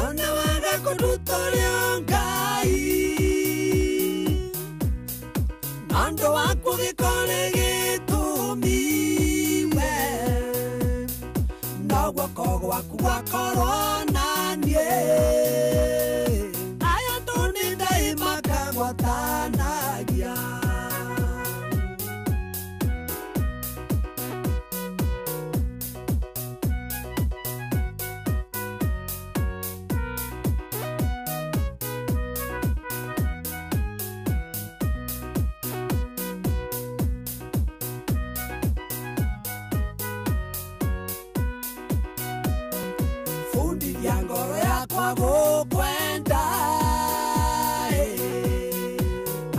ona waga kurutorio Ngai nando waku gikore gitumiwe na guoko gwaku gwakorwo nanie aya tuni daima kagwatanagia ngoro yakwa gukwenda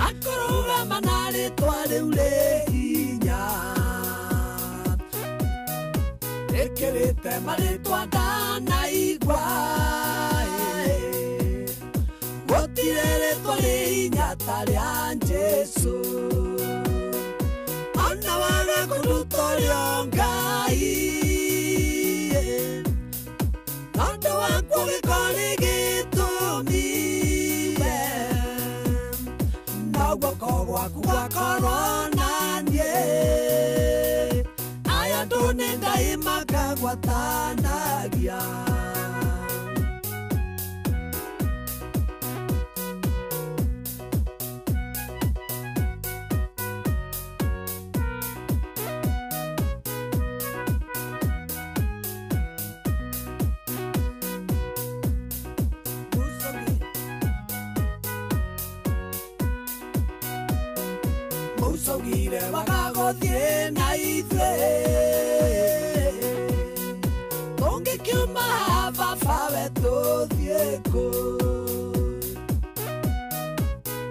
akorugama na ritwa riu ri hinya ikirite maritwa ndanaigua gutire ritwa ri hinya ta ria Jesu ona waga kurutorio Ngai nando waku gikore gitumiwe na guoko gwaku gwakorwo nanie aya ndune daima kagwatanagia Musaugire wakagothie na ithuĩ tũngĩkiuma baba wetũ thiĩ kũ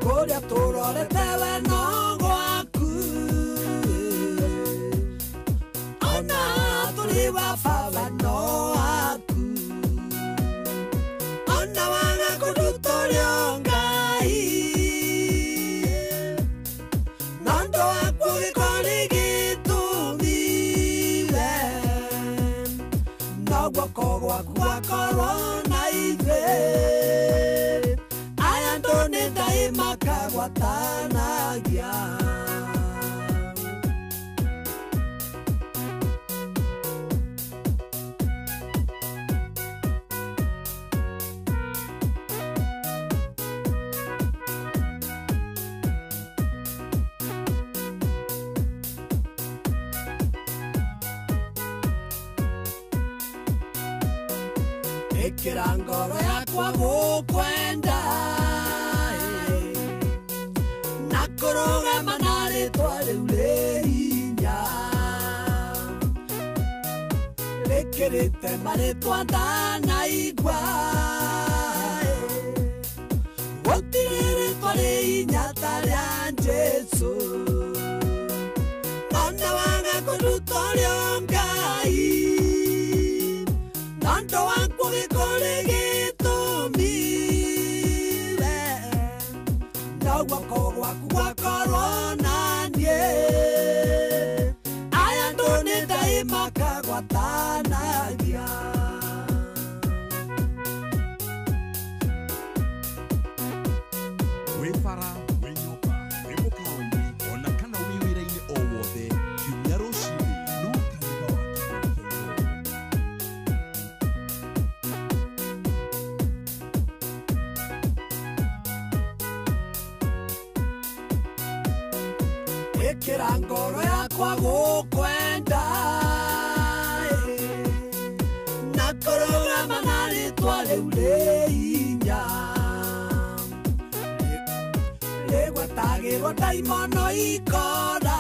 kũrĩa tũrorete we no gwaku ona tũrĩ wa baba no waku ona waga kũrutorio Ngai nando waku gikore gitumiwe na guoko gwaku gwakorwo na ithuĩ aya ndũnĩ daima kagwatanagia ikira ngoro yakwa gukwenda na kurugama na ritwa riu ri hinya rikirite maritwa ndanaigua gutire ritwa ri hinya ta ria Jesu ona waga kurutorio Ngai nando waku gikore gitumiwe na guoko gwaku gwakorwo nanie aya ndũnĩ daima kagwatanagia wĩbara wĩnyũmba wĩ mũkawa-inĩ ona kana wĩ wĩra-inĩ o wothe kiumia rũcinĩ no kanitha wa ikira ngoro yakwa gukwenda na kurugama na ritwa riu ri hinya rigwetagirwo ndaimono ikora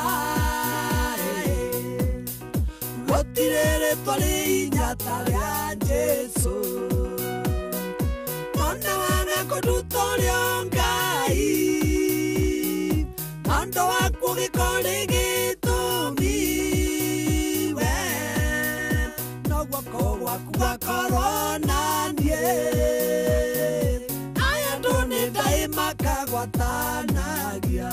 gutire ritwa ri hinya ta ria Jesu ona waga kurutorio Ngai nando waku kũrĩ gĩtũmi we no guoko gwaku gwakorwo na niĩ aya andũ nĩ ndaima kagwatanagia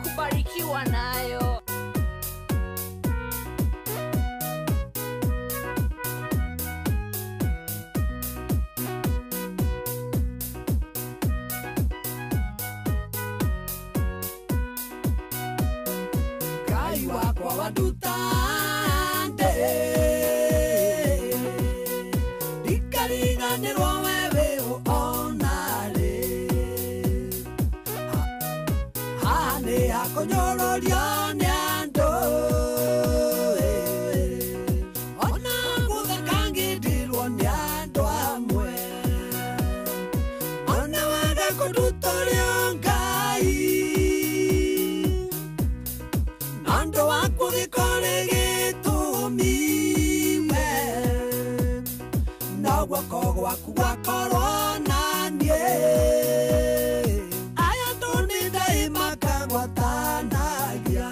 kubarikiwa nayo. Ngai wakwa wanduta ndĩ ndikariganĩrwo we wĩ ona rĩ haha nĩ hakũnyororio nĩ andũ ona gũtheka ngĩndirwo nĩ andũ amwe ona waga kũndutũrio Ngai andũ aku gĩkore gĩtũmi we na guoko gwaku gwakorwo na niĩ aya andũ nĩ ndaima kagwatanagia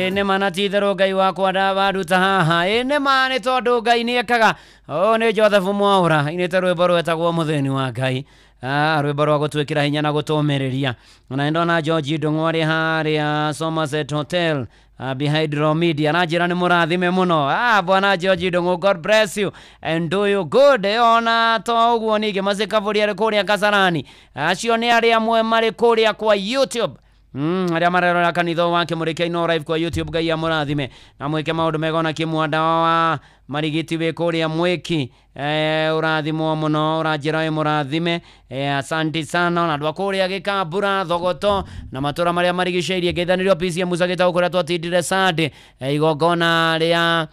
nĩ mana ti-itherũ Ngai wakwa ndabaruta haha nĩ ma nĩ tondũ Ngai nĩ ekaga nĩ Joseph Mwaũra ainĩte rwĩmbo rwetagwo mũthĩni wa Ngai rwĩmbo rwa gũtwĩkĩra hinya na gũtũũmĩrĩria na ndona George Ndung'u arĩ harĩa Somerset Hotel behind Raw Media ananjĩra nĩ mũrathime mũno bwana George Ndung'u, God bless you and do you good ona to ũguo ningĩ macikabũri arĩ kũrĩa Kasarani acio nĩ arĩa amwe marĩ kũrĩa kwa YouTube arĩa marerora kanitha wa Kĩmũrĩkia live kwa YouTube. Ngai amũrathime na mwĩke maũndũ mega ona kĩmwanda wa marigiti wĩ kũrĩa Mwĩki ũrathimwo mũno ũranjĩra wĩ mũrathime asanti sana ona andũ a kũrĩa Gĩkambura Thogoto na matũra marĩa marigicĩirie ngeithanĩrio PCM Musa Gĩtaũ kũrĩa twatindire Sunday igongona rĩa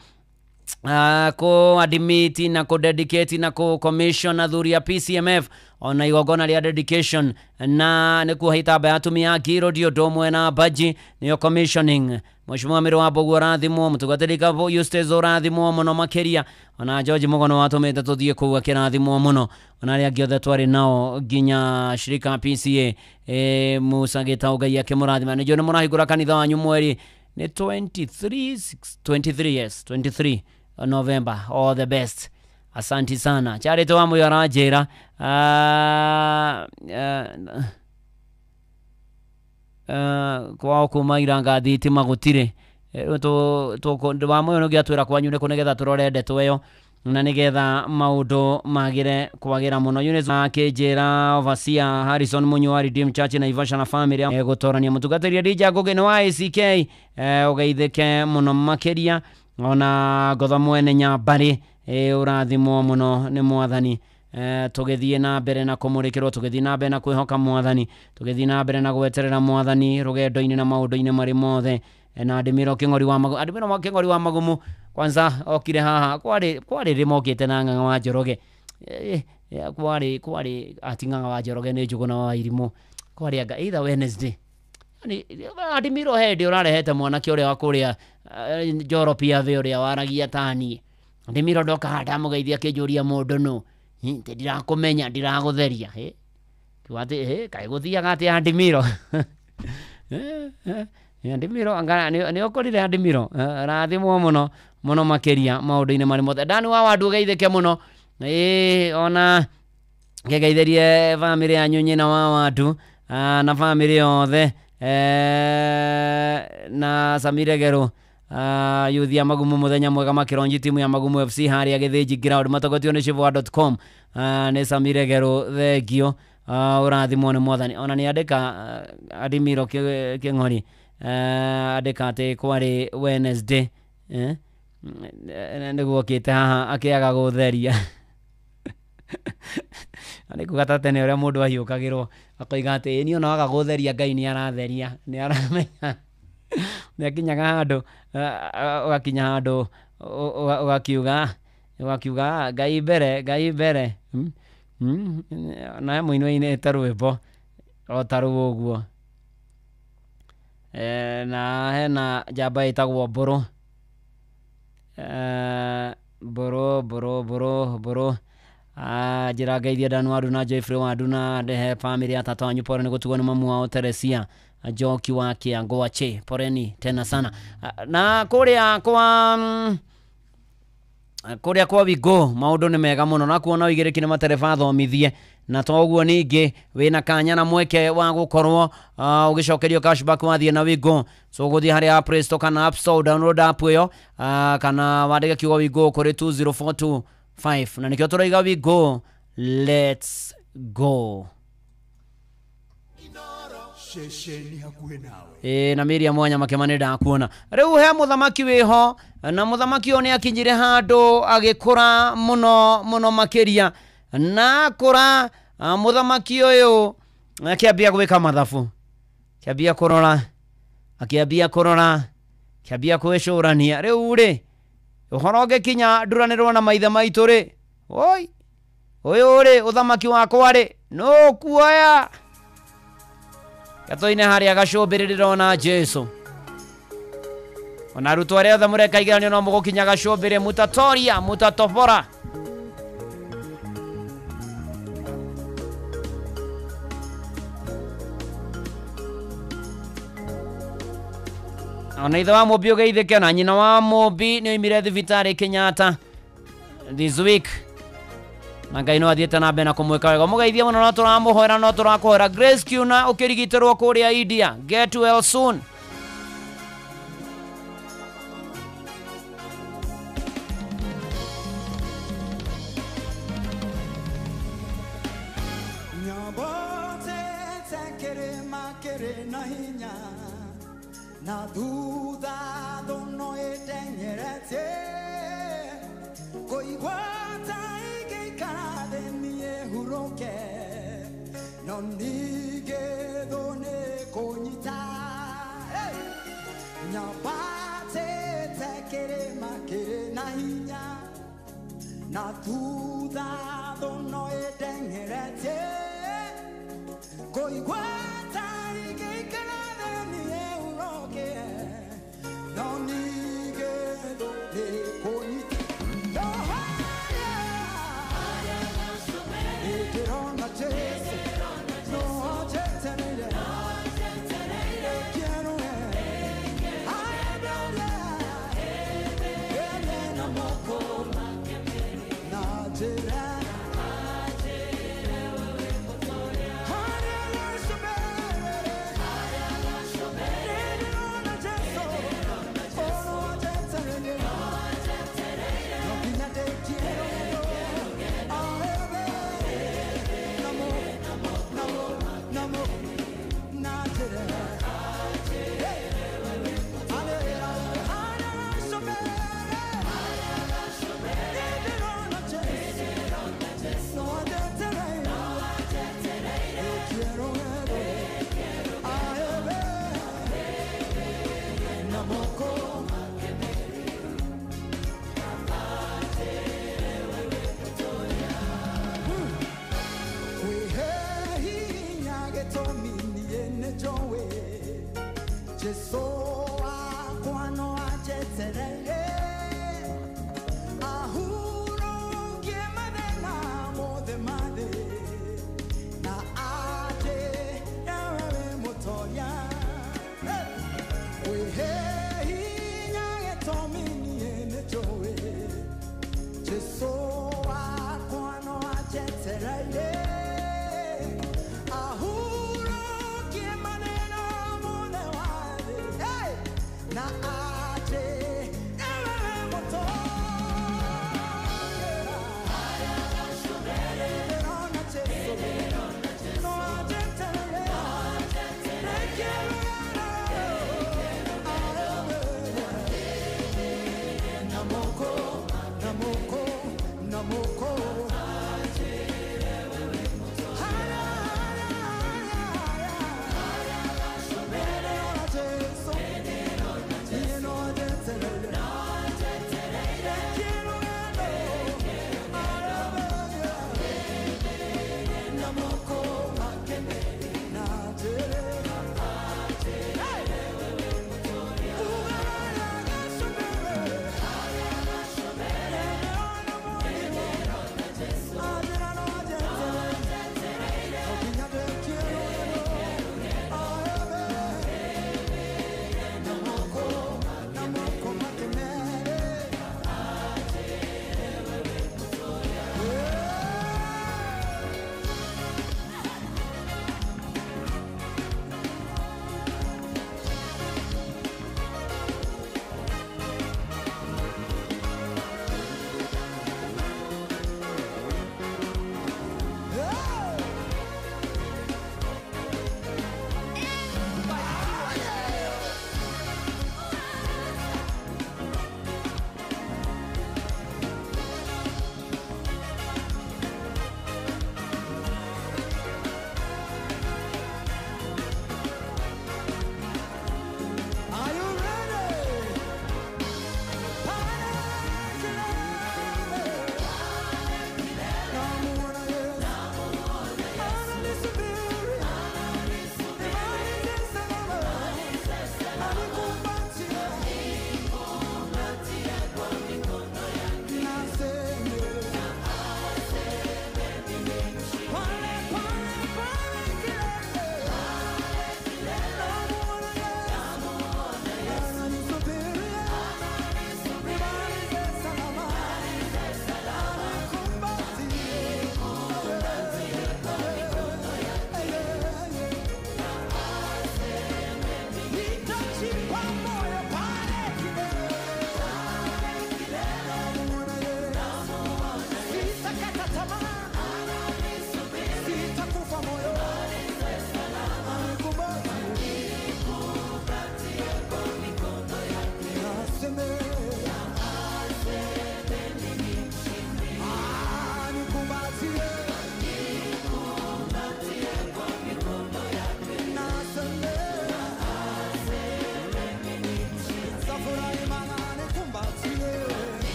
ko admit na ko dedicate na ko commission athuri ya PCMF ona igongona rĩa dedication na nĩ kuhaita aba atumia Giro Diodomwe na Baji nĩyo commissioning. Mheshimiwa Mĩrũ wa Mbũgu ũrathimwo, mũtungatĩri Kabo Eustace ũrathimwo mũno makĩria ona George Mũgono watũmĩte tũthiĩ kũu akĩrathimwo mũno ona arĩa angĩ othe twarĩ nao nginya shirika PCA Musa Gĩtaũ Ngai akĩmũrathima. Nĩnjũĩ nĩ mũrahingũra kanitha wanyu mweri ni 23 November. All the best. Asanti sana. Charito wa muyo aranjira kwa kuma iranga thitima gutire to wa muyo no giatwira kwanyu ne kunegetha turore ndeto eyo na nigetha maundu magire kwagira muno units akijira overseer Harrison Munyu Redeem Church na Ivasha na family gutorania mutungatĩri DJ Ngugi wa ACK ugeithike muno makiria ona Ngotho mwene Nyambari urathimwo muno ni mwathani. Tugithie na mbere na kumurikirwo, tugithie na mbere na kwihoka mwathani, tugithie na mbere na gweterera mwathani rugendo-ini na maundu-ini mari mothe. Na Adimiro King'ori wa Magumu, Adimiro King'ori wa Magumu kwanza okire haha kwari rimokite na Ng'ang'a wa Njoroge kwari ati Ng'ang'a wa Njoroge ni Njuguna wa Irimũ kwari anga either Wednesday. Ani Adimiro hendi urarehete mwanake uria wa kuria Njoro pia the uria waragia tani Adimiro ndoka handa mugeithia kijuria mundu no te ndirakumenya ndiragutheria kiwati kai guthiaga ati Adimiro Adimiro anga ni okorire Adimiro rathimwo muno muno makiria maundu-ini mari mothe. Dani wa wandu geithike muno ona ngegeitherie family yanyu nyina wa wandu na family yothe na Samire Gero youth ya Magumu muthenya mwega makironji timu ya Magumu FC haria Githĩnji ground matogotio ni shivoa.com ni Samire Gero thegio urathimwo ni mwathani. Ona ni andika Adimiro King'ori andika ati kwari Wednesday niguo kite haha akiaga gutheria ani kugata tene uria mundu ahiukagirwo akoiga ati ni ona waga gutheria Ngai ni aratheria ni aramenya ni akinyaga handu ugakinya handu ugakiuga Ngai mbere na muinwe-ini tarwimbo o taru uguo na hena njamba itagwo Mburu Njira ngeithia Dan Wadu na Jeffrey Wadu na ndehe family ya tata wanyu pore ni gutugwo ni mamu wao Teresia Njoki wa Kiango Ache, poreni tena sana. Na kuria kwa Wigo maundu ni mega muno na kuona wigiriki ni matereba thomithie na toguo ningi wina kanya na mweke wa gukorwo ugicokerio cashback wathie na Wigo, so guthie haria Play Store kana App Store download app yo kana wandike kiugo Wigo kuri 20425 na nikio turaiga Wigo. Let's go. Shesheni hakuhe nawe. Na Miriam Mwanya Makemane ndakuona riu he muthamaki wiho na muthamaki oni akinjire handu agikura muno makiria na kura muthamaki uyu akiambia gwika mathabu, akiambia kurora akiambia kwicurania riu ri uhoro ngikinya nduranirwo na maithe maitu ri oi uyu ri uthamaki wakwa ri no kuoya gatoine haria gacũmbĩrĩrĩro na Jesu ona rutwa rĩa mureka igeranio no mũgũkinya gacũmbĩrĩ mutatoria mutatobora ona ithe wa Mũmbi ũgeithĩke na nyina wa Mũmbi nĩ oimire thibitarĩ Kenyatta this week na Ngai no athiĩte na mbere na kũmwĩka wega. Mũgeithie mũno no tũramũhoera no tũrakũhoera. Grace Kiuna ũkĩrigitĩrwo kũrĩa India, get well soon. Na duda dono etenyerete koigwata igikade nie huroke no nige done konyita nyabate tekere makere na hinya na duda dono etenyerete koigwata igikade nie huroke no nige done konyita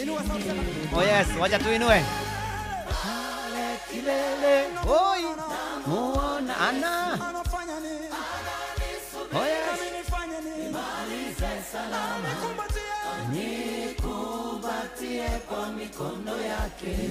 Oh yes, wacha tuinue. Oi, muona ana. Oh yes. Nikumbatie kwa mikono yake.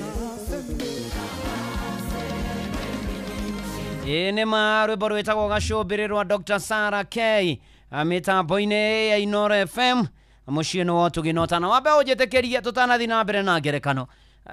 Ine marwimbo rwitagwo gacũmbĩrĩrwa Dr. Sarah K mitambo-inĩ ya Inoro FM muciĩ-inĩ wa ũtũginotana wambe ũnjĩtĩkĩrie tũtanathi na mbere na ngerekano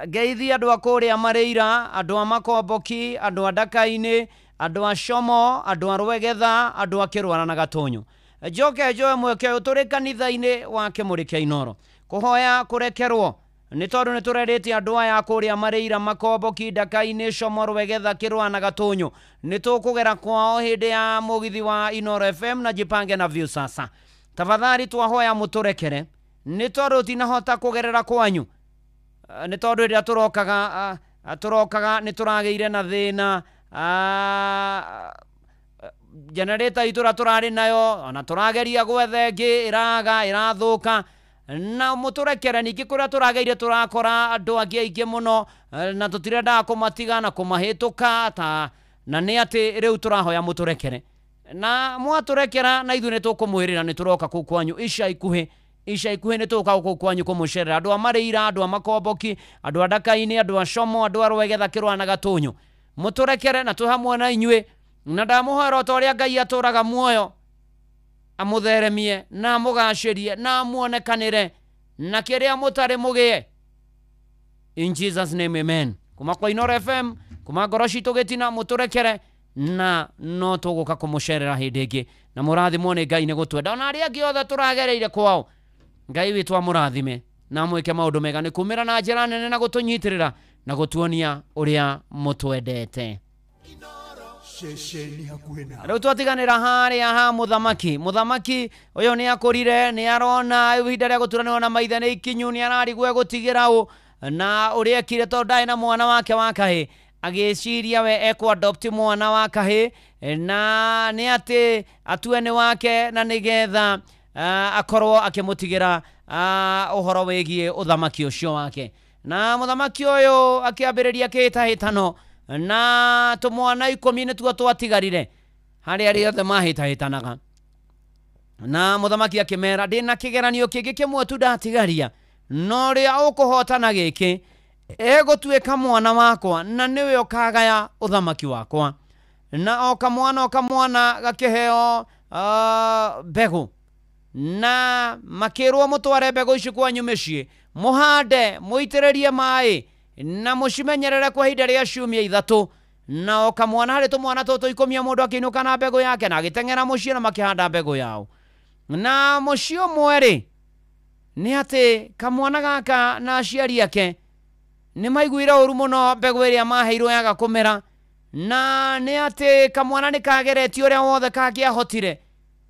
ngeithia andũ a kũrĩa Marĩira, andũ a Makomboki, andũ a Ndaka-inĩ, andũ a Shomo, andũ a Rwegetha, andũ a Kĩrwara na Gatũnyũ. Njoke njoe mweke ũyũ tũrĩ kanitha-inĩ wa Kĩmũrĩ kĩa Inoro kũhoya kũrekerwo nĩ tondũ nĩ tũrerĩte andũ aya kũrĩa Marĩira, Makomboki, Ndaka-inĩ, Shomo, Rwegetha, Kĩrwara na Gatũnyũ nĩ tũkũgera kwao hĩndĩ ya mũgithi wa Inoro FM na jipange na view sasa. Tafadhali twahoya mũtũrekere nĩ tondũ tinahota kũgerera kwanyu, nĩ tondũ rĩrĩa tũrokaga nĩ tũragĩire na thĩna generator itũ tũrarĩ nayo ona tũrageria gwetha ĩngĩ ĩrathũka na mũtũrekere ningĩ kũrĩa tũrageire tũrakora andũ angĩ aingĩ mũno na tũtirendaga kũmatiga na kũmahĩtũka na nĩ atĩ rĩu tũrahoya mũtũrekere na mwatũrekera na ithuĩ nĩ tũkũmwĩrĩra nĩ tũroka kũu kwanyu ica ikuhĩ nĩ tũka kũu kwanyu kũmũcerera andũ a Marĩira, andũ a Makomboki, andũ a Ndaka-inĩ, andũ a Shomo, andũ a Rwegetha, Kĩrwara na Gatũnyũ mũtũrekere na tũhamwe na inyuĩ na ndamũhoera ta ũrĩa Ngai atũraga muoyo amũtheremie na mũgacĩrie na muonekanĩre na kĩrĩa mũtarĩ mũgĩe in Jesus name amen. Kuma kwa Inoro FM kuma ngoro citũ gĩtina mũtũrekere na no tũgũka kũmũcerera hĩndĩ ĩngĩ na mũrathimwo nĩ Ngai nĩ gũtwenda ona arĩa angĩ othe tũragereire kwao Ngai witũ amũrathime na mwĩke maũndũ mega nĩ kumĩra na njĩra nene na gũtũnyitĩrĩra na gũtuonia ũrĩa mũtwendete. Rĩu twatiganĩra harĩa ha mũthamaki ũyũ nĩ akũrire nĩ arona ihinda rĩa gũturanĩrwo na maithe nĩ ikinyu nĩ ararigwo gũtigĩra ũ na ũrĩa ekire tondũ ndarĩ na mwana wake wa kahĩ agĩciria we adopt mwana wa kahĩ na nĩ atĩ atue nĩ wake na nĩgetha akorwo akĩmũtigĩra ũhoro wĩgiĩ ũthamaki ũcio wake na mũthamaki ũyũ akĩambĩrĩria kĩhĩtahĩtano na tũmwana 10 nĩtuo twatigarire harĩa rĩothe mahĩtahĩtanaga na mũthamaki akĩmera ndĩ na kĩgeranio kĩngĩ kĩmwe tu ndatigaria no rĩa ũkũhotana gĩkĩ egũtuĩka mwana wakwa na nĩwe ũkagaya ũthamaki wakwa na o kamwana gakĩheo mbegũ na makĩrwo mũtware mbegũ ici kwanyu mĩciĩ mũhande mũitĩrĩrie maĩ na mũcimenyerere kwa ihinda rĩa ciumia 3 na o kamwana harĩ tũmwana tũtũ 10 mũndũ akĩinũka na mbegũ yake na agĩteng'era mũciĩ na makĩhanda mbegũ yao na mũciĩ ũmwe rĩ nĩ atĩ kamwana gaka na aciari ake nĩ maiguire ũru mũno mbegũ ĩrĩa maheirwo yaga kũmera na nĩ atĩ kamwana nĩ kageretie ũrĩa wothe kangĩahotire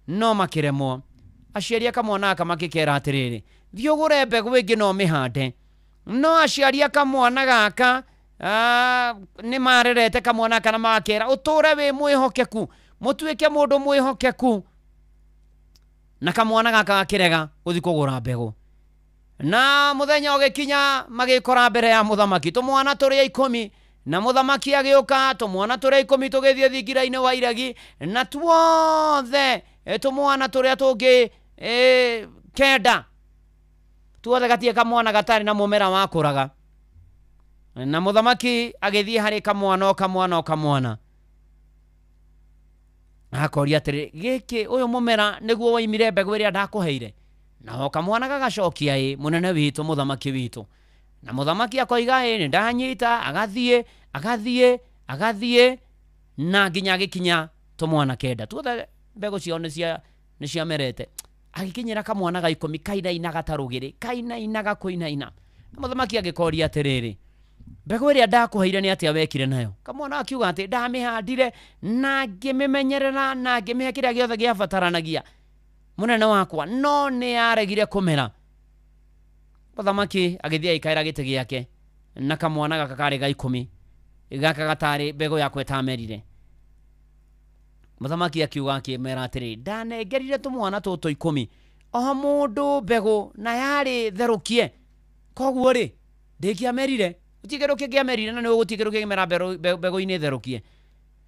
no makĩremwo aciari kamwana aka makĩkera atĩrĩrĩ thiĩ ũgũre mbegũ ĩngĩ no mĩhande no aciari kamwana gaka nĩ marerete kamwana kana makera ũtũre wĩ mwĩhokeku mũtuĩke mũndũ mwĩhokeku na kamwana gaka gakĩrega gũthiĩ kũgũra mbegũ na mũthenya ũgĩkinya magĩkora mbere ya mũthamaki tũmwana tũrĩ 10 na mũthamaki agĩũka tũmwana tũrĩ 10 tũgĩthiĩ thingira-inĩ wa iragi na tuothe tũmwana tũrĩa tũngĩ 9 tuothe gatie kamwana gatarĩ na mũmera wa kũraga na mũthamaki agĩthiĩ harĩ kamwana akoria atĩrĩ gĩkĩ ũyũ mũmera nĩguo woimire mbegũ ĩrĩa ndakũheire na o kamwana gagacokia mũnene witũ mũthamaki witũ na mũthamaki akoiga nĩ ndanyita agathiĩ na nginya agĩkinya tũmwana 9 tuothe mbegũ ciao nĩ ciamerete agĩkinyĩra kamwana ga 10 kainainaga tarũgĩrĩ kainainaga kũinaina mũthamaki agĩkoria atĩrĩrĩ mbegũ ĩrĩa ndakũheire nĩ atĩa wekire nayo kamwana akiuga atĩ ndamĩhandire na ngĩmĩmenyerera na ngĩmĩhe kĩrĩa gĩothe gĩabataranagia mũnene wakwa no nĩ yaregire kũmera mũthamaki agĩthiĩ agĩkaĩra gĩtĩ gĩake na kamwana gaka karĩ ga 10 gaka gatarĩ mbegũ yakwa ĩtamerire mũthamaki akiuga akĩmera atĩrĩ ndanengerire tũmwana tũtũ 10 o mũndũ mbegũ na yarĩ therũkie koguo ri ndikiamerire utigeruke kiamerire na ni ugutigeruke kimera bego-ini therukie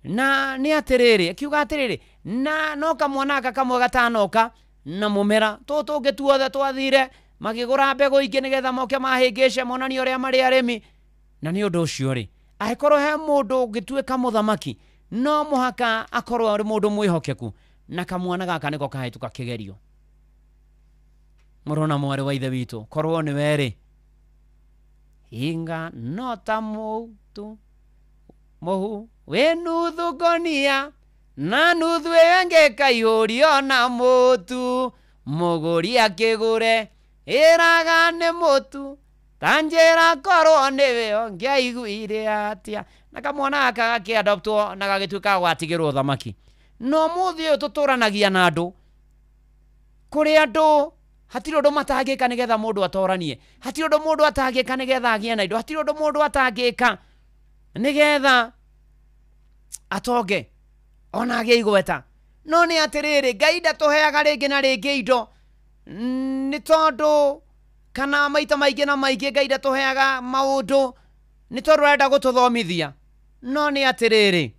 na ni atiriri akiuga atiriri na no kamwanaka kamwe gatanoka na mumera tutungi tuothe twathire magigura mbego ingi nigetha moke mahingice monani uria mari arimi na ni undu ucio ri aikorwo he mundu ungituika muthamaki no muhaka akorwo ari mundu mwihokeku na kamwana gaka niko kahituka kigerio murona mwari wa ithe witu korwo ni weri hinga nota mutu mohu wenuthu ngonia na nuthu enge kaiyurio na mutu muguri akigure iraga ni mutu tanjira korwo niwe ongiaiguire atia na kamwana aka gakiadoptwo na gagituika gwatigirwo thamaki no muthi uyu tuturanagia na andu kuri andu hatiri undu matangika nigetha mundu atoranie hatiri undu mundu atangika nigetha agie na indo hatiri undu mundu atangika nigetha atoge ona agie igweta no ni atiriri Ngai ndatuheaga ringi na ringi indo ni tondu kana maita maingi na maingi Ngai ndatuheaga maundu ni tondu arenda gututhomithia no ni atiriri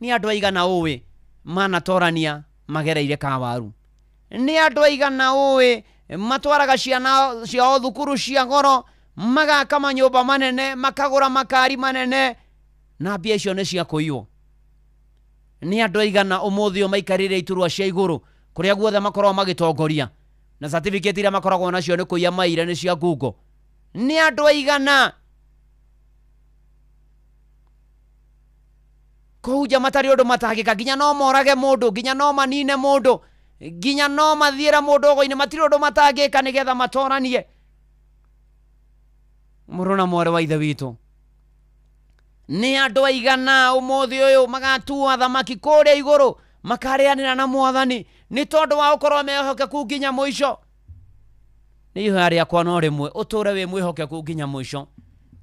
ni andu aigana uwi manatorania magereire kawaru ni andu aigana uwi matwaraga ciana ciao thukuru cia goro magaka manyumba manene makagura makari manene na mbia icio ni cia kuiywo ni andu aigana umuthi maikarire iturwa cia iguru kuria guothe makorwo magitongoria na certificate ira makoragwo nacio ni kuiya maire ni cia Google ni andu aigana kuja matari undu matagika ginya no morage mundu ginya no manine mundu ginya no mathiera mundu ogo-ini matiri undu matagika nigetha matoranie murona mwari wa ithe witu ni andu aigana umuthi uyu magatua thamaki kuria iguru makarianira na mwathani ni tondu wa ukorwo mehokeku nginya muico ni ihoya riakwa no rimwe uture wi mwihokeku nginya muico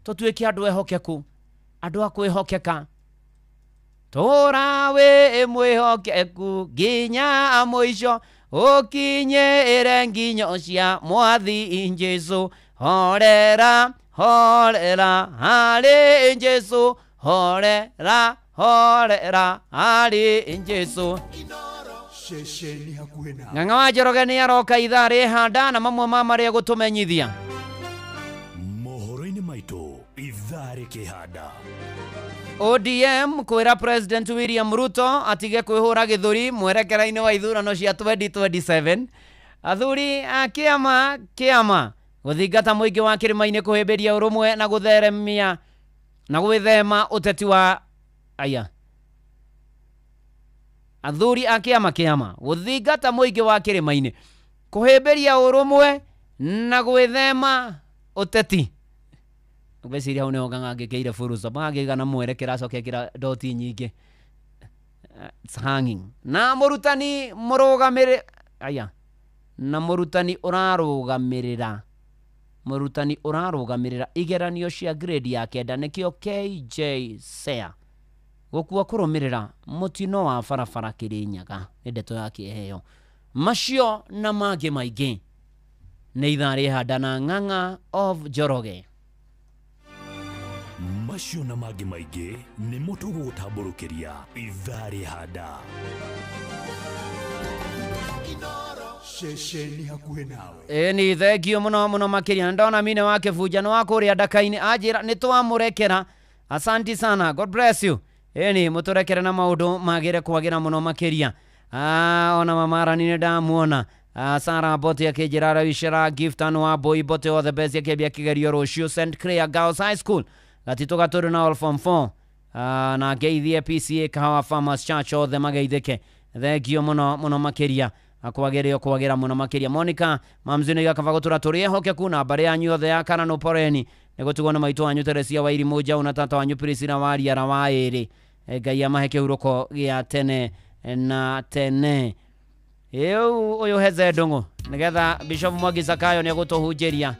tutuike andu ehokeku andu akwihokeka tora we mwihokeku nginya muico ukinyire nginyo cia mwathi Jesu horera horera hari Jesu horera horera hari Jesu Shesheni hakuhe nawe ng'ang'a wa Njoroge ni aroka ithaa rihanda na mamwe ma maria gutumenyithia mohoro-ini maitu ithaa rikihanda ODM kwira President William Ruto atige kwihura githuri mwerekera-ini wa ithurano cia 2027 athuri a kiama guthingata muingi wa kirima-ini kuhimbiria urumwe na gutheremia na gwithema uteti wa athuri a kiama guthingata muingi wa kirima-ini kuhimbiria urumwe na gwithema uteti gweciria hau niho ng'ang'angĩkĩire furusa magĩgana mwerekera acoke ekĩra doti nyingĩ it's hanging na mũrutani ũrarũgamĩrĩra igeranio cia grade ya kenda nĩkĩo KJSEA gũkua kũrũmĩrĩra mũtino wa barabara Kĩrĩnyaga nĩ ndeto ya kĩheo macio na mangĩ maingĩ nĩ ithaa rĩhanda na ng'ang'a of Njoroge macio na mangĩ maingĩ nĩ mũtugo gũtambũrũkĩria ithaa rĩhanda Shesheni hakuhe nawe ni thengio muno makiria ndona mine wa Kĩbunja no akuria ndaka-ini anjira ni twamurekera asanti sana God bless you ni muturekere na maundu magire kwagira muno makiria ona mamarani ni ndamuona Sarah Bote akijira Rawishera gift and wa boy Bote all the best yakebia kigerio rucio St Clair Girls High School gatito gaturu na all form 4 na geithie PCA Kahawa Farmers Church all the magaitheke thengio muno makiria akwagerio kwagira muno makiria Monica mamzini gakava gutura turie hoke kuna bare yanyu othe ya kana no poreni negotugona maitu wanyu Teresia wa iri moja una tata wanyu Priscilla wa Ariara wa iri Ngai amaheke uroko gia tene na tene uyu heze ndungu nigetha Bishop Mwangi Zakayo ni gutuhunjiria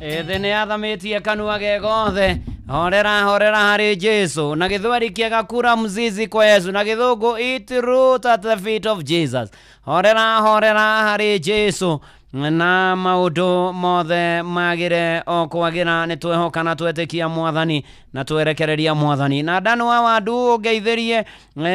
Ethe nĩ athamĩtie kanua ge gothe. Horera harĩ Jesu. Na gĩthweri kĩega kura mzizi kwa Yesu. Na gĩthũngũ eat root at the feet of Jesus. Horera harĩ Jesu. Na maũndũ mothe magĩre o kwagĩra nĩ twĩhoka na twetĩkia Mwathani na twerekereria Mwathani. Na Danu wa Wandu ũgeithĩrie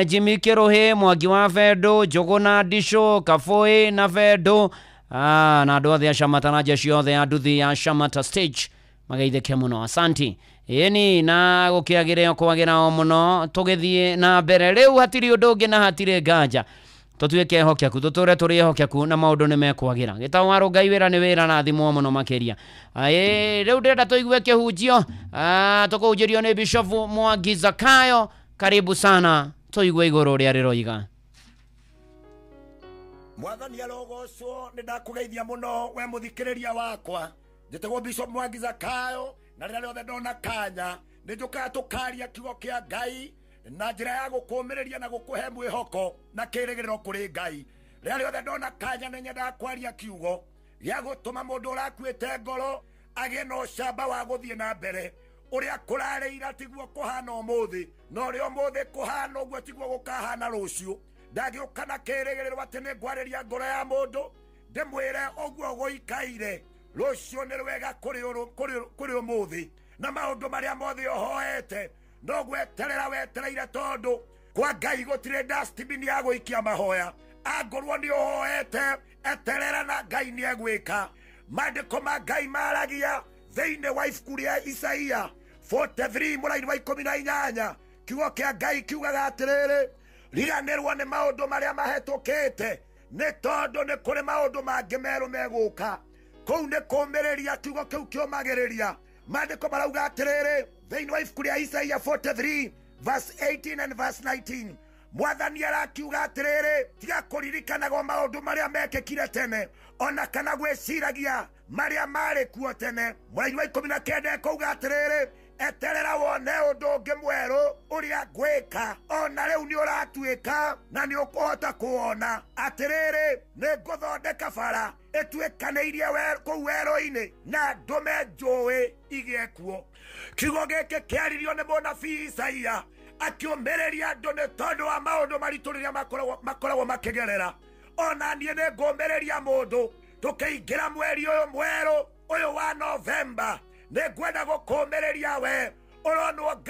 Jimmy Kĩrũhĩ, Mwangi wa Bendũ, Njũgũna Ndicũ, Kabũi na Bendũ, na andũ othe a Shamata na jeshi othe a nduthi ya Shamata stage mageithĩke mũno. Asanti. Ĩni na gũkĩagĩre o kwagĩra o mũno tũgĩthiĩ na mbere. Rĩu hatirĩ ũndũ ũngĩ na hatirĩ nganja. Tutuĩke ehokeku, tũtũre tũrĩ ehokeku na maũndũ nĩ mekwagĩra. Gĩtaũ wa Ngai wĩra nĩ wĩra na thimũ mũno makĩria. Rĩu ndĩrenda tũigue kĩhunjio, tũkũhunjĩrio nĩ Bishop Mwangi Zakayo. Karibu sana, tũigue igũrũ rĩa rĩroiga. Mwathani arogocwo, nĩ ndakũgeithia mũno we mũthikĩrĩria wakwa. Njĩtagwo Bishop Mwangi Zakayo, na rĩrĩa rĩothe ndona kanya nĩ njũkaga tũkaria kiugo kĩa Ngai na njĩra ya gũkũũmĩrĩria na gũkũhe mwĩhoko na kĩĩrĩgĩrĩro kũrĩ Ngai. Rĩrĩa rĩothe ndona kanya nĩ nyendaga kwaria kiugo gĩa gũtũma mũndũ ũrakuĩte ngoro agĩe na ũcamba wa gũthiĩ na mbere. Ũrĩa kũrarĩira tiguo kũhana ũmũthĩ, no ũrĩa ũmũthĩ kũhana ũguo tiguo gũkahana rũciũ. Ndagĩũka na kĩĩrĩgĩrĩro atĩ nĩ ngwarĩria ngoro ya mũndũ ndĩmwĩre ũguo gũikaire rũciũ nĩ rwega kũrĩ ũmũthĩ, na maũndũ marĩa mothe ũhoete no gweterera wetereire tondũ kwa Ngai gũtirĩ dustbin ya gũikia mahoya. Angorwo nĩ ũhoete eterera na Ngai nĩ egwĩka. Maandĩko ma Ngai maragia thĩinĩ wa ibuku rĩa Isaia 43 mũraini wa 18 kiugo kĩa Ngai kiugaga atĩrĩrĩ, riganĩrwo nĩ maũndũ marĩa mahetũkĩte nĩ tondũ nĩ kũrĩ maũndũ mangĩ merũ megũka. Kũu nĩ kũũmĩrĩria kiugo kĩu kĩũmagĩrĩria. Maandĩko marauga atĩrĩrĩ thĩinĩ wa ibuku rĩa Isaia 43 verse 18 and verse 19, Mwathani arakiuga atĩrĩrĩ, tiga kũririkanagwo maũndũ marĩa mekĩkire tene, ona kana gwĩciragia marĩa marĩ kuo tene. Mũraini wa 19 kuuga atĩrĩrĩ, eterera wone ũndũ ũngĩ mwerũ ũrĩa ngwĩka, ona rĩu nĩ ũratuĩka na nĩ ũkũhota kuona. Atĩrĩrĩ, nĩ ngũthondeka bara ĩtuĩkanĩirie kũu werũ-inĩ na ndũme njũĩ igĩe kuo. Kiugo gĩkĩ kĩaririo nĩ mũnabii Isaia akĩũmĩrĩria andũ nĩ tondũ wa maũndũ maritũ rĩrĩa makoragwo makĩgerera. Ona niĩ nĩ ngũmĩrĩria mũndũ tũkĩingĩra mweri ũyũ mwerũ ũyũ wa Novemba. Nĩ ngwenda gũkũũmĩrĩria we,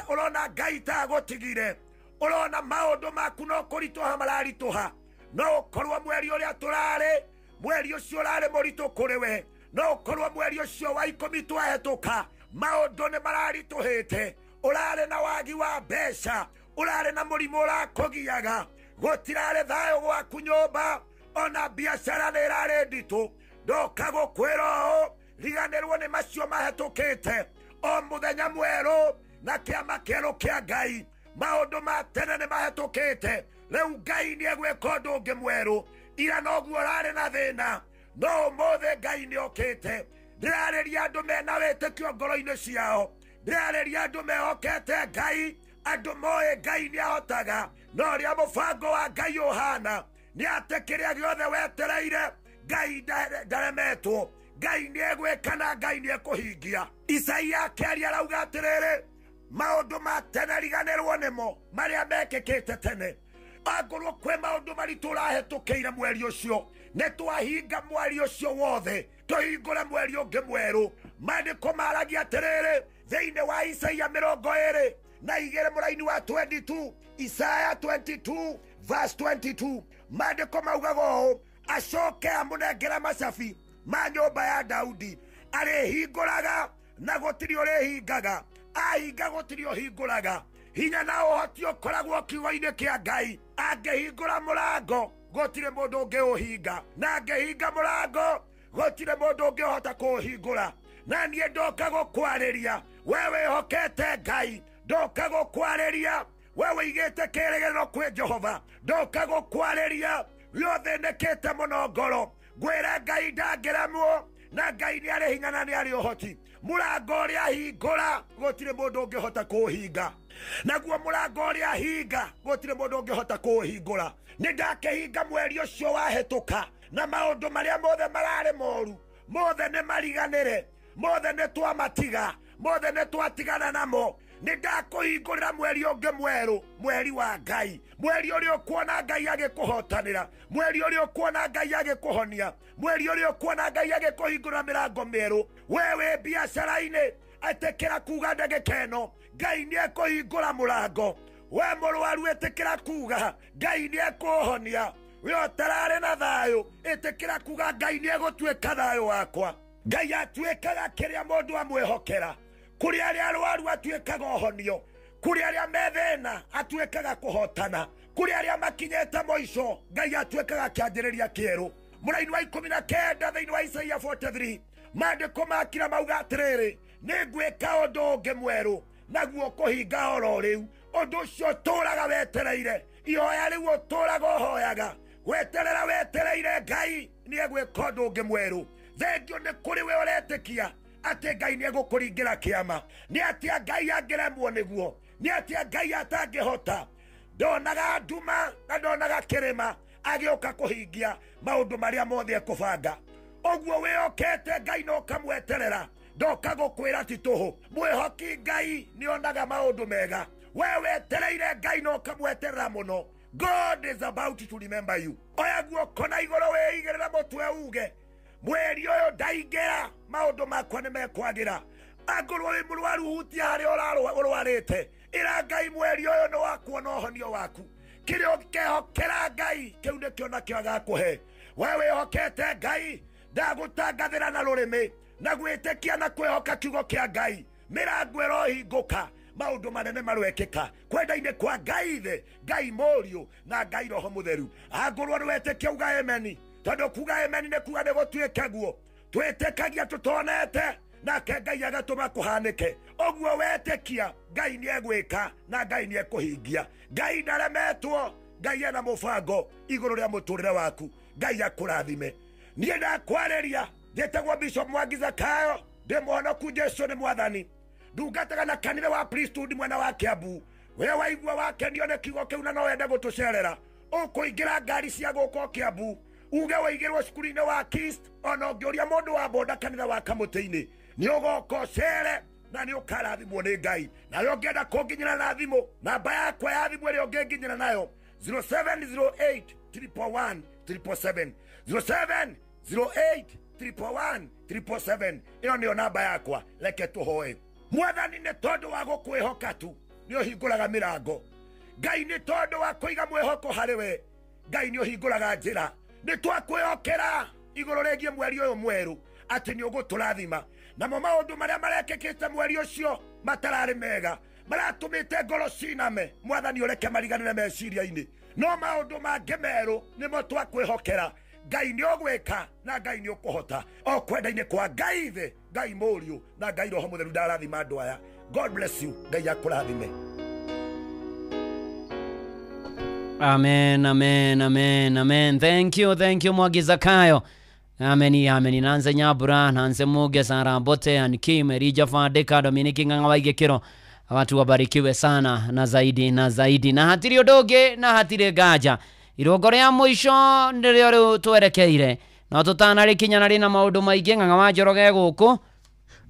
ũrona Ngai ta agũtigire, ũrona maũndũ maku no kũritũha mararitũha, no ũkorwo mweri ũrĩa tũrarĩ, mweri ũcio ũrarĩ mũritũ kũrĩ we, no ũkorwo mweri ũcio wa 10 twahĩtũka maũndũ nĩ mararitũhĩte. Ũrarĩ na wagi wa mbeca, ũrarĩ na mũrimũ ũrakũgiaga, gũtirarĩ thayũ gwaku nyũmba, ona biacara nĩ ĩrarĩ nditũ. Ndoka gũkwĩra ũũ, riganĩrwo nĩ macio mahetũkĩte, o mũthenya mwerũ na kĩama kĩerũ kĩa Ngai. Maũndũ ma tene nĩ mahetũkĩte, rĩu Ngai nĩ egwĩka ũndũ ũngĩ mwerũ. Ira noguo ũrarĩ na thĩna, no ũmũthĩ Ngai nĩ okĩte. Ndĩrarĩria andũ mena wĩtĩkio ngoro-inĩ ciao, ndĩrarĩria andũ mehokete Ngai, andũ moĩ Ngai nĩ ahotaga. No ũrĩa mũbango wa Ngai ũhana nĩ atĩ kĩrĩa gĩothe wetereire Ngai ndaremetwo. Ngai nĩ egwĩka na Ngai nĩ ekũhingia. Isaia akĩaria arauga atĩrĩrĩ, maũndũ ma tene riganĩrwo nĩmo marĩa mekĩkĩte tene. Angorwo kwĩ maũndũ maritũ ũrahetũkĩire mweri ũcio, nĩ twahinga mweri ũcio wothe, tũhingũre mweri ũngĩ mwerũ. Maandĩko maragia atĩrĩrĩ thĩinĩ wa Isaia 22 mũraini wa 22, Isaia 22 verse 22, maandĩko maugaga ũũ, acoke amũnengera macabi ma nyũmba ya Daudi, arĩhingũraga na gũtirĩ ũrĩhingaga, ahinga gũtirĩ ũhingũraga. Hinya na ũhoti ũkoragwo kiugo-inĩ kĩa Ngai. Angĩhingũra mũrango gũtirĩ mũndũ ũngĩũhinga, na angĩhinga mũrango gũtirĩ mũndũ ũngĩhota kũũhingũra. Na niĩ ndoka gũkwarĩria we wĩhokete Ngai, ndoka gũkwarĩria we wĩigĩte kĩĩrĩgĩrĩro kwĩ Jehova, ndoka gũkwarĩria we ũthĩnĩkĩte mũno ngoro. Ngwĩre Ngai ndangĩremwo, na Ngai nĩ arĩ hinya na nĩ arĩ ũhoti. Mũrango ũrĩa hingũra gũtirĩ mũndũ ũngĩhota kũũhinga, naguo mũrango ũrĩa hinga gũtirĩ mũndũ ũngĩhota kũũhingũra. Nĩ ndakĩhinga mweri ũcio wahĩtũka, na maũndũ marĩa mothe mararĩ moru mothe nĩ mariganĩre. mothe nĩ twamatiga, mothe nĩ twatigana namo. Nĩ ndakũhingũrĩra mweri ũngĩ mwerũ, mweri wa Ngai, mweri ũrĩa ũkuona Ngai agĩkũhotanĩra, mweri ũrĩa ũkuona Ngai agĩkũhonia, mweri ũrĩa ũkuona Ngai agĩkũhingũrĩra mĩrango mĩerũ. Wewe biacara-inĩ, etĩkĩra kuga ndagĩka ĩno, Ngai nĩekũhingũra mũrango. We mũrwaru etĩkĩra kuga Ngai nĩekũhonia. We ũtararĩ na thayũ, etĩkĩra kuga Ngai nĩegũtuĩka thayũ wakwa. Ngai atuĩkaga kĩrĩa mũndũ amwĩhokera. Kuri arĩa arwaru atuĩkaga ũhonio, kuri arĩa methĩna atuĩkaga kũhotana, kuri arĩa makinyĩte mũico Ngai atuĩkaga kĩanjĩrĩria kĩerũ. Mũraini wa 19 thĩinĩ wa Isaia 43 maandĩko makira mauga atĩrĩrĩ, nĩngwĩka ũndũ ũngĩ mwerũ, naguo kũhinga oro rĩu. Ũndũ ũcio ũtũũraga wetereire, ihoya rĩu ũtũũraga ũhoyaga, weterera wetereire Ngai nĩegwĩka ũndũ ũngĩ mwerũ. Thengio nĩ kũrĩ we ũretĩkia atĩ Ngai nĩegũkũringĩra kĩama. Nĩ atĩa Ngai angĩremwo nĩguo? Nĩ atĩa Ngai atangĩhota? Ndonaga nduma na ndonaga kĩrĩma agĩũka kũhingia maũndũ marĩa mothe ekũbanga. Ũguo wĩhokete Ngai na ũkamweterera, ndoka gũkwĩra ti tũhũ. Mwĩhoki Ngai nĩonaga maũndũ mega. We wetereire Ngai na ũkamweterera mũno. God is about to remember you. Oya guoko na igũrũ wĩigĩrĩra mũtwe uge, mweri ũyũ ndaingĩra, maũndũ makwa nĩmekwagĩra. Angorwo wĩ mũrwaru hutia harĩa ũrwarĩte, ĩra Ngai mweri ũyũ nĩ wakuona ũhonio waku. Kĩrĩa ũkehokera Ngai kĩu nĩkĩo nakĩo agakũhe. We wĩhokete Ngai, ndagũtangathĩra na rũrĩmĩ na gwĩtĩkia na kwĩhoka kiugo kĩa Ngai, mĩrango ĩrohingũka, maũndũ manene marwekĩka kwenda-inĩ kwa Ngai thĩ, Ngai mũriũ na Ngai Roho Mũtheru. Angorwo nĩwetĩkia uga ameni, tondũ kuga ameni nĩ kuga nĩ gũtuĩka guo. Twĩtĩkagia tũtonete nake Ngai agatũma kũhanĩke. Ũguo wetĩkia Ngai nĩegwĩka na Ngai nĩekũhingia. Ngai ndaremetwo, Ngai ena mũbango igũrũ rĩa mũtũrĩre waku. Ngai akũrathime. Niĩ ndakwarĩria njĩtagwo Bishop Mwangi Zakayo, ndĩ mũhonoku Jesũ nĩ Mwathani. Ndungataga na kanitha wa priesthood mwena wa Kiambu. We waigua wakenio nĩ kiugo kĩu na no wende gũtũcerera, ũkũingĩra ngari cia gũkũ Kiambu, uge waigĩrwo cukuru-inĩ wa KIST, ona ũngĩũria mũndũ wa boda kanitha wa Kamũtĩ-inĩ, nĩ ũgoka ũcere na nĩ ũkarathimwo nĩ Ngai. Na we ũngĩenda kũnginyĩra na thimũ, namba yakwa ya thimũ ĩrĩa ũngĩnginyĩra nayo 0708 111 777 0708 111 777. Ĩyo nĩyo namba yakwa. Reke tũhoe. Mwathani nĩ tondũ wa gũkwĩhoka tu nĩ ũhingũraga mĩrango. Ngai nĩ tondũ wa kũiga mwĩhoko harĩ we, Ngai nĩ ũhingũraga njĩra. Nĩ twakwĩhokera igũrũ rĩgiĩ mweri ũyũ mwerũ atĩ nĩ ũgũtũrathima. Namo maũndũ marĩa marekĩkĩte mweri ũcio matararĩ mega, maratũmĩte ngoro ciname, Mwathani ũreke mariganĩre meciria-inĩ. No maũndũ mangĩ merũ nĩmo twakwĩhokera. Ngai nĩ ũgwĩka na Ngai nĩ ũkũhota. O kwenda-inĩ kwa Ngai thĩ, Ngai mũriũ na Ngai Roho Mũtheru ndarathima andũ aya. God bless you. Ngai akũrathime. Amen, amen, amen, amen. Thank you Mwangi Zakayo. Amen. Nanze Nyabura, Nanze Muge, Sara Bote, Ankim, Rija Fadeka, Dominiki Ng'ang'awaige Kiro. Watu wabarikiwe sana na zaidi na zaidi. Na hatiri odoge na hatiri gaja. Irogore ya mwisho nĩrĩo rĩu twerekeire. No tũtanarĩkinya narĩ na maũndũ maingĩ Ng'ang'a Njoroge gũkũ.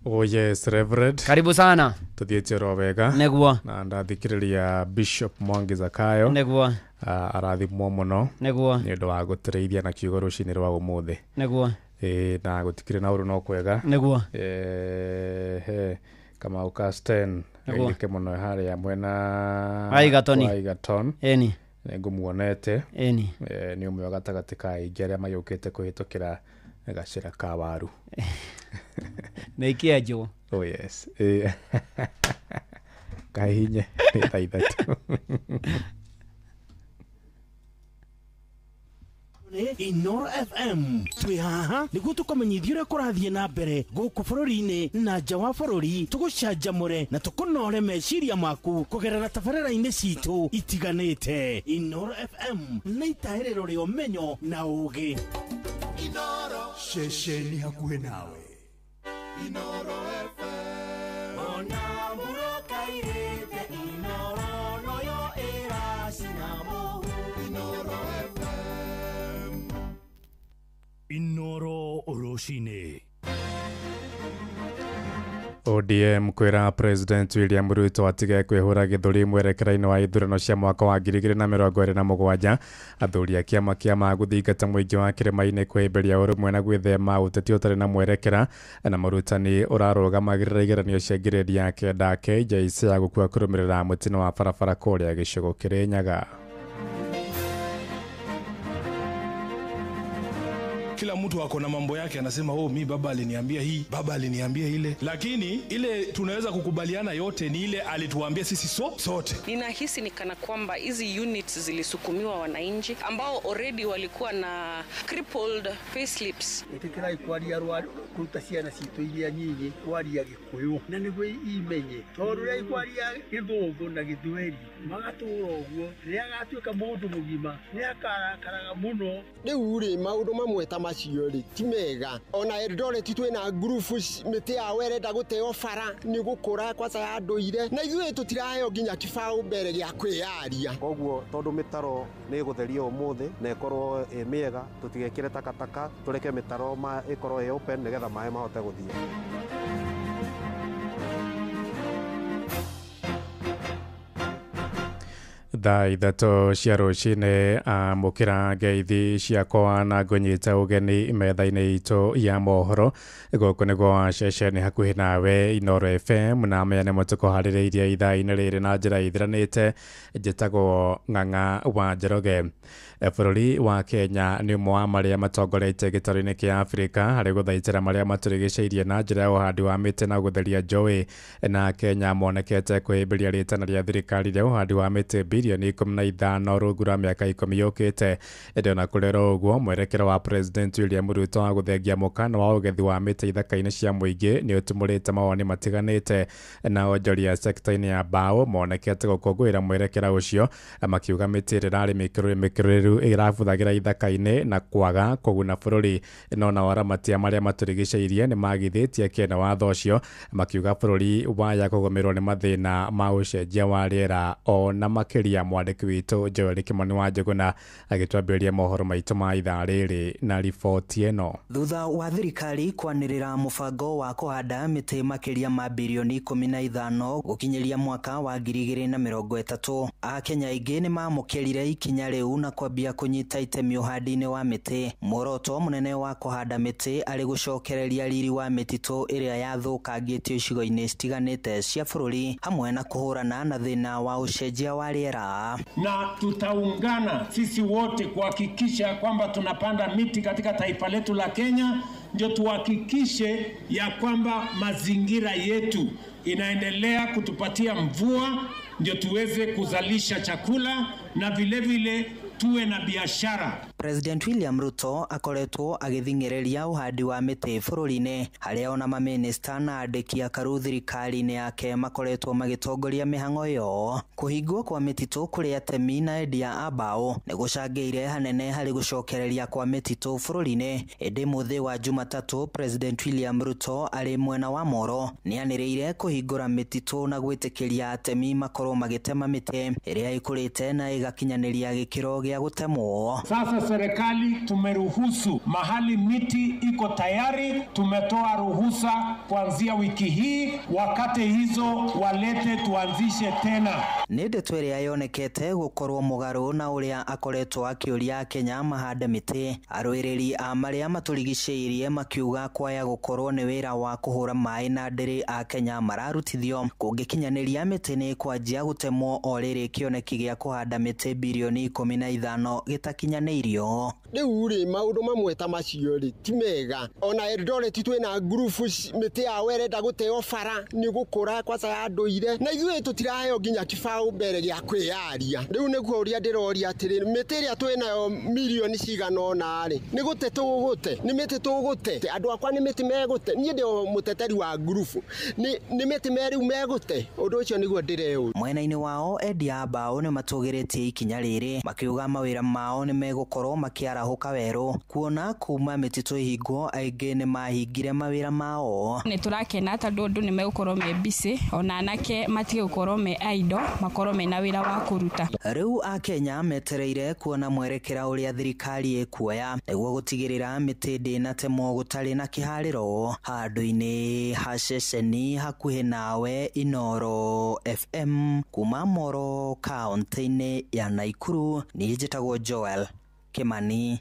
Oh yes, Reverend. Karibu sana. Tuthiĩte oro wega. Neguo. Na ndathikĩrĩria Bishop Mwangi Zakayo. Neguo. Arathimwo mũno. Neguo. Nĩ ũndũ wa gũtũteithia na kiugo rũcinĩ rwa ũmũthĩ. Neguo. Na gũtikĩrĩ na ũndũ no kwega. Neguo. Kamau Casten. Aigĩke mũno harĩa mwena Aigaton. Eni. Ngũmuonete. Eni. Nĩ ũmwe wa gatagatĩ ka aingĩ arĩa mayũkĩte kũhĩtũkĩra gacĩra ka waru. Nĩikĩenjwo. Oh yes. Kahinye nĩ thaa ithatũ. Inoro FM twi haha nĩguo tũkamenyithia ũrĩa kũrathiĩ na mbere gũkũ bũrũri-inĩ na nja wa bũrũri, tũgũcanjamũre na tũkũnore meciria maku kũgerera tabarĩra-inĩ citũ itiganĩte. Inoro FM nĩ itaĩrĩro rĩa ũmenyo na ũũgĩ. Inoro ceceni hakuhĩ nawe. Inoro FM ona muroka irĩte Inoro noyo ĩracina mũhu. Inoro FM Inoro Oroshine. ODM kwira President William Ruto atige kwihura githuri mwerekera-ini wa ithurano cia mwaka wa 2027 athuri a kiama kia guthingata muingi wa kirima-ini kwihimbiria urumwe na gwithema uteti utari na mwerekera na murutani urarũgamagĩrĩra igeranio cia ngirĩndi ya kenda KJC ya gũkua kũrũmĩrĩra mutino wa barabara kũrĩa gĩcigo Kirinyaga. Kila mtu ako na mambo yake, anasema mi baba aliniambia hii, baba aliniambia ile, lakini ile tunaweza kukubaliana yote ni ile alituambia sisi sote. Ninahisi ni kana kwamba hizi units zilisukumiwa wananchi ambao already walikuwa na crippled facelifts. Itikira ikwaria rwa kuruta ciana citu iria nyinyi kwaria Gikuyu na niguo imenye tondu ria ikwaria Githungu na Githweri magatura uguo ria gatuika mundu mugima ni akarakaraga muno. Riu ri maundu mamwe ta macio ri ti mega. Ona Eldoret twina groups miti ya werenda guteo bara ni gukura kwa ya anduire na ithuĩ tutiraheo nginya kibao mbere gĩa kwĩyaria. Koguo tondu mitaro ni gutherio umuthi na ikorwo miega, tutigekire takataka, tureke mitaro ikorwo open nigetha maĩ mahote guthia. Thaa ithatũ cia rũcinĩ amũkĩra ngeithi ciakwa na ngũnyita ũgeni metha-inĩ itũ ya mohoro gũkũ nĩguo ceceni hakuhĩ nawe Inooro FM na meyane mũtuko harĩrĩirie ithaa-inĩ rĩrĩ na njĩra ithiranĩte. Njĩtagwo Ng'ang'a wa Njoroge. Bũrũri wa Kenya nĩ ũmwe wa marĩa matongoretie gĩtarũ-inĩ kĩa Afrika harĩ gũthaitĩra marĩa matũrigicĩirie na njĩra ya ũhandi wa mĩtĩ na gũtheria njũĩ, na Kenya monekete kwĩhĩmbĩria rĩtana rĩa thirikari rĩa ũhandi wa mĩtĩ bilioni 15 rungu rwa mĩaka 10 yũkĩte. Ĩndĩ ona kũrerwo ũguo mwerekero wa President William Ruto wa gũthengia mũkana wa ũgethi wa mĩtĩ ithaka-inĩ cia mũingĩ nĩ ũtumũrĩte mawoni matiganĩte, na onjoria sekta-inĩ ya mbaũ monekete gũkũngũĩra mwerekera ũcio makiuga mĩtĩ ĩrarĩ mĩkĩrĩru irabuthagĩra ithaka-inĩ na kwaga kũguna bũrũri. No na waramati marĩa matũrigicĩirie nĩ magithĩtie kĩene watho ũcio makiuga bũrũri waya kũgũmĩrwo nĩ mathĩna ma ũcenjia wa rĩera. O na makĩria mwandĩki witũ Joel Kimani wa Njũgũna agĩtwambĩrĩria mohoro maitũ ma ithaa rĩrĩ na riboti ĩno. Thutha wa thirikari kwanĩrĩra mũbango wa kũhanda mĩtĩ makĩria ma bilioni 15 gũkinyĩria mwaka wa 2030, Akenya aingĩ nĩ mamũkĩrire ikinya rĩu na kwambia kunyita itemi ũhandi-inĩ wa mĩtĩ. Muoroto mũnene wa kũhanda mĩtĩ arĩ gũcokereria riri wa mĩtitũ ĩrĩa yathũkangĩtio icigo-inĩ citiganĩte cia bũrũri hamwe na kũhũrana na thĩna wa ũcenjia wa rĩera. Na tutaungana sisi wote kuhakikisha kwamba tunapanda miti katika taifa letu la Kenya, ndio tuhakikishe ya kwamba mazingira yetu inaendelea kutupatia mvua, ndio tuweze kuzalisha chakula na vile vile tuwe na biashara. President William Ruto akoretwo agĩthing'ĩrĩria ũhandi wa mĩtĩ bũrũri-inĩ, harĩa ona mamĩnĩsta na andĩki a karu thirikari-inĩ yake makoretwo magĩtongoria mĩhang'o ĩyo. Kũhingwo kwa mĩtitũ kũrĩ atemi na endia a mbaũ nĩ gũcangĩire hanene harĩ gũcokereria kwa mĩtitũ bũrũri-inĩ. Ĩndĩ mũthĩ wa Jumatatũ, President William Ruto arĩ mwena wa Moro nĩ anĩrĩire kũhingũra mĩtitũ na gwĩtĩkĩria atemi makorwo magĩtema mĩtĩ ĩrĩa ĩkũrĩte na ĩgakinyanĩria gĩkĩro gĩa gutemwo. Sasa serikali tumeruhusu mahali miti iko tayari, tumetoa ruhusa kuanzia wiki hii, wakati hizo walete tuanzishe tena. Nĩ ndeto ĩrĩa yonekete gũkorwo mũgarũ na ũrĩa akoretwo akĩũria Kenya mahande mĩtĩ. Arũĩrĩri a marĩa matũrigicĩirie makiuga kwaya gũkorwo nĩ wĩra wa kũhũra maĩ na ndĩrĩ a Kenya mararutithio kũngĩkinyanĩria mĩtĩ nĩ kwanjia gutemwo o rĩrĩ kĩoneki gĩa kũhanda mĩtĩ bilioni 15 gĩtakinyanĩirio. Rĩu rĩ maũndũ mamwe ta macio rĩ ti mega. Ona Eldoret twĩna groups mĩtĩ ya werenda gũteo bara nĩ gũkũra kwa ya ndũire na ithuĩ tutiraheo nginya kibao mbere gĩa kwĩyaria. Rĩu nĩguo ũrĩa ndĩroria atĩrĩ mĩtĩ ĩrĩa twĩnayo milioni cigana ũna rĩ nĩ gũte tũgũte, nĩ mĩtĩ tũgũte. Andũ akwa nĩ mĩtĩ megũte, niĩ ndĩ mũteteri wa group nĩ mĩtĩ merĩu megũte. Ũndũ ũcio nĩguo ndĩreũria. Mwena-inĩ wao endia a mbaũ nĩ matũgĩrĩtie ikinya rĩrĩ makiuga mawĩra mao nĩ megũkorwo gũkorwo makĩarahũka werũ kuona kuma mĩtitũ ihingo aingĩ nĩ mahingire mawĩra mao. Nĩ tũrakena tondũ andũ nĩ megũkorwo me busy ona anake matige gũkorwo me idle makorwo mena wĩra wa kũruta. Rĩu Akenya metereire kuona mwerekera ũrĩa thirikari ĩkuoya nĩguo gũtigĩrĩra mĩtĩ ndĩnatemwo gũtarĩ na kĩharĩro. Handũ-inĩ ha ceceni hakuhĩ nawe Inoro FM kuma Moro kaunti-inĩ ya Naikuru, niĩ njĩtagwo Joel Kimani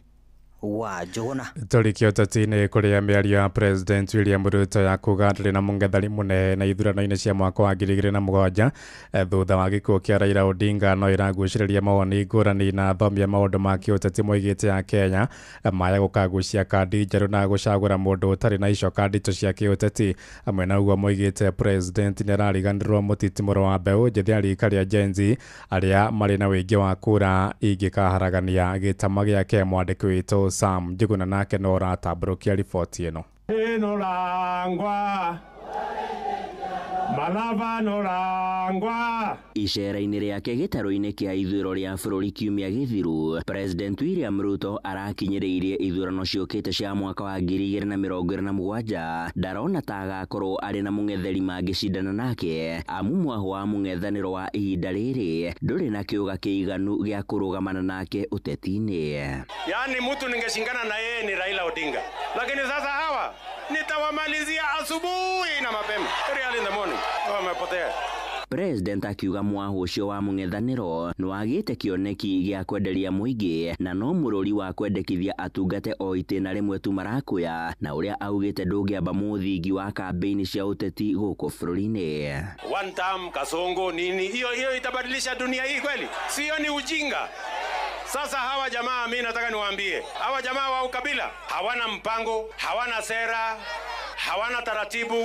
wa Jogona. Tũrĩkia ũteti-inĩ kũrĩa mĩario ya President William Ruto ya kuga ndarĩ na mũng'ethanĩ mũnene na ithurano-inĩ cia mwaka wa 2007 thutha wa gĩkuũ kĩa Raila Odinga no ĩragucĩrĩria mawoni ngũrani na athomi a maũndũ ma kĩũteti moigĩte ya Kenya maya gũkagucia kandi njerũ na gũcagũra mũndũ ũtarĩ na icoka nditũ cia kĩũteti. Amwe na uguo moigĩte President nĩ arariganĩrwo mũtitimũro wa mbeũ njĩthĩ a rika rĩa Gen Z arĩa marĩ na wĩingĩ wa kura ingĩkaharagania gĩtama gĩake. Mwandĩki witũ Sam Njuguna nake no ratambũrũkia riboti ĩno. Malava norangwa. Icera-inĩ rĩake gĩtarũ-inĩ kĩa ithurano rĩa bũrũri kiumia gĩthiru, President William Ruto arakinyĩrĩirie ithurano ciũkĩte cia mwaka wa 2027. Ndarona ta agakorwo arĩ na mũng'etheri mangĩcindana nake amu mwaho wa mũng'ethanĩro wa ihinda rĩrĩ ndũrĩ na kĩũga kĩiganu gĩa kũrũgamana nake ũteti-inĩ. Yani mtu ningeshingana na yeye ni Raila Odinga, lakini sasa hawa nitawamalizia asubuhi na mapema. Early in the morning. Wamepotea. President akiuga mwaho ũcio wa mũng'ethanĩro nĩ wagĩte kĩoneki gĩa kwenderia mũingĩ na no mũrũri wa kwendekithia atungate o itĩna rĩmwe tu marakuya, na ũrĩa augĩte ndũngĩamba mũthingi wa kampeni cia ũteti gũkũ bũrũri-inĩ. One term kasongo nini hiyo itabadilisha dunia hii kweli? Sio, ni ujinga. Sasa hawa jamaa, mimi nataka niwaambie, hawa jamaa wa ukabila hawana mpango, hawana sera, hawana taratibu,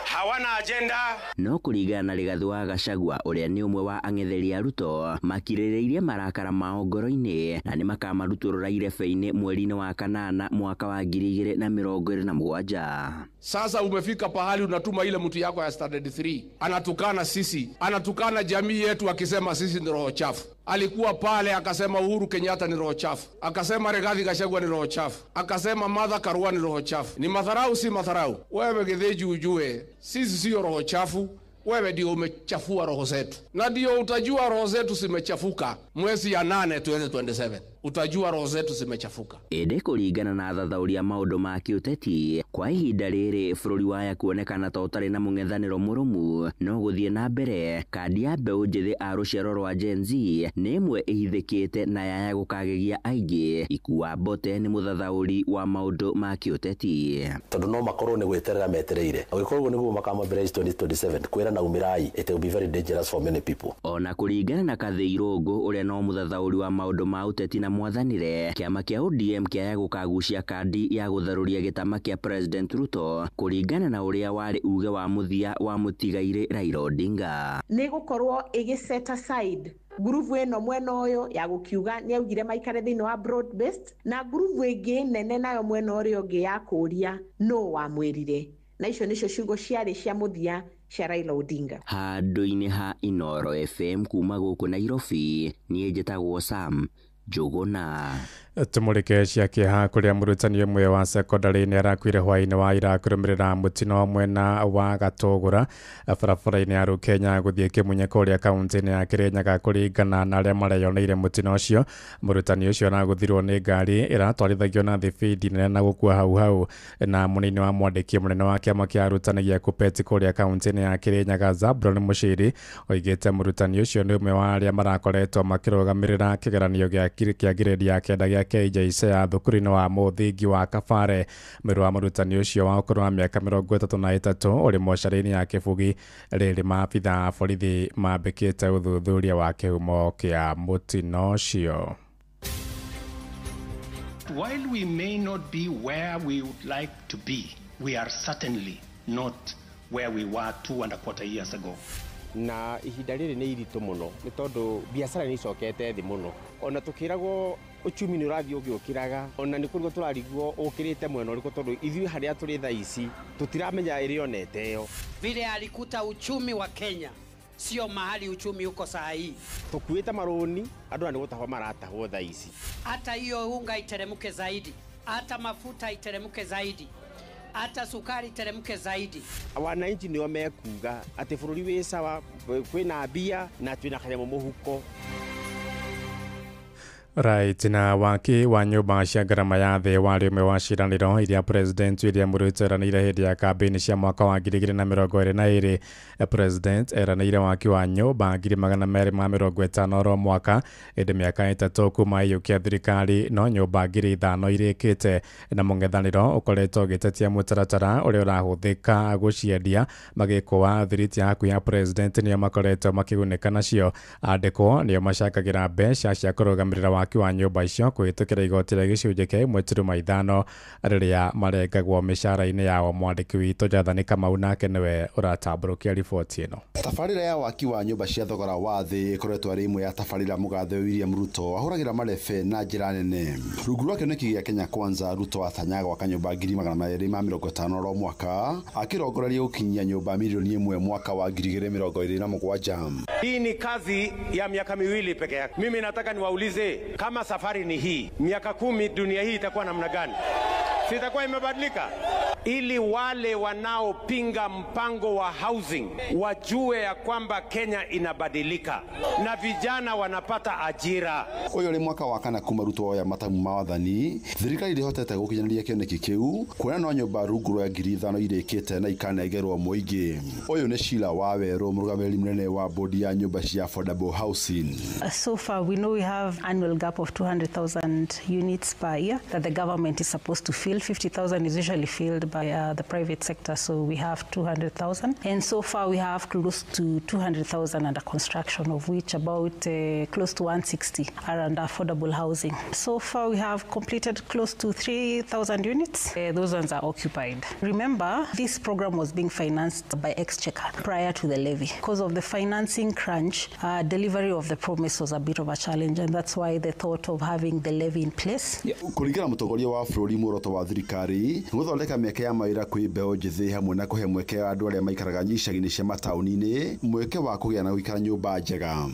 hawana agenda. No kũringana na Rigathi wa Gachagua ũrĩa nĩ ũmwe wa ang'etheri a Ruto makirĩrĩirie marakara mao ngoro-inĩ na nĩ makamarutũrũra irebe-inĩ mweri-inĩ wa kanana mwaka wa 2027. Sasa umefika pahali unatuma ile mtu yako ya standard 3 anatukana sisi, anatukana jamii yetu akisema sisi ni roho chafu. Alikuwa pale akasema Uhuru Kenyatta ni roho chafu, akasema Rigathi Gachagua ni roho chafu, akasema Martha Karua ni roho chafu. Ni madharau si madharau? Wewe Githinji ujue sisi sio roho chafu, wewe ndio umechafua roho zetu, na ndio utajua roho zetu zimechafuka mwezi ya 8 2027. Utajua roho zetu zimechafuka. Ede kũringana na athathaũri a maũndũ ma kĩũteti, kwa ihinda rĩrĩ bũrũri waya kuonekana ta ũtarĩ na mũng'ethanĩro mũrũmu no gũthiĩ na mbere. Kandi ya mbeũ njĩthĩ a rũciaro rwa Gen Z nĩ ĩmwe ĩhithĩkĩte na yaya gũkagegia aingĩ. Ikuwa Mbote nĩ mũthathaũri wa maũndũ ma kĩũteti. Tondũ no makorwo nĩ gwĩterera metereire, angĩkorwo nĩguo makamambere 2027 kwĩra na umirai, it will be very dangerous for many people. Ona kũringana na Kathĩ Irũngũ ũrĩa no mũthathaũri wa maũndũ ma ũteti na mwathanĩre, kĩama kĩa ODM kĩaya gũkagucia kandi ya gũtharũria gĩtama kĩa President Ruto kũringana na ũrĩa warĩ uge wa mũthia wa mũtigaire Raila Odinga. Nĩ gũkorwo ĩgĩ set aside nguruvu ĩno mwena ũyũ ya gũkiuga nĩ augire maikare thĩinĩ wa broad based, na nguruvu ĩngĩ nene nayo mwena ũrĩa ũngĩ ya kũria no wamwĩrire, na icio nĩcio ciugo ciarĩ cia mũthia cia Raila Odinga. Handũ-inĩ ha Inoro FM kuma gũkũ Nairobi, niĩ njĩtagwo Sam Njuguna. Tumũrĩke cia kĩeha kũrĩa mũrutani ũmwe wa secondary nĩ arakuire hwaĩ-inĩ wa ira kũrũmĩrĩra mũtino mwena wa Gatũgũra barabara-inĩ ya Rũkenya gũthiĩ Kĩmunyĩko ũrĩa kaunti-inĩ ya Kĩrĩnyaga. Kũringana na arĩa mareyoneire mũtino ũcio, mũrutani ũcio aragũthirwo nĩ ngari ĩratwarithagio na thibindi nene na gũkua hau na mũnini wa mwandĩki mũnene wa kĩama kĩa arutani gĩa KUPPET kũrĩa kaunti-inĩ ya Kĩrĩnyaga Zabron Mũciri oigĩte mũrutani ũcio nĩ ũmwe wa arĩa marakoretwo makĩrũgamĩrĩra kĩgeranio gĩa grade ya kenda gĩa KJC ya thukuru-inĩ wa mũthingi wa Kabare. Mwĩrĩ wa mũrutani ũcio wa ũkũrũ wa mĩaka 33 ũrĩ mocarĩ-inĩ ya Kĩbugi rĩrĩ maabitha a borithi mambĩkĩte ũthuthuria wa kĩhumo kĩa mũtino ũcio. While we may not be where we would like to be, we are certainly not where we were 2.25 years ago. Na ihinda rĩrĩ nĩ iritũ mũno nĩ tondũ biacara nĩ icokete thĩ mũno, ona tũkĩragwo uchumi nĩ ũrathiĩ ũgĩũkĩraga, ona nĩ kũrigwo tũrarigwo ũkĩrĩte mwena ũrĩkũ tondũ ithuĩ harĩa tũrĩ thaa ici tũtiramenya ĩrĩonete ĩyo. Vile alikuta uchumi wa Kenya sio mahali uchumi uko saa hii. Tukuita maroni andu ni gutaho marataho tha ici. Hata hiyo unga iteremke zaidi, hata mafuta iteremke zaidi, hata sukari iteremke zaidi. Wananchi nio mekuga ati bururi wi sawa, kwina mbia na twina kanyamo muhuko. Right, na waki wa nyumba cia ngarama ya thĩ warĩ ũmwe wa ciĩranĩro iria President William Ruto eranĩire hĩndĩ ya kambĩini cia mwaka wa 2022. President eranĩire waki wa nyũmba 250 oro mwaka hĩndĩ mĩaka 3 kuma ĩyũkia thirikari, no nyũmba 5,000 irĩkĩte, na mũng'ethanĩro ũkoretwo ũgĩtetia mũtaratara ũrĩa ũrahũthĩka gũciendia. Magĩkwo wa thiriti hakuhĩ ya President nĩo makoretwo makĩgunĩka nacio. Andĩkwo nĩo macakagĩra mbeca cia kũrũgamĩrĩra waki wa nyũmba icio kũhĩtũkĩra igoti rĩa gĩcunjĩ kĩa 1.5 rĩrĩa marengagwo mĩcara-inĩ yao. Mwandĩki witũ Jathani Kamau nake nĩwe ũratambũrũkia riboti ĩno. Tabarĩra ya waki wa nyũmba cia thogora wa thĩ ĩkoretwo arĩ imwe ya tabarĩra mũgathe William Ruto ahũragĩra marebe na njĩra nene. Rungu rwa kĩoneki gĩa Kenya Kwanza, Ruto atanyaga gwaka nyũmba 250 oro mwaka, akĩrongoreria gũkinyia nyũmba milioni 1 mwaka wa 2027. Hii ni kazi ya miaka miwili peke yake. Mimi nataka niwaulize, kama safari ni hii, miaka 10 dunia hii itakuwa namna gani? Sitakuwa imebadilika? Ili wale wanaopinga mpango wa housing wajue ya kwamba Kenya inabadilika na vijana wanapata ajira. Uyu ni mwaka wa kana kuma Ruto ya matamu mawathani, thirikari ndihotete gukinyanĩria kĩoneki kĩu, kuona no nyũmba rungu rwa 5,000 irĩkĩte na ikanegerwo mũingĩ. Uyu ni Sheila Waweru, mũrũgamĩrĩri mũnene wa bodi ya nyũmba cia affordable housing. So far we know we have annual gap of 200,000 units per year that the government is supposed to fill. 50,000 is usually filled by the private sector, so we have 200,000, and so far we have close to 200,000 under construction, of which about close to 160 are under affordable housing. So far we have completed close to 3,000 units. Those ones are occupied. Remember, this program was being financed by Exchequer prior to the levy. Because of the financing crunch, delivery of the promise was a bit of a challenge, and that's why they thought of having the levy in place. Kũringana mũtongoria wa bũrũri muoroto wa thirikari gũthondeka mĩeke ya mawĩra kwĩ mbeũ njĩthĩ hamwe na kũhe mweke wa andũ arĩa maikaraga icagi-inĩ cia mataũni-inĩ mweke wa kũgĩa na gũikara nyũmba njega.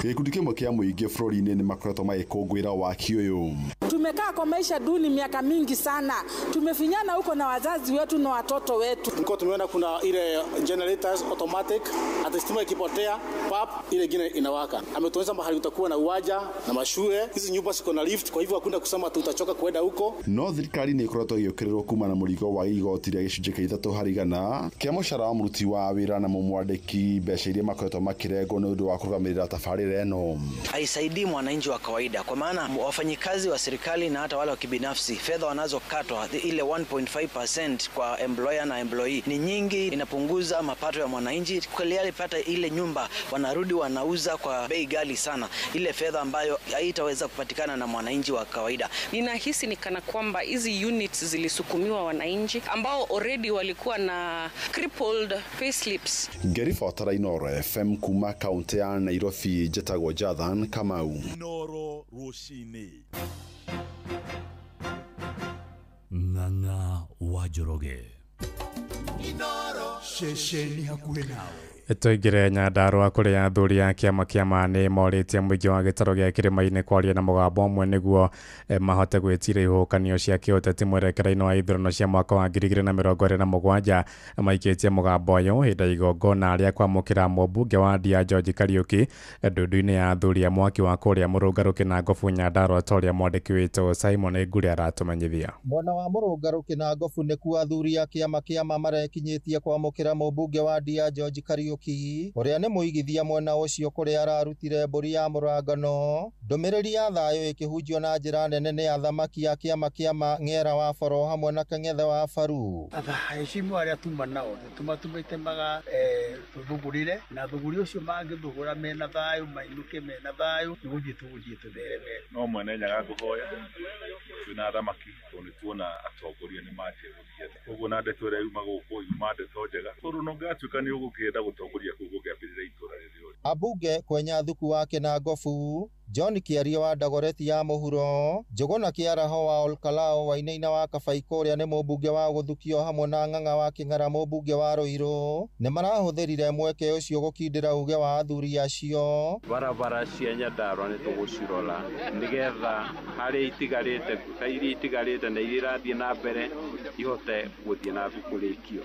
Gĩkundi kĩmwe kĩa mũingĩ bũrũri-inĩ nĩ makoretwo magĩkũngũĩra waki ũyũ. Tumekaa kwa maisha duni miaka mingi sana, tumefinyana huko na wazazi wetu na watoto wetu. Niko tumeona kuna ile generators automatic, hata stima ikipotea pap ile ingine inawaka. Ametuonyesha mahali utakuwa na uwanja na mashule, hizi nyumba ziko na lift, kwa hivyo hakuna kusema tutachoka kwenda huko. No thirikari nĩ ĩkoretwo ĩgĩũkĩrĩrwo kuma na mũrigo wa igoti rĩa gĩcunjĩ kĩa 3% kĩa mũcara wa mũruti wa wĩra na mũmwandĩki, mbeca iria makoretwo makĩrengwo nĩ ũndũ wa kũrũgamĩrĩra tabarĩra ĩno. Haisaidii mwananchi wa kawaida, kwa maana wafanyikazi wa serikali na hata wale wa kibinafsi, fedha wanazokatwa ile 1.5% kwa employer na employee ni nyingi, inapunguza mapato ya mwananchi. Kweli alipata ile nyumba wanarudi wanauza kwa bei ghali sana, ile fedha ambayo haitaweza kupatikana na mwananchi wa kawaida. Ninahisi ni kana kwamba hizi units zilisukumiwa wananchi ambao already walikuwa na crippled payslips. Ngeri Fotara, Inoro FM kuma kaunti ya Nairobi, Jetagwo Jathan Kamau. Inoro Rushine. Ng'ang'a wa Njoroge. Inoro shesheni hakuhĩ nawe. Tũingĩre Nyandarua kũrĩa athuri a kĩama nĩ morĩtie mũingĩ wa gĩtarũ gĩa kĩrĩma-inĩ kwaria na mũgambo ũmwe nĩguo mahote gwĩtiria ihuhũkanio cia kĩũteti mwerekera-inĩ wa ithurano cia mwaka wa 2027. Maikĩtie mũgambo ũyũ hĩndĩ ya igongona rĩa kwamũkĩra mũmbunge wa Ndia George Kariuki ndundu-inĩ ya athuri a mwaki wa kũrĩa Mũrũngarũ na Ngobu Nyandarua, ta ũrĩa mwandĩki witũ Simon Nguri aratũmenyithia. Mwena wa Mũrũngarũ na Ngobu nĩkuo athuri a kĩama marekinyĩtie kwamũkĩra mũmbunge wa Ndia George Kariuki uria nĩ mũigithia mwena ũcio kũrĩa ararutire mbũri ya mũrangano. Ndũmĩrĩri ya thayũ ĩkĩhunjio na njĩra nene nĩ athamaki a kĩama Ng'era wa Faro hamwe na Kang'ethe wa Faru. Aheshimu arĩa tuma nao tumatũmaga tũthugurire na thuguri ũcio mangĩthugura mena thayũ, mainũke mena thayũ, nĩgũthiĩ tũthereme. No mwene nyaga ngũhoya twĩna athamaki tuona atongoria nĩ manjĩrĩria, ũguo na ndeto ĩrĩa yuma gũkũ yuma ndeto njega, tondũ no ngatuĩka nĩ ũgũkĩenda gũtongoria kũu gũkĩambĩrĩria itũra rĩrĩ. Abunge kwenye thuku wake na Ngobu John Kiaria wa Dagoretti ya Muhuro, Njuguna Kĩaraho wa Olkalao Wainaina wa Kabaiko ũrĩa nĩ mũmbunge wa Gũthukio hamwe na Ng'ang'a wa Kĩng'ara mũmbunge wa Rũirũ nĩ marahũthĩrire mweke ũcio gũkindĩra uge wa athuri acio. Barabara cia Nyandarua nĩ tũgũcirora nĩgetha harĩa itigarĩte ta iria itigarĩte na iria irathiĩ na mbere ihote gũthiĩ na kũrĩkio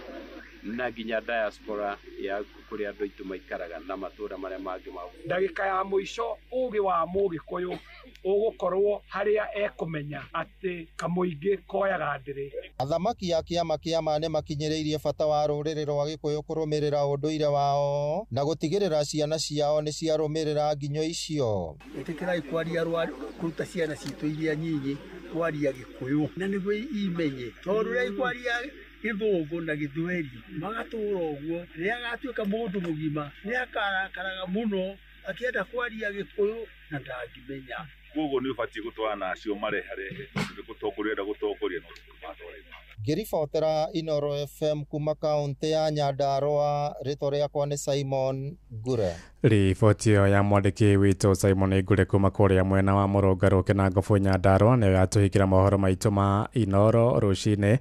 na nginya diaspora ya kũrĩa andũ aitũ maikaraga na matũũra marĩa mangĩ mau. Ndagĩka ya mũico ũgĩ wa Mũgĩkũyũ ũgũkorwo harĩa ekũmenya atĩ kamũingĩ koyaga ndĩrĩ. Athamaki a kĩama kĩa ma nĩ makinyĩrĩirie bata wa rũrĩrĩ rwa Gĩkũyũ kũrũmĩrĩra ũndũire wao na gũtigĩrĩra ciana ciao nĩ ciarũmĩrĩra nginyo icio. Ĩtĩkĩrai kwaria kũruta ciana citũ iria nyinyi kwaria Gĩkũyũ na nĩguo imenye, tondũ rĩrĩa kwaria Gĩthũngũ na Gĩthweri magatũũra ũguo, rĩrĩa agatuĩka mũndũ mũgima nĩ akarakaraga mũno akĩenda kwaria Gĩkũyũ na ndangĩmenya. Koguo nĩ ũbatiĩ gũtwarana acio mareharehe gũtongoria na gũtongoria no tũmatwarĩra. Ngĩribotera Inooro FM kuma kaunti ya Nyandarua, rĩtwa rĩakwa nĩ Simon Ngure. Riboti ĩyo ya mwandĩki witũ Simon Ngure kuma kũrĩa mwena wa Mũrũngarũ Kĩnangobu Nyandarua nĩyo yatũhingĩra mohoro maitũ ma Inooro rũcinĩ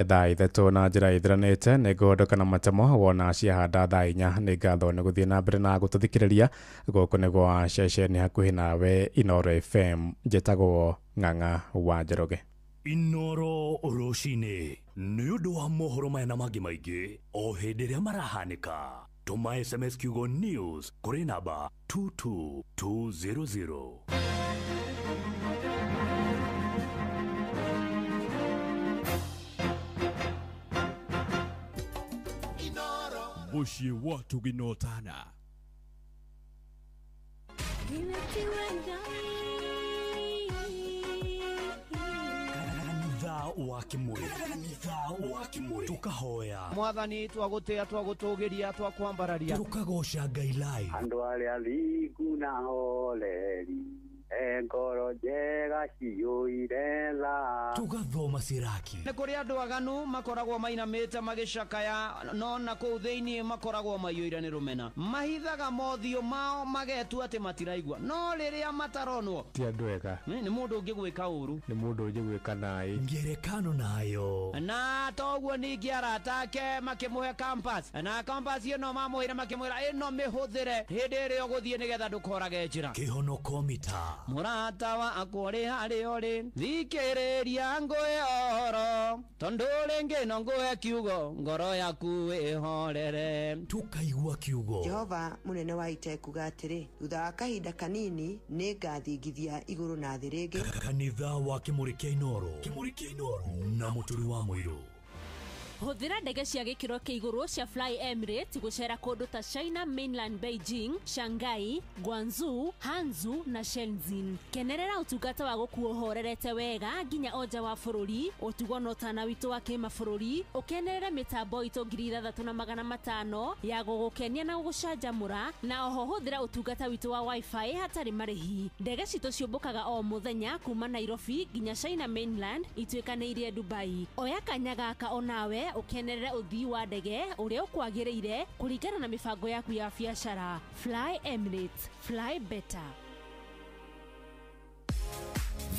thaa 3 na njĩra ithiranĩte. Nĩ ngũhũndũka na matemo wona ciahanda thaa 4. Nĩ ngatho nĩ gũthiĩ na mbere na gũtũthikĩrĩria gũkũ nĩgwo ceceni hakuhĩ nawe Inooro FM. Njĩtagwo Ng'ang'a wa Njoroge. Inooro rũcinĩ nĩ ũndũ wa mohoro maya na mangĩ maingĩ o hĩndĩ ĩrĩa marahanĩka. Tũma SMS kiugo news kũrĩ namba 22200. Bushi watu ginotana. Wakimuri tukahoya mwathani twagũtĩa twagũtũgĩria twakwambararia tukagoca Ngai live andũ arĩa thingu na holeri ngoro njega ciyũire tha tugathoma ciraki. Nĩ kũrĩ andũ aganu makoragwo mainamĩte magĩcakaya no na kũu thĩinĩ makoragwo maiyũire nĩ rũmena, mahithaga mothiũ mao magetua atĩ matiraigua, no rĩrĩa mataronwo ti andũ ega. Nĩ mũndũ ũngĩgwĩka ũru, nĩ mũndũ ũngĩgwĩka naĩ. Ngerekano nayo na toguo ningĩ arata ake makĩmũhe campus, na campus ĩno mamũhĩre makĩmwĩra ĩno mĩhũthĩre hĩndĩ ĩrĩa ũgũthiĩ nĩgetha ndũkorage njĩra. Kĩhonoko mita mũrata wa akũrĩ harĩ ũrĩ thikĩrĩria ngwĩhoro tondũ rĩngĩ no ngũhe kiugo ngoro yaku ĩhorere. Tukaigua kiugo. Jehova mũnene wa ita kuga atĩrĩ, thutha wa kahinda kanini nĩ ngathingithia igũrũ na thĩ rĩngĩ. Kanitha wa Kĩmũrĩ kĩa Inooro na mũtũri wa mũirũ. Hũthĩra ndege cia gĩkĩro kĩa igũrũ cia Fly Emirates gũcera kũndũ ta China Mainland, Beijing, Shanghai, Guangzhou, Hangzhou na Shenzhen. Kenerera ũtungata wa gũkuo horerete wega nginya oja wa bũrũri, ũtugo na ũtana witũ wa kĩmabũrũri, ũkenerere mĩtambo itũ 3500 ya gũgũkenia na gũgũcanjamũra, na oho hũthĩra ũtungata witũ wa Wi-Fi hatarĩ marĩhi. Ndege citũ ciũmbũkaga o mũthenya kuma Nairobi nginya China Mainland ituĩkanĩirie Dubai. Oya kanya gaka onawe ukenerere uthii wa ndege uria ukwagĩrĩire kũringana na mibango yaku ya biacara. Fly Emirates, fly better.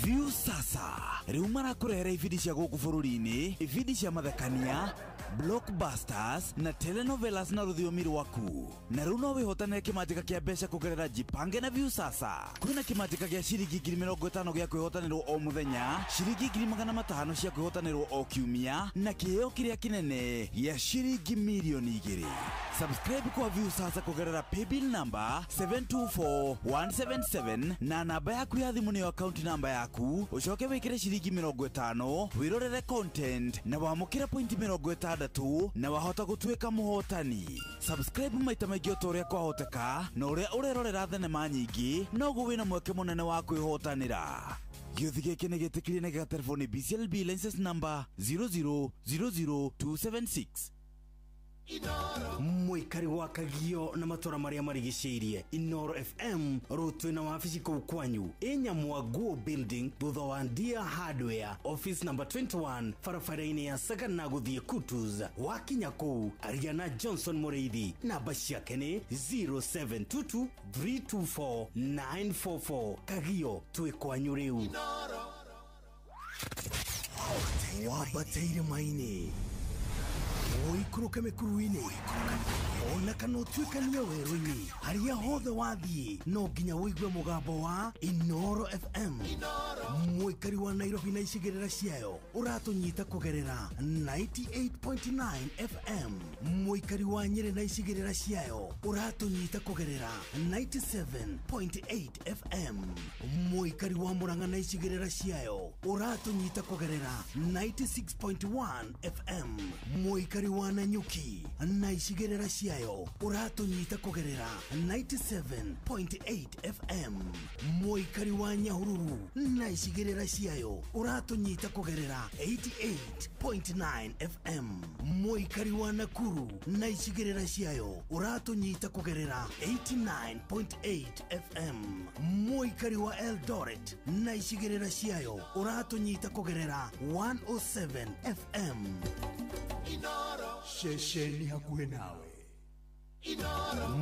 View sasa rĩu marakũrehera ibindi cia gũkũ bũrũri-inĩ, ibindi cia mathekania, blockbusters na telenovelas na rũthiomi rwaku. Na rĩu no wĩhotanĩre kĩmanjĩka kĩa mbeca kũgerera Jipange na View Sasa. Kwĩna kĩmanjĩka gĩa ciringi 50,000 gĩa kwĩhotanĩrwo o mũthenya, ciringi 500,000 cia kwĩhotanĩrwo o kiumia, na kĩheo kĩrĩa kĩnene gĩa ciringi milioni 2. Subscribe kwa View Sasa kũgerera paybill number 724177 na namba yaku ya thimũ nĩyo account number yaku, ucoke wĩkĩre ciringi 50 wĩrorere content na wamũkĩre point 60 na wahota gũtuĩka mũhotani. Subscribe maita maingĩ o ta ũrĩa kwahoteka, na ũrĩa ũrerorera thenema nyingĩ noguo wĩna mweke mũnene wa kwĩhotanĩra. Gĩothi gĩkĩ nĩ gĩtĩkĩrie na gĩgatelefoni BCLB license number 0000276. Mwikari wa Kagio na matora maria marigiceirie Inoro FM rutwe na wafici kou kwanyu Enyamwaguo Building thutha wa Ndia Hardware office number 21 farafara-ini ya Sagana guthie Kutus. Wakinya kou Ariana Johnson Mureithi namba ciake ni 0722 324 944. Kagio twi kwanyu riu wabateire maini oikuruke mekuruini ona kana utuikania weru-ini haria hothe wathie no nginya uigue mugambo wa Inoro FM. Mwikari wa Nairobi na icigirira ciayo uratunyita kugerera 98.9 FM. Mwikari wa Nyeri na icigirira ciayo uratunyita kugerera 97.8 FM. Mwikari wa Murang'a na icigirira ciayo uratunyita kugerera 96.1 FM. Mwikari wa Nanyuki na icigirira ciayo uratunyita kugerera 97.8 FM. Mwikari wa Nyahururu na icigirira ciayo uratunyita kugerera 88.9 FM. Mwikari wa Nakuru na icigirira ciayo uratunyita kugerera 89.8 FM. Mwikari wa Eldoret na icigirira ciayo uratunyita kugerera 107 FM. Shesheni hakuhe nawe.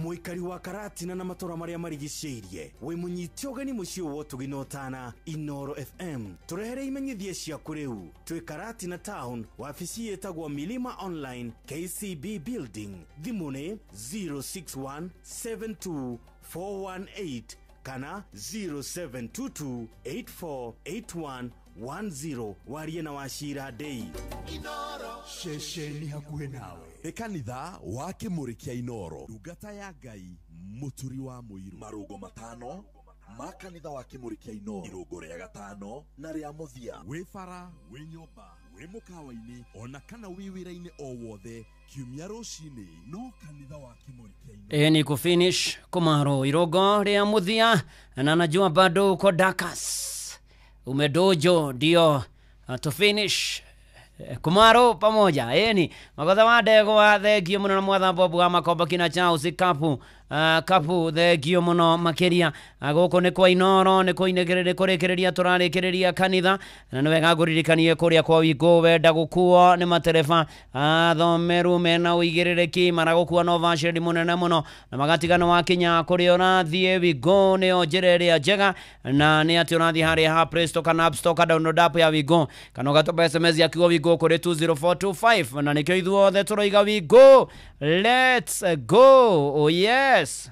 Mwikari wa Karatina na matora maria marigiceirie we munyiti ogani mucio wotuginotana Inoro FM turehere imenyithie cia kuriu twi Karatina town wafici yetagwo Milima Online KCB building thimune 06172418 kana 0722848110 warie na washira dei. Shesheni hakuhe nawe. Ekanitha wa Kimurikia Inoro ndungata ya Ngai muturi wa muiru marugo matano makanitha wa Kimurikia Inoro irungu ria gatano na ria muthia wi bara wi nyumba wi mukawa-ini ona kana wi wira-ini o wothe kiumia rucini no kanitha wa Kimurikia Inoro ni kufinish kumaro irogo ria muthia na najua bado uko Dakas umedojo ndio to finish kumaro pamoja ni magodha wa ndego wa thegio muno na mwatha Bob wa makomba kina chao kapu kapu thegio muno makeria goko ni kwa Inoro ni kuinegerere kurekereria turarekereria kanitha na niwega nguririkanie kuria kwa Wigo wenda gukuo ni materefa thomeru mena uigirereki maragukuo no vashedi munene muno na magatigano wa Kenya kuria urathie Wigo ni onjereria njega na ni ati urathie hari ha Presto kana App Store download app ya Wigo kana gatoba SMS ya kigo Wigo kuri 20425 na nikyo ithuothe turoiga Wigo. Let's go. Oh yes.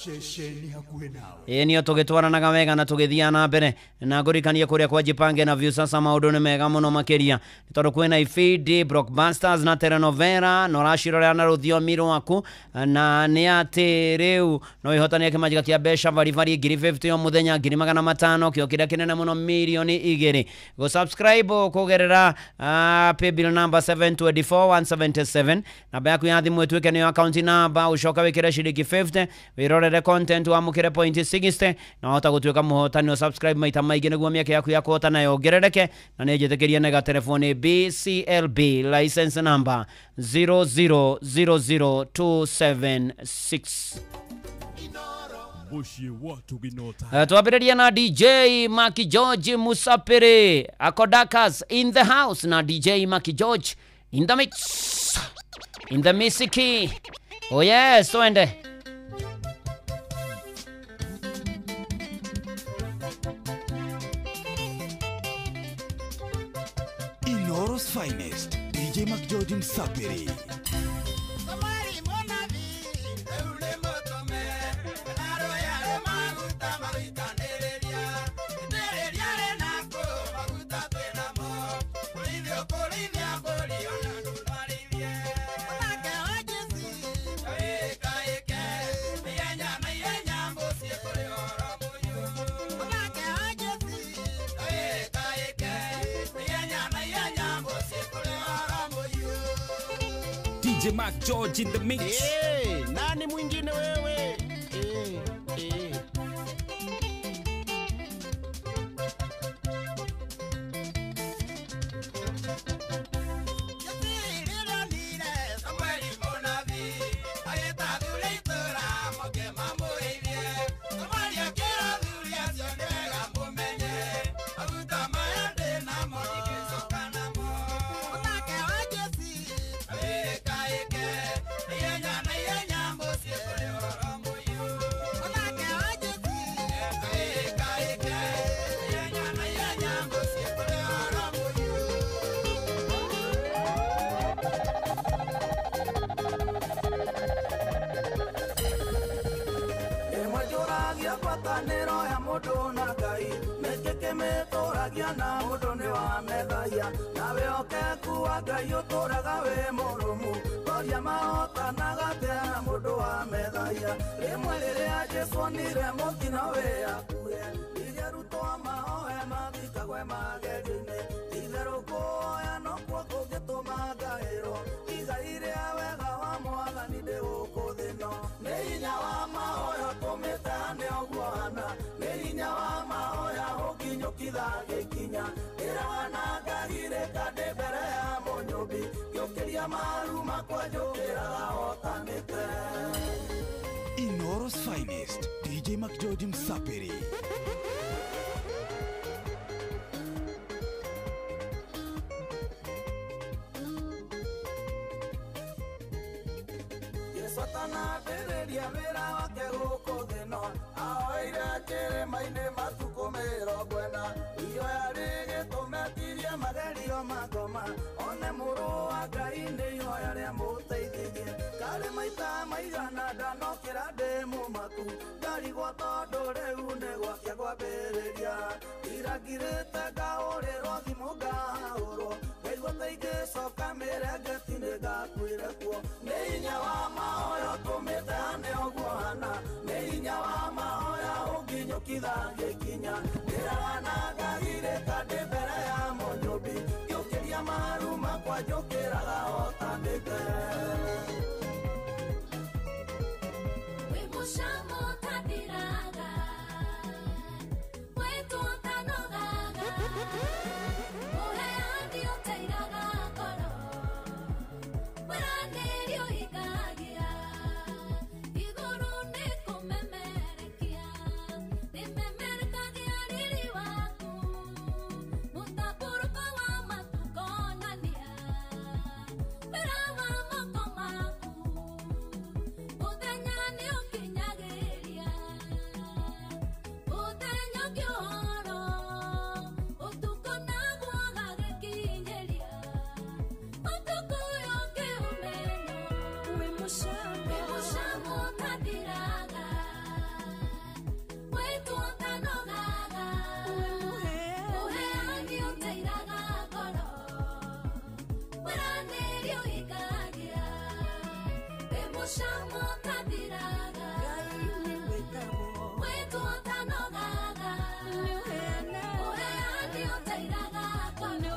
Shesheni hakuhe nawe. Niyo tugitwaranaga wega na tugithiana mbere na ngurikanie kuria kwa Jipange na View sasa maundu ni mega muno makeria tondu kwina ifidi Blockbusters na telenovela no rashirora na ruthiomi rwaku na ni ati riu no ihotania kimajiga kia besha vari 50 o muthenya 500 kio kira kinene muno milioni 2 go subscribe kugerera paybill number 724177 na baku ya thimu etweke ni account number ushoka wikira shiriki 50 wirore content wa mukire point 60 na hota gutweka muhotani o subscribe maita maige niguo miaka yaku ya kuhota nayo gerereke na nejetekeria nega telefoni BCLB license number 0000276. Bushi watu ginota. Tuwapiredia na DJ Maki George Musapere Akodakas in the house na DJ Maki George in the mix in the misiki. Oh yes, tuende. Inoro's finest, DJ Maki George Musapere. DJ Mac George in the mix. Hey, nani mwingine wewe? ngwatanĩro ya mũndũ na Ngai mĩkĩkĩ mĩtũragia na mũndũ nĩ wa methagia nawe okeku wa Ngai ũtũraga wĩ mũrũmu toria mahotanaga atĩa na mũndũ wa methagia rĩmwe rĩrĩa Jesũ onire mũtino wĩyakuhe igerutwo mahoe mathikagwe magerio-inĩ itherũ kuoya nokuo kũngĩtũma ngaĩrwo igai rĩa wega wa Mwathani ndĩ gũkũ thĩ ĩno nĩ hinya wa mahoya tũmĩte nĩ ũguo hana nĩ hinya wa mahoya ũkinyũkitha gĩkinya ĩraga na ngagirĩka ndĩ mbere ya mũnyũmbi ngĩũkĩria maru makwa njũkĩraga hotanĩte. Inoro's finest, DJ Mac George Msapiri. Satana ndĩrĩria wĩra wake gũkũ thĩ ĩno ahoire kĩrĩma-inĩ matukũ 40 ihoya rĩgĩtũmetirie magerio ma ngoma one mũrũ wa Ngai nĩ ihoya rĩa mũteithirie karĩ maita maigana ndanokĩra ndĩ mũmaku ndarigwo tondũ rĩu nĩ gwakĩa kwambĩrĩria irangirĩte ngaũrĩrwo thimũ ngahũrwo ngaigua ta ingĩcoka mĩrengeti nĩ ngakuĩre kuo nĩ hinya wa mahoya tũmĩte nĩ ũguo hana nĩ hinya wa mahoya ũnginyũkitha gĩkinya ndĩraga na ngagirĩka ndĩ mbere ya mũnyũmbi ngĩũkĩria maru makwa njũkĩraga hotanĩte. Wĩ mũcamo tathiraga wĩtwo tanogaga mũheani ũteiraga ngoro mũranĩrio hingagia igũrũ nĩ kũmemerekia rĩmemerekagia riri waku mũtambũrũko wa matukonania wĩra wa moko maku mũthenya nĩ ũkinyagĩria mũthenya ũngĩũhoro ũtukũ naguo gagĩkinyĩria ũtukũ ũyũ ũngĩũmenyo wĩ mũcamo tathiraga wĩtwo tanogaga mũheani ũteiraga ngoro mũranĩrio hingagia wĩ mũcamo tathiraga wĩtwo tanogaga mũheani ũteiraga ngoro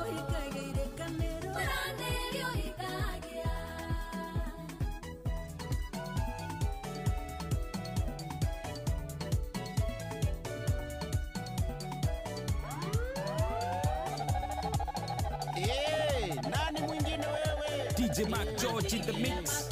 mũranĩrio hingagia. Nani mwingine wewe? DJ Mac George in the mix.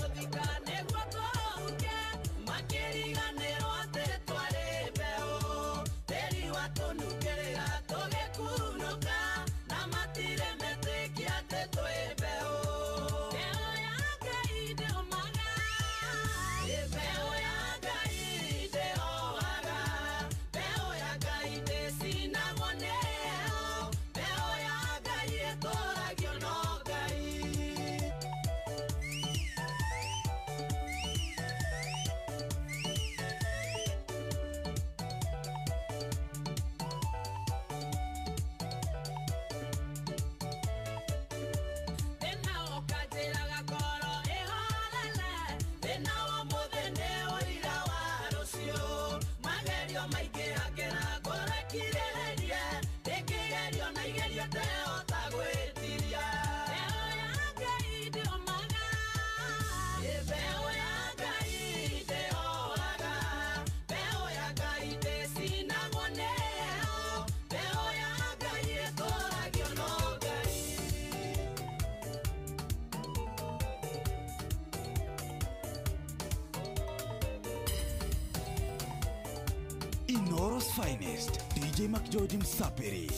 Inoro's finest, DJ Mac George Msapiri.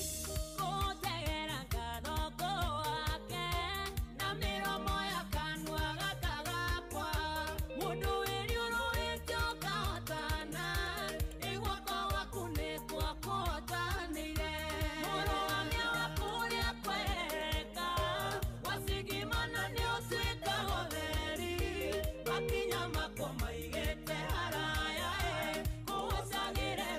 Akinyama kwa maigete haraya kuwasagire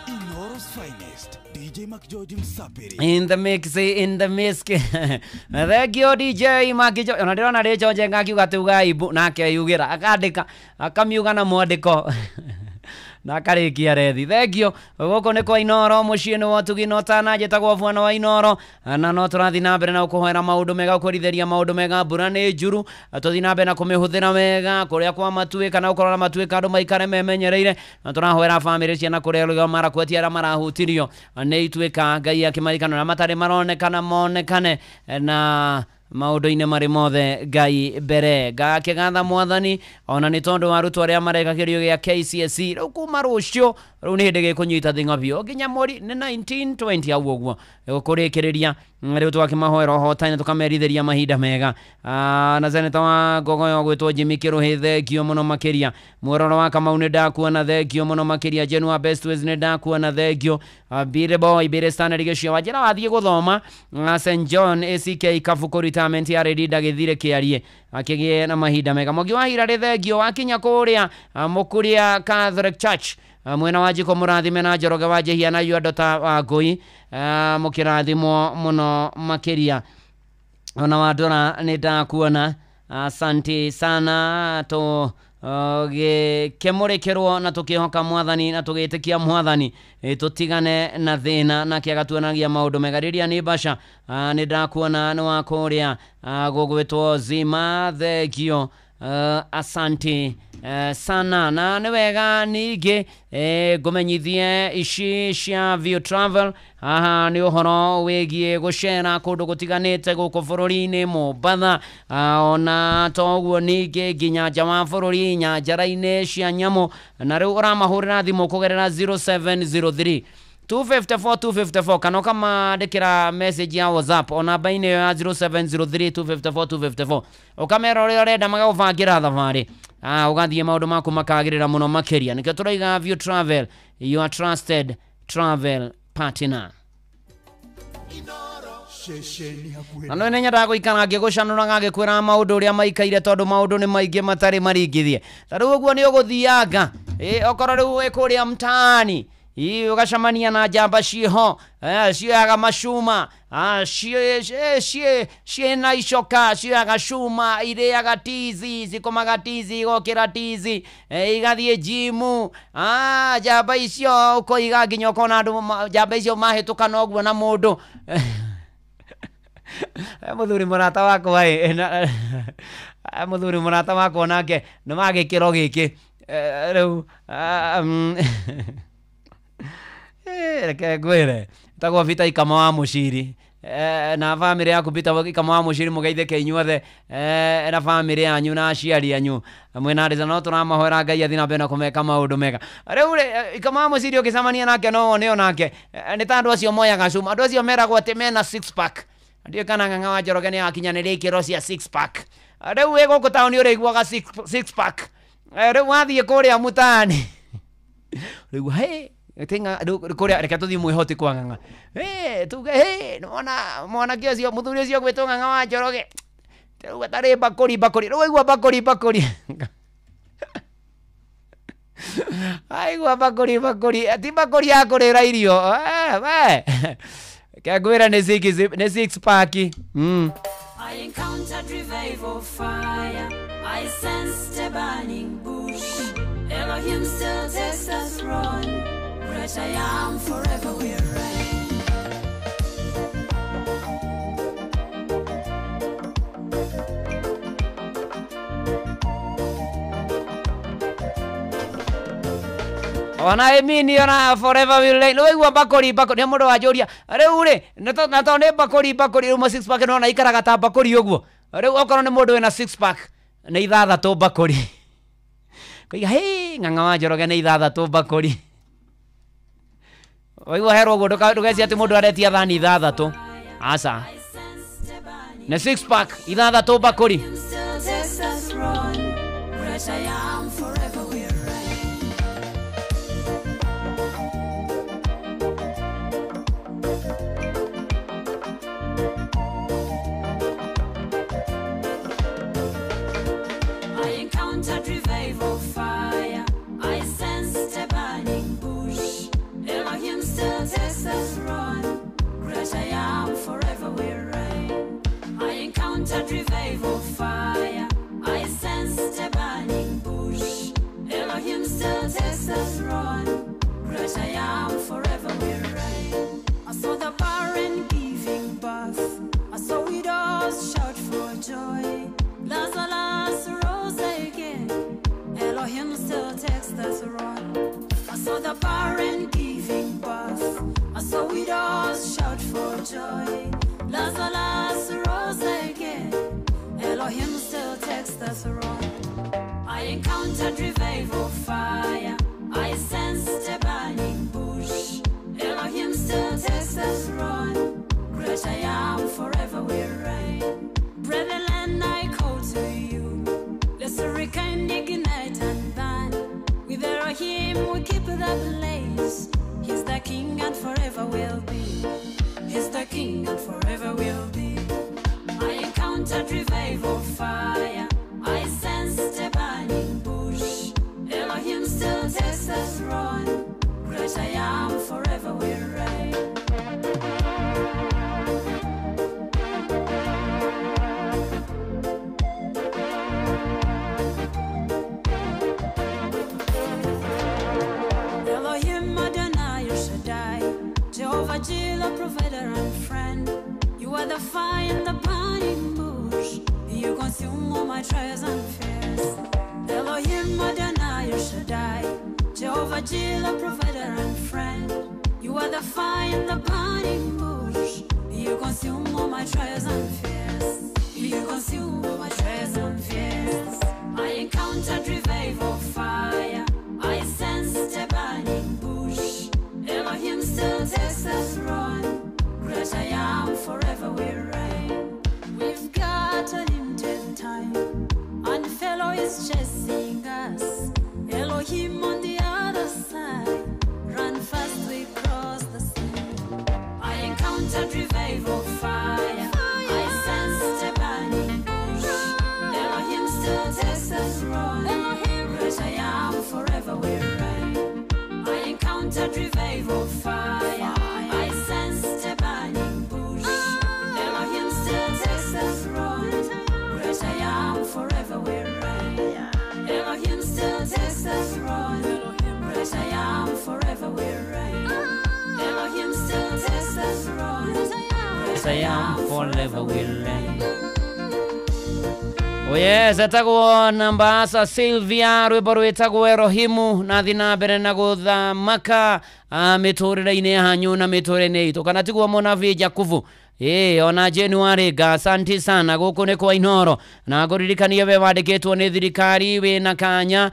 Inoro's finest, DJ Mac George Msapiri. In the mix. Thank you DJ Mac George. Unadirona rä George ngakiuga tuga ibu nake yugira akandika akamiuga na mwandiko na karikia rethi. Thank you. Goko nä kwa Inoro muciĩ nĩ Watugino Tana njĩtagwo Bwana wa Inoro na no tũrathi na mbere na gũkũhoera maũndũ mega ũkũrithiria maũndũ mega mbura nĩ njuru tũthi na mbere na kũmĩhũthĩra wega kũrĩa kwa matuĩka na ũkorora matuĩka andũ maikare memenyereire na tũrahoera bamĩrĩ ciana kũrĩa rũgio marakwetia arĩa marahutirio nĩ ituĩka Ngai akĩmarikana na matarĩ maronekana monekane na maũndũ-inĩ marĩ mothe Ngai mbere ngakĩgatha Mwathani ona nĩ tondũ wa arutwo arĩa mareka kĩrĩo gĩa KCSE rĩu kuma rũciũ rĩu nĩ hĩndĩ gĩkũnyita thing'a biũ nginya mweri nĩ 1920 au ũguo gũkũrĩkĩrĩria rĩu twakĩmahoera ũhotani tũkamerithĩria mahinda mega na seneta wa Ngogoyo gwĩtwo Jimmy Kĩrũhĩ thengio mũno makĩria Muororo wa Kamau nĩ ndakuona thengio mũno makĩria Jenu wa Best Ways nĩ ndakuona thengio Bire Boy Bire Stanley Gĩcio Wanjĩra wathiĩ gũthoma St John ACK Kabuku retirement ya Redi ndagĩthire kĩarie akĩgĩe na mahinda mega Mwangi wa Hira rĩ thengio wakinya kũrĩa Mũkuria Catholic Church mwena wa Jiko mũrathime na Njoroge wa Njehia na Yuando ta Wangũi mũkĩrathimwo mũno makĩria ona Wandũra nĩ ndakuona asante sana to gĩkĩmũrĩkĩrwo na tũkĩhoka Mwathani na tũgĩtĩkia Mwathani tũtigane na thĩna na kĩagatuanagia maũndũ mega rĩrĩa nĩ Basha nĩ ndakuona nĩ wa kũrĩa gũgwĩtwo Zima thengio asante sana na nĩ wega ningĩ ngũmenyithie ici cia View Travel aha nĩ ũhoro wĩgiĩ gũcera kũndũ gũtiganĩte gũkũ bũrũri-inĩ Mombatha ona toguo ningĩ nginya nja wa bũrũri nyanjara-inĩ cia nyamũ na rĩu ũramahũrĩra thimũ kũgerera 0703 254 kana ũkamandĩkĩra message ya WhatsApp o namba-inĩ ya 0703 254 ũkamera ũrĩa ũrenda magagũbangĩra thabarĩ ũgathiĩ maũndũ maku makagĩrĩra mũno makĩria nĩkĩo tũraiga View Travel your trusted travel partner na no nyendaga gũikara ngĩgũcanũra ngagĩkwĩra maũndũ ũrĩa maikaire tondũ maũndũ nĩ maingĩ matarĩ maringithie ta rĩu ũguo nĩ ũgũthianga okorwo rĩu wĩ kũrĩa mtaani ũgacamania na njamba ciĩho cioyaga macuma ciĩna icoka cioyaga cuma irĩaga tizi cikomaga tizi igokĩra tizi igathiĩ jimu njamba icio ũkoiga nginya ũkona andũ njamba icio mahĩtũkana ũguo na mũndũ mũthuri mũrata wakwa mũthuri mũrata wakwa nake nĩ magĩkĩro gĩkĩ rĩu reke ngwĩre tagwo Peter Ikama wa Mũciri na bamĩrĩ yaku Peter Ikama wa Mũciri mũgeithĩke inyuothe na bamĩrĩ yanyu na aciari anyu mwena rĩza no tũramahoera Ngai athiĩ na mbere na kũmeka maũndũ mega rĩu Ikama wa Mũciri ũkĩcemania nake no wone onake nĩ ta andũ acio moyaga cuma andũ acio meragwo atĩ mena 6 pack ndiũ kana Ng'ang'a wa Njoroge nĩ akinyanĩria ikĩro cia 6 pack rĩu wĩ gũkũ taũni ũrĩiguaga 6 pack rĩu wathiĩ kũrĩa mũtaani rĩu tinga kũrĩa reke tũthiĩ mwĩhoti kwa Ng'ang'a tuge mwanake ũcio mũthuri ũcio gwĩtwo Ng'ang'a wa Njoroge rĩu atarĩ bakũri rĩu aigua bakũri aigua bakũri ti bakũri ya kũrĩra irio ke ngwĩra nĩ 6 pack I encountered revival fire. I sensed a burning bush. Elohim still takes us run. Great I am forever we reign. Ona emini ona forever we reign. No igua bakũri nĩ mũndũ wanjũria rĩu rĩ na to nĩ bakũri rĩu 6 pack no na ikaraga ta bakũri ũguo rĩu okorwo nĩ mũndũ wĩna 6 pack nĩ 6 bakũri koiga Ng'ang'a wa Njoroge nĩ 6 bakũri waigua herwo ũguo ndũgeci atĩ mũndũ aretia thani 6 aca nĩ 6 pack 6 bakũri still testosterone. Great I am, forever will reign. I saw the barren giving birth. I saw widows shout for joy. Lazarus rose again. Elohim still takes the throne. I saw the barren giving birth. I saw widows shout for joy. Lazarus rose again. Elohim still takes the throne. I encountered revival fire. I sensed a burning bush. Elohim still takes the throne. Great I am, forever will reign. Brethren, I call to you. Let's rekindle, ignite and burn. With Elohim we keep the blaze. He's the King and forever will be. He's the King and forever will be. I encountered revival fire. I sensed a burning bush. Elohim still takes the throne. Great I am, forever will reign. Elohim Adonai Shaddai, Jehovah Jireh, provider and friend. You are the fire in the burning bush. You consume all my trials and fears. Elohim Adonai Shaddai, Jehovah Jireh, provider and friend. You are the fire in the burning bush. You consume all my trials and fears. You consume all my trials and fears. I encountered revival fire. I sensed a burning bush. Elohim still takes the throne. Great I am, forever will reign. We've got a limited time, and fellow is chasing us. Elohim on the other side. Run fast, we cross the sea. I encountered revival fire. I sensed a burning bush. Elohim still takes the throne. Great I am, forever will reign. I encountered revival fire. I sensed a burning bush. Elohim still takes the throne. Great I am, forever will reign. Elohim still takes the throne. Great I am, forever will reign. Elohim still takes the throne. Great I am, forever will reign. Oh yes, etagwo Nambasa Sylvia rwimbo rwitagwo Erohimu na thina mbere na guthamaka miturire-ini hanyu na miturire-ini itu kana tigwo mona vi Jakuvu ona January ga asante sana guku ni kwa Inoro na nguririkanie we wandikitwo ni thirikari we na kanya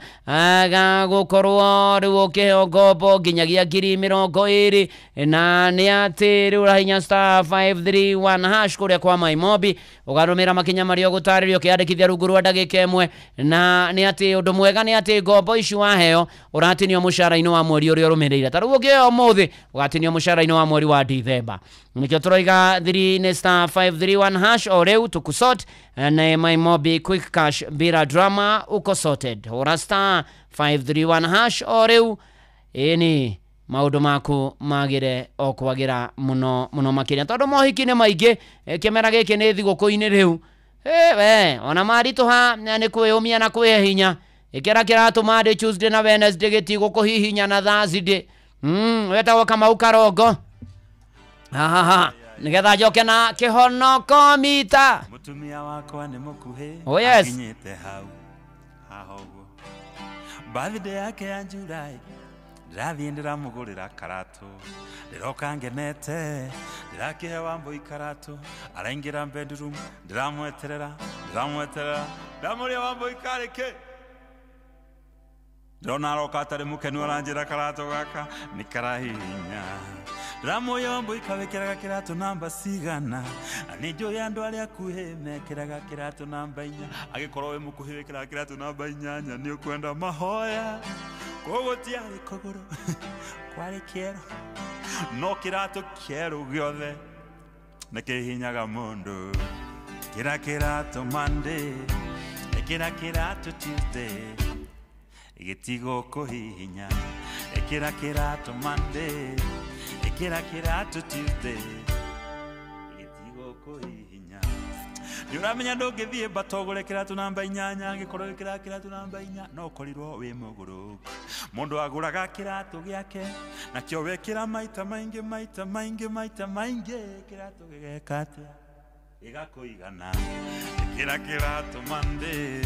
ga gukorwo riu ukiheo ngombo nginyagia 2020 na ni ati riu rahinya star 531 hash kuria kwa Maimobi ugarumira makinya mario gutaririo kiandikithia rungu rwa ndagika imwe na ni ati undu mwega ni ati ngombo ici waheo uratinio mushara-ini wa mweri uria urumirire taru ukiheo muthi ugatinio mushara-ini wa mweri wa December nikio turoiga thiri star 531 hash o riu tukusort na Maimobi quick cash bila drama uko sorted ora star 531 hash o riu ini maundu maku magire o kwagira muno makiria tondu mohiki ni maingi kimera giki ni thiguku-ini riu we ona maritu ha ni kwiyumia na kwihinya ikira kiratuma ndi Tuesday na Wednesday gitigo kuhihinya na Thursday wetagwo Kamau Karongo nigetha njoke na kihonoko mita mutumia wakwa ni mukuhi akinyite hau hahoguo birthday yake ya July ndathie ndiramugurira karatu ndiroka ngenete ndirakihe Wambui karatu araingira bedroom ndiramweterera ndamuria Wambui kareke ndona aroka atari mukenu aranjira karatu gaka nikarahihinya Ramoya Wambui kawekeraga kiratu namba sigana anijo yandu aria kuhe mekeraga kiratu namba 4 agikorwo we mukuhi wekeraga kiratu namba 8 ni ukwenda mahoya kogo tiari kogoro kwari kero no kiratu kero giothe nekihinyaga mundu kira kiratu Monday kira kiratu Tuesday igitigo kuhihinya kira kiratu Monday kira kiratu Tuesday igitigo kuhihinya Niuramenya ndungithie batogore kiratu namba 8 ngikorwo kiratu namba 4 no korirwo wi muguru mundu aguraga kiratu giake nakio wekira maita maingi kiratu gigekate igakuigana ikira kiratu Monday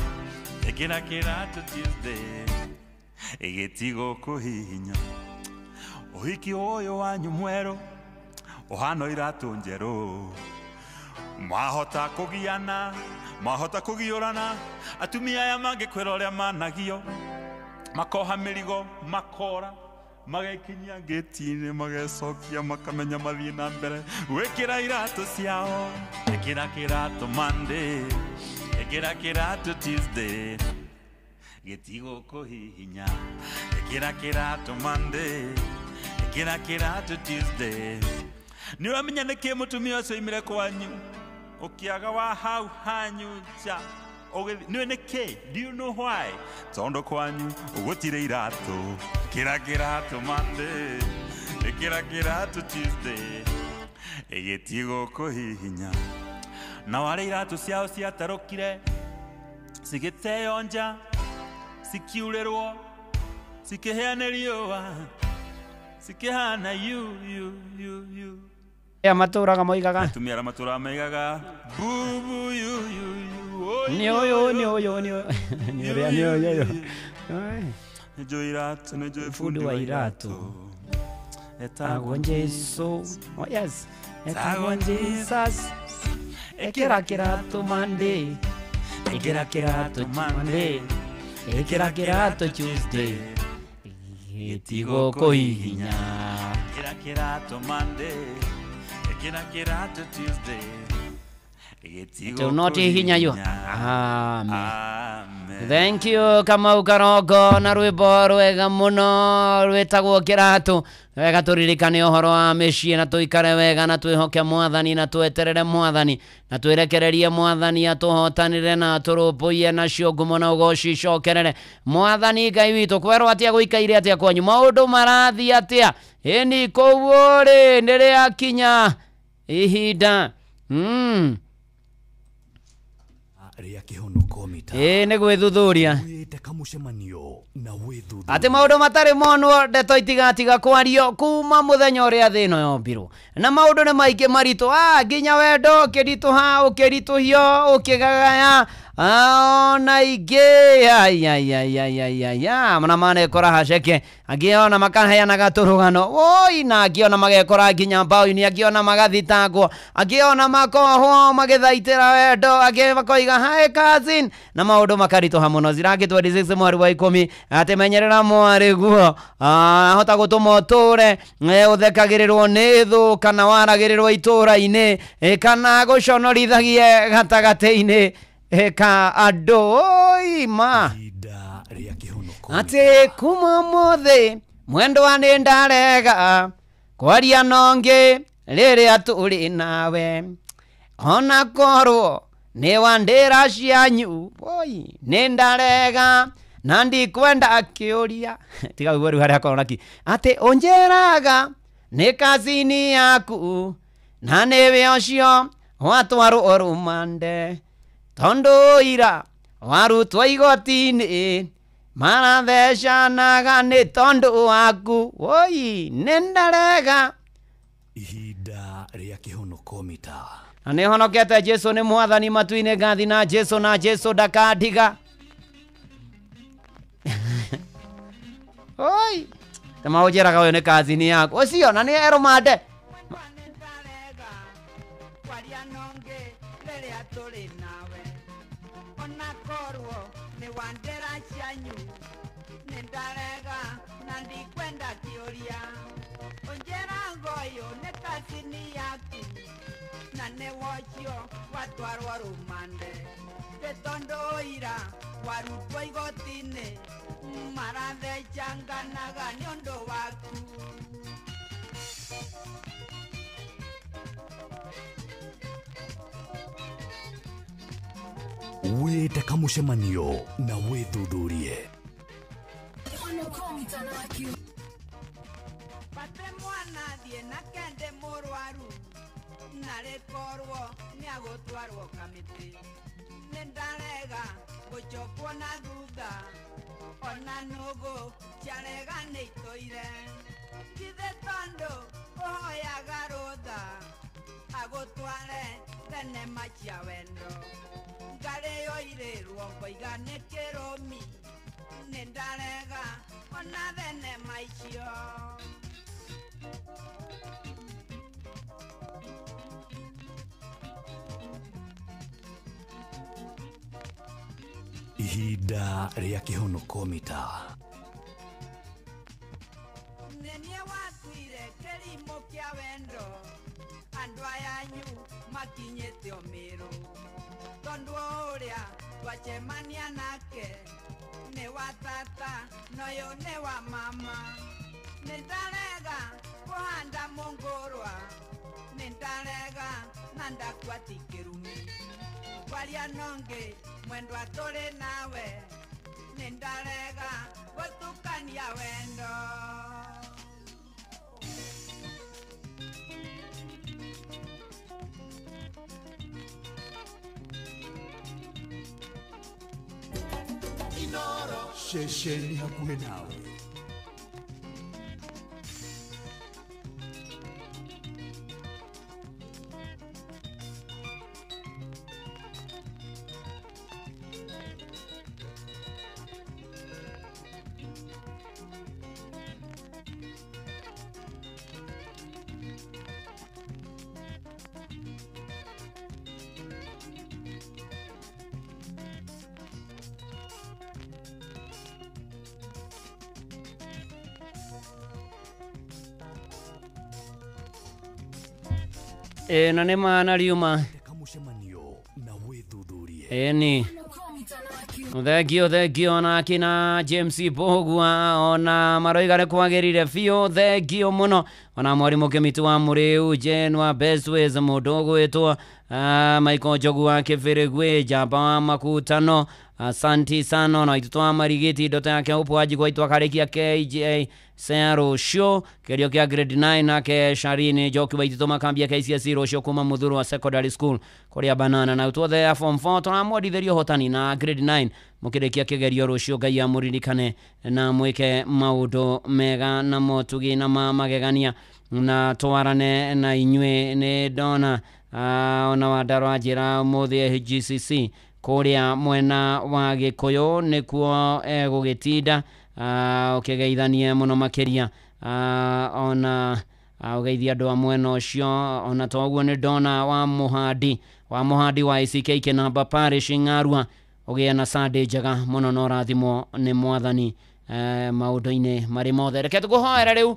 ikira kiratu Tuesday igitigo kuhihinya uhiki oyo wanyu mwero uhano iratu njeru mahota kugiana mahota kugiorana atumia aya mangikwira uria managio makoha mirigo makora magekinyia getine magecokia makamenya mathie na mbere wikira iratu ciao ikira kiratu Monday ikira kiratu Tuesday getigo kuhihinya ikira kiratu Monday ikira kiratu Tuesday niuramenya niki mutumia ucio imire kwanyu ukiaga wa hau hanyu cha niwe niki do you know why tondo kwanyu ugutire iratu kira kiratu Monday kira kiratu Tuesday egetigo kuhihinya na wale iratu ciao ciatarukire cigiteyonja cikiurerwo cikiheaneriwa cikihana you ya maturaga moigaga tumia matura maigaga bubu you nio iratu nejo fundi wa iratu etagwo Jesu oh yes etagwo Jesus ekira kiratu Monday ekira kiratu Monday ekira kiratu Tuesday etigo kuhihinya ekira kiratu Monday ekira kiratu Tuesday do not hihinya yo amen thank you Kamau Karongo na rwimbo rwega muno rwetagwo kiratu wega turirikane uhoro wa mĩciĩ na tuikare wega na twihoke Mwathani na tweterere Mwathani na twerekererie Mwathani atuhotanire na turumbuie nacio ngumo na ugoci cokerere Mwathani Ngai witũ kwerwo atia guikaire atia kwanyu maundu marathi atia ĩni kũu rĩ nĩrĩakinya ihinda ria kihonoko mita nĩ gwĩthuthuria wĩte kamucemanio na wĩthuthuria ati maundu matari monwo ndeto itigatiga kwario kuma muthenya uria thĩ ĩno yombirwo na maundu nĩ maingĩ maritũ nginya wendo ũkĩritũha ũkĩritũhio ũkĩgagaya ona ingĩ mana manekora haceke angiona makaheanaga tũrũgano woi na angiona magekora nginya mbaũ-inĩ angiona magathitangwo angiona makohwo magĩthaitĩra wendo angĩ makoiga hi cousin na maũndũ makaritũha mũno Zirangĩ 26 mweri wa 10 atĩ menyerera mwarĩ guo ahota gũtũma ũtũre ũthekagĩrĩrwo nĩ thũ kana waragĩrĩrwo itũra-inĩ kana gũconorithagie gatagatĩ-inĩ eka andũ ma ati kuma mũthĩ mwendwa nĩ ndarega kwaria nongĩ rĩrĩa tũrĩ nawe ona korwo nĩ wandĩra cianyu nĩ ndarega na ndikwenda kĩũria tiga ũguo rĩu harĩa akorwo naki atĩ ũnjĩraga nĩ kazini yaku na nĩwe ũcio watwarwo rumande tondu ira warutwo igoti-inĩ marathecanaga nĩ tondu waku woi nĩ ndarega ihinda rĩa kĩhonoko mita na nĩ honokete Jesu nĩ Mwathani matu-inĩ ngathi na Jesu ndakandiga oi tama ũnjĩraga ũyũ nĩ kazini yaku ũcio na nĩ erũmande watwarwo rumande tetondo ira warutwo igoti-inĩ marathecanganaga nĩ ũndũ waku wĩte kamucemanio na wĩthuthurie pate mwana thiĩ na kende mũrwaru narikorwo niagutwarwo kamiti nindarega guchokwo na thutha ona nugu ciarega nitoire githe tondu uhoyaga rutha agutware thenema cia wendo ngarĩyo irirwo ngoiga nĩ kĩrũmi nindarega ona thenema icio ihinda rĩa kĩhonoko mita nenie watuire kĩrimũ kĩa wendo andũ ayanyu makinyĩte ũmĩrũ tondu ũrĩa twacemania nake nĩ wa tata noyo nĩ wa mama nĩndarega kũhanda mũngũrwa nĩndarega na ndakwati kĩrumi kwaria nongĩ mwendwa tũrĩ nawe nĩndarega gũtukania wendo Shesheni hakuhe nawe na nĩ mana riuma ni thengio na kina James Bogua ona maroiga nĩ kwagĩrire biũ thengio mũno ona mwarimũ Kĩmĩtĩ wa Mũrĩu Jen wa Best Ways mũndũ ũgwĩtwo Michael Njogu wa Kĩbĩrĩgwĩ Njamba wa Makutano asanti sana na itutwa marigiti ndoto yake upwaji kwa itwa karikia KJ Sero Show kerio kia grade 9 nake Sharini Joki baitito makambi ya KCSE Rocio kuma Muthuru wa secondary school koria banana na utwo the form 4 tona mwaditherio hotani na grade 9 mukirekia kigerio Rocio Ngai amuririkane na mwike maudo mega na motugi na magegania na twarane na inywe ne dona ona wadaro ajira muthie GCC kuria mwena wa Gĩkũyũ nĩkuo gũgĩtinda ũkĩgeithania mũno makĩria ona ũgeithia andũ a mwena ũcio ona toguo nĩ ndona wa mũhandi wa ICK Kinamba Parish Ng'arua ũgĩe na Sunday njega mũno na ũrathimwo nĩ Mwathani maũndũ-inĩ marĩ mothe reke tũkũhoera rĩu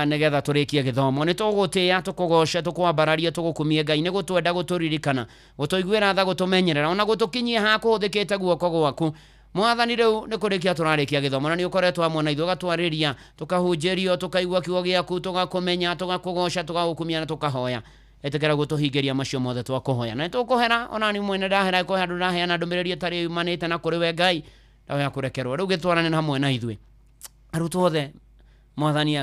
nĩgetha tũrĩkie gĩthomo nĩ tũgũtĩa tũkũgoca tũkwambararia tũgũkumie Ngai nĩ gũtwenda gũtũririkana gũtũiguĩra tha gũtũmenyerera ona gũtũkinyia ha kũhũthĩkĩte guoko gwaku Mwathani rĩu nĩ kũrĩkia tũrarĩkia gĩthomo na nĩ ũkoretwo hamwe na ithuĩ ũgatwarĩria tũkahunjĩrio tũkaigua kiugo gĩaku tũgakũmenya tũgakũgoca tũgagũkumia na tũkahoya etĩkĩra gũtũhingĩria macio mothe twakũhoya na nĩtũkũhera ona nĩ mwene ndahera kũhe andũ ndaheana ndũmĩrĩri ĩtarĩ yumanĩte na kũrĩ we Ngai ndawa ya kũrekerwo rĩu gĩtwarane na hamwe na ithuĩ arutwo othe Mwathani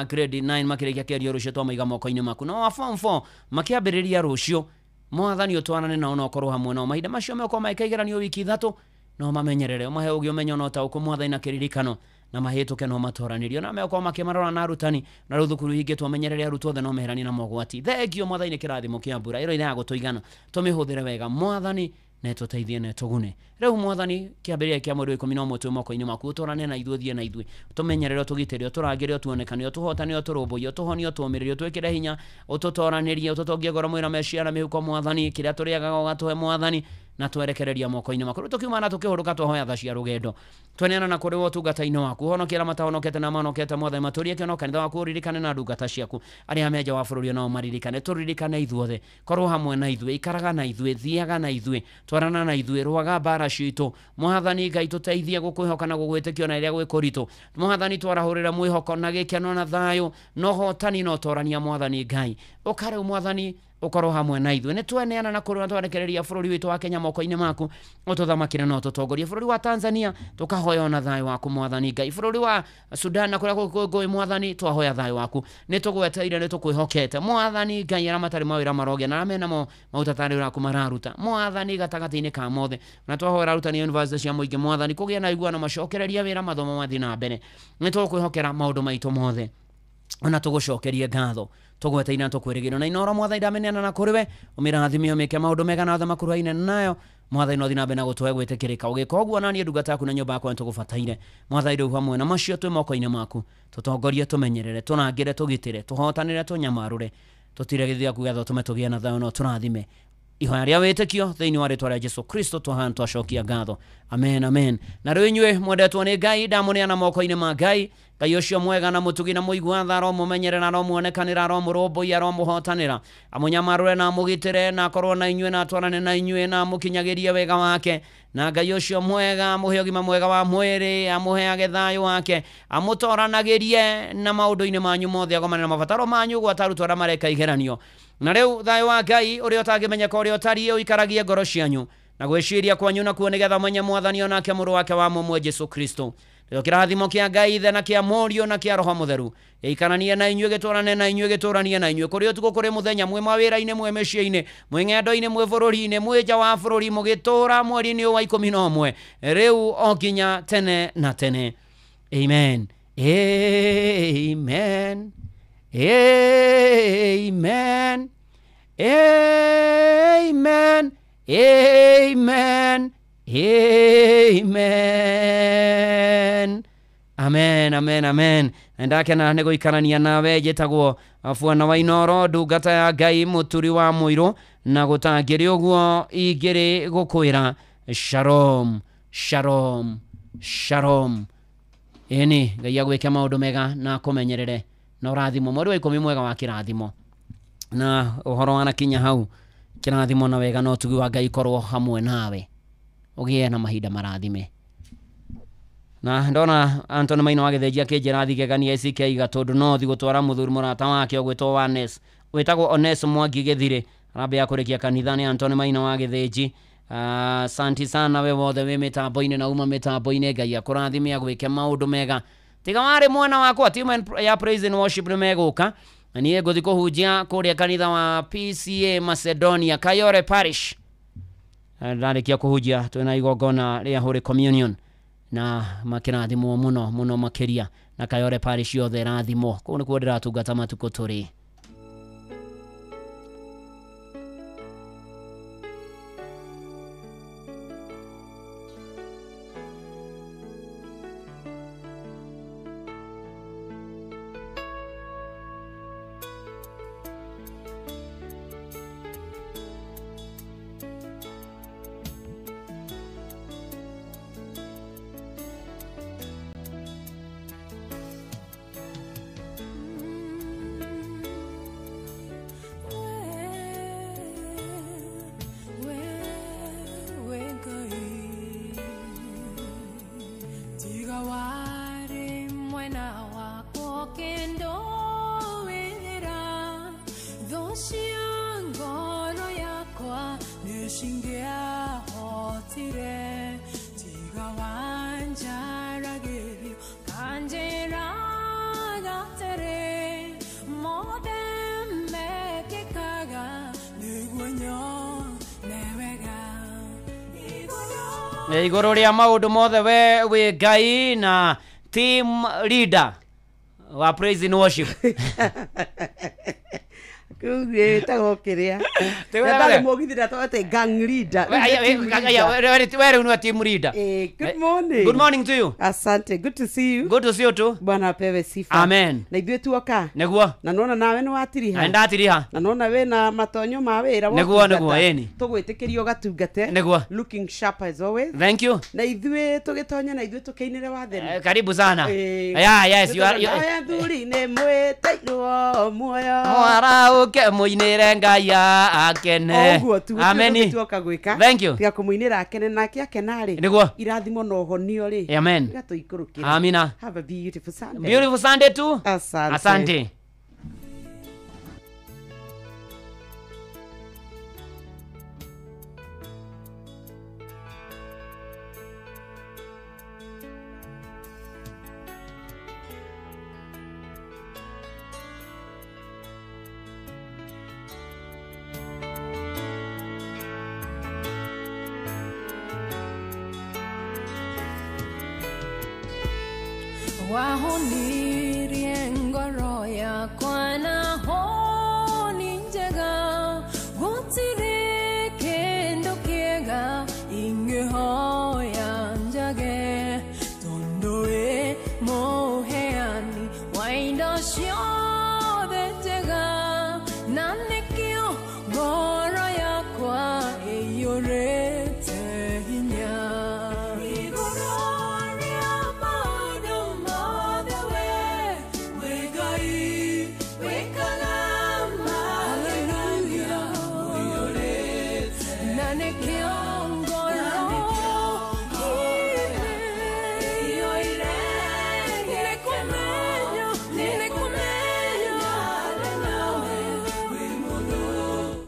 grade 9 makĩrĩkia kĩgerio rũcio twamaiga moko-inĩ maku no wa form 4 makĩambĩrĩria rũcio Mwathani ũtwarane nao na ũkorwo hamwe nao mahinda macio meko maikaigeranio wiki 3 no mamenyerere mahe ũgĩ ũmenyo no ta ũkũ Mwathani na kĩririkano na mahĩtũke no matwaranirio na meko makĩmarora na arutani na rĩu thukuru hingĩ twamenyerere arutwo othe no meherani na mogwati thengio Mwathani kĩrathimo kĩa mbura ĩro ya gũtũigana tũmĩhũthĩre wega Mwathani na tũteithie na tũgune rĩu Mwathani kĩambĩrĩria kĩa mweri 11 twĩ moko-inĩ maku tũrane na ithuĩ thie na ithuĩ tũmenyerere tũgitĩre tũrangĩre tuonekane tũhotane tũrũmbũiyo tũhonio tũmĩrĩrio twĩkĩre hinya ũtũtoranĩrie ũtũtongie ngoro mwĩra meciara mĩhuko Mwathani kĩrĩa tũrĩagaga ũgatũhe Mwathani na twerekereria moko-inĩ maku tũkiuma na tũkĩhũrũka twahoya tha cia rũgendo tweneana na kũrĩ ũtungata-inĩ waku honokera matahonokete na manokete Mwathani matũrie kĩono kanitha waku ũririkane na ndungata ciaku arĩa menja wa bũrũri nao maririkane tũririkane ithuothe korwo hamwe na ithuĩ ikaraga na ithuĩ thiaga na ithuĩ twarana na ithuĩ rwaga mbara citũ Mwathani Ngai tũteithie gũkwĩhoka na gũgwĩtĩkio na ĩrĩa gwĩkũritũ Mwathani twarahũrĩra mwĩhoko na gĩkeno na thayũ no hotani no torania Mwathani Ngai ũkareu Mwathani ukorwo hamwe na ithuĩ. Nĩ tweneana na kũrũa twarekereria bũrũri witũ wa Kenya moko-inĩ maku, ũtũthamakĩre na ũtũtongorie. Bũrũri wa Tanzania tũkahoya ona thayũ waku Mwathani Ngai. Bũrũri wa Sudan na kũrĩa gũkũngũĩ Mwathani twahoya thayũ waku. Nĩ tũgweteire, nĩ tũkwĩhokete Mwathani Ngai, arĩa matarĩ mawĩra marogĩa na arĩa mena mo maũtatarĩ waku mararuta Mwathani gatagatĩ-inĩ ka mothe. Na twahoera arutani university cia mũingĩ Mwathani kũgĩa na iguano macokereria wĩra mathomo mathi na mbere. Nĩ tũkwĩhokera maũndũ maitũ mothe, ona tũgũcokerie ngatho. Tũgweteire na tũkwĩrĩgĩrwo na Inoro Mwathani ndameneana na kũrĩ we, ũmĩrathimie ũmĩke maũndũ mega na tha makũrũaine nayo Mwathani no thina mbere na gũtũhe gwĩtĩkĩrĩka. Ũgĩka ũguo naniĩ ndungata yaku na nyũmba yakwa nĩtũgũbataire Mwathani rĩu hamwe na macio twĩ moko-inĩ maku, tũtongorie, tũmenyerere, tũrangĩre, tũgitĩre, tũhotanĩre, tũnyamarũre, tũtire gĩthiĩ gĩaku gĩatho tũme tũgĩe na thayũ na tũrathime. Ihoya rĩa wĩtĩkio thĩinĩ wa rĩĩtwa rĩa Jesũ Kristo twahana twacokia ngatho. Amen, amen. Na rĩu inyuĩ mwendetwo nĩ Ngai, ndamũneana moko-inĩ ma Ngai. Ngai ũcio mwega na mũtugi na mũigua tha, aromũmenyerera, aromwonekanĩra, aromũrũmbũiya, aromũhotanĩra, amũnyamarũre na amũgitĩre, na akorwo na inyuĩ na atwarane na inyuĩ na amũkinyagĩrie wega wake. Na Ngai ũcio mwega amũhe ũgima mwega wa mwĩrĩ, amũheage thayũ wake, amũtoranagĩrie na maũndũ-inĩ manyu mothe, agomane na mabataro manyu gwata arutwo arĩa mareka igeranio. Na rĩu thayũ wa Ngai ũrĩa ũtangĩmenyeka ũrĩa ũtariĩ ũikaragie ngoro cianyu na gwĩciria kwanyu nakuo nĩgetha mwenye Mwathani onake mũrũ wake wa mũmwe Jesũ Kristo. Rĩo kĩrathimo kĩa Ngai Ithe na kĩa Mũriũ na kĩa Roho Mũtheru gĩikaranie na inyuĩ, gĩtũrane na inyuĩ, gĩtũranie na inyuĩ kũrĩ ũtukũ kũrĩ mũthenya, mwĩ mawĩra-inĩ, mwĩ mĩciĩ-inĩ, mwĩ ng'endo-inĩ, mwĩ bũrũri-inĩ, mwĩ nja wa bũrũri, mũgĩtũũra mweri-inĩ wa 11 rĩu o nginya tene na tene. Amen. Amen. Amen. Amen. Amen. Amen. Amen, amen, amen. Ndakena nĩ gũikarania nawe, njĩtagwo Bwana wa Inoro, ndungata ya Ngai, mũturi wa mũirũ, na gũtangĩrĩ ũguo ingĩrĩ gũkwĩra shalom, shalom, shalom. Ĩni Ngai agwĩke maũndũ mega na kũmenyerere na ũrathimo. Mweri wa 10 mwega wa kĩrathimo, na ũhoro wanakinya hau kĩrathimo na wega na ũtugi wa Ngai korwo hamwe nawe, ũgĩe na mahinda marathime. Na ndona Anthony Maina wa Gĩthĩnji akĩnjĩra thigegania ici kĩiga tondũ no thi gũtwara mũthuri mũrata wake ũgwĩtwo Ones, wĩtagwo Ones Mwangi Gĩthirĩ, arambia kũrĩkia kanitha nĩ Anthony Maina wa Gĩthĩnji. Santi sana we wothe wĩ mĩtambo-inĩ na uma mĩtambo-inĩ, Ngai akũrathime agwĩke maũndũ mega. Tiga warĩ mwana wakwa, timu ya Praise and Worship nĩmegũka, na niĩ ngũthi kũhunjia kũrĩa kanitha wa PCA Macedonia Kayore Parish. Ndarĩkia kũhunjia twĩna igongona rĩa Holy Communion na makĩrathimwo mũno mũno makĩria, na Kayore Parish yothe rathimwo. Kũu nĩkuo ndĩratungata matukũ tũrĩ. Igũrũ rĩa maũndũ mothe we wĩ Ngai na team leader wa Praise and Worship. Kuge tagokiria. Ndari mogithira twate gang leader. Where you team leader? Good morning. Good morning to you. Asante, good to see you. Good to see you too. Bwana pewe sifa. Amen. Na ithuĩ tuoka. Neguo. Na nona nawe nĩ watiriha. Ndatiriha. Na nona we na matonyo ma wĩra. Neguo eni. Tũgwĩtĩkĩrio gatungate. Neguo. Looking sharp as always. Thank you. Na ithuĩ tũgĩtonya na ithuĩ tũkĩinĩre wathani. Karibu sana. Yes, you are. Aya thuri nĩ mwĩteirwo muoyo. Ke muinire Ngai akene. Amen. Tuoka gwika. Thank you. Tia kumuinira akene nake akenari. Niguo. Irathimo no honio ri. Amen. Gatuikurukira. Amina. Have a beautiful Sunday. Beautiful Sunday too. Asante. Asante. wahonirie ngoro yakwa na honi njega gutire kendo kiega ingĩhoya njage tondũ wĩ mũheani wa indo ciothe njega na nĩkĩo ngoro yakwa ĩiyũrĩte hinya igũrũ rĩa maũndũ mothe we Ngai wĩkaga haleluya ũiyũrĩte na nĩkĩo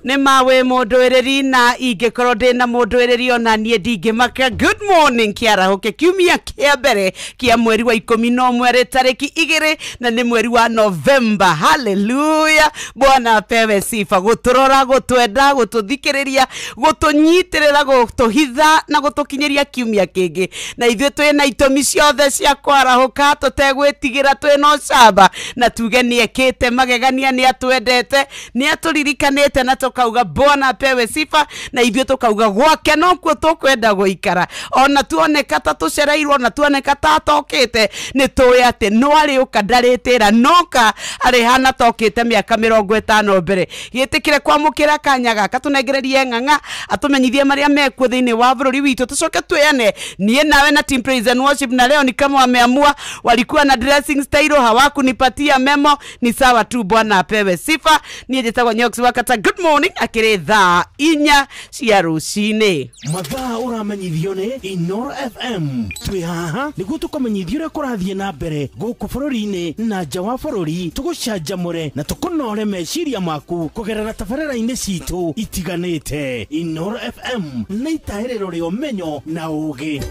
nĩ mawe mũndũĩrĩri na ingĩkorwo ndĩna mũndũĩrĩri ona niĩ ndingĩmaka. Good morning kĩarahũke kiumia kĩa mbere kĩa mweri wa 11 tarĩki 2 na nĩ mweri wa November. Hallelujah, Bwana apewe sifa. Gũtũrora, gũtwenda, gũtũthikĩrĩria, gũtũnyitĩrĩra, gũtũhitha na gũtũkinyĩria kiumia kĩngĩ, na ithuĩ twĩ na itũmi ciothe cia kwarahũka tũtegwĩtigĩra twĩna ũcamba na tuge nĩekĩte magegania, nĩatwendete, nĩatũririkanĩte na tukauga Bwana apewe sifa, na ithuĩ tukauga gwake nokuo tukwenda gũikara. Ona tuoneka ta tũcereirwo na tuoneka ta tokĩte, nĩ tũĩ atĩ no arĩũka ndarĩtĩra, noka arĩ hana tokĩte mĩaka 50 mbere. Gĩtĩkĩre kwamũkĩra kanya gaka, tunengererie ng'ang'a atumenyithie marĩa mekuo thĩinĩ wa bũrũri witũ. Tucoke twĩane niĩ nawe na Team Praise and Worship, na leo ni kama wameamua, walikuwa na dressing style, hawakunipatia memo, ni sawa tu. Bwana apewe sifa. Niĩ njĩtagwo Nyoksi Wakata. Good morning, akĩrĩ thaa 4 cia rũcinĩ. Mathaa ũramenyithio nĩ Inoro FM. Twĩ haha nĩguo tũkamenyithio ũrĩa kũrathiĩ na mbere gũkũ bũrũri-inĩ na nja wa bũrũri, tũgũcanjamũre na tũkũnore meciria maku kũgerera tabarĩra-inĩ citũ itiganĩte. Inoro FM nĩ itaĩrĩro rĩa ũmenyo na ũũgĩ.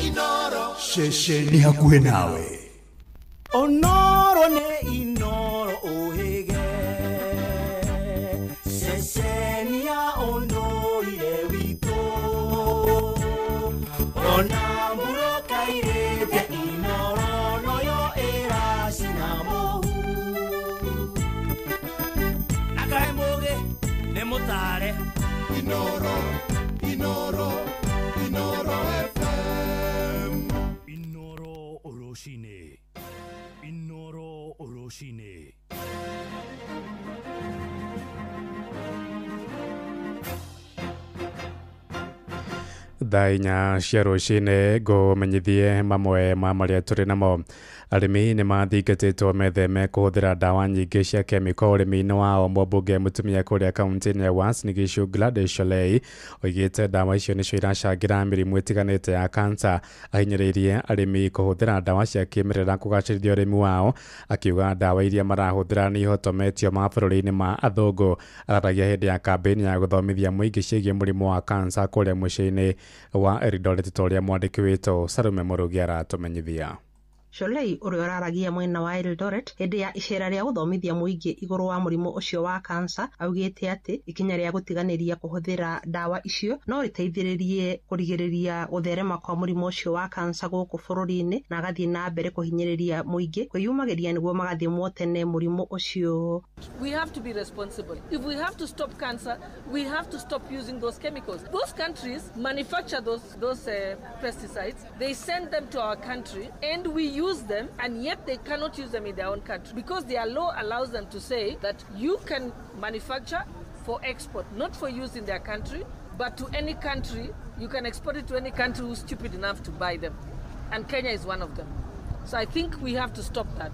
Inoro ceceni hakuhĩ nawe. Onoro nĩ Inoro ũhĩge ceceni ya ũndũire witũ. Ona mburũka irĩte Inoro noyo ĩracina mũhu. Akahe mũgĩ nĩ mũtare Inoro, Inoro, Inoro FM. Inoro Oroshine, Inoro Oroshine. Thaa 4 cia rũcinĩ ngũmenyithie mamwe ma marĩa tũrĩ namo. Arĩmi nĩ mathingatĩtwo metheme kũhũthĩra ndawa nyingĩ cia kemiko ũrĩmi-inĩ wao. Mũmbunge mũtumia kũrĩa kaunti-inĩ ya Uasin Gishu Gladys Sholei oigĩte ndawa icio nĩcio iracangĩra mĩrimũ ĩtiganĩte ya kansa. Ahinyĩrĩirie arĩmi kũhũthĩra ndawa cia kĩmerera kũgacĩrithia ũrĩmi wao, akiuga ndawa iria marahũthĩra nĩ ihotometio mabũrũri-inĩ ma athũngũ. Araragia hĩndĩ ya kambĩini ya gũthomithia mũingĩ ciĩgiĩ mũrimũ wa kansa kũrĩa mũciĩ-inĩ wa Eldoret, ta ũrĩa mwandĩki witũ Sarume Mũrugi aratũmenyithia. Sholei ũrĩa ũraragia mwena wa Eldoret hĩndĩ ya icera rĩa gũthomithia mũingĩ igũrũ wa mũrimũ ũcio wa kansa, augĩte atĩ ikinya rĩa gũtiganĩria kũhũthĩra ndawa icio no rĩteithĩrĩrie kũrigĩrĩria gũtherema kwa mũrimũ ũcio wa kansa gũkũ bũrũri-inĩ, na agathiĩ na mbere kũhinyĩrĩria mũingĩ kwĩyumagĩria nĩguo magathimwo tene mũrimũ ũcio. We have to be responsible. If we have to stop cancer, we have to stop using those chemicals. Those countries manufacture those pesticides. They send them to our country and we use them, and yet they cannot use them in their own country because their law allows them to say that you can manufacture for export, not for use in their country, but to any country. You can export it to any country who's stupid enough to buy them, and Kenya is one of them. So I think we have to stop that.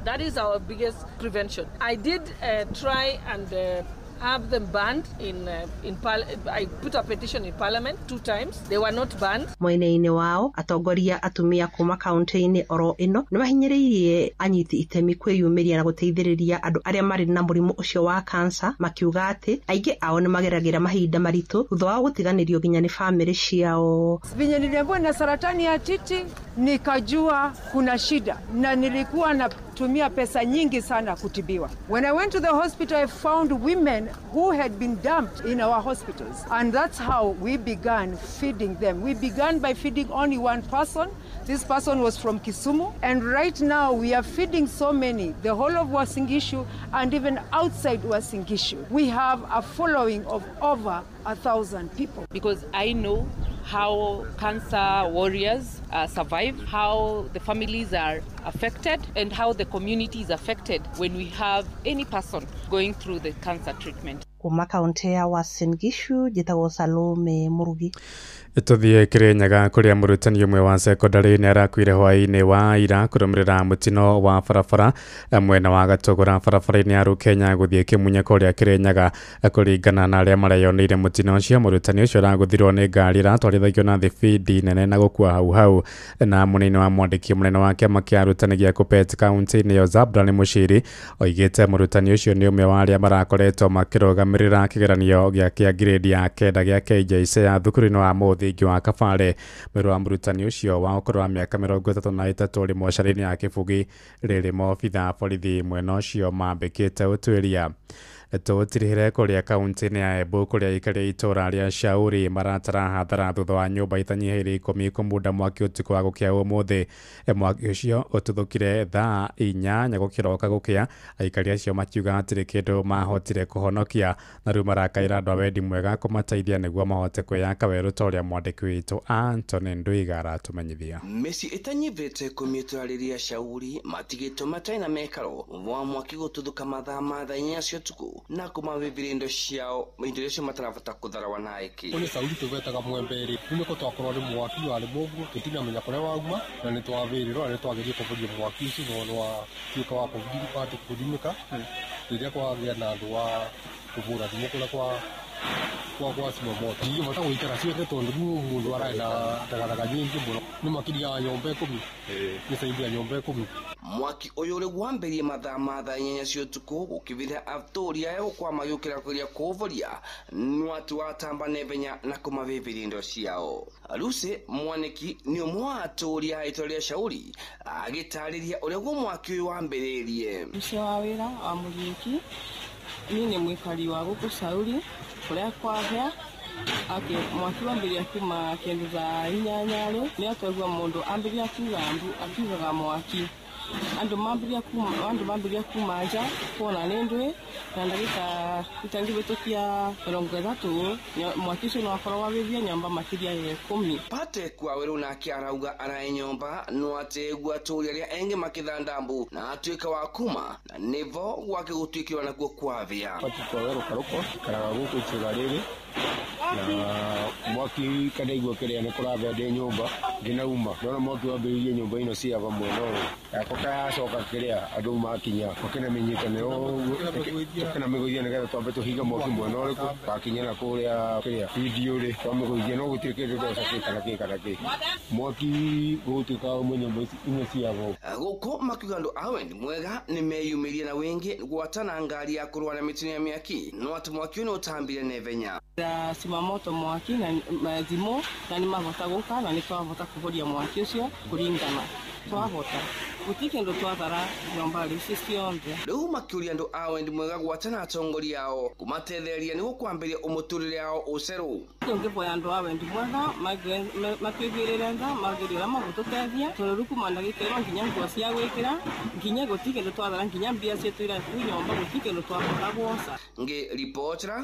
That is our biggest prevention. I did try and have them banned I put a petition in Parliament 2 times. They were not banned. Mwena-inĩ wao atongoria atumia kuma kaunti-inĩ oro ĩno nĩ mahinyĩrĩirie anyiti itemi kwĩyumĩria na gũteithĩrĩria andũ arĩa marĩ na mũrimũ ũcio wa kansa, makiuga atĩ aingĩ ao nĩ mageragĩra mahinda maritũ thutha wa gũtiganĩrio nginya nĩ bamĩrĩ ciao. Venye niliambiwa na saratani ya titi nikajua kuna shida na nilikuwa natumia pesa nyingi sana kutibiwa. When I went to the hospital, I found women who had been dumped in our hospitals, and that's how we began feeding them. We began by feeding only one person. This person was from Kisumu, and right now we are feeding so many, the whole of Uasin Gishu and even outside Uasin Gishu. We have a following of over 1,000 people. Because I know how cancer warriors survive, how the families are affected, and how the community is affected when we have any person going through the cancer treatment. Kuma kaunti ya Uasin Gishu, njĩtagwo Salome Murugi. Tuthie Kirinyaga kuria murutani umwe wa secondary ni arakuire hwaini wa ira kurumirira mutino wa barabara mwena wa Gatũgũra barabara-ini ya Rukenya guthie Kimunyako ria Kirinyaga kuringana na aria mareyonire mutino ucio. Murutani ucio araguthirwo ni ngari iratwarithagio na thibindi nene na gukua hau na munini wa mwandiki munene wa kiama kia arutani gia Kuppet kaunti-ini ya Zabra Muchiri oigite murutani ucio ni umwe wa aria marakoretwo makirugamirira kigeranio gia grade ya 9 gia KJSE ya thukuru-ini wa Muthi wa Kabale. Mwĩrĩ wa mũrutani ũcio wa ũkũrũ wa mĩaka 33 ũrĩ mocarĩ-inĩ ya Kĩbugi rĩrĩ maobitha borithi mwena ũcio mambĩkĩte ũtuĩria. Tũtirĩhĩre kũrĩa kaunti-inĩ ya Embu kũrĩa aikari itũra rĩa Shauri maratara hathara thutha wa nyũmba itanyihĩire 10 kũmunda mwaki ũtukũ wa gũkĩa ũmũthĩ. Mwaki ũcio ũtuthũkire thaa 8 gũkĩroka gũkĩa. Aikari acio makiuga hatirĩ kĩndũ mahotire kũhonokia na rĩu marakaĩra andũ a wendi mwega kũmateithia nĩguo mahote kwĩyaka werũ ta ũrĩa mwandĩki witũ Anthony Ndwiga aratũmenyithia. Mĩciĩ ĩtanyivĩte kũmĩtũra rĩrĩa Shauri matigĩtwo matarĩ na mekaro wa mwaki gũtuthũka mathaa ma thaa 4 cia ũtukũ na kumavivira indo ciao indo cio matarabata kutharawa na iki. Kuni Saudi tuvetaga mwemberi nimeko twakorwo ni mwaki wari muguo tutinamenya kuria wauma na ni twavirirwo ni twagerie kuvuria mwaki ucio no wa tuika wa kuviri patu kuthimika riria kwagĩa na andũ wa kuvura thimu kula kwa simo moto ndio mata guikara ciothe tondu mundu araenda tagaraga nyingi muno ni makiria nyomba 10 ni saidi ya nyomba 10. Mwaki uyu uri gwambirie mathaa ma thaa 4 cia ũtukũ gukivira atoria yo kwa magukira kuria kuvoria nwatu watamba nevenya na kumavivira indo ciao. Aluse mwaniki ni umwe wa atoria itoria Shauri agitariria uria gwo mwaki uyu wambiririe. Mwisho wa wira wa Murieki ni ni mwikari wa guku Shauri kuria kwahea ake mwaki wambiria kuma kĩndũ za 8 ni atwaigua mundu ambiria akiugaga mwaki andu mambiria kuma nja kuona nĩ ndũĩ na ndagĩka itangĩvĩtũkia 30 mwaki ũcio no akorwo wagĩthia nyamba makĩria ya 10. Patrick Waweru nake arauga arae nyomba no ategua atũria aria engĩ makĩthandambu na atuĩka wa kuma na nivo gwake gũtuĩkĩrwo naguo kwavia. Patrick Waweru Karũko karaga gũkũ itũra rĩrĩ na mwaki kadaigua kĩrĩa nĩ kũravende nyũmba ngĩnauma ndona mwaki wambĩrĩirie nyũmba ino cia vamwe no kokacoka kĩrĩa andũ makinya makinamenyekane tukinamĩgũithia nĩgetha twambe tũhinga mwaki mwena ũrĩkũ gakinya na kũrĩa kĩrĩa video rĩ twamĩgũithia no gũtirĩ kĩndũ kana kĩ mwaki gũtuĩka ũmwe nyũmba ino ciavo. Gũkũ makiuga andũ a wendi mwega nĩ meyumĩrie na wĩngĩ gwatana ngari ya kũrũa na mĩtino ya mĩaki no atĩ mwaki ũyũ nĩ ũtambire nevenya. Simamoto mwaki na thimo na nĩ mahota gũka na nĩ twahota kũhoria mwaki ũcio kũringana twahota gũtirĩ kĩndũ twathara nyomba ici ciothe. Rĩu makiuria andũ a wendi mwega gwatana atongoria ao kũmatethereria nĩguo kwambĩrĩria ũmũtũrĩre ao ũcerũ. Tũngĩvoya andũ a wendi mwega matwĩgĩrĩre tha magĩrĩra magũtũteithia tondũ kuma ndagĩka ĩno nginya nguo cia gwĩkĩra nginya gũtirĩ kĩndũ twathara nginya mbia ciatũ iraku nyomba gũtirĩ kĩndũ twahota gwoca. Ngĩ ripotera